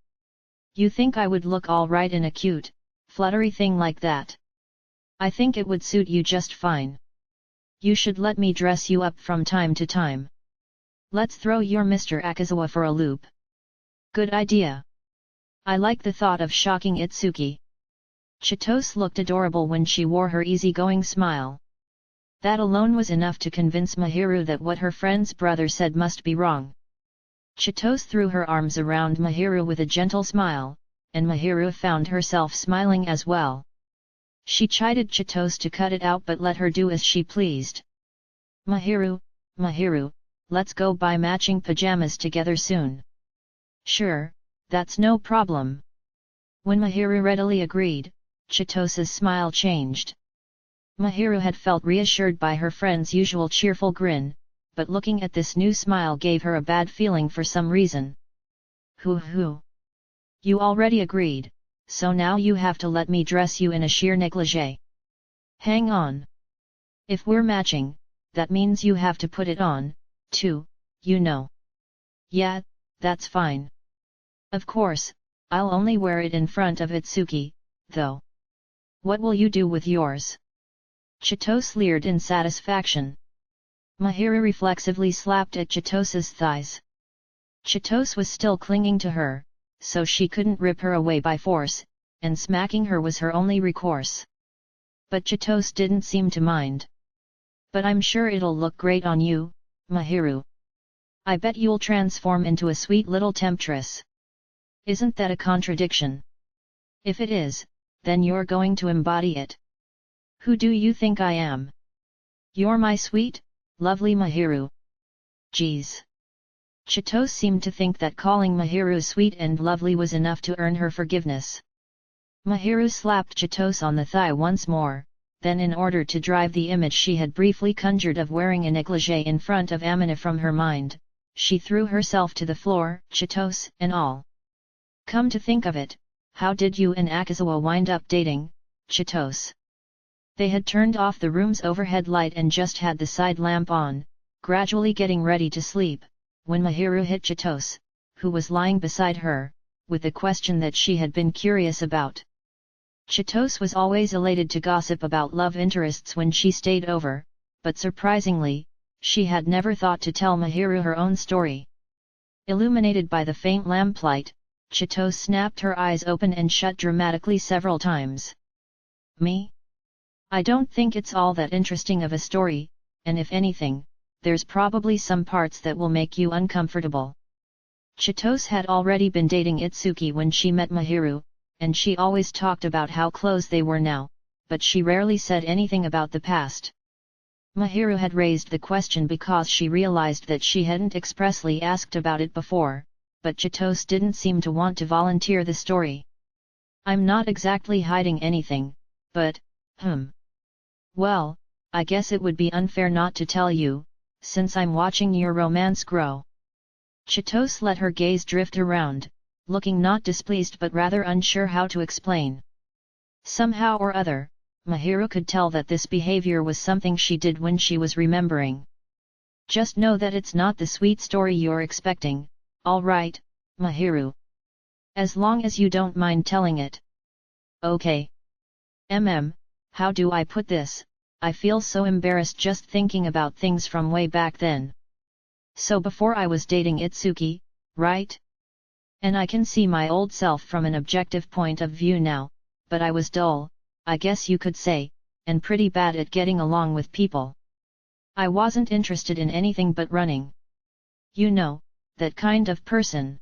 "You think I would look all right in a cute, fluttery thing like that? I think it would suit you just fine. You should let me dress you up from time to time. Let's throw your Mr. Akazawa for a loop." "Good idea. I like the thought of shocking Itsuki." Chitose looked adorable when she wore her easygoing smile. That alone was enough to convince Mahiru that what her friend's brother said must be wrong. Chitose threw her arms around Mahiru with a gentle smile, and Mahiru found herself smiling as well. She chided Chitose to cut it out but let her do as she pleased. Mahiru, let's go buy matching pajamas together soon." "Sure, that's no problem." When Mahiru readily agreed, Chitose's smile changed. Mahiru had felt reassured by her friend's usual cheerful grin, but looking at this new smile gave her a bad feeling for some reason. Hoo. You already agreed, so now you have to let me dress you in a sheer negligee. Hang on. If we're matching, that means you have to put it on, too, you know. Yeah, that's fine. Of course, I'll only wear it in front of Itsuki, though. What will you do with yours? Chitose leered in satisfaction. Mahiru reflexively slapped at Chitose's thighs. Chitose was still clinging to her, so she couldn't rip her away by force, and smacking her was her only recourse. But Chitose didn't seem to mind. But I'm sure it'll look great on you, Mahiru. I bet you'll transform into a sweet little temptress. Isn't that a contradiction? If it is, then you're going to embody it. Who do you think I am? You're my sweet, lovely Mahiru. Geez. Chitose seemed to think that calling Mahiru sweet and lovely was enough to earn her forgiveness. Mahiru slapped Chitose on the thigh once more, then in order to drive the image she had briefly conjured of wearing a negligee in front of Amina from her mind, she threw herself to the floor, Chitose and all. Come to think of it, how did you and Akazawa wind up dating, Chitose? They had turned off the room's overhead light and just had the side lamp on, gradually getting ready to sleep, when Mahiru hit Chitose, who was lying beside her, with a question that she had been curious about. Chitose was always elated to gossip about love interests when she stayed over, but surprisingly, she had never thought to tell Mahiru her own story. Illuminated by the faint lamplight, Chitose snapped her eyes open and shut dramatically several times. Me? I don't think it's all that interesting of a story, and if anything, there's probably some parts that will make you uncomfortable. Chitose had already been dating Itsuki when she met Mahiru, and she always talked about how close they were now, but she rarely said anything about the past. Mahiru had raised the question because she realized that she hadn't expressly asked about it before, but Chitose didn't seem to want to volunteer the story. I'm not exactly hiding anything, but, well, I guess it would be unfair not to tell you, since I'm watching your romance grow. Chitose let her gaze drift around, looking not displeased but rather unsure how to explain. Somehow or other, Mahiru could tell that this behavior was something she did when she was remembering. Just know that it's not the sweet story you're expecting, all right, Mahiru. As long as you don't mind telling it. Okay. How do I put this? I feel so embarrassed just thinking about things from way back then. So before I was dating Itsuki, right? And I can see my old self from an objective point of view now, but I was dull, I guess you could say, and pretty bad at getting along with people. I wasn't interested in anything but running. You know, that kind of person.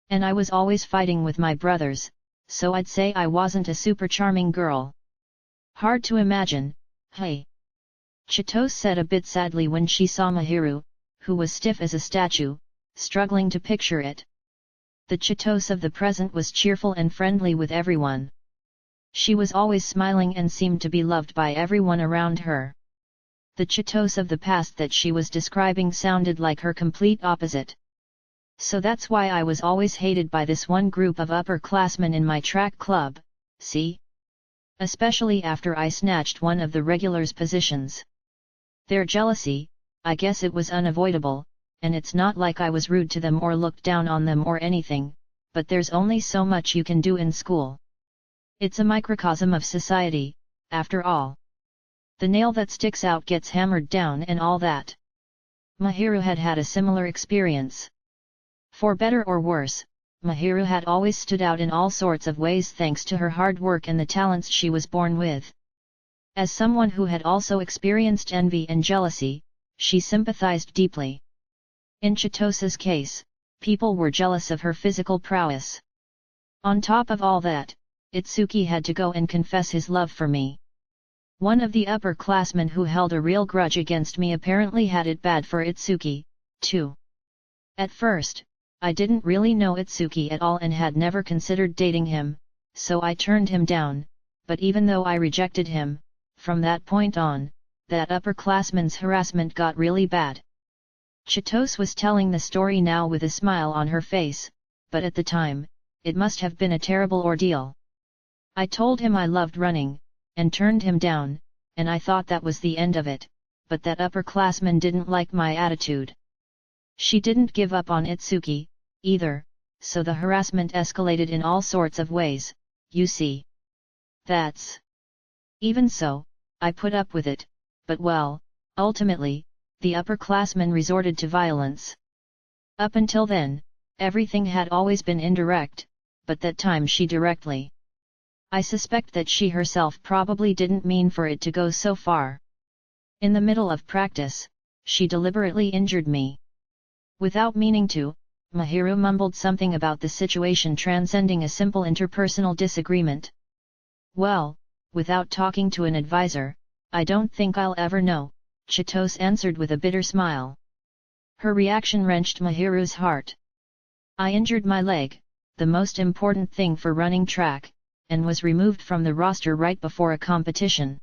And I was always fighting with my brothers, so I'd say I wasn't a super charming girl. Hard to imagine, hey? Chitose said a bit sadly when she saw Mahiru, who was stiff as a statue, struggling to picture it. The Chitose of the present was cheerful and friendly with everyone. She was always smiling and seemed to be loved by everyone around her. The Chitose of the past that she was describing sounded like her complete opposite. So that's why I was always hated by this one group of upperclassmen in my track club, see? Especially after I snatched one of the regulars' positions. Their jealousy, I guess it was unavoidable, and it's not like I was rude to them or looked down on them or anything, but there's only so much you can do in school. It's a microcosm of society, after all. The nail that sticks out gets hammered down and all that. Mahiru had had a similar experience. For better or worse, Mahiru had always stood out in all sorts of ways thanks to her hard work and the talents she was born with. As someone who had also experienced envy and jealousy, she sympathized deeply. In Chitose's case, people were jealous of her physical prowess. On top of all that, Itsuki had to go and confess his love for me. One of the upperclassmen who held a real grudge against me apparently had it bad for Itsuki, too. At first, I didn't really know Itsuki at all and had never considered dating him, so I turned him down, but even though I rejected him, from that point on, that upperclassman's harassment got really bad. Chitose was telling the story now with a smile on her face, but at the time, it must have been a terrible ordeal. I told him I loved running, and turned him down, and I thought that was the end of it, but that upperclassman didn't like my attitude. She didn't give up on Itsuki, either, so the harassment escalated in all sorts of ways, you see. That's. Even so, I put up with it, but well, ultimately, the upperclassmen resorted to violence. Up until then, everything had always been indirect, but that time she directly. I suspect that she herself probably didn't mean for it to go so far. In the middle of practice, she deliberately injured me. Without meaning to, Mahiru mumbled something about the situation transcending a simple interpersonal disagreement. Well, without talking to an advisor, I don't think I'll ever know, Chitose answered with a bitter smile. Her reaction wrenched Mahiru's heart. I injured my leg, the most important thing for running track, and was removed from the roster right before a competition.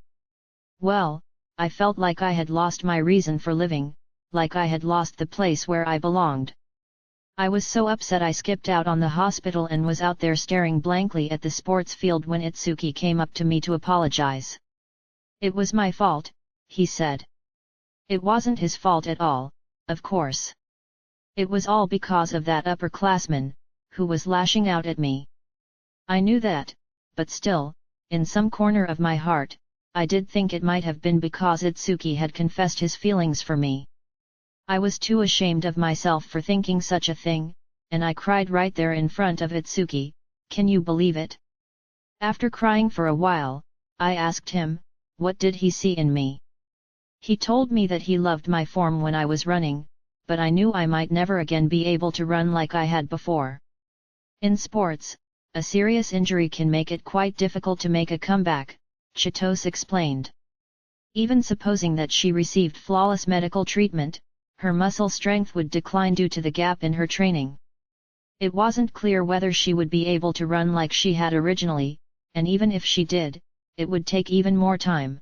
Well, I felt like I had lost my reason for living, like I had lost the place where I belonged. I was so upset I skipped out on the hospital and was out there staring blankly at the sports field when Itsuki came up to me to apologize. It was my fault, he said. It wasn't his fault at all, of course. It was all because of that upperclassman, who was lashing out at me. I knew that, but still, in some corner of my heart, I did think it might have been because Itsuki had confessed his feelings for me. I was too ashamed of myself for thinking such a thing, and I cried right there in front of Itsuki, can you believe it? After crying for a while, I asked him, what did he see in me? He told me that he loved my form when I was running, but I knew I might never again be able to run like I had before. In sports, a serious injury can make it quite difficult to make a comeback, Chitose explained. Even supposing that she received flawless medical treatment, her muscle strength would decline due to the gap in her training. It wasn't clear whether she would be able to run like she had originally, and even if she did, it would take even more time.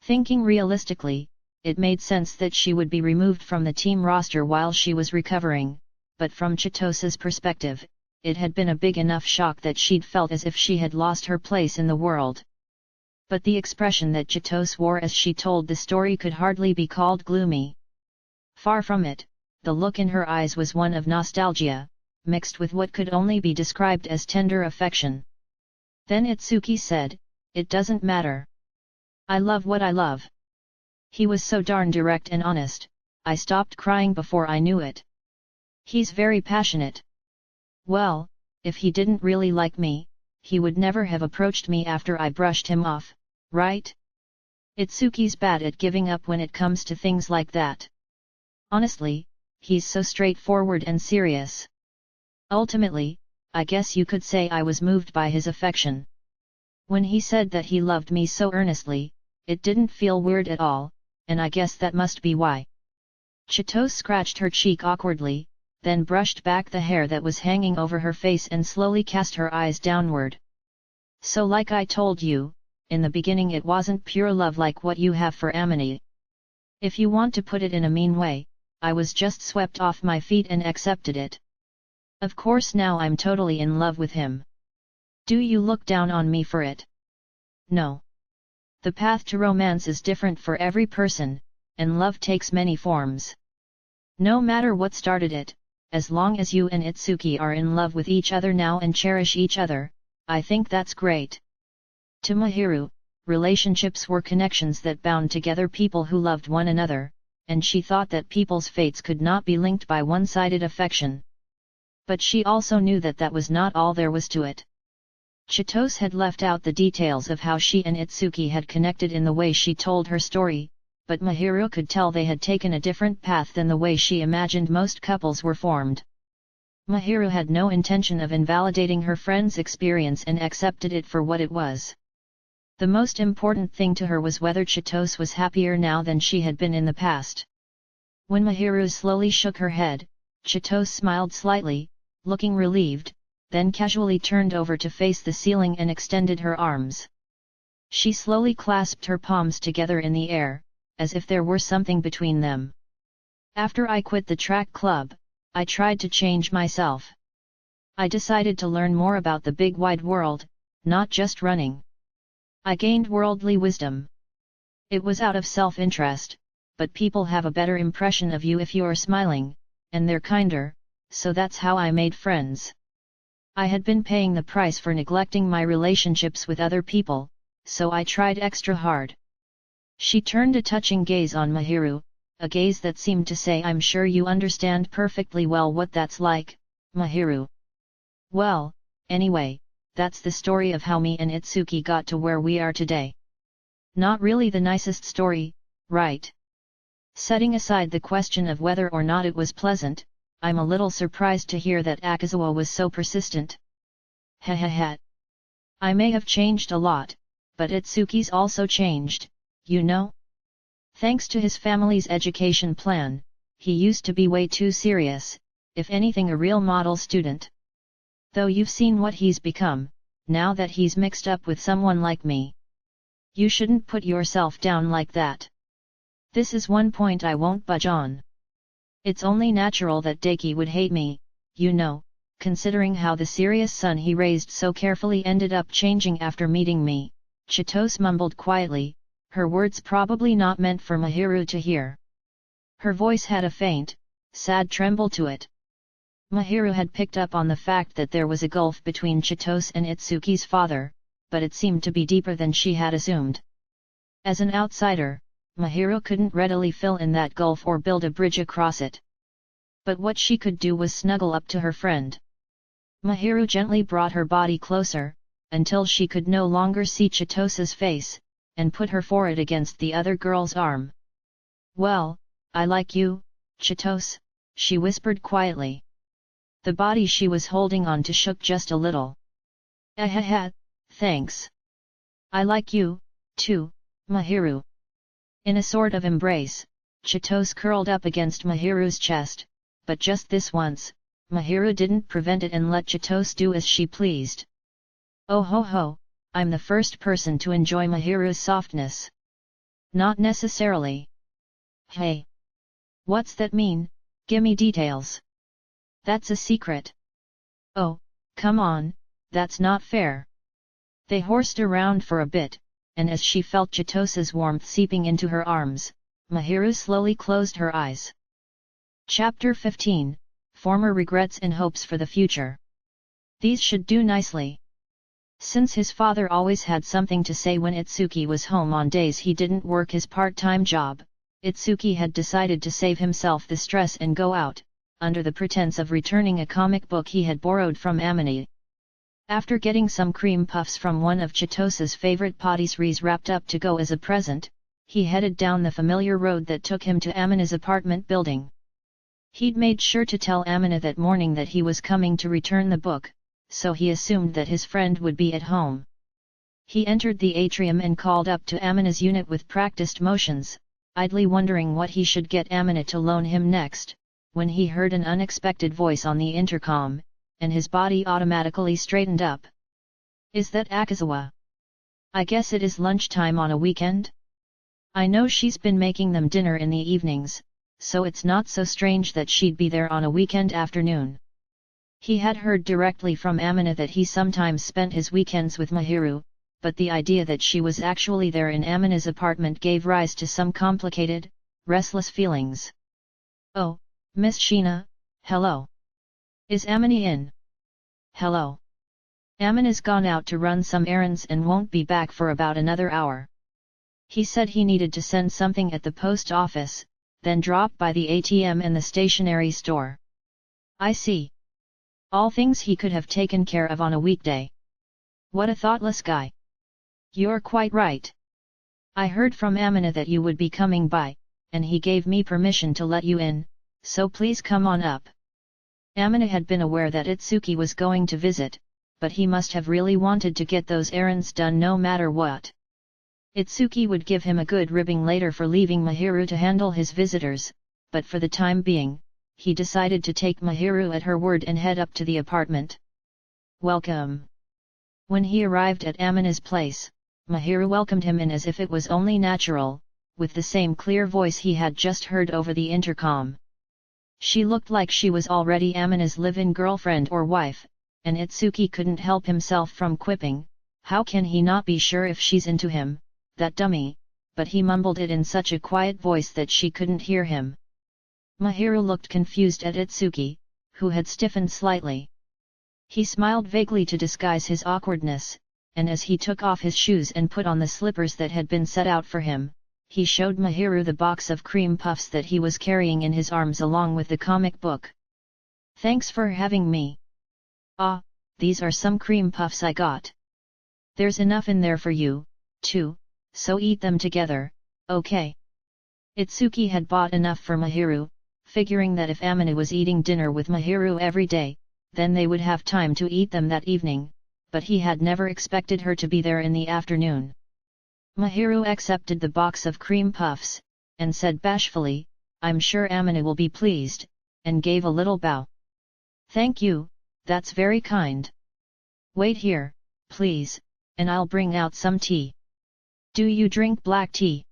Thinking realistically, it made sense that she would be removed from the team roster while she was recovering, but from Chitose's perspective, it had been a big enough shock that she'd felt as if she had lost her place in the world. But the expression that Chitose wore as she told the story could hardly be called gloomy. Far from it, the look in her eyes was one of nostalgia, mixed with what could only be described as tender affection. Then Itsuki said, it doesn't matter. I love what I love. He was so darn direct and honest, I stopped crying before I knew it. He's very passionate. Well, if he didn't really like me, he would never have approached me after I brushed him off, right? Itsuki's bad at giving up when it comes to things like that. Honestly, he's so straightforward and serious. Ultimately, I guess you could say I was moved by his affection. When he said that he loved me so earnestly, it didn't feel weird at all, and I guess that must be why. Chitose scratched her cheek awkwardly, then brushed back the hair that was hanging over her face and slowly cast her eyes downward. So like I told you, in the beginning it wasn't pure love like what you have for Amini. If you want to put it in a mean way, I was just swept off my feet and accepted it. Of course now I'm totally in love with him. Do you look down on me for it? No. The path to romance is different for every person, and love takes many forms. No matter what started it, as long as you and Itsuki are in love with each other now and cherish each other, I think that's great. To Mahiru, relationships were connections that bound together people who loved one another, and she thought that people's fates could not be linked by one-sided affection. But she also knew that that was not all there was to it. Chitose had left out the details of how she and Itsuki had connected in the way she told her story, but Mahiru could tell they had taken a different path than the way she imagined most couples were formed. Mahiru had no intention of invalidating her friend's experience and accepted it for what it was. The most important thing to her was whether Chitose was happier now than she had been in the past. When Mahiru slowly shook her head, Chitose smiled slightly, looking relieved, then casually turned over to face the ceiling and extended her arms. She slowly clasped her palms together in the air, as if there were something between them. After I quit the track club, I tried to change myself. I decided to learn more about the big wide world, not just running. I gained worldly wisdom. It was out of self-interest, but people have a better impression of you if you're smiling, and they're kinder, so that's how I made friends. I had been paying the price for neglecting my relationships with other people, so I tried extra hard. She turned a touching gaze on Mahiru, a gaze that seemed to say, I'm sure you understand perfectly well what that's like, Mahiru. Well, anyway, that's the story of how me and Itsuki got to where we are today. Not really the nicest story, right? Setting aside the question of whether or not it was pleasant, I'm a little surprised to hear that Akazawa was so persistent. Hehehe. I may have changed a lot, but Itsuki's also changed, you know? Thanks to his family's education plan, he used to be way too serious, if anything a real model student. Though you've seen what he's become, now that he's mixed up with someone like me. You shouldn't put yourself down like that. This is one point I won't budge on. It's only natural that Daiki would hate me, you know, considering how the serious son he raised so carefully ended up changing after meeting me, Chitose mumbled quietly, her words probably not meant for Mahiru to hear. Her voice had a faint, sad tremble to it. Mahiru had picked up on the fact that there was a gulf between Chitose and Itsuki's father, but it seemed to be deeper than she had assumed. As an outsider, Mahiru couldn't readily fill in that gulf or build a bridge across it. But what she could do was snuggle up to her friend. Mahiru gently brought her body closer, until she could no longer see Chitose's face, and put her forehead against the other girl's arm. Well, I like you, Chitose, she whispered quietly. The body she was holding on to shook just a little. Thanks. I like you, too, Mahiru. In a sort of embrace, Chitose curled up against Mahiru's chest, but just this once, Mahiru didn't prevent it and let Chitose do as she pleased. Oh ho ho, I'm the first person to enjoy Mahiru's softness. Not necessarily. Hey. What's that mean? Gimme details. That's a secret. Oh, come on, that's not fair. They horsed around for a bit, and as she felt Chitose's warmth seeping into her arms, Mahiru slowly closed her eyes. Chapter 15, Former Regrets and Hopes for the Future. These should do nicely. Since his father always had something to say when Itsuki was home on days he didn't work his part-time job, Itsuki had decided to save himself the stress and go out, under the pretense of returning a comic book he had borrowed from Amine. After getting some cream puffs from one of Chitose's favorite patisseries wrapped up to go as a present, he headed down the familiar road that took him to Amine's apartment building. He'd made sure to tell Amine that morning that he was coming to return the book, so he assumed that his friend would be at home. He entered the atrium and called up to Amine's unit with practiced motions, idly wondering what he should get Amine to loan him next, when he heard an unexpected voice on the intercom, and his body automatically straightened up. Is that Akazawa? I guess it is lunchtime on a weekend? I know she's been making them dinner in the evenings, so it's not so strange that she'd be there on a weekend afternoon. He had heard directly from Amine that he sometimes spent his weekends with Mahiru, but the idea that she was actually there in Amine's apartment gave rise to some complicated, restless feelings. Oh, Miss Sheena, hello. Is Amine in? Hello. Amine's gone out to run some errands and won't be back for about another hour. He said he needed to send something at the post office, then drop by the ATM and the stationery store. I see. All things he could have taken care of on a weekday. What a thoughtless guy. You're quite right. I heard from Amine that you would be coming by, and he gave me permission to let you in, so please come on up. Amine had been aware that Itsuki was going to visit, but he must have really wanted to get those errands done no matter what. Itsuki would give him a good ribbing later for leaving Mahiru to handle his visitors, but for the time being, he decided to take Mahiru at her word and head up to the apartment. Welcome. When he arrived at Amine's place, Mahiru welcomed him in as if it was only natural, with the same clear voice he had just heard over the intercom. She looked like she was already Amine's live-in girlfriend or wife, and Itsuki couldn't help himself from quipping, how can he not be sure if she's into him, that dummy, but he mumbled it in such a quiet voice that she couldn't hear him. Mahiru looked confused at Itsuki, who had stiffened slightly. He smiled vaguely to disguise his awkwardness, and as he took off his shoes and put on the slippers that had been set out for him, he showed Mahiru the box of cream puffs that he was carrying in his arms along with the comic book. "Thanks for having me. Ah, these are some cream puffs I got. There's enough in there for you, too, so eat them together, okay?" Itsuki had bought enough for Mahiru, figuring that if Amina was eating dinner with Mahiru every day, then they would have time to eat them that evening, but he had never expected her to be there in the afternoon. Mahiru accepted the box of cream puffs, and said bashfully, "I'm sure Amina will be pleased," and gave a little bow. "Thank you, that's very kind. Wait here, please, and I'll bring out some tea. Do you drink black tea?"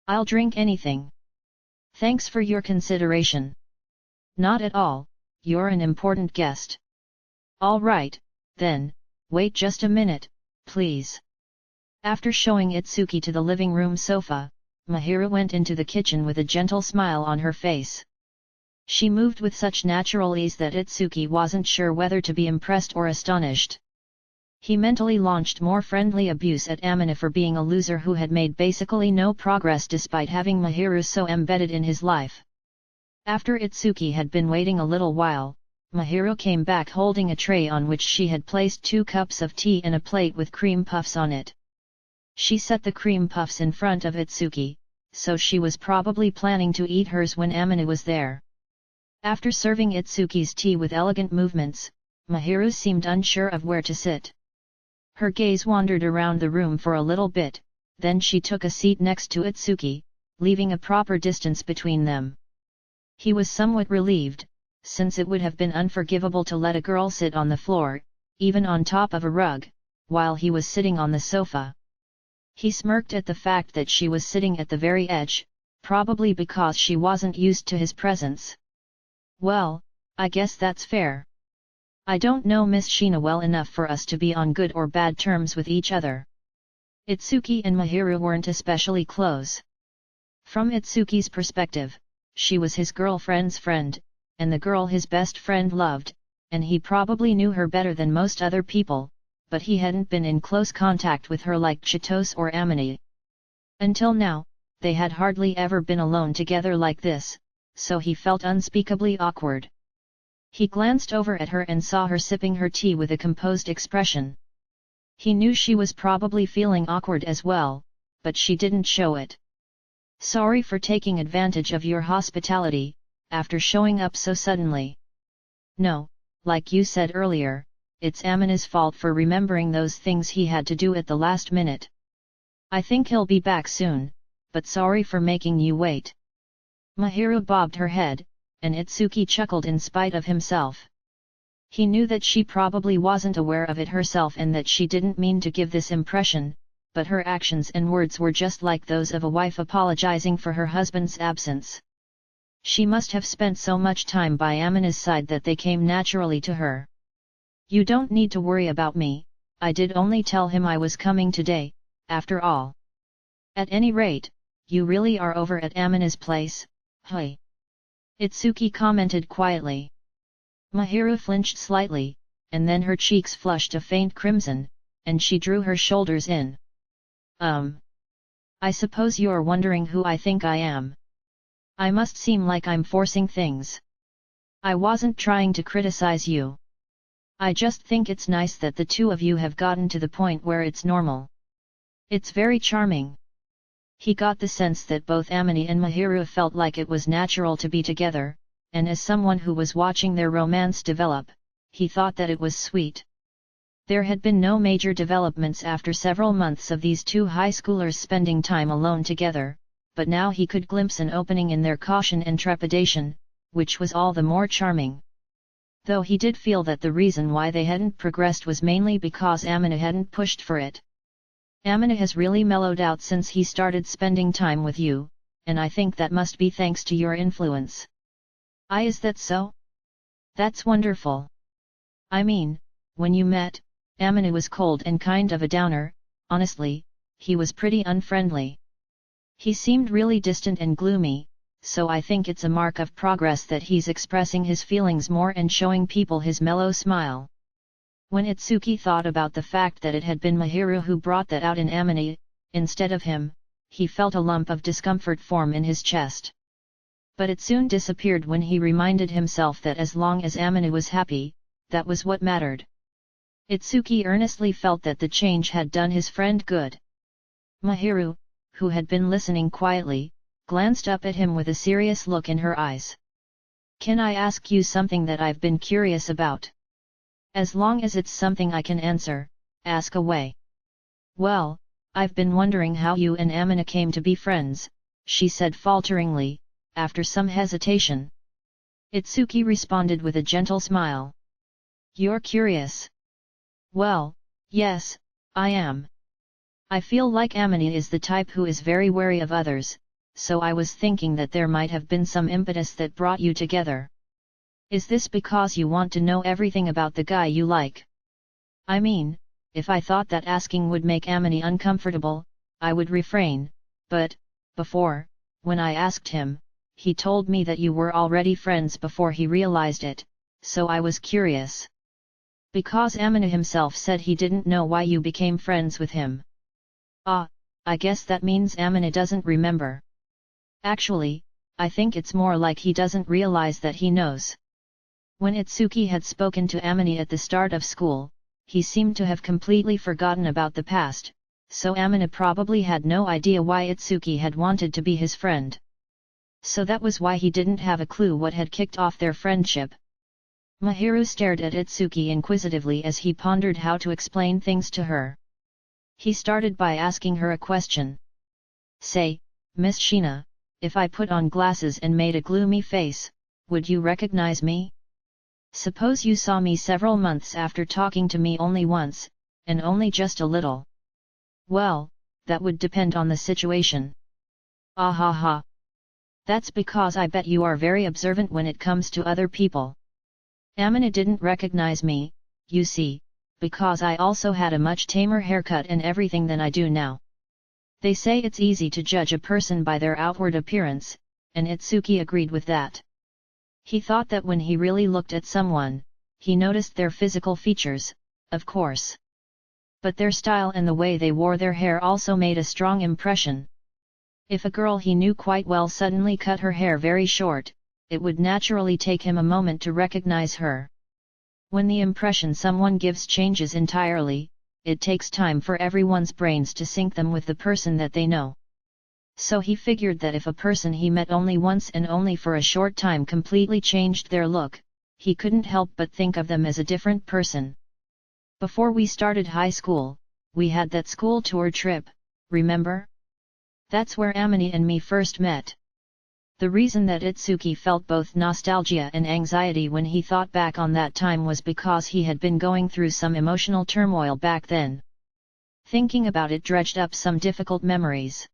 "I'll drink anything. Thanks for your consideration." "Not at all, you're an important guest." "All right, then, wait just a minute, please." After showing Itsuki to the living room sofa, Mahiru went into the kitchen with a gentle smile on her face. She moved with such natural ease that Itsuki wasn't sure whether to be impressed or astonished. He mentally launched more friendly abuse at Amina for being a loser who had made basically no progress despite having Mahiru so embedded in his life. After Itsuki had been waiting a little while, Mahiru came back holding a tray on which she had placed 2 cups of tea and a plate with cream puffs on it. She set the cream puffs in front of Itsuki, so she was probably planning to eat hers when Amina was there. After serving Itsuki's tea with elegant movements, Mahiru seemed unsure of where to sit. Her gaze wandered around the room for a little bit, then she took a seat next to Itsuki, leaving a proper distance between them. He was somewhat relieved, since it would have been unforgivable to let a girl sit on the floor, even on top of a rug, while he was sitting on the sofa. He smirked at the fact that she was sitting at the very edge, probably because she wasn't used to his presence. "Well, I guess that's fair. I don't know Miss Sheena well enough for us to be on good or bad terms with each other." Itsuki and Mahiru weren't especially close. From Itsuki's perspective, she was his girlfriend's friend, and the girl his best friend loved, and he probably knew her better than most other people, but he hadn't been in close contact with her like Chitose or Amina. Until now, they had hardly ever been alone together like this, so he felt unspeakably awkward. He glanced over at her and saw her sipping her tea with a composed expression. He knew she was probably feeling awkward as well, but she didn't show it. "Sorry for taking advantage of your hospitality, after showing up so suddenly. No, like you said earlier, it's Amina's fault for remembering those things he had to do at the last minute. I think he'll be back soon, but sorry for making you wait." Mahiru bobbed her head, and Itsuki chuckled in spite of himself. He knew that she probably wasn't aware of it herself and that she didn't mean to give this impression, but her actions and words were just like those of a wife apologizing for her husband's absence. She must have spent so much time by Amina's side that they came naturally to her. "You don't need to worry about me, I did only tell him I was coming today, after all. At any rate, you really are over at Amina's place, huh?" Itsuki commented quietly. Mahiru flinched slightly, and then her cheeks flushed a faint crimson, and she drew her shoulders in. I suppose you're wondering who I think I am. I must seem like I'm forcing things. I wasn't trying to criticize you. I just think it's nice that the two of you have gotten to the point where it's normal. It's very charming." He got the sense that both Amina and Mahiru felt like it was natural to be together, and as someone who was watching their romance develop, he thought that it was sweet. There had been no major developments after several months of these two high schoolers spending time alone together, but now he could glimpse an opening in their caution and trepidation, which was all the more charming. Though he did feel that the reason why they hadn't progressed was mainly because Amina hadn't pushed for it. "Amina has really mellowed out since he started spending time with you, and I think that must be thanks to your influence." Is that so? That's wonderful. I mean, when you met, Amina was cold and kind of a downer, honestly, he was pretty unfriendly. He seemed really distant and gloomy, so I think it's a mark of progress that he's expressing his feelings more and showing people his mellow smile. When Itsuki thought about the fact that it had been Mahiru who brought that out in Amine, instead of him, he felt a lump of discomfort form in his chest. But it soon disappeared when he reminded himself that as long as Amine was happy, that was what mattered. Itsuki earnestly felt that the change had done his friend good. Mahiru, who had been listening quietly, glanced up at him with a serious look in her eyes. "Can I ask you something that I've been curious about?" "As long as it's something I can answer, ask away." "Well, I've been wondering how you and Amina came to be friends," she said falteringly, after some hesitation. Itsuki responded with a gentle smile. "You're curious?" "Well, yes, I am. I feel like Amina is the type who is very wary of others, so I was thinking that there might have been some impetus that brought you together. Is this because you want to know everything about the guy you like? I mean, if I thought that asking would make Amini uncomfortable, I would refrain, but, before, when I asked him, he told me that you were already friends before he realized it, so I was curious. Because Amina himself said he didn't know why you became friends with him." "Ah, I guess that means Amina doesn't remember. Actually, I think it's more like he doesn't realize that he knows." When Itsuki had spoken to Amina at the start of school, he seemed to have completely forgotten about the past, so Amina probably had no idea why Itsuki had wanted to be his friend. So that was why he didn't have a clue what had kicked off their friendship. Mahiru stared at Itsuki inquisitively as he pondered how to explain things to her. He started by asking her a question. "Say, Miss Shina, if I put on glasses and made a gloomy face, would you recognize me? Suppose you saw me several months after talking to me only once, and only just a little." "Well, that would depend on the situation." "Ah ha ha. That's because I bet you are very observant when it comes to other people." "Amina didn't recognize me, you see, because I also had a much tamer haircut and everything than I do now. They say it's easy to judge a person by their outward appearance, and Itsuki agreed with that. He thought that when he really looked at someone, he noticed their physical features, of course. But their style and the way they wore their hair also made a strong impression. If a girl he knew quite well suddenly cut her hair very short, it would naturally take him a moment to recognize her. When the impression someone gives changes entirely, it takes time for everyone's brains to sync them with the person that they know. So he figured that if a person he met only once and only for a short time completely changed their look, he couldn't help but think of them as a different person. "Before we started high school, we had that school tour trip, remember? That's where Amini and me first met." The reason that Itsuki felt both nostalgia and anxiety when he thought back on that time was because he had been going through some emotional turmoil back then. Thinking about it dredged up some difficult memories.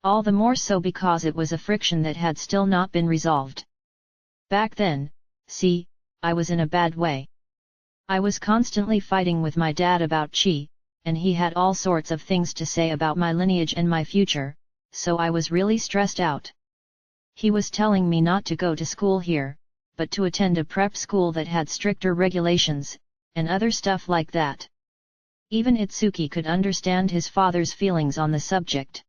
All the more so because it was a friction that had still not been resolved. Back then, see, I was in a bad way. I was constantly fighting with my dad about chi, and he had all sorts of things to say about my lineage and my future, so I was really stressed out. He was telling me not to go to school here, but to attend a prep school that had stricter regulations, and other stuff like that. Even Itsuki could understand his father's feelings on the subject.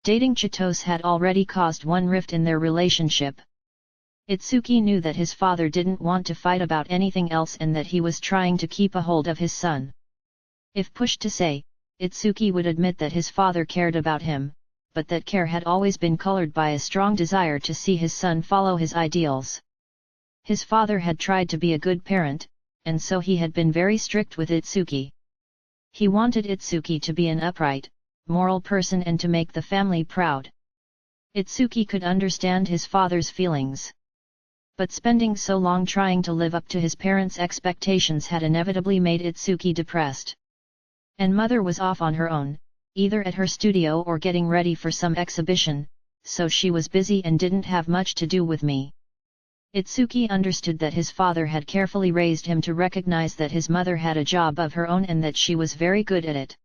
Dating Chitose had already caused one rift in their relationship. Itsuki knew that his father didn't want to fight about anything else and that he was trying to keep a hold of his son. If pushed to say, Itsuki would admit that his father cared about him, but that care had always been colored by a strong desire to see his son follow his ideals. His father had tried to be a good parent, and so he had been very strict with Itsuki. He wanted Itsuki to be an upright, moral person and to make the family proud. Itsuki could understand his father's feelings. But spending so long trying to live up to his parents' expectations had inevitably made Itsuki depressed. And mother was off on her own, either at her studio or getting ready for some exhibition, so she was busy and didn't have much to do with me. Itsuki understood that his father had carefully raised him to recognize that his mother had a job of her own and that she was very good at it.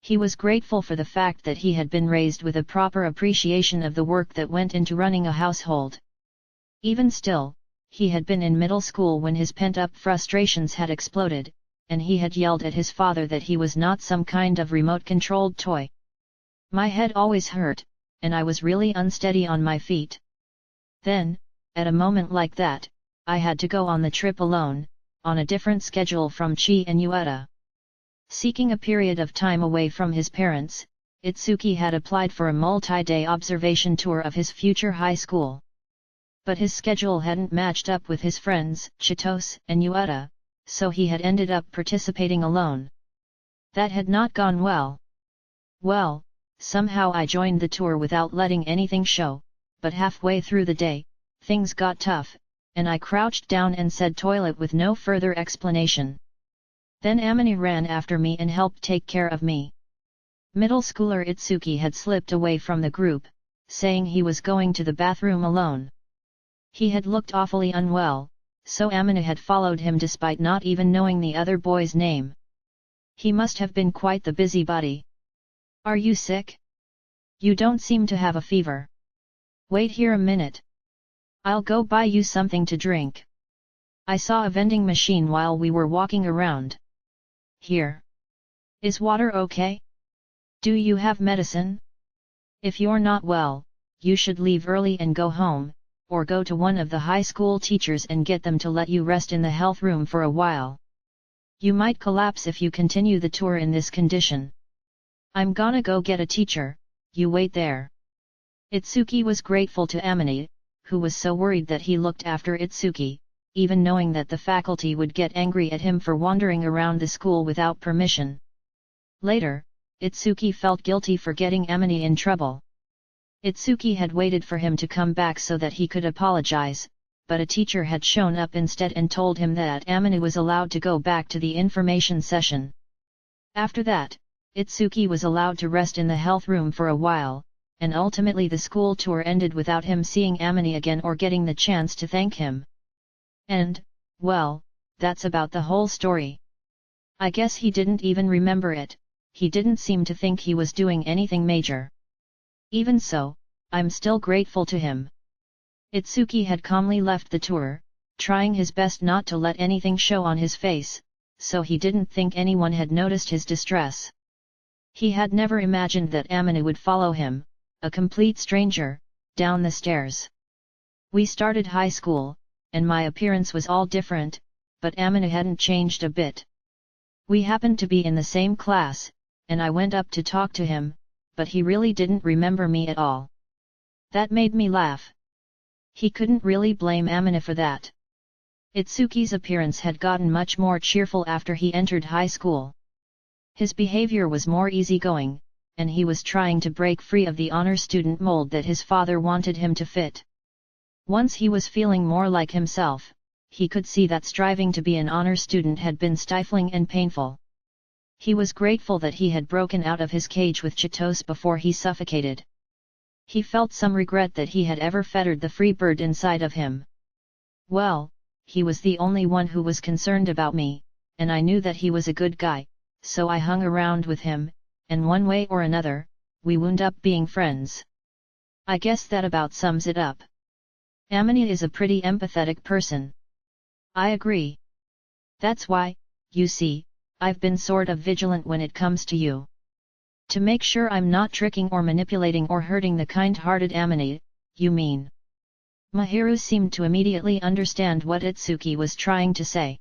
He was grateful for the fact that he had been raised with a proper appreciation of the work that went into running a household. Even still, he had been in middle school when his pent-up frustrations had exploded, and he had yelled at his father that he was not some kind of remote-controlled toy. My head always hurt, and I was really unsteady on my feet. Then, at a moment like that, I had to go on the trip alone, on a different schedule from Chi and Yueta. Seeking a period of time away from his parents, Itsuki had applied for a multi-day observation tour of his future high school. But his schedule hadn't matched up with his friends, Chitose and Yueta, so he had ended up participating alone. That had not gone well. Well, somehow I joined the tour without letting anything show, but halfway through the day, things got tough, and I crouched down and said toilet with no further explanation. Then Amine ran after me and helped take care of me. Middle schooler Itsuki had slipped away from the group, saying he was going to the bathroom alone. He had looked awfully unwell, so Amine had followed him despite not even knowing the other boy's name. He must have been quite the busybody. Are you sick? You don't seem to have a fever. Wait here a minute. I'll go buy you something to drink. I saw a vending machine while we were walking around. Here. Is water okay? Do you have medicine? If you're not well, you should leave early and go home, or go to one of the high school teachers and get them to let you rest in the health room for a while. You might collapse if you continue the tour in this condition. I'm gonna go get a teacher, you wait there. Itsuki was grateful to Amine, who was so worried that he looked after Itsuki, even knowing that the faculty would get angry at him for wandering around the school without permission. Later, Itsuki felt guilty for getting Amine in trouble. Itsuki had waited for him to come back so that he could apologize, but a teacher had shown up instead and told him that Amine was allowed to go back to the information session. After that, Itsuki was allowed to rest in the health room for a while, and ultimately the school tour ended without him seeing Amine again or getting the chance to thank him. And, well, that's about the whole story. I guess he didn't even remember it, he didn't seem to think he was doing anything major. Even so, I'm still grateful to him. Itsuki had calmly left the tour, trying his best not to let anything show on his face, so he didn't think anyone had noticed his distress. He had never imagined that Amine would follow him, a complete stranger, down the stairs. We started high school, and my appearance was all different, but Amine hadn't changed a bit. We happened to be in the same class, and I went up to talk to him, but he really didn't remember me at all. That made me laugh. He couldn't really blame Amine for that. Itsuki's appearance had gotten much more cheerful after he entered high school. His behavior was more easygoing, and he was trying to break free of the honor student mold that his father wanted him to fit. Once he was feeling more like himself, he could see that striving to be an honor student had been stifling and painful. He was grateful that he had broken out of his cage with Chitose before he suffocated. He felt some regret that he had ever fettered the free bird inside of him. Well, he was the only one who was concerned about me, and I knew that he was a good guy, so I hung around with him, and one way or another, we wound up being friends. I guess that about sums it up. Amine is a pretty empathetic person. I agree. That's why, you see, I've been sort of vigilant when it comes to you. To make sure I'm not tricking or manipulating or hurting the kind-hearted Amine, you mean. Mahiru seemed to immediately understand what Itsuki was trying to say.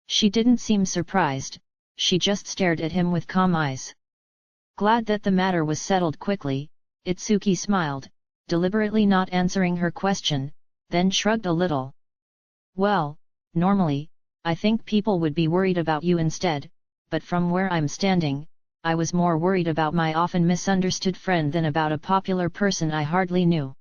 She didn't seem surprised, she just stared at him with calm eyes. Glad that the matter was settled quickly, Itsuki smiled, deliberately not answering her question, then shrugged a little. Well, normally, I think people would be worried about you instead, but from where I'm standing, I was more worried about my often misunderstood friend than about a popular person I hardly knew.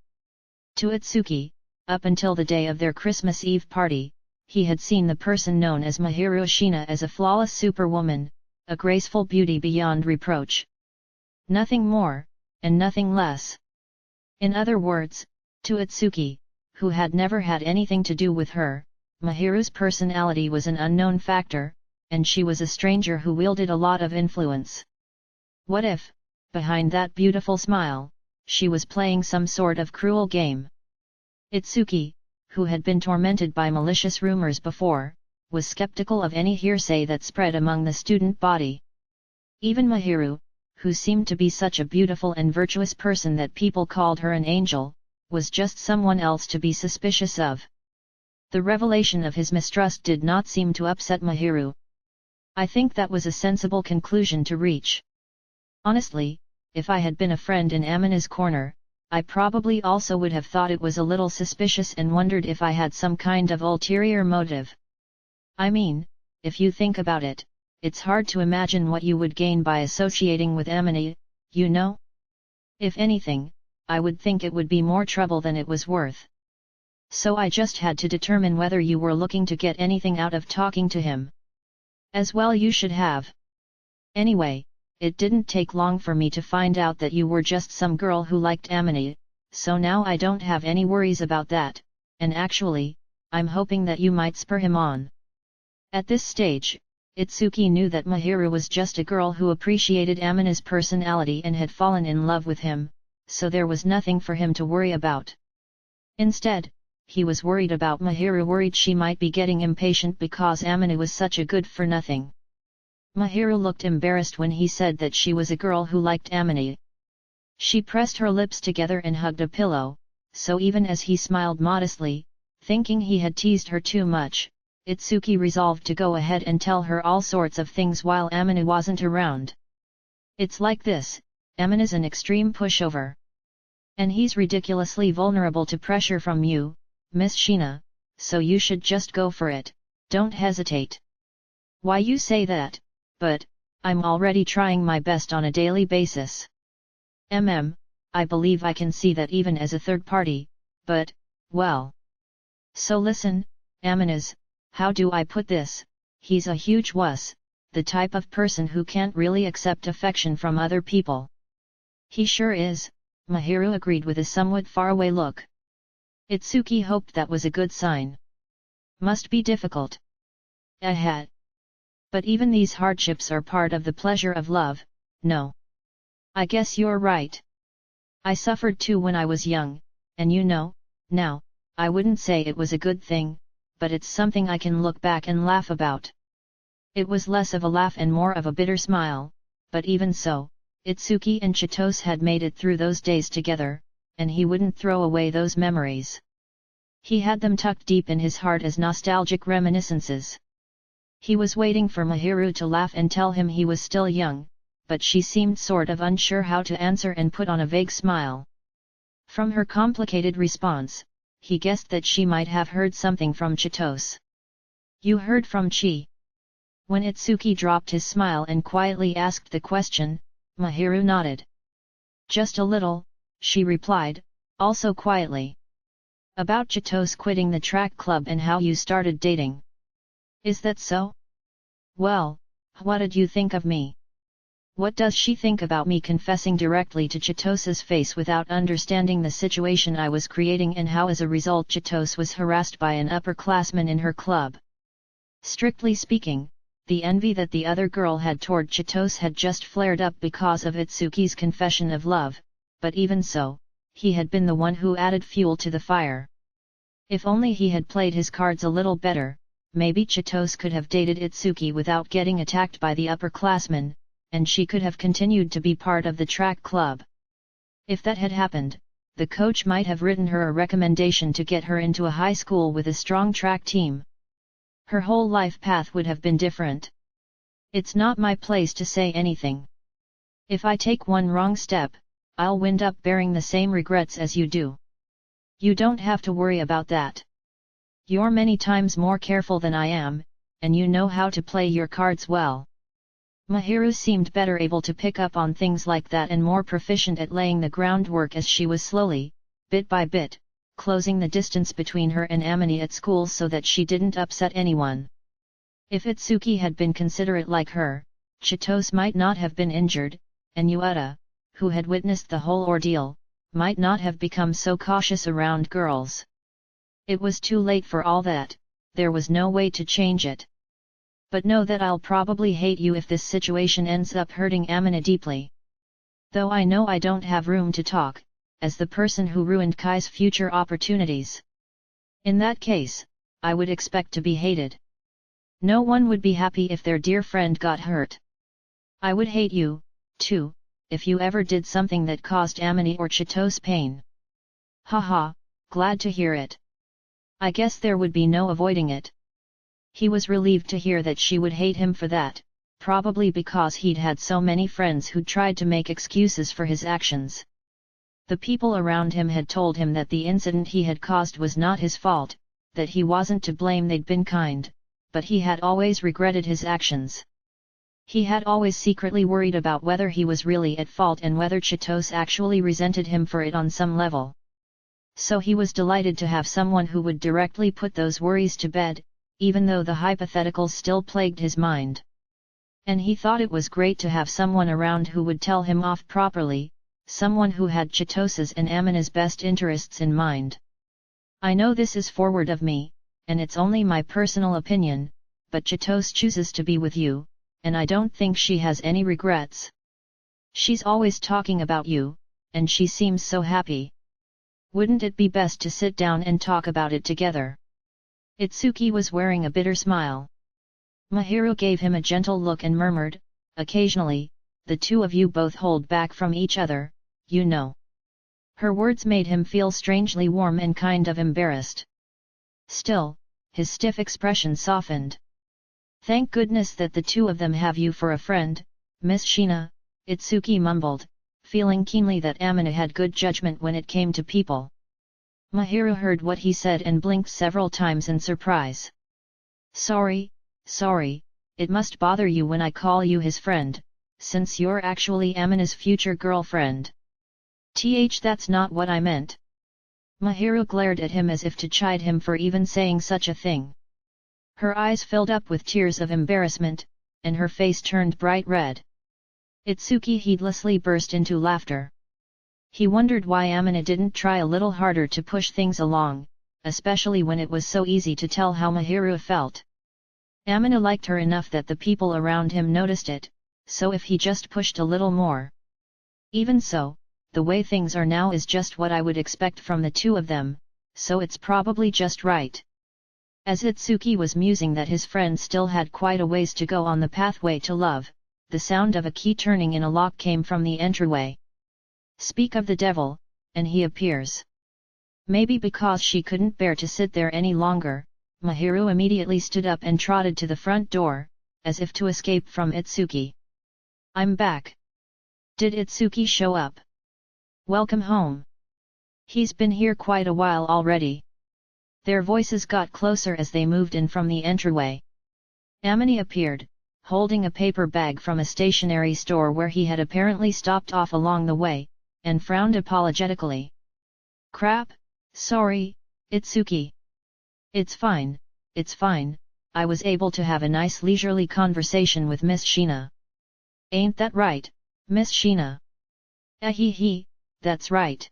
To Itsuki, up until the day of their Christmas Eve party, he had seen the person known as Mahiru Ashina as a flawless superwoman, a graceful beauty beyond reproach. Nothing more, and nothing less. In other words, to Itsuki, who had never had anything to do with her, Mahiru's personality was an unknown factor, and she was a stranger who wielded a lot of influence. What if, behind that beautiful smile, she was playing some sort of cruel game? Itsuki, who had been tormented by malicious rumors before, was skeptical of any hearsay that spread among the student body. Even Mahiru, who seemed to be such a beautiful and virtuous person that people called her an angel, was just someone else to be suspicious of. The revelation of his mistrust did not seem to upset Mahiru. I think that was a sensible conclusion to reach. Honestly, if I had been a friend in Amina's corner, I probably also would have thought it was a little suspicious and wondered if I had some kind of ulterior motive. I mean, if you think about it, it's hard to imagine what you would gain by associating with Amina, you know? If anything, I would think it would be more trouble than it was worth. So I just had to determine whether you were looking to get anything out of talking to him. As well you should have. Anyway, it didn't take long for me to find out that you were just some girl who liked Amina, so now I don't have any worries about that, and actually, I'm hoping that you might spur him on. At this stage, Itsuki knew that Mahiru was just a girl who appreciated Amina's personality and had fallen in love with him, so there was nothing for him to worry about. Instead, he was worried about Mahiru, worried she might be getting impatient because Amina was such a good-for-nothing. Mahiru looked embarrassed when he said that she was a girl who liked Amina. She pressed her lips together and hugged a pillow, so even as he smiled modestly, thinking he had teased her too much, Itsuki resolved to go ahead and tell her all sorts of things while Amina wasn't around. It's like this, Amina's an extreme pushover. And he's ridiculously vulnerable to pressure from you, Miss Sheena, so you should just go for it, don't hesitate. Why you say that, but, I'm already trying my best on a daily basis. I believe I can see that even as a third party, but, well. So listen, Amina's, how do I put this, he's a huge wuss, the type of person who can't really accept affection from other people. He sure is, Mahiru agreed with a somewhat faraway look. Itsuki hoped that was a good sign. Must be difficult. But even these hardships are part of the pleasure of love, no? I guess you're right. I suffered too when I was young, and you know, now, I wouldn't say it was a good thing, but it's something I can look back and laugh about. It was less of a laugh and more of a bitter smile, but even so, Itsuki and Chitose had made it through those days together, and he wouldn't throw away those memories. He had them tucked deep in his heart as nostalgic reminiscences. He was waiting for Mahiru to laugh and tell him he was still young, but she seemed sort of unsure how to answer and put on a vague smile. From her complicated response, he guessed that she might have heard something from Chitose. You heard from Chi? When Itsuki dropped his smile and quietly asked the question, Mahiru nodded. Just a little, she replied, also quietly. About Chitose quitting the track club and how you started dating. Is that so? Well, what did you think of me? What does she think about me confessing directly to Chitose's face without understanding the situation I was creating and how as a result Chitose was harassed by an upperclassman in her club? Strictly speaking, the envy that the other girl had toward Chitose had just flared up because of Itsuki's confession of love, but even so, he had been the one who added fuel to the fire. If only he had played his cards a little better, maybe Chitose could have dated Itsuki without getting attacked by the upperclassman, and she could have continued to be part of the track club. If that had happened, the coach might have written her a recommendation to get her into a high school with a strong track team. Her whole life path would have been different. It's not my place to say anything. If I take one wrong step, I'll wind up bearing the same regrets as you do. You don't have to worry about that. You're many times more careful than I am, and you know how to play your cards well. Mahiru seemed better able to pick up on things like that and more proficient at laying the groundwork as she was slowly, bit by bit, closing the distance between her and Amina at school so that she didn't upset anyone. If Itsuki had been considerate like her, Chitose might not have been injured, and Yuta, who had witnessed the whole ordeal, might not have become so cautious around girls. It was too late for all that, there was no way to change it. But know that I'll probably hate you if this situation ends up hurting Amina deeply. Though I know I don't have room to talk, as the person who ruined Kai's future opportunities. In that case, I would expect to be hated. No one would be happy if their dear friend got hurt. I would hate you, too, if you ever did something that caused Amini or Chitose pain. Haha, glad to hear it. I guess there would be no avoiding it. He was relieved to hear that she would hate him for that, probably because he'd had so many friends who'd tried to make excuses for his actions. The people around him had told him that the incident he had caused was not his fault, that he wasn't to blame, they'd been kind, but he had always regretted his actions. He had always secretly worried about whether he was really at fault and whether Chitose actually resented him for it on some level. So he was delighted to have someone who would directly put those worries to bed, even though the hypotheticals still plagued his mind. And he thought it was great to have someone around who would tell him off properly, someone who had Chitose's and Amina's best interests in mind. I know this is forward of me, and it's only my personal opinion, but Chitose chooses to be with you, and I don't think she has any regrets. She's always talking about you, and she seems so happy. Wouldn't it be best to sit down and talk about it together? Itsuki was wearing a bitter smile. Mahiru gave him a gentle look and murmured, occasionally, the two of you both hold back from each other, you know. Her words made him feel strangely warm and kind of embarrassed. Still, his stiff expression softened. Thank goodness that the two of them have you for a friend, Miss Shina, Itsuki mumbled, feeling keenly that Amina had good judgment when it came to people. Mahiru heard what he said and blinked several times in surprise. Sorry, it must bother you when I call you his friend, since you're actually Amina's future girlfriend. That's not what I meant. Mahiru glared at him as if to chide him for even saying such a thing. Her eyes filled up with tears of embarrassment, and her face turned bright red. Itsuki heedlessly burst into laughter. He wondered why Amina didn't try a little harder to push things along, especially when it was so easy to tell how Mahiru felt. Amina liked her enough that the people around him noticed it, so if he just pushed a little more. Even so, the way things are now is just what I would expect from the two of them, so it's probably just right. As Itsuki was musing that his friend still had quite a ways to go on the pathway to love, the sound of a key turning in a lock came from the entryway. Speak of the devil, and he appears. Maybe because she couldn't bear to sit there any longer, Mahiru immediately stood up and trotted to the front door, as if to escape from Itsuki. I'm back. Did Itsuki show up? Welcome home. He's been here quite a while already. Their voices got closer as they moved in from the entryway. Amini appeared, holding a paper bag from a stationery store where he had apparently stopped off along the way, and frowned apologetically. Crap, sorry, Itsuki. It's fine, I was able to have a nice leisurely conversation with Miss Shina. Ain't that right, Miss Shina? That's right.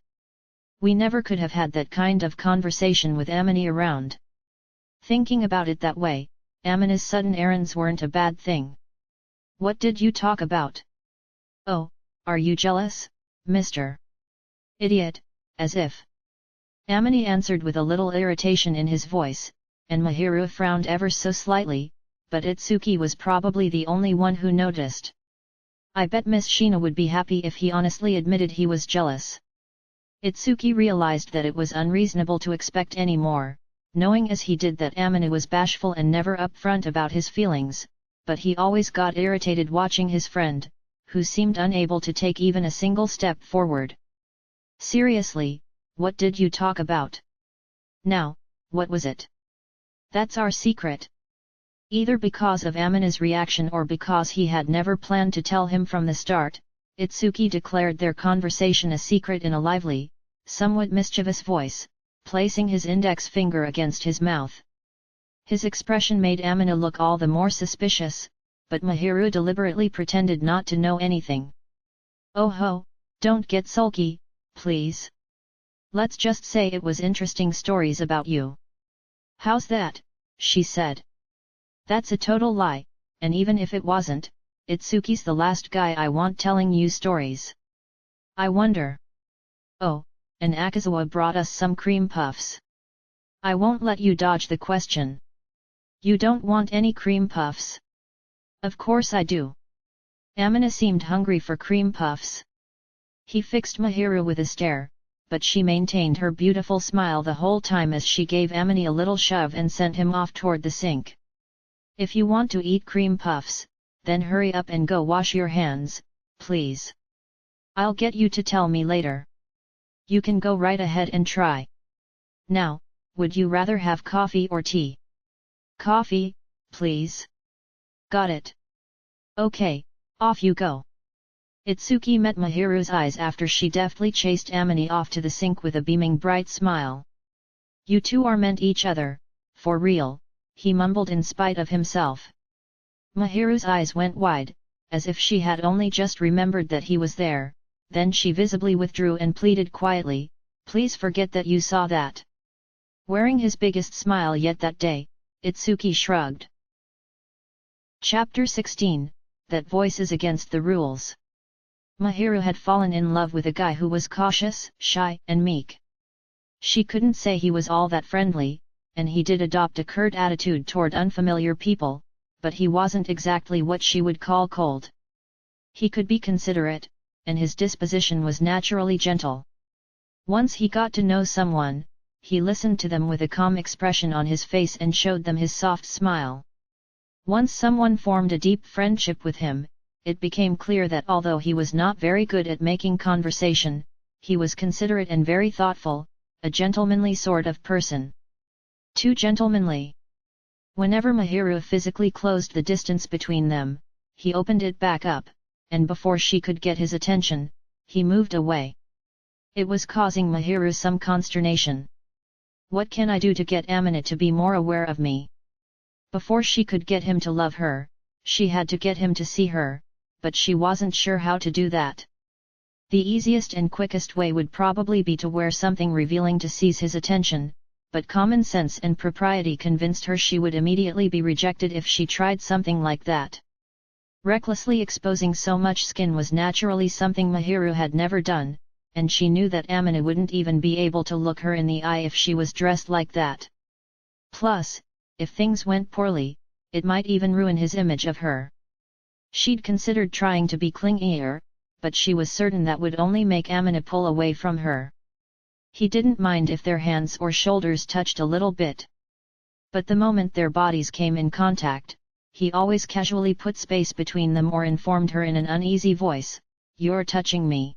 We never could have had that kind of conversation with Amini around. Thinking about it that way, Amina's sudden errands weren't a bad thing. What did you talk about? Oh, are you jealous, Mr. Idiot, as if. Amini answered with a little irritation in his voice, and Mahiru frowned ever so slightly, but Itsuki was probably the only one who noticed. I bet Miss Shina would be happy if he honestly admitted he was jealous. Itsuki realized that it was unreasonable to expect any more, knowing as he did that Amina was bashful and never upfront about his feelings, but he always got irritated watching his friend, who seemed unable to take even a single step forward. Seriously, what did you talk about? Now, what was it? That's our secret. Either because of Amina's reaction or because he had never planned to tell him from the start, Itsuki declared their conversation a secret in a lively, somewhat mischievous voice, placing his index finger against his mouth. His expression made Amina look all the more suspicious, but Mahiru deliberately pretended not to know anything. Oh ho, don't get sulky, please. Let's just say it was interesting stories about you. How's that? She said. That's a total lie, and even if it wasn't, Itsuki's the last guy I want telling you stories. I wonder. Oh, and Akazawa brought us some cream puffs. I won't let you dodge the question. You don't want any cream puffs? Of course I do. Amina seemed hungry for cream puffs. He fixed Mahiru with a stare, but she maintained her beautiful smile the whole time as she gave Amina a little shove and sent him off toward the sink. If you want to eat cream puffs, then hurry up and go wash your hands, please. I'll get you to tell me later. You can go right ahead and try. Now, would you rather have coffee or tea? Coffee, please. Got it. Okay, off you go. Itsuki met Mahiru's eyes after she deftly chased Amina off to the sink with a beaming bright smile. You two are meant each other, for real, he mumbled in spite of himself. Mahiru's eyes went wide, as if she had only just remembered that he was there, then she visibly withdrew and pleaded quietly, please forget that you saw that. Wearing his biggest smile yet that day, Itsuki shrugged. Chapter 16, That Voice is Against the Rules. Mahiru had fallen in love with a guy who was cautious, shy, and meek. She couldn't say he was all that friendly, and he did adopt a curt attitude toward unfamiliar people, but he wasn't exactly what she would call cold. He could be considerate, and his disposition was naturally gentle. Once he got to know someone, he listened to them with a calm expression on his face and showed them his soft smile. Once someone formed a deep friendship with him, it became clear that although he was not very good at making conversation, he was considerate and very thoughtful, a gentlemanly sort of person. Too gentlemanly. Whenever Mahiru physically closed the distance between them, he opened it back up, and before she could get his attention, he moved away. It was causing Mahiru some consternation. What can I do to get Amina to be more aware of me? Before she could get him to love her, she had to get him to see her, but she wasn't sure how to do that. The easiest and quickest way would probably be to wear something revealing to seize his attention, but common sense and propriety convinced her she would immediately be rejected if she tried something like that. Recklessly exposing so much skin was naturally something Mahiru had never done, and she knew that Amina wouldn't even be able to look her in the eye if she was dressed like that. Plus, if things went poorly, it might even ruin his image of her. She'd considered trying to be clingier, but she was certain that would only make Amina pull away from her. He didn't mind if their hands or shoulders touched a little bit. But the moment their bodies came in contact, he always casually put space between them or informed her in an uneasy voice, "You're touching me."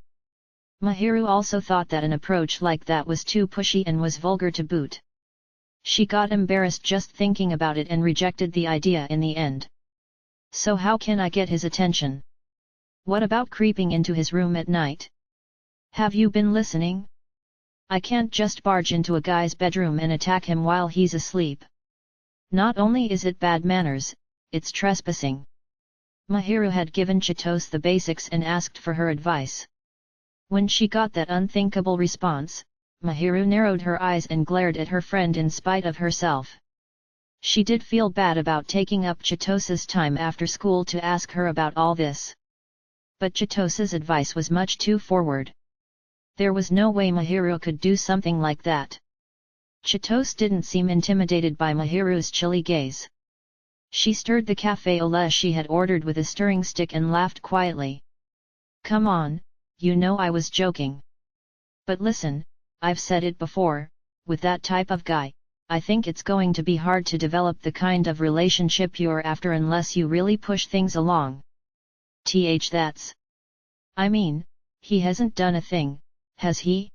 Mahiru also thought that an approach like that was too pushy and was vulgar to boot. She got embarrassed just thinking about it and rejected the idea in the end. So how can I get his attention? What about creeping into his room at night? Have you been listening? I can't just barge into a guy's bedroom and attack him while he's asleep. Not only is it bad manners, it's trespassing. Mahiru had given Chitose the basics and asked for her advice. When she got that unthinkable response, Mahiru narrowed her eyes and glared at her friend in spite of herself. She did feel bad about taking up Chitose's time after school to ask her about all this. But Chitose's advice was much too forward. There was no way Mahiru could do something like that. Chitose didn't seem intimidated by Mahiru's chilly gaze. She stirred the café au lait she had ordered with a stirring stick and laughed quietly. Come on, you know I was joking. But listen, I've said it before, with that type of guy, I think it's going to be hard to develop the kind of relationship you're after unless you really push things along. That's. I mean, he hasn't done a thing, has he?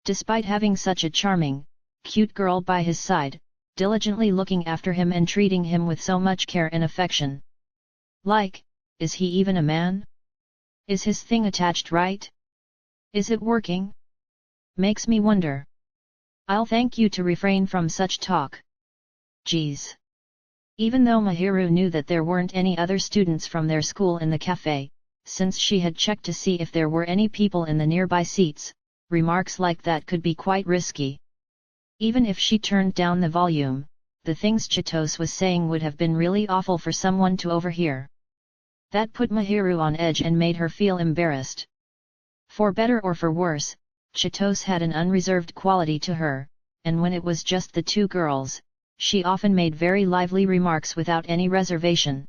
Despite having such a charming, cute girl by his side, diligently looking after him and treating him with so much care and affection. Like, is he even a man? Is his thing attached right? Is it working? Makes me wonder. I'll thank you to refrain from such talk. Geez. Even though Mahiru knew that there weren't any other students from their school in the cafe, since she had checked to see if there were any people in the nearby seats, remarks like that could be quite risky. Even if she turned down the volume, the things Chitose was saying would have been really awful for someone to overhear. That put Mahiru on edge and made her feel embarrassed. For better or for worse, Chitose had an unreserved quality to her, and when it was just the two girls, she often made very lively remarks without any reservation.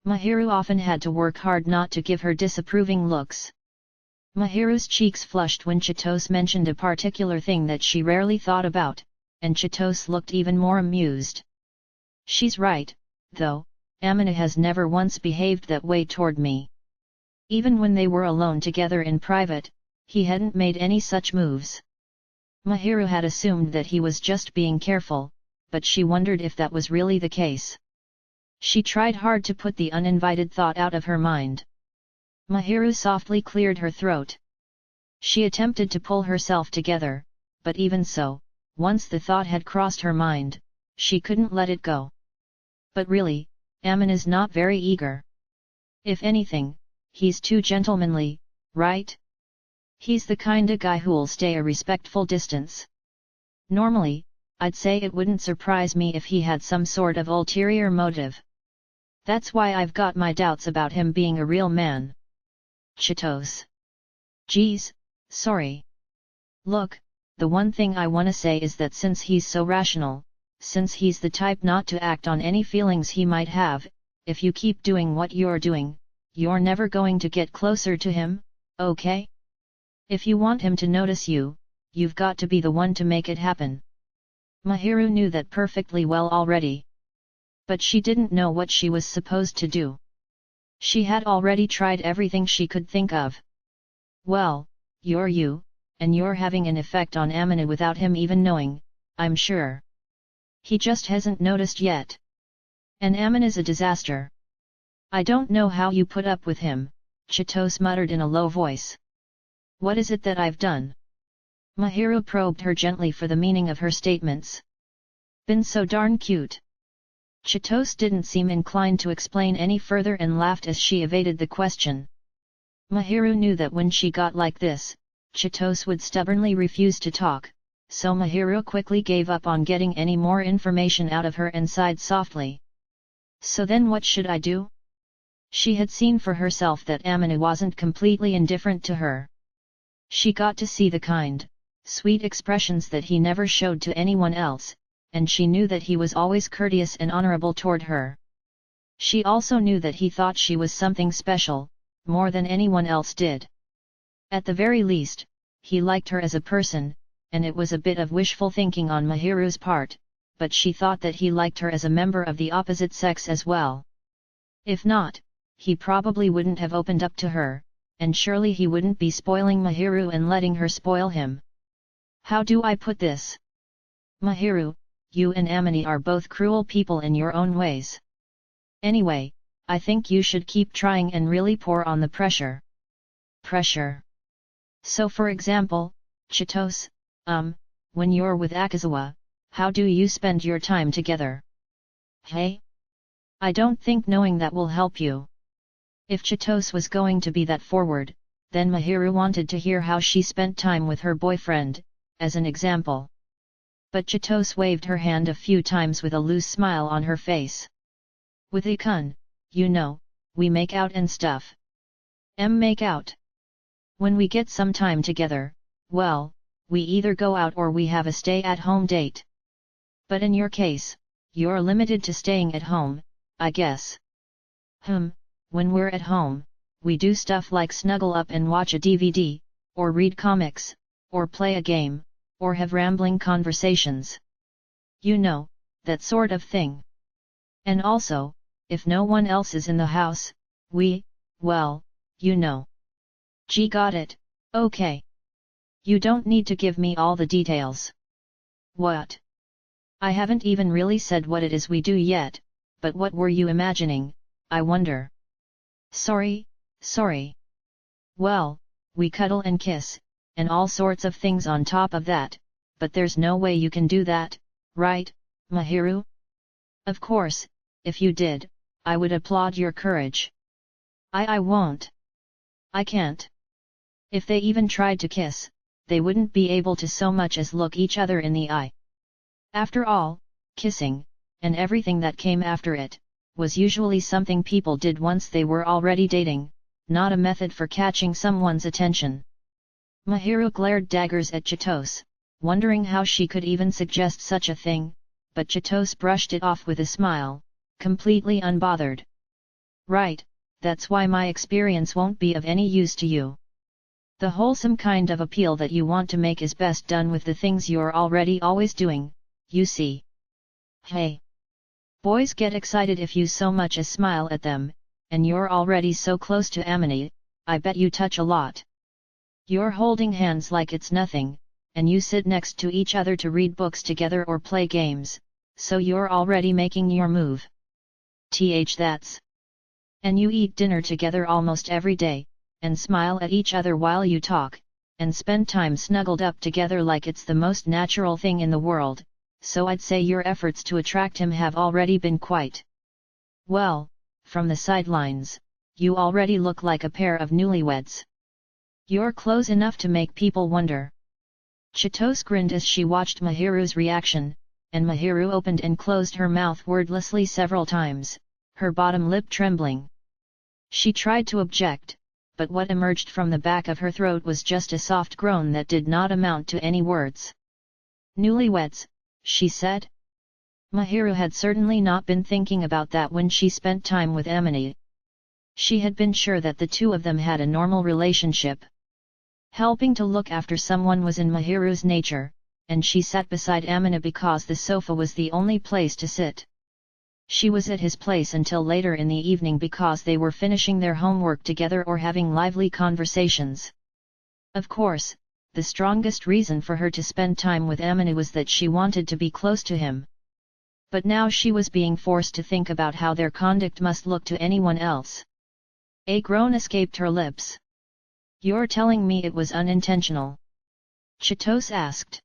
Mahiru often had to work hard not to give her disapproving looks. Mahiru's cheeks flushed when Chitose mentioned a particular thing that she rarely thought about, and Chitose looked even more amused. She's right, though, Amina has never once behaved that way toward me. Even when they were alone together in private, he hadn't made any such moves. Mahiru had assumed that he was just being careful, but she wondered if that was really the case. She tried hard to put the uninvited thought out of her mind. Mahiru softly cleared her throat. She attempted to pull herself together, but even so, once the thought had crossed her mind, she couldn't let it go. But really, Amina's not very eager. If anything, he's too gentlemanly, right? He's the kinda guy who'll stay a respectful distance. Normally, I'd say it wouldn't surprise me if he had some sort of ulterior motive. That's why I've got my doubts about him being a real man. Chitose. Geez, sorry. Look, the one thing I wanna say is that since he's so rational, since he's the type not to act on any feelings he might have, if you keep doing what you're doing, you're never going to get closer to him, okay? If you want him to notice you, you've got to be the one to make it happen. Mahiru knew that perfectly well already. But she didn't know what she was supposed to do. She had already tried everything she could think of. Well, you're you, and you're having an effect on Amina without him even knowing, I'm sure. He just hasn't noticed yet. And Amina's a disaster. I don't know how you put up with him, Chitose muttered in a low voice. What is it that I've done? Mahiru probed her gently for the meaning of her statements. Been so darn cute. Chitose didn't seem inclined to explain any further and laughed as she evaded the question. Mahiru knew that when she got like this, Chitose would stubbornly refuse to talk, so Mahiru quickly gave up on getting any more information out of her and sighed softly. So then what should I do? She had seen for herself that Amina wasn't completely indifferent to her. She got to see the kind, sweet expressions that he never showed to anyone else, and she knew that he was always courteous and honorable toward her. She also knew that he thought she was something special, more than anyone else did. At the very least, he liked her as a person, and it was a bit of wishful thinking on Mahiru's part, but she thought that he liked her as a member of the opposite sex as well. If not, he probably wouldn't have opened up to her, and surely he wouldn't be spoiling Mahiru and letting her spoil him. How do I put this? Mahiru, you and Amina are both cruel people in your own ways. Anyway, I think you should keep trying and really pour on the pressure. Pressure. So for example, Chitose, when you're with Akazawa, how do you spend your time together? Hey? I don't think knowing that will help you. If Chitose was going to be that forward, then Mahiru wanted to hear how she spent time with her boyfriend, as an example. But Chitose waved her hand a few times with a loose smile on her face. With Ikun, you know, we make out and stuff. Make out. When we get some time together, well, we either go out or we have a stay-at-home date. But in your case, you're limited to staying at home, I guess. When we're at home, we do stuff like snuggle up and watch a DVD, or read comics, or play a game, or have rambling conversations. You know, that sort of thing. And also, if no one else is in the house, well, you know. Gee, got it, okay. You don't need to give me all the details. What? I haven't even really said what it is we do yet, but what were you imagining, I wonder? Sorry. Well, we cuddle and kiss, and all sorts of things on top of that, but there's no way you can do that, right, Mahiru? Of course, if you did, I would applaud your courage. I won't. I can't. If they even tried to kiss, they wouldn't be able to so much as look each other in the eye. After all, kissing, and everything that came after it, was usually something people did once they were already dating, not a method for catching someone's attention. Mahiru glared daggers at Chitose, wondering how she could even suggest such a thing, but Chitose brushed it off with a smile, completely unbothered. Right, that's why my experience won't be of any use to you. The wholesome kind of appeal that you want to make is best done with the things you're already always doing, you see. Hey! Boys get excited if you so much as smile at them, and you're already so close to Amini, I bet you touch a lot. You're holding hands like it's nothing, and you sit next to each other to read books together or play games, so you're already making your move. That's. And you eat dinner together almost every day, and smile at each other while you talk, and spend time snuggled up together like it's the most natural thing in the world, so I'd say your efforts to attract him have already been quite well. From the sidelines, you already look like a pair of newlyweds. You're close enough to make people wonder. Chitose grinned as she watched Mahiru's reaction, and Mahiru opened and closed her mouth wordlessly several times, her bottom lip trembling. She tried to object, but what emerged from the back of her throat was just a soft groan that did not amount to any words. Newlyweds, she said. Mahiru had certainly not been thinking about that when she spent time with Amini. She had been sure that the two of them had a normal relationship. Helping to look after someone was in Mahiru's nature, and she sat beside Amina because the sofa was the only place to sit. She was at his place until later in the evening because they were finishing their homework together or having lively conversations. Of course, the strongest reason for her to spend time with Amina was that she wanted to be close to him. But now she was being forced to think about how their conduct must look to anyone else. A groan escaped her lips. You're telling me it was unintentional? Chitose asked.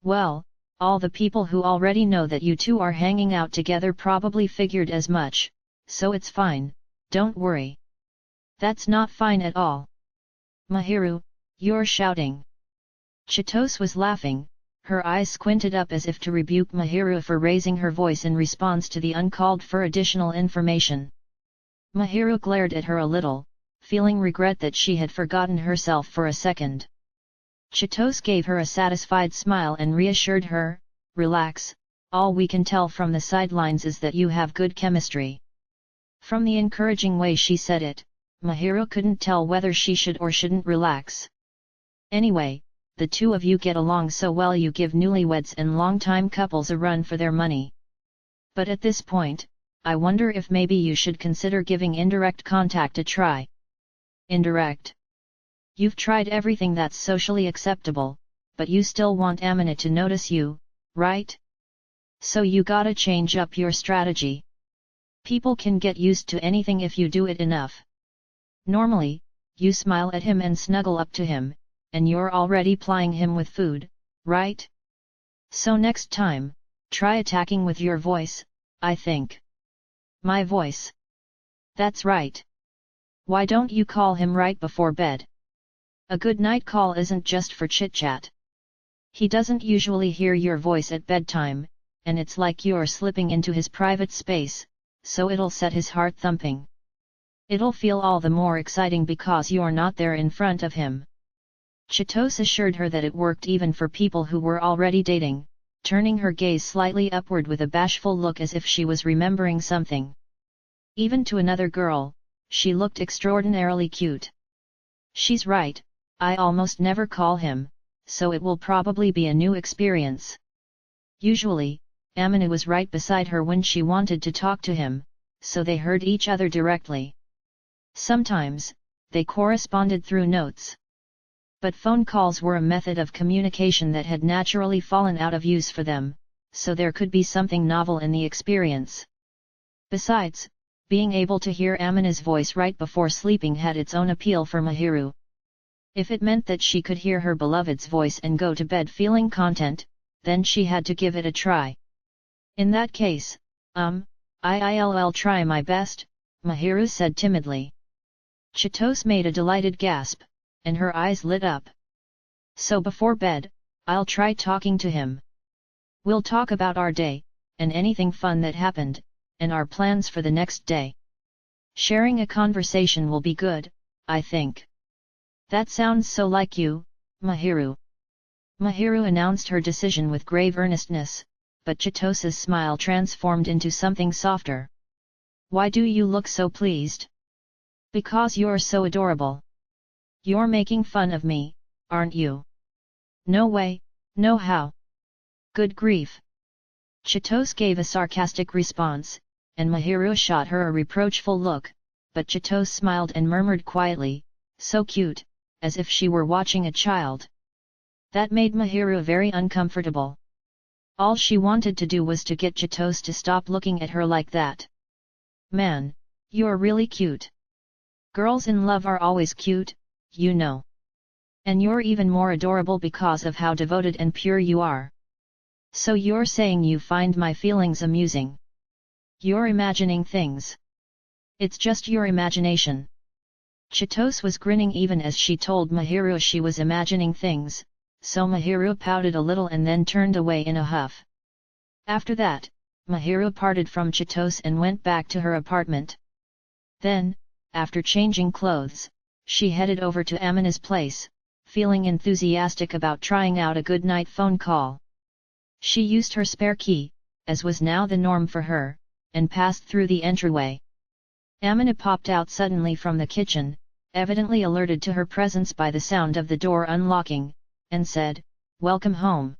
Well, all the people who already know that you two are hanging out together probably figured as much, so it's fine, don't worry. That's not fine at all. Mahiru, you're shouting. Chitose was laughing, her eyes squinted up as if to rebuke Mahiru for raising her voice in response to the uncalled for additional information. Mahiru glared at her a little, feeling regret that she had forgotten herself for a second. Chitose gave her a satisfied smile and reassured her, relax, all we can tell from the sidelines is that you have good chemistry. From the encouraging way she said it, Mahiru couldn't tell whether she should or shouldn't relax. Anyway, the two of you get along so well you give newlyweds and long-time couples a run for their money. But at this point, I wonder if maybe you should consider giving indirect contact a try. Indirect? You've tried everything that's socially acceptable, but you still want Amina to notice you, right? So you gotta change up your strategy. People can get used to anything if you do it enough. Normally, you smile at him and snuggle up to him, and you're already plying him with food, right? So next time, try attacking with your voice, I think. My voice. That's right. Why don't you call him right before bed? A good night call isn't just for chit-chat. He doesn't usually hear your voice at bedtime, and it's like you're slipping into his private space, so it'll set his heart thumping. It'll feel all the more exciting because you're not there in front of him. Chitose assured her that it worked even for people who were already dating, turning her gaze slightly upward with a bashful look as if she was remembering something. Even to another girl, she looked extraordinarily cute. She's right, I almost never call him, so it will probably be a new experience. Usually, Amina was right beside her when she wanted to talk to him, so they heard each other directly. Sometimes, they corresponded through notes. But phone calls were a method of communication that had naturally fallen out of use for them, so there could be something novel in the experience. Besides, being able to hear Amina's voice right before sleeping had its own appeal for Mahiru. If it meant that she could hear her beloved's voice and go to bed feeling content, then she had to give it a try. In that case, I'll try my best, Mahiru said timidly. Chitose made a delighted gasp, and her eyes lit up. So before bed, I'll try talking to him. We'll talk about our day, and anything fun that happened, and our plans for the next day. Sharing a conversation will be good, I think. That sounds so like you, Mahiru. Mahiru announced her decision with grave earnestness, but Chitosa's smile transformed into something softer. Why do you look so pleased? Because you're so adorable. You're making fun of me, aren't you? No way, no how. Good grief. Chitose gave a sarcastic response, and Mahiru shot her a reproachful look, but Chitose smiled and murmured quietly, so cute, as if she were watching a child. That made Mahiru very uncomfortable. All she wanted to do was to get Chitose to stop looking at her like that. Man, you're really cute. Girls in love are always cute, you know. And you're even more adorable because of how devoted and pure you are. So you're saying you find my feelings amusing? You're imagining things. It's just your imagination. Chitose was grinning even as she told Mahiru she was imagining things, so Mahiru pouted a little and then turned away in a huff. After that, Mahiru parted from Chitose and went back to her apartment. Then, after changing clothes, she headed over to Amina's place, feeling enthusiastic about trying out a good night phone call. She used her spare key, as was now the norm for her, and passed through the entryway. Amina popped out suddenly from the kitchen, evidently alerted to her presence by the sound of the door unlocking, and said, "Welcome home."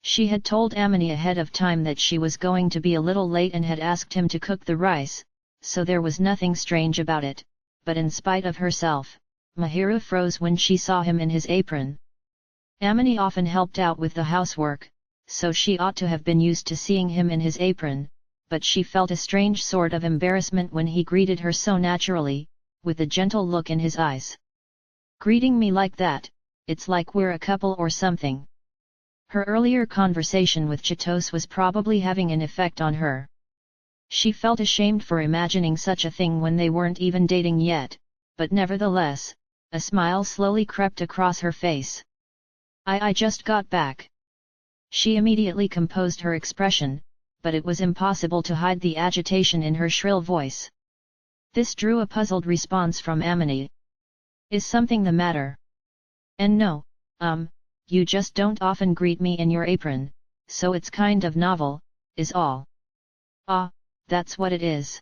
She had told Amina ahead of time that she was going to be a little late and had asked him to cook the rice, so there was nothing strange about it, but in spite of herself, Mahiru froze when she saw him in his apron. Amina often helped out with the housework, so she ought to have been used to seeing him in his apron, but she felt a strange sort of embarrassment when he greeted her so naturally, with a gentle look in his eyes. "Greeting me like that, it's like we're a couple or something." Her earlier conversation with Chitose was probably having an effect on her. She felt ashamed for imagining such a thing when they weren't even dating yet, but nevertheless, a smile slowly crept across her face. I just got back." She immediately composed her expression, but it was impossible to hide the agitation in her shrill voice. This drew a puzzled response from Amina. "Is something the matter?" "And no, you just don't often greet me in your apron, so it's kind of novel, is all." "Ah, that's what it is.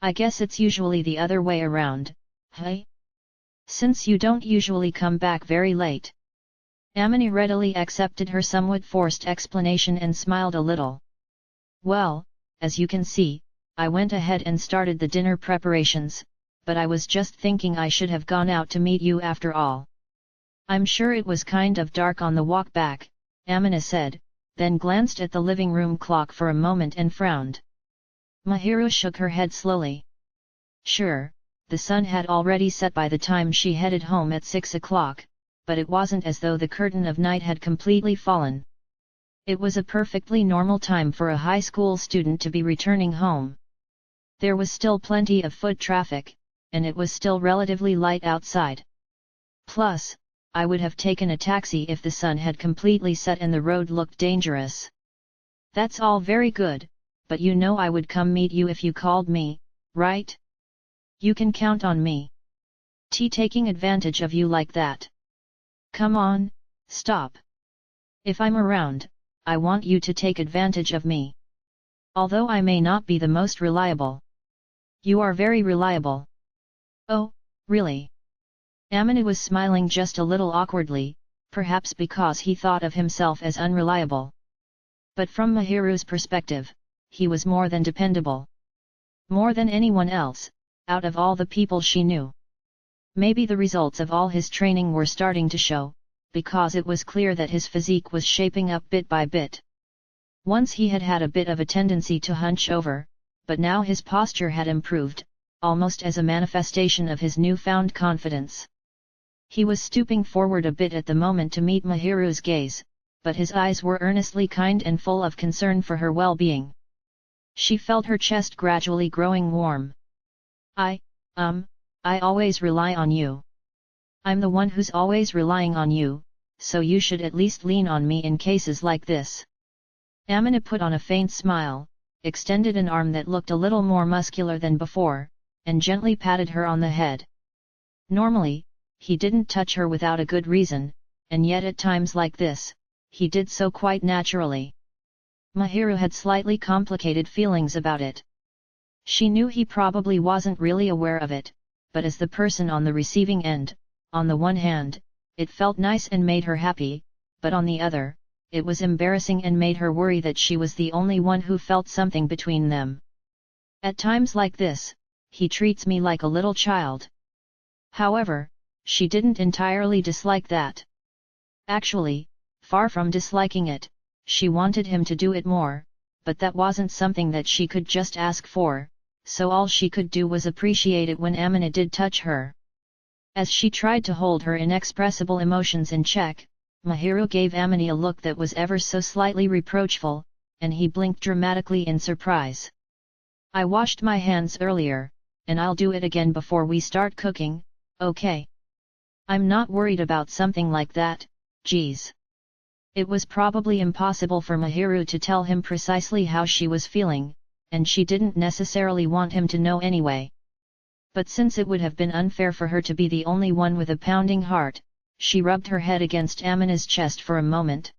I guess it's usually the other way around, hey? Since you don't usually come back very late." Amina readily accepted her somewhat forced explanation and smiled a little. "Well, as you can see, I went ahead and started the dinner preparations, but I was just thinking I should have gone out to meet you after all." "I'm sure it was kind of dark on the walk back," Amina said, then glanced at the living room clock for a moment and frowned. Mahiru shook her head slowly. Sure, the sun had already set by the time she headed home at 6 o'clock, but it wasn't as though the curtain of night had completely fallen. It was a perfectly normal time for a high school student to be returning home. There was still plenty of foot traffic, and it was still relatively light outside. Plus, I would have taken a taxi if the sun had completely set and the road looked dangerous. "That's all very good, but you know I would come meet you if you called me, right? You can count on me. Taking advantage of you like that. Come on, stop. If I'm around, I want you to take advantage of me. Although I may not be the most reliable. You are very reliable." "Oh, really?" Amina was smiling just a little awkwardly, perhaps because he thought of himself as unreliable. But from Mahiru's perspective, he was more than dependable. More than anyone else, out of all the people she knew. Maybe the results of all his training were starting to show, because it was clear that his physique was shaping up bit by bit. Once he had had a bit of a tendency to hunch over, but now his posture had improved, almost as a manifestation of his newfound confidence. He was stooping forward a bit at the moment to meet Mahiru's gaze, but his eyes were earnestly kind and full of concern for her well-being. She felt her chest gradually growing warm. I always rely on you. I'm the one who's always relying on you, so you should at least lean on me in cases like this." Amina put on a faint smile, extended an arm that looked a little more muscular than before, and gently patted her on the head. Normally, he didn't touch her without a good reason, and yet at times like this, he did so quite naturally. Mahiru had slightly complicated feelings about it. She knew he probably wasn't really aware of it, but as the person on the receiving end, on the one hand, it felt nice and made her happy, but on the other, it was embarrassing and made her worry that she was the only one who felt something between them. At times like this, he treats me like a little child. However, she didn't entirely dislike that. Actually, far from disliking it, she wanted him to do it more, but that wasn't something that she could just ask for, so all she could do was appreciate it when Amina did touch her. As she tried to hold her inexpressible emotions in check, Mahiru gave Amina a look that was ever so slightly reproachful, and he blinked dramatically in surprise. I washed my hands earlier, and I'll do it again before we start cooking, okay? I'm not worried about something like that, geez. It was probably impossible for Mahiru to tell him precisely how she was feeling, and she didn't necessarily want him to know anyway. But since it would have been unfair for her to be the only one with a pounding heart, she rubbed her head against Amina's chest for a moment.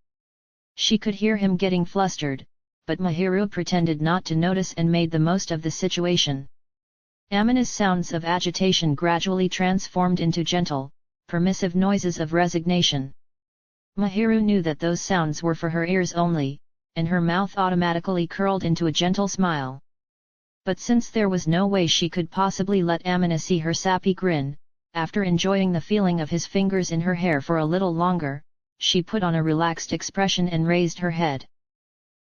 She could hear him getting flustered, but Mahiru pretended not to notice and made the most of the situation. Amina's sounds of agitation gradually transformed into gentle, permissive noises of resignation. Mahiru knew that those sounds were for her ears only, and her mouth automatically curled into a gentle smile. But since there was no way she could possibly let Amina see her sappy grin, after enjoying the feeling of his fingers in her hair for a little longer, she put on a relaxed expression and raised her head.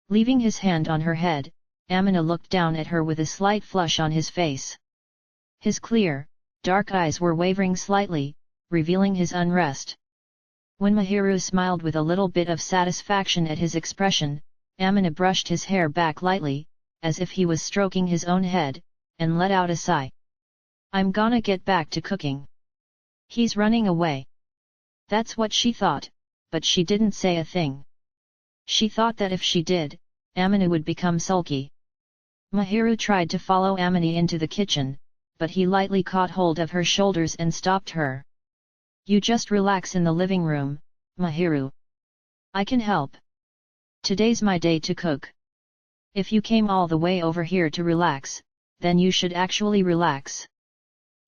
Leaving his hand on her head, Amina looked down at her with a slight flush on his face. His clear, dark eyes were wavering slightly, revealing his unrest. When Mahiru smiled with a little bit of satisfaction at his expression, Amina brushed his hair back lightly, as if he was stroking his own head, and let out a sigh. I'm gonna get back to cooking. He's running away. That's what she thought, but she didn't say a thing. She thought that if she did, Amina would become sulky. Mahiru tried to follow Amina into the kitchen, but he lightly caught hold of her shoulders and stopped her. You just relax in the living room, Mahiru. I can help. Today's my day to cook. If you came all the way over here to relax, then you should actually relax.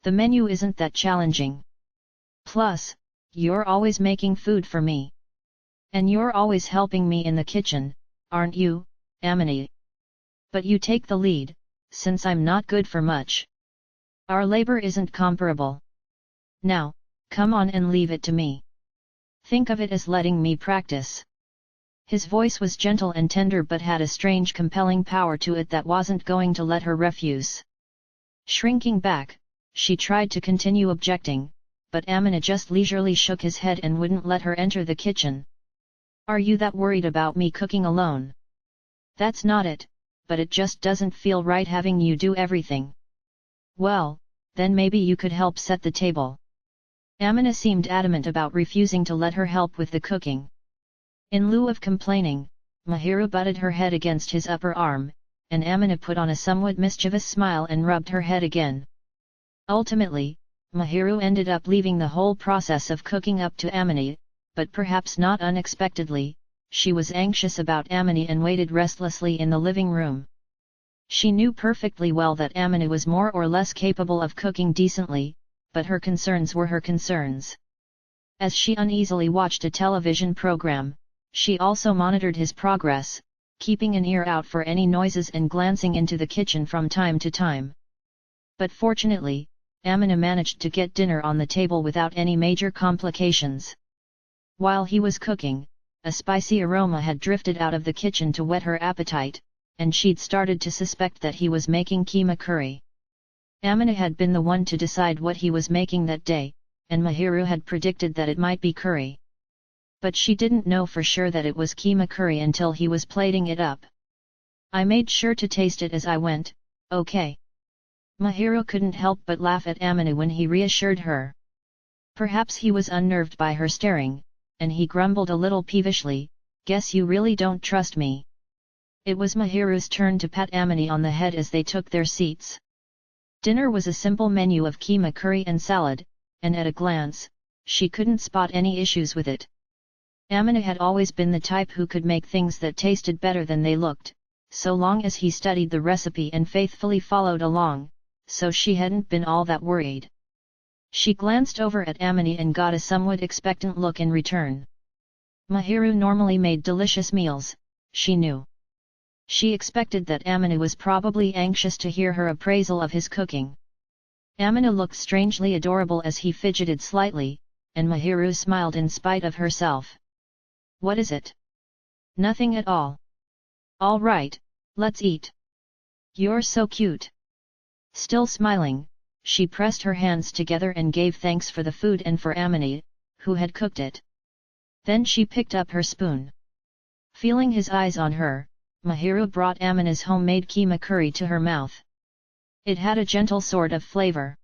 The menu isn't that challenging. Plus, you're always making food for me. And you're always helping me in the kitchen, aren't you, Amina? But you take the lead, since I'm not good for much. Our labor isn't comparable. Now, come on and leave it to me. Think of it as letting me practice. His voice was gentle and tender but had a strange compelling power to it that wasn't going to let her refuse. Shrinking back, she tried to continue objecting, but Amina just leisurely shook his head and wouldn't let her enter the kitchen. Are you that worried about me cooking alone? That's not it, but it just doesn't feel right having you do everything. Well, then maybe you could help set the table. Amina seemed adamant about refusing to let her help with the cooking. In lieu of complaining, Mahiru butted her head against his upper arm, and Amina put on a somewhat mischievous smile and rubbed her head again. Ultimately, Mahiru ended up leaving the whole process of cooking up to Amina, but perhaps not unexpectedly, she was anxious about Amina and waited restlessly in the living room. She knew perfectly well that Amina was more or less capable of cooking decently, but her concerns were her concerns. As she uneasily watched a television program, she also monitored his progress, keeping an ear out for any noises and glancing into the kitchen from time to time. But fortunately, Amina managed to get dinner on the table without any major complications. While he was cooking, a spicy aroma had drifted out of the kitchen to whet her appetite, and she'd started to suspect that he was making keema curry. Amina had been the one to decide what he was making that day, and Mahiru had predicted that it might be curry. But she didn't know for sure that it was keema curry until he was plating it up. I made sure to taste it as I went, okay? Mahiru couldn't help but laugh at Amina when he reassured her. Perhaps he was unnerved by her staring, and he grumbled a little peevishly, guess you really don't trust me. It was Mahiru's turn to pat Amina on the head as they took their seats. Dinner was a simple menu of keema curry and salad, and at a glance, she couldn't spot any issues with it, Amina had always been the type who could make things that tasted better than they looked, so long as he studied the recipe and faithfully followed along, so she hadn't been all that worried. She glanced over at Amina and got a somewhat expectant look in return. Mahiru normally made delicious meals, she knew. She expected that Amina was probably anxious to hear her appraisal of his cooking. Amina looked strangely adorable as he fidgeted slightly, and Mahiru smiled in spite of herself. "What is it?" "Nothing at all." "All right, let's eat." "You're so cute." Still smiling, she pressed her hands together and gave thanks for the food and for Amina, who had cooked it. Then she picked up her spoon. Feeling his eyes on her, Mahiru brought Amina's homemade keema curry to her mouth. It had a gentle sort of flavor.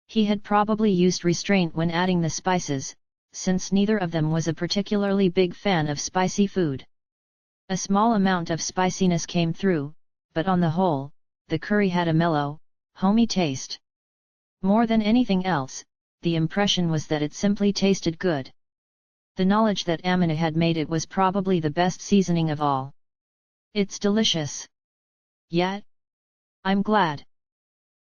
He had probably used restraint when adding the spices, since neither of them was a particularly big fan of spicy food. A small amount of spiciness came through, but on the whole, the curry had a mellow, homey taste. More than anything else, the impression was that it simply tasted good. The knowledge that Amina had made it was probably the best seasoning of all. "It's delicious." "Yeah? I'm glad."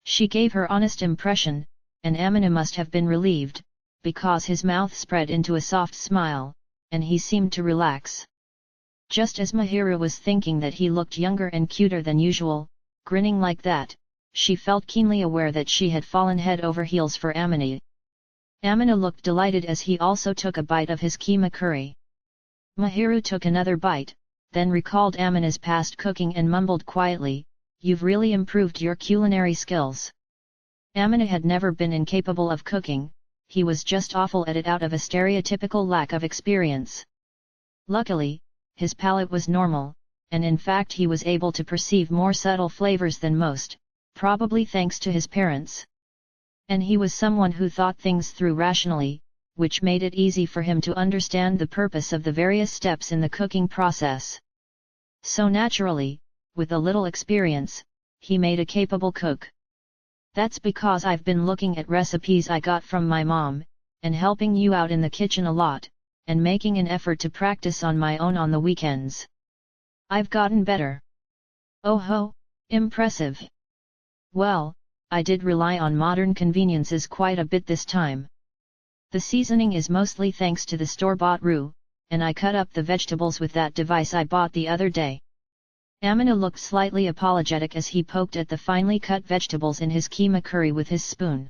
She gave her honest impression, and Amina must have been relieved, because his mouth spread into a soft smile, and he seemed to relax. Just as Mahiru was thinking that he looked younger and cuter than usual, grinning like that, she felt keenly aware that she had fallen head over heels for Amina. Amina looked delighted as he also took a bite of his keema curry. Mahiru took another bite, then recalled Amina's past cooking and mumbled quietly, "You've really improved your culinary skills." Amina had never been incapable of cooking, he was just awful at it out of a stereotypical lack of experience. Luckily, his palate was normal, and in fact he was able to perceive more subtle flavors than most, probably thanks to his parents. And he was someone who thought things through rationally, which made it easy for him to understand the purpose of the various steps in the cooking process. So naturally, with a little experience, he made a capable cook. "That's because I've been looking at recipes I got from my mom, and helping you out in the kitchen a lot, and making an effort to practice on my own on the weekends. I've gotten better." "Oh ho, impressive." "Well, I did rely on modern conveniences quite a bit this time. The seasoning is mostly thanks to the store-bought roux, and I cut up the vegetables with that device I bought the other day." Amina looked slightly apologetic as he poked at the finely cut vegetables in his keema curry with his spoon.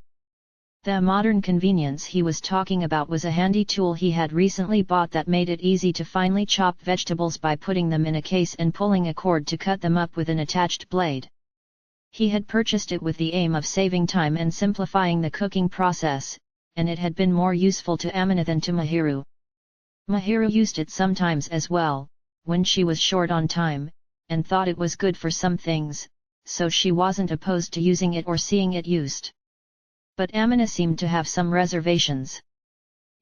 The modern convenience he was talking about was a handy tool he had recently bought that made it easy to finely chop vegetables by putting them in a case and pulling a cord to cut them up with an attached blade. He had purchased it with the aim of saving time and simplifying the cooking process, and it had been more useful to Amina than to Mahiru. Mahiru used it sometimes as well, when she was short on time, and thought it was good for some things, so she wasn't opposed to using it or seeing it used. But Amina seemed to have some reservations.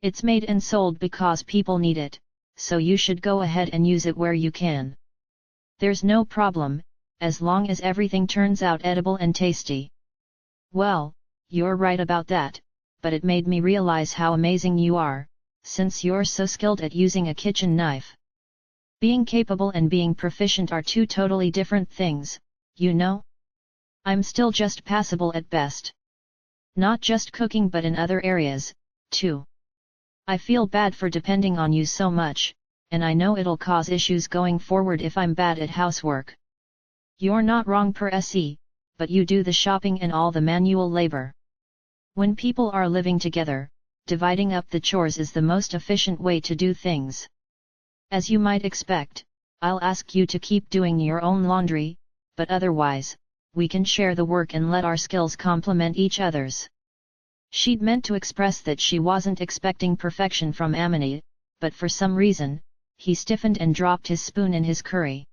"It's made and sold because people need it, so you should go ahead and use it where you can. There's no problem, as long as everything turns out edible and tasty." "Well, you're right about that, but it made me realize how amazing you are, since you're so skilled at using a kitchen knife. Being capable and being proficient are two totally different things, you know? I'm still just passable at best. Not just cooking but in other areas, too. I feel bad for depending on you so much, and I know it'll cause issues going forward if I'm bad at housework." "You're not wrong per se, but you do the shopping and all the manual labor. When people are living together, dividing up the chores is the most efficient way to do things. As you might expect, I'll ask you to keep doing your own laundry, but otherwise, we can share the work and let our skills complement each other's." She'd meant to express that she wasn't expecting perfection from Amina, but for some reason, he stiffened and dropped his spoon in his curry.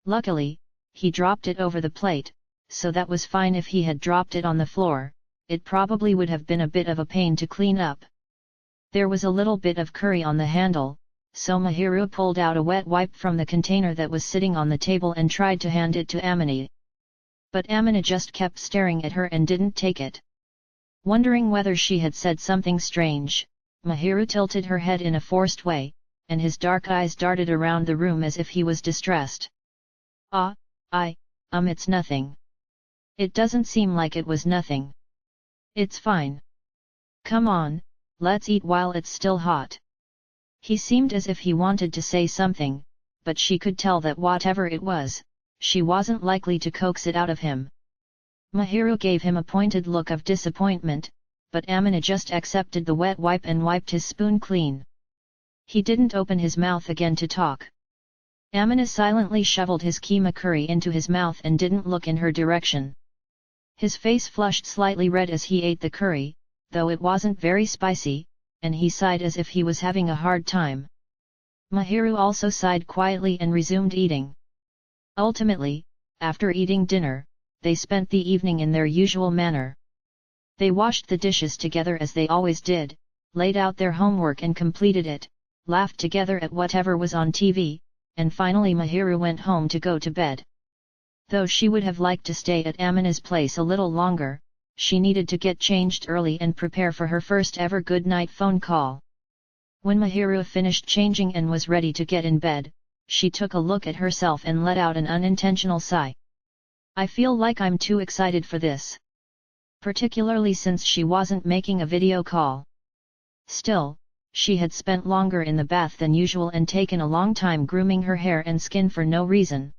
Luckily, he dropped it over the plate, so that was fine. If he had dropped it on the floor, it probably would have been a bit of a pain to clean up. There was a little bit of curry on the handle, so Mahiru pulled out a wet wipe from the container that was sitting on the table and tried to hand it to Amina. But Amina just kept staring at her and didn't take it. Wondering whether she had said something strange, Mahiru tilted her head in a forced way, and his dark eyes darted around the room as if he was distressed. It's nothing. It doesn't seem like it was nothing. It's fine. Come on, let's eat while it's still hot. He seemed as if he wanted to say something, but she could tell that whatever it was, she wasn't likely to coax it out of him. Mahiru gave him a pointed look of disappointment, but Amina just accepted the wet wipe and wiped his spoon clean. He didn't open his mouth again to talk. Amina silently shoveled his keema curry into his mouth and didn't look in her direction. His face flushed slightly red as he ate the curry, though it wasn't very spicy, and he sighed as if he was having a hard time. Mahiru also sighed quietly and resumed eating. Ultimately, after eating dinner, they spent the evening in their usual manner. They washed the dishes together as they always did, laid out their homework and completed it, laughed together at whatever was on TV, and finally Mahiru went home to go to bed. Though she would have liked to stay at Amina's place a little longer, she needed to get changed early and prepare for her first ever good night phone call. When Mahiru finished changing and was ready to get in bed, she took a look at herself and let out an unintentional sigh. I feel like I'm too excited for this. Particularly since she wasn't making a video call. Still, she had spent longer in the bath than usual and taken a long time grooming her hair and skin for no reason.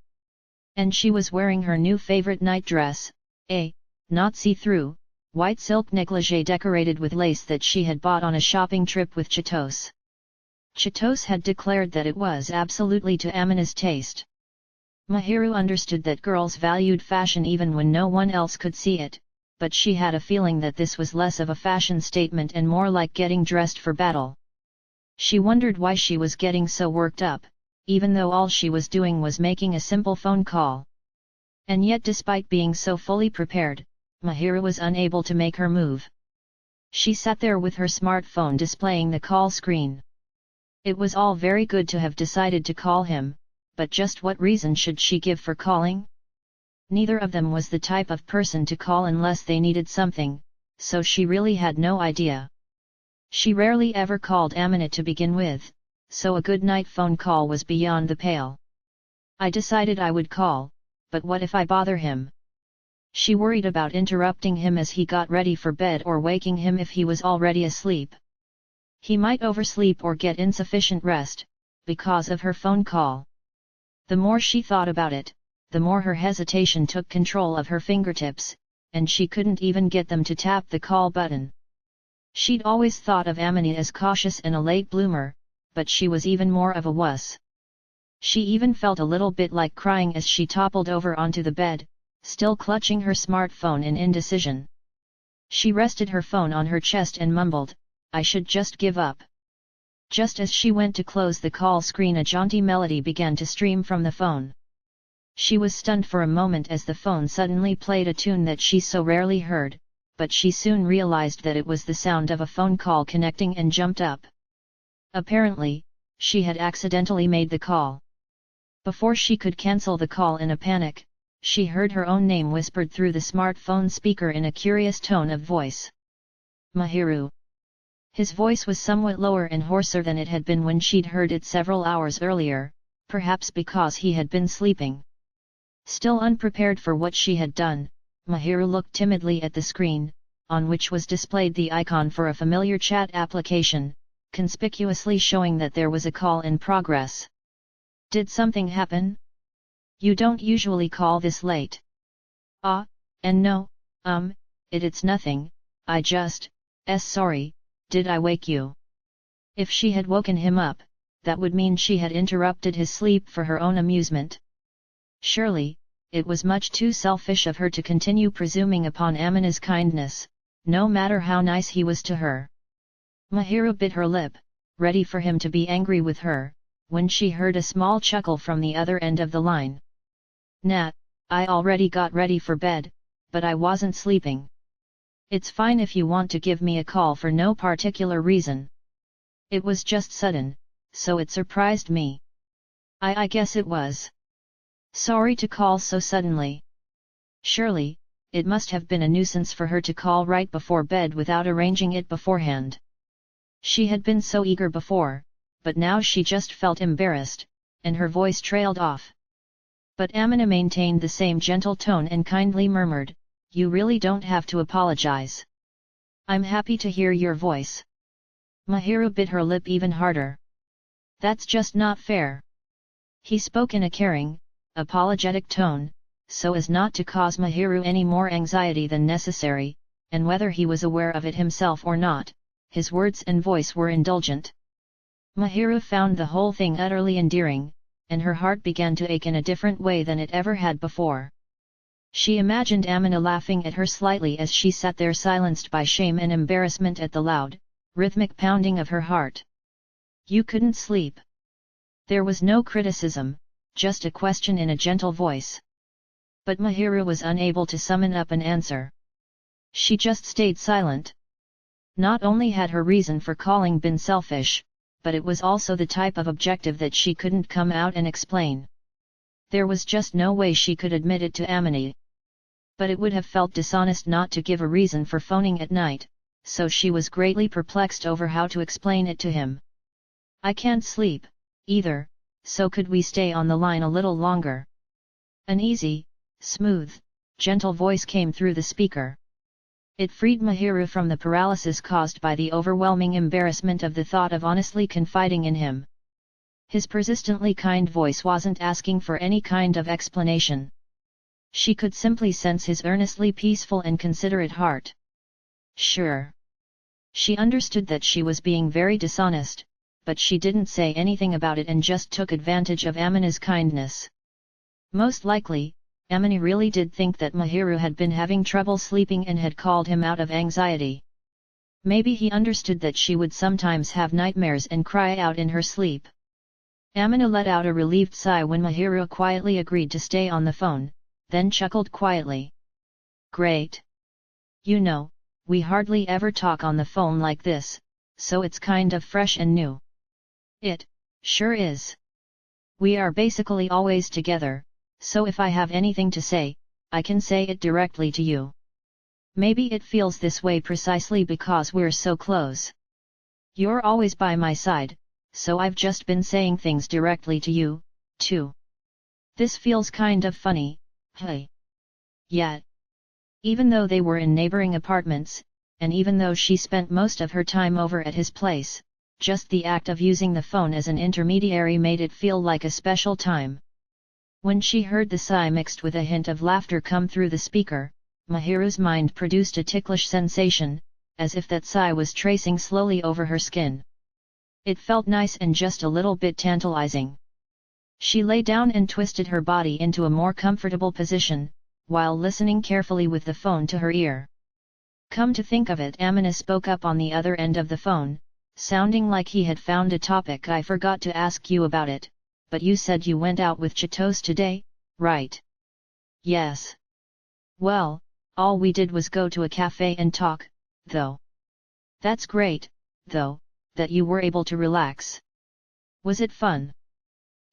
And she was wearing her new favorite night dress, a, not see-through, white silk negligee decorated with lace that she had bought on a shopping trip with Chitos. Chitos had declared that it was absolutely to Amina's taste. Mahiru understood that girls valued fashion even when no one else could see it, but she had a feeling that this was less of a fashion statement and more like getting dressed for battle. She wondered why she was getting so worked up, even though all she was doing was making a simple phone call. And yet despite being so fully prepared, Mahiru was unable to make her move. She sat there with her smartphone displaying the call screen. It was all very good to have decided to call him, but just what reason should she give for calling? Neither of them was the type of person to call unless they needed something, so she really had no idea. She rarely ever called Amina to begin with, so a good night phone call was beyond the pale. I decided I would call, but what if I bother him? She worried about interrupting him as he got ready for bed or waking him if he was already asleep. He might oversleep or get insufficient rest, because of her phone call. The more she thought about it, the more her hesitation took control of her fingertips, and she couldn't even get them to tap the call button. She'd always thought of Amina as cautious and a late bloomer, but she was even more of a wuss. She even felt a little bit like crying as she toppled over onto the bed, still clutching her smartphone in indecision. She rested her phone on her chest and mumbled, "I should just give up." Just as she went to close the call screen, a jaunty melody began to stream from the phone. She was stunned for a moment as the phone suddenly played a tune that she so rarely heard, but she soon realized that it was the sound of a phone call connecting and jumped up. Apparently, she had accidentally made the call. Before she could cancel the call in a panic, she heard her own name whispered through the smartphone speaker in a curious tone of voice. Mahiru. His voice was somewhat lower and hoarser than it had been when she'd heard it several hours earlier, perhaps because he had been sleeping. Still unprepared for what she had done, Mahiru looked timidly at the screen, on which was displayed the icon for a familiar chat application, conspicuously showing that there was a call in progress. Did something happen? You don't usually call this late. And no, it's nothing, I just, sorry, did I wake you? If she had woken him up, that would mean she had interrupted his sleep for her own amusement. Surely, it was much too selfish of her to continue presuming upon Amina's kindness, no matter how nice he was to her. Mahiru bit her lip, ready for him to be angry with her, when she heard a small chuckle from the other end of the line. Nah, I already got ready for bed, but I wasn't sleeping. It's fine if you want to give me a call for no particular reason. It was just sudden, so it surprised me. I guess it was. Sorry to call so suddenly. Surely, it must have been a nuisance for her to call right before bed without arranging it beforehand. She had been so eager before, but now she just felt embarrassed, and her voice trailed off. But Amina maintained the same gentle tone and kindly murmured, "You really don't have to apologize. I'm happy to hear your voice." Mahiru bit her lip even harder. "That's just not fair." He spoke in a caring, apologetic tone, so as not to cause Mahiru any more anxiety than necessary, and whether he was aware of it himself or not, his words and voice were indulgent. Mahiru found the whole thing utterly endearing, and her heart began to ache in a different way than it ever had before. She imagined Amina laughing at her slightly as she sat there silenced by shame and embarrassment at the loud, rhythmic pounding of her heart. "You couldn't sleep?" There was no criticism, just a question in a gentle voice. But Mahiru was unable to summon up an answer. She just stayed silent. Not only had her reason for calling been selfish, but it was also the type of objective that she couldn't come out and explain. There was just no way she could admit it to Amina. But it would have felt dishonest not to give a reason for phoning at night, so she was greatly perplexed over how to explain it to him. "I can't sleep, either, so could we stay on the line a little longer?" An easy, smooth, gentle voice came through the speaker. It freed Mahiru from the paralysis caused by the overwhelming embarrassment of the thought of honestly confiding in him. His persistently kind voice wasn't asking for any kind of explanation. She could simply sense his earnestly peaceful and considerate heart. Sure. She understood that she was being very dishonest, but she didn't say anything about it and just took advantage of Amina's kindness. Most likely, Amina really did think that Mahiru had been having trouble sleeping and had called him out of anxiety. Maybe he understood that she would sometimes have nightmares and cry out in her sleep. Amina let out a relieved sigh when Mahiru quietly agreed to stay on the phone, then chuckled quietly. "Great. You know, we hardly ever talk on the phone like this, so it's kind of fresh and new." "It sure is. We are basically always together, so if I have anything to say, I can say it directly to you. Maybe it feels this way precisely because we're so close. You're always by my side, so I've just been saying things directly to you, too. This feels kind of funny, hey?" Yet, even though they were in neighboring apartments, and even though she spent most of her time over at his place, just the act of using the phone as an intermediary made it feel like a special time. When she heard the sigh mixed with a hint of laughter come through the speaker, Mahiru's mind produced a ticklish sensation, as if that sigh was tracing slowly over her skin. It felt nice and just a little bit tantalizing. She lay down and twisted her body into a more comfortable position, while listening carefully with the phone to her ear. "Come to think of it," Amina spoke up on the other end of the phone, sounding like he had found a topic. "I forgot to ask you about it, but you said you went out with Chitos today, right?" "Yes. Well, all we did was go to a cafe and talk, though." "That's great, though, that you were able to relax. Was it fun?"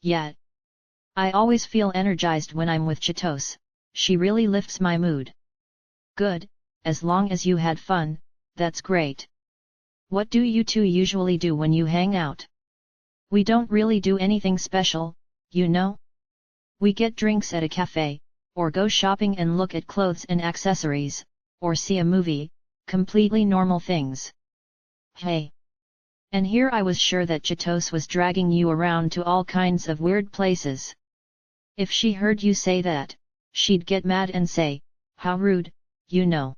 "Yeah. I always feel energized when I'm with Chitos, she really lifts my mood." "Good, as long as you had fun, that's great. What do you two usually do when you hang out?" "We don't really do anything special, you know. We get drinks at a cafe, or go shopping and look at clothes and accessories, or see a movie, completely normal things." "Hey. And here I was sure that Chitos was dragging you around to all kinds of weird places. If she heard you say that, she'd get mad and say, 'How rude,' you know."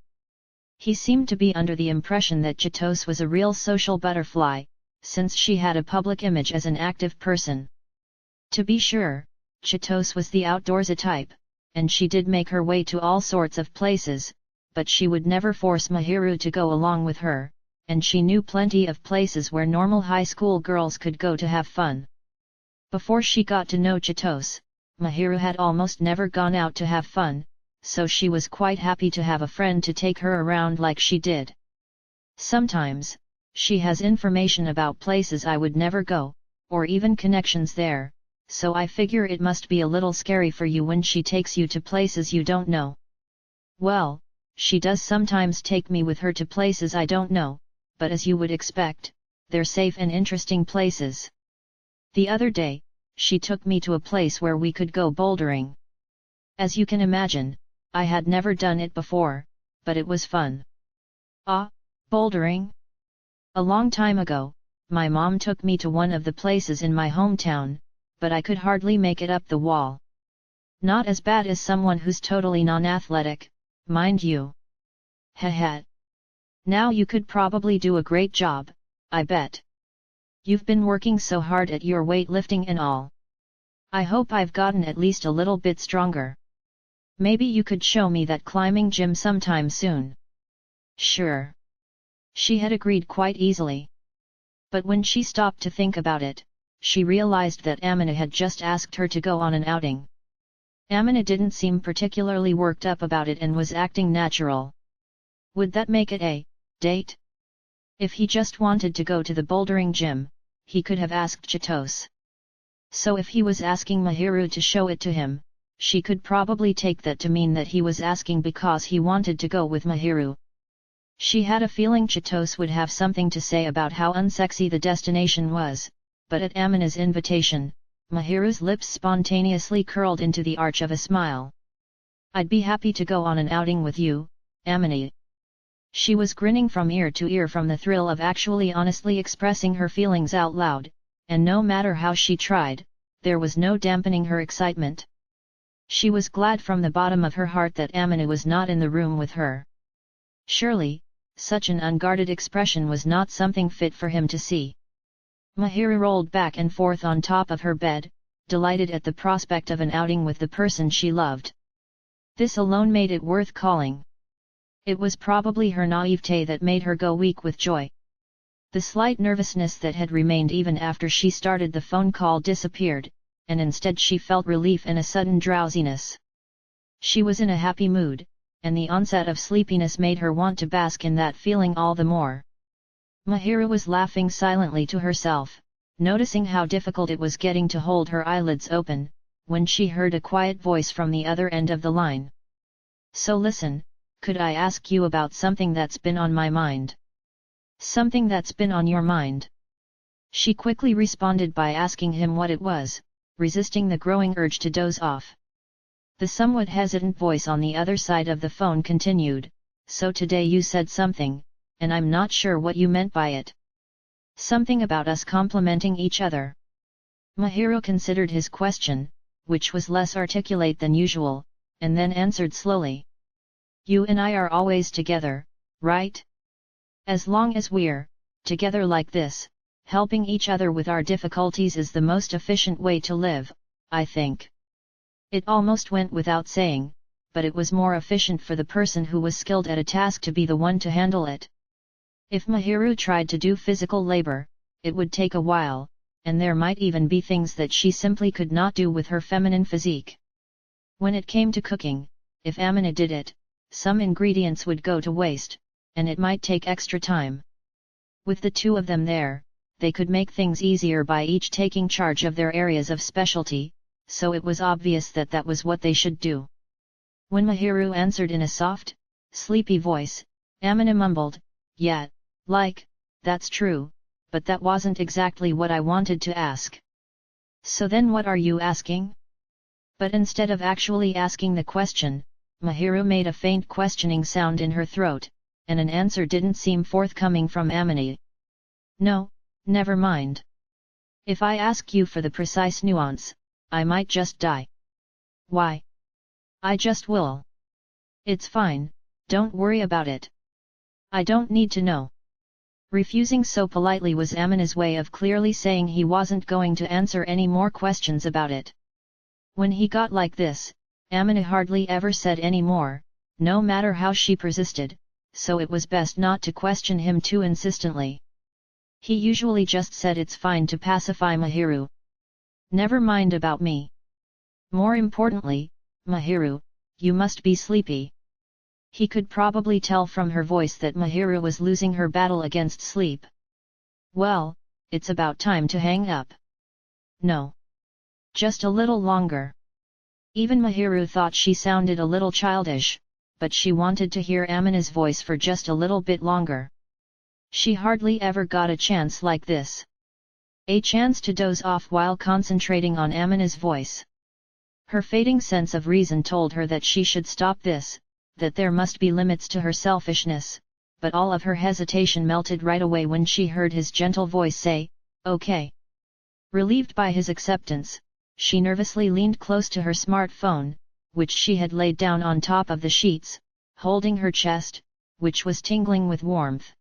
He seemed to be under the impression that Chitos was a real social butterfly, since she had a public image as an active person. To be sure, Chitos was the outdoorsy type, and she did make her way to all sorts of places, but she would never force Mahiru to go along with her, and she knew plenty of places where normal high school girls could go to have fun. Before she got to know Chitos, Mahiru had almost never gone out to have fun, so she was quite happy to have a friend to take her around like she did. "Sometimes, she has information about places I would never go, or even connections there, so I figure it must be a little scary for you when she takes you to places you don't know." "Well, she does sometimes take me with her to places I don't know, but as you would expect, they're safe and interesting places." The other day, she took me to a place where we could go bouldering. As you can imagine, I had never done it before, but it was fun. Ah, bouldering? A long time ago, my mom took me to one of the places in my hometown, but I could hardly make it up the wall. Not as bad as someone who's totally non-athletic, mind you. Heh. Now you could probably do a great job, I bet. You've been working so hard at your weightlifting and all. I hope I've gotten at least a little bit stronger. Maybe you could show me that climbing gym sometime soon. Sure. She had agreed quite easily. But when she stopped to think about it, she realized that Amina had just asked her to go on an outing. Amina didn't seem particularly worked up about it and was acting natural. Would that make it a date? If he just wanted to go to the bouldering gym, he could have asked Chitos. So if he was asking Mahiru to show it to him, she could probably take that to mean that he was asking because he wanted to go with Mahiru. She had a feeling Chitos would have something to say about how unsexy the destination was, but at Amina's invitation, Mahiru's lips spontaneously curled into the arch of a smile. I'd be happy to go on an outing with you, Amina. She was grinning from ear to ear from the thrill of actually honestly expressing her feelings out loud, and no matter how she tried, there was no dampening her excitement. She was glad from the bottom of her heart that Amina was not in the room with her. Surely, such an unguarded expression was not something fit for him to see. Mahiru rolled back and forth on top of her bed, delighted at the prospect of an outing with the person she loved. This alone made it worth calling. It was probably her naivete that made her go weak with joy. The slight nervousness that had remained even after she started the phone call disappeared, and instead she felt relief and a sudden drowsiness. She was in a happy mood, and the onset of sleepiness made her want to bask in that feeling all the more. Mahiru was laughing silently to herself, noticing how difficult it was getting to hold her eyelids open, when she heard a quiet voice from the other end of the line. So listen, could I ask you about something that's been on my mind? Something that's been on your mind? She quickly responded by asking him what it was, resisting the growing urge to doze off. The somewhat hesitant voice on the other side of the phone continued, so today you said something, and I'm not sure what you meant by it. Something about us complementing each other. Mahiru considered his question, which was less articulate than usual, and then answered slowly. You and I are always together, right? As long as we're together like this, helping each other with our difficulties is the most efficient way to live, I think. It almost went without saying, but it was more efficient for the person who was skilled at a task to be the one to handle it. If Mahiru tried to do physical labor, it would take a while, and there might even be things that she simply could not do with her feminine physique. When it came to cooking, if Amina did it, some ingredients would go to waste, and it might take extra time. With the two of them there, they could make things easier by each taking charge of their areas of specialty, so it was obvious that that was what they should do. When Mahiru answered in a soft, sleepy voice, Amina mumbled, yeah, that's true, but that wasn't exactly what I wanted to ask. So then what are you asking? But instead of actually asking the question, Mahiru made a faint questioning sound in her throat, and an answer didn't seem forthcoming from Amina. No, never mind. If I ask you for the precise nuance, I might just die. Why? I just will. It's fine, don't worry about it. I don't need to know. Refusing so politely was Amina's way of clearly saying he wasn't going to answer any more questions about it. When he got like this, Amina hardly ever said any more, no matter how she persisted, so it was best not to question him too insistently. He usually just said it's fine to pacify Mahiru. Never mind about me. More importantly, Mahiru, you must be sleepy. He could probably tell from her voice that Mahiru was losing her battle against sleep. Well, it's about time to hang up. No. Just a little longer. Even Mahiru thought she sounded a little childish, but she wanted to hear Amina's voice for just a little bit longer. She hardly ever got a chance like this. A chance to doze off while concentrating on Amina's voice. Her fading sense of reason told her that she should stop this, that there must be limits to her selfishness, but all of her hesitation melted right away when she heard his gentle voice say, "Okay." Relieved by his acceptance, she nervously leaned close to her smartphone, which she had laid down on top of the sheets, holding her chest, which was tingling with warmth.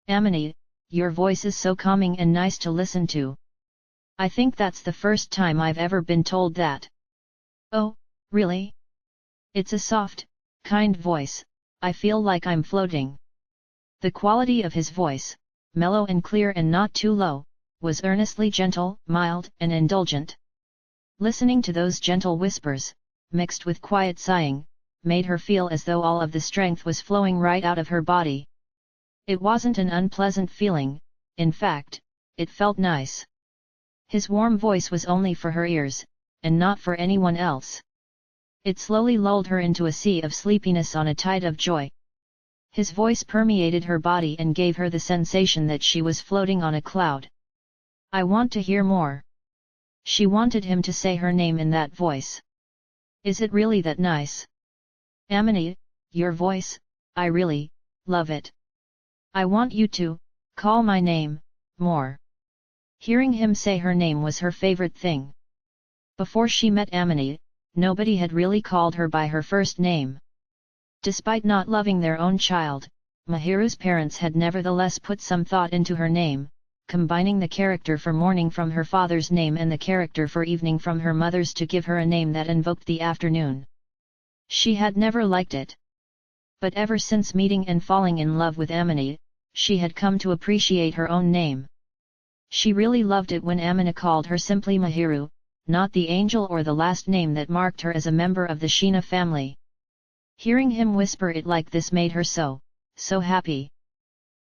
"Amina, your voice is so calming and nice to listen to. I think that's the first time I've ever been told that." "Oh, really? It's a soft, kind voice, I feel like I'm floating." The quality of his voice, mellow and clear and not too low, was earnestly gentle, mild and indulgent. Listening to those gentle whispers, mixed with quiet sighing, made her feel as though all of the strength was flowing right out of her body. It wasn't an unpleasant feeling, in fact, it felt nice. His warm voice was only for her ears, and not for anyone else. It slowly lulled her into a sea of sleepiness on a tide of joy. His voice permeated her body and gave her the sensation that she was floating on a cloud. "I want to hear more." She wanted him to say her name in that voice. "Is it really that nice? Amina, your voice, I really love it. I want you to call my name more." Hearing him say her name was her favorite thing. Before she met Amina, nobody had really called her by her first name. Despite not loving their own child, Mahiru's parents had nevertheless put some thought into her name, combining the character for morning from her father's name and the character for evening from her mother's to give her a name that invoked the afternoon. She had never liked it. But ever since meeting and falling in love with Amina, she had come to appreciate her own name. She really loved it when Amina called her simply Mahiru, not the angel or the last name that marked her as a member of the Sheena family. Hearing him whisper it like this made her so happy.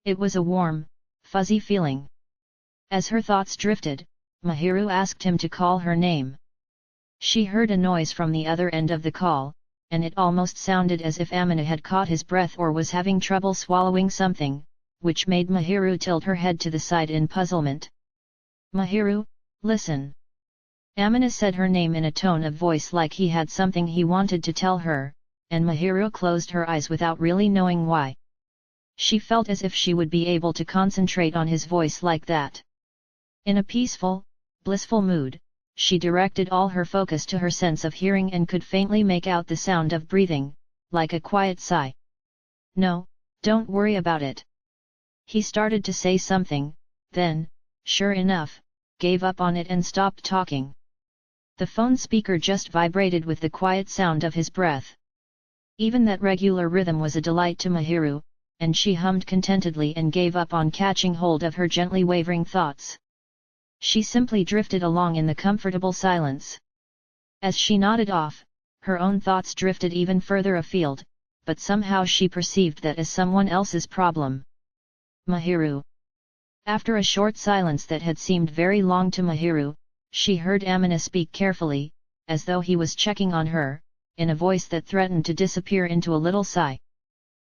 It was a warm, fuzzy feeling. As her thoughts drifted, Mahiru asked him to call her name. She heard a noise from the other end of the call, and it almost sounded as if Amina had caught his breath or was having trouble swallowing something, which made Mahiru tilt her head to the side in puzzlement. "Mahiru, listen." Amina said her name in a tone of voice like he had something he wanted to tell her, and Mahiru closed her eyes without really knowing why. She felt as if she would be able to concentrate on his voice like that. In a peaceful, blissful mood, she directed all her focus to her sense of hearing and could faintly make out the sound of breathing, like a quiet sigh. "No, don't worry about it." He started to say something, then, sure enough, gave up on it and stopped talking. The phone speaker just vibrated with the quiet sound of his breath. Even that regular rhythm was a delight to Mahiru, and she hummed contentedly and gave up on catching hold of her gently wavering thoughts. She simply drifted along in the comfortable silence. As she nodded off, her own thoughts drifted even further afield, but somehow she perceived that as someone else's problem. "Mahiru." After a short silence that had seemed very long to Mahiru, she heard Amina speak carefully, as though he was checking on her, in a voice that threatened to disappear into a little sigh.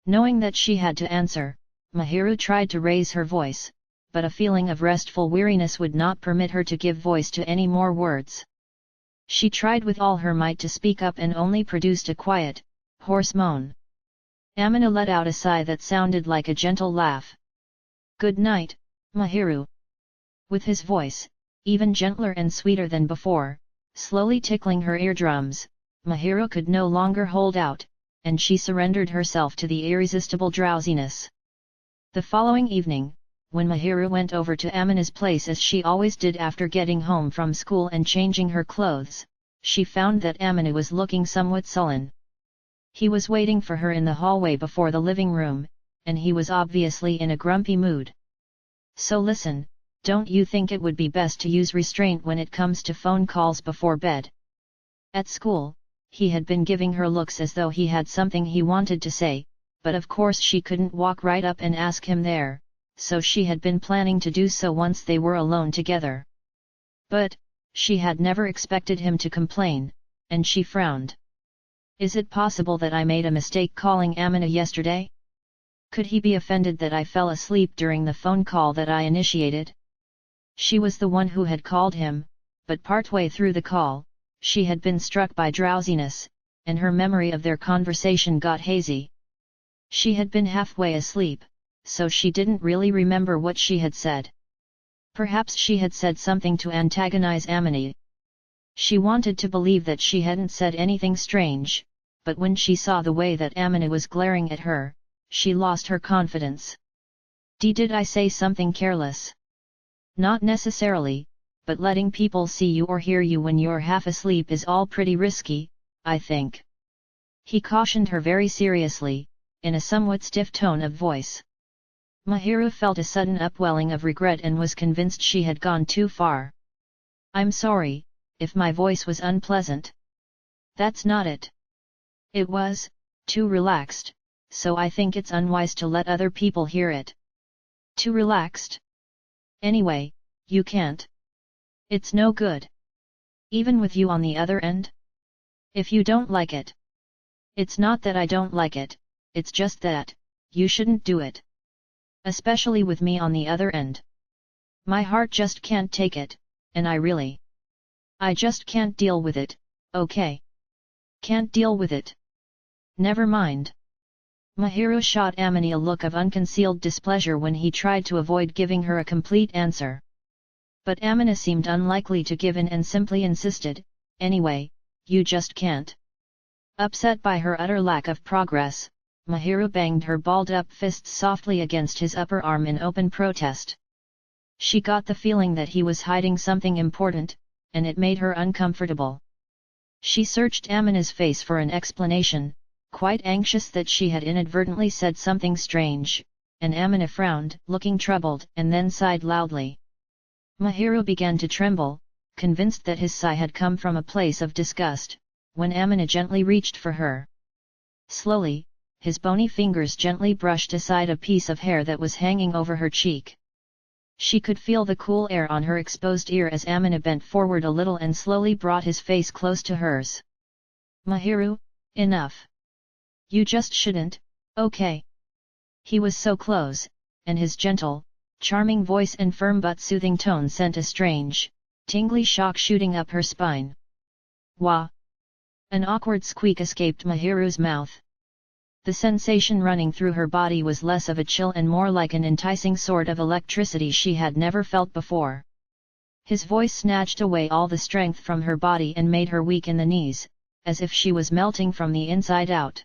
Knowing that she had to answer, Mahiru tried to raise her voice, but a feeling of restful weariness would not permit her to give voice to any more words. She tried with all her might to speak up and only produced a quiet, hoarse moan. Amina let out a sigh that sounded like a gentle laugh. "Good night, Mahiru." With his voice, even gentler and sweeter than before, slowly tickling her eardrums, Mahiru could no longer hold out, and she surrendered herself to the irresistible drowsiness. The following evening, when Mahiru went over to Amina's place as she always did after getting home from school and changing her clothes, she found that Amina was looking somewhat sullen. He was waiting for her in the hallway before the living room, and he was obviously in a grumpy mood. "So listen, don't you think it would be best to use restraint when it comes to phone calls before bed?" At school, he had been giving her looks as though he had something he wanted to say, but of course she couldn't walk right up and ask him there, so she had been planning to do so once they were alone together. But, she had never expected him to complain, and she frowned. "Is it possible that I made a mistake calling Amina yesterday? Could he be offended that I fell asleep during the phone call that I initiated?" She was the one who had called him, but partway through the call, she had been struck by drowsiness, and her memory of their conversation got hazy. She had been halfway asleep, so she didn't really remember what she had said. Perhaps she had said something to antagonize Amini. She wanted to believe that she hadn't said anything strange, but when she saw the way that Amini was glaring at her, she lost her confidence. Did I say something careless? Not necessarily, but letting people see you or hear you when you're half asleep is all pretty risky, I think. He cautioned her very seriously, in a somewhat stiff tone of voice. Mahiru felt a sudden upwelling of regret and was convinced she had gone too far. I'm sorry, if my voice was unpleasant. That's not it. It was, too relaxed, so I think it's unwise to let other people hear it. Too relaxed? Anyway, you can't. It's no good. Even with you on the other end? If you don't like it. It's not that I don't like it, it's just that, you shouldn't do it. Especially with me on the other end. My heart just can't take it, and I just can't deal with it, okay? Can't deal with it. Never mind. Mahiru shot Amini a look of unconcealed displeasure when he tried to avoid giving her a complete answer. But Amina seemed unlikely to give in and simply insisted, anyway, you just can't. Upset by her utter lack of progress, Mahiru banged her balled-up fists softly against his upper arm in open protest. She got the feeling that he was hiding something important, and it made her uncomfortable. She searched Amina's face for an explanation, quite anxious that she had inadvertently said something strange, and Amina frowned, looking troubled, and then sighed loudly. Mahiru began to tremble, convinced that his sigh had come from a place of disgust, when Amina gently reached for her. Slowly, his bony fingers gently brushed aside a piece of hair that was hanging over her cheek. She could feel the cool air on her exposed ear as Amina bent forward a little and slowly brought his face close to hers. Mahiru, enough. You just shouldn't, okay? He was so close, and his gentle, charming voice and firm but soothing tone sent a strange, tingly shock shooting up her spine. Wah! An awkward squeak escaped Mahiru's mouth. The sensation running through her body was less of a chill and more like an enticing sort of electricity she had never felt before. His voice snatched away all the strength from her body and made her weak in the knees, as if she was melting from the inside out.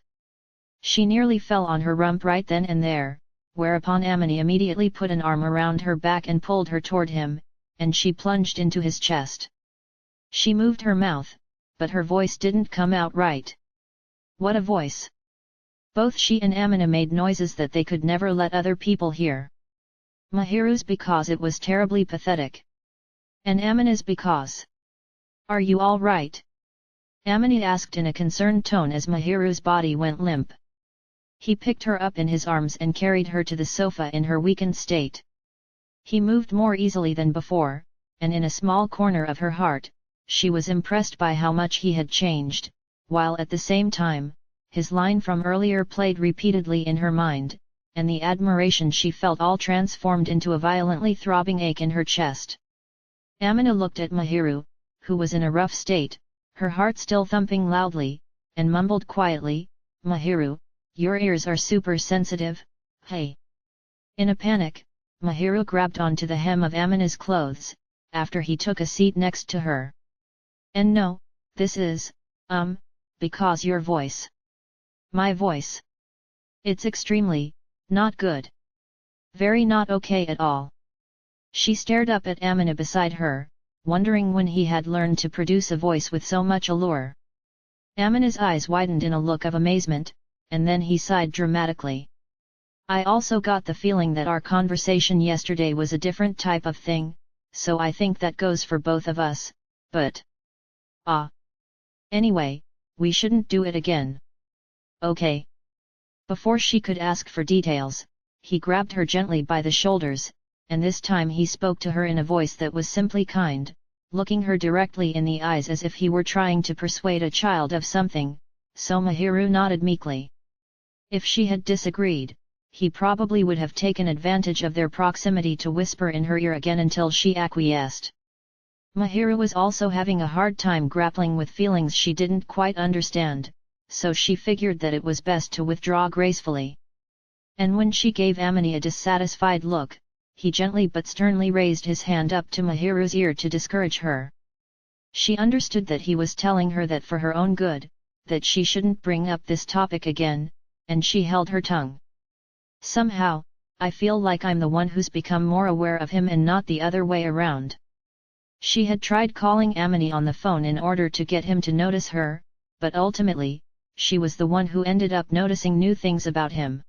She nearly fell on her rump right then and there, whereupon Amini immediately put an arm around her back and pulled her toward him, and she plunged into his chest. She moved her mouth, but her voice didn't come out right. What a voice! Both she and Amina made noises that they could never let other people hear. Mahiru's because it was terribly pathetic. And Amina's because. Are you all right? Amina asked in a concerned tone as Mahiru's body went limp. He picked her up in his arms and carried her to the sofa in her weakened state. He moved more easily than before, and in a small corner of her heart, she was impressed by how much he had changed, while at the same time, his line from earlier played repeatedly in her mind, and the admiration she felt all transformed into a violently throbbing ache in her chest. Amina looked at Mahiru, who was in a rough state, her heart still thumping loudly, and mumbled quietly, Mahiru, your ears are super sensitive, hey. In a panic, Mahiru grabbed onto the hem of Amina's clothes, after he took a seat next to her. And no, this is, because your voice. My voice. It's extremely, not good. Very not okay at all. She stared up at Amina beside her, wondering when he had learned to produce a voice with so much allure. Amina's eyes widened in a look of amazement, and then he sighed dramatically. I also got the feeling that our conversation yesterday was a different type of thing, so I think that goes for both of us, but... Anyway, we shouldn't do it again. Okay. Before she could ask for details, he grabbed her gently by the shoulders, and this time he spoke to her in a voice that was simply kind, looking her directly in the eyes as if he were trying to persuade a child of something, so Mahiru nodded meekly. If she had disagreed, he probably would have taken advantage of their proximity to whisper in her ear again until she acquiesced. Mahiru was also having a hard time grappling with feelings she didn't quite understand, so she figured that it was best to withdraw gracefully. And when she gave Amini a dissatisfied look, he gently but sternly raised his hand up to Mahiru's ear to discourage her. She understood that he was telling her that for her own good, that she shouldn't bring up this topic again, and she held her tongue. Somehow, I feel like I'm the one who's become more aware of him and not the other way around. She had tried calling Amini on the phone in order to get him to notice her, but ultimately, she was the one who ended up noticing new things about him.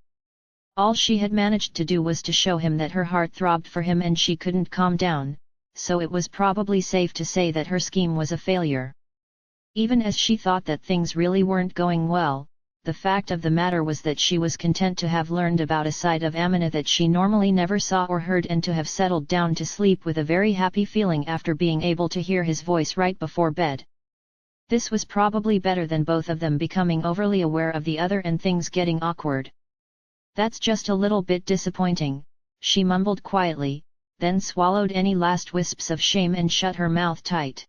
All she had managed to do was to show him that her heart throbbed for him and she couldn't calm down, so it was probably safe to say that her scheme was a failure. Even as she thought that things really weren't going well, the fact of the matter was that she was content to have learned about a side of Amina that she normally never saw or heard and to have settled down to sleep with a very happy feeling after being able to hear his voice right before bed. This was probably better than both of them becoming overly aware of the other and things getting awkward. That's just a little bit disappointing, she mumbled quietly, then swallowed any last wisps of shame and shut her mouth tight.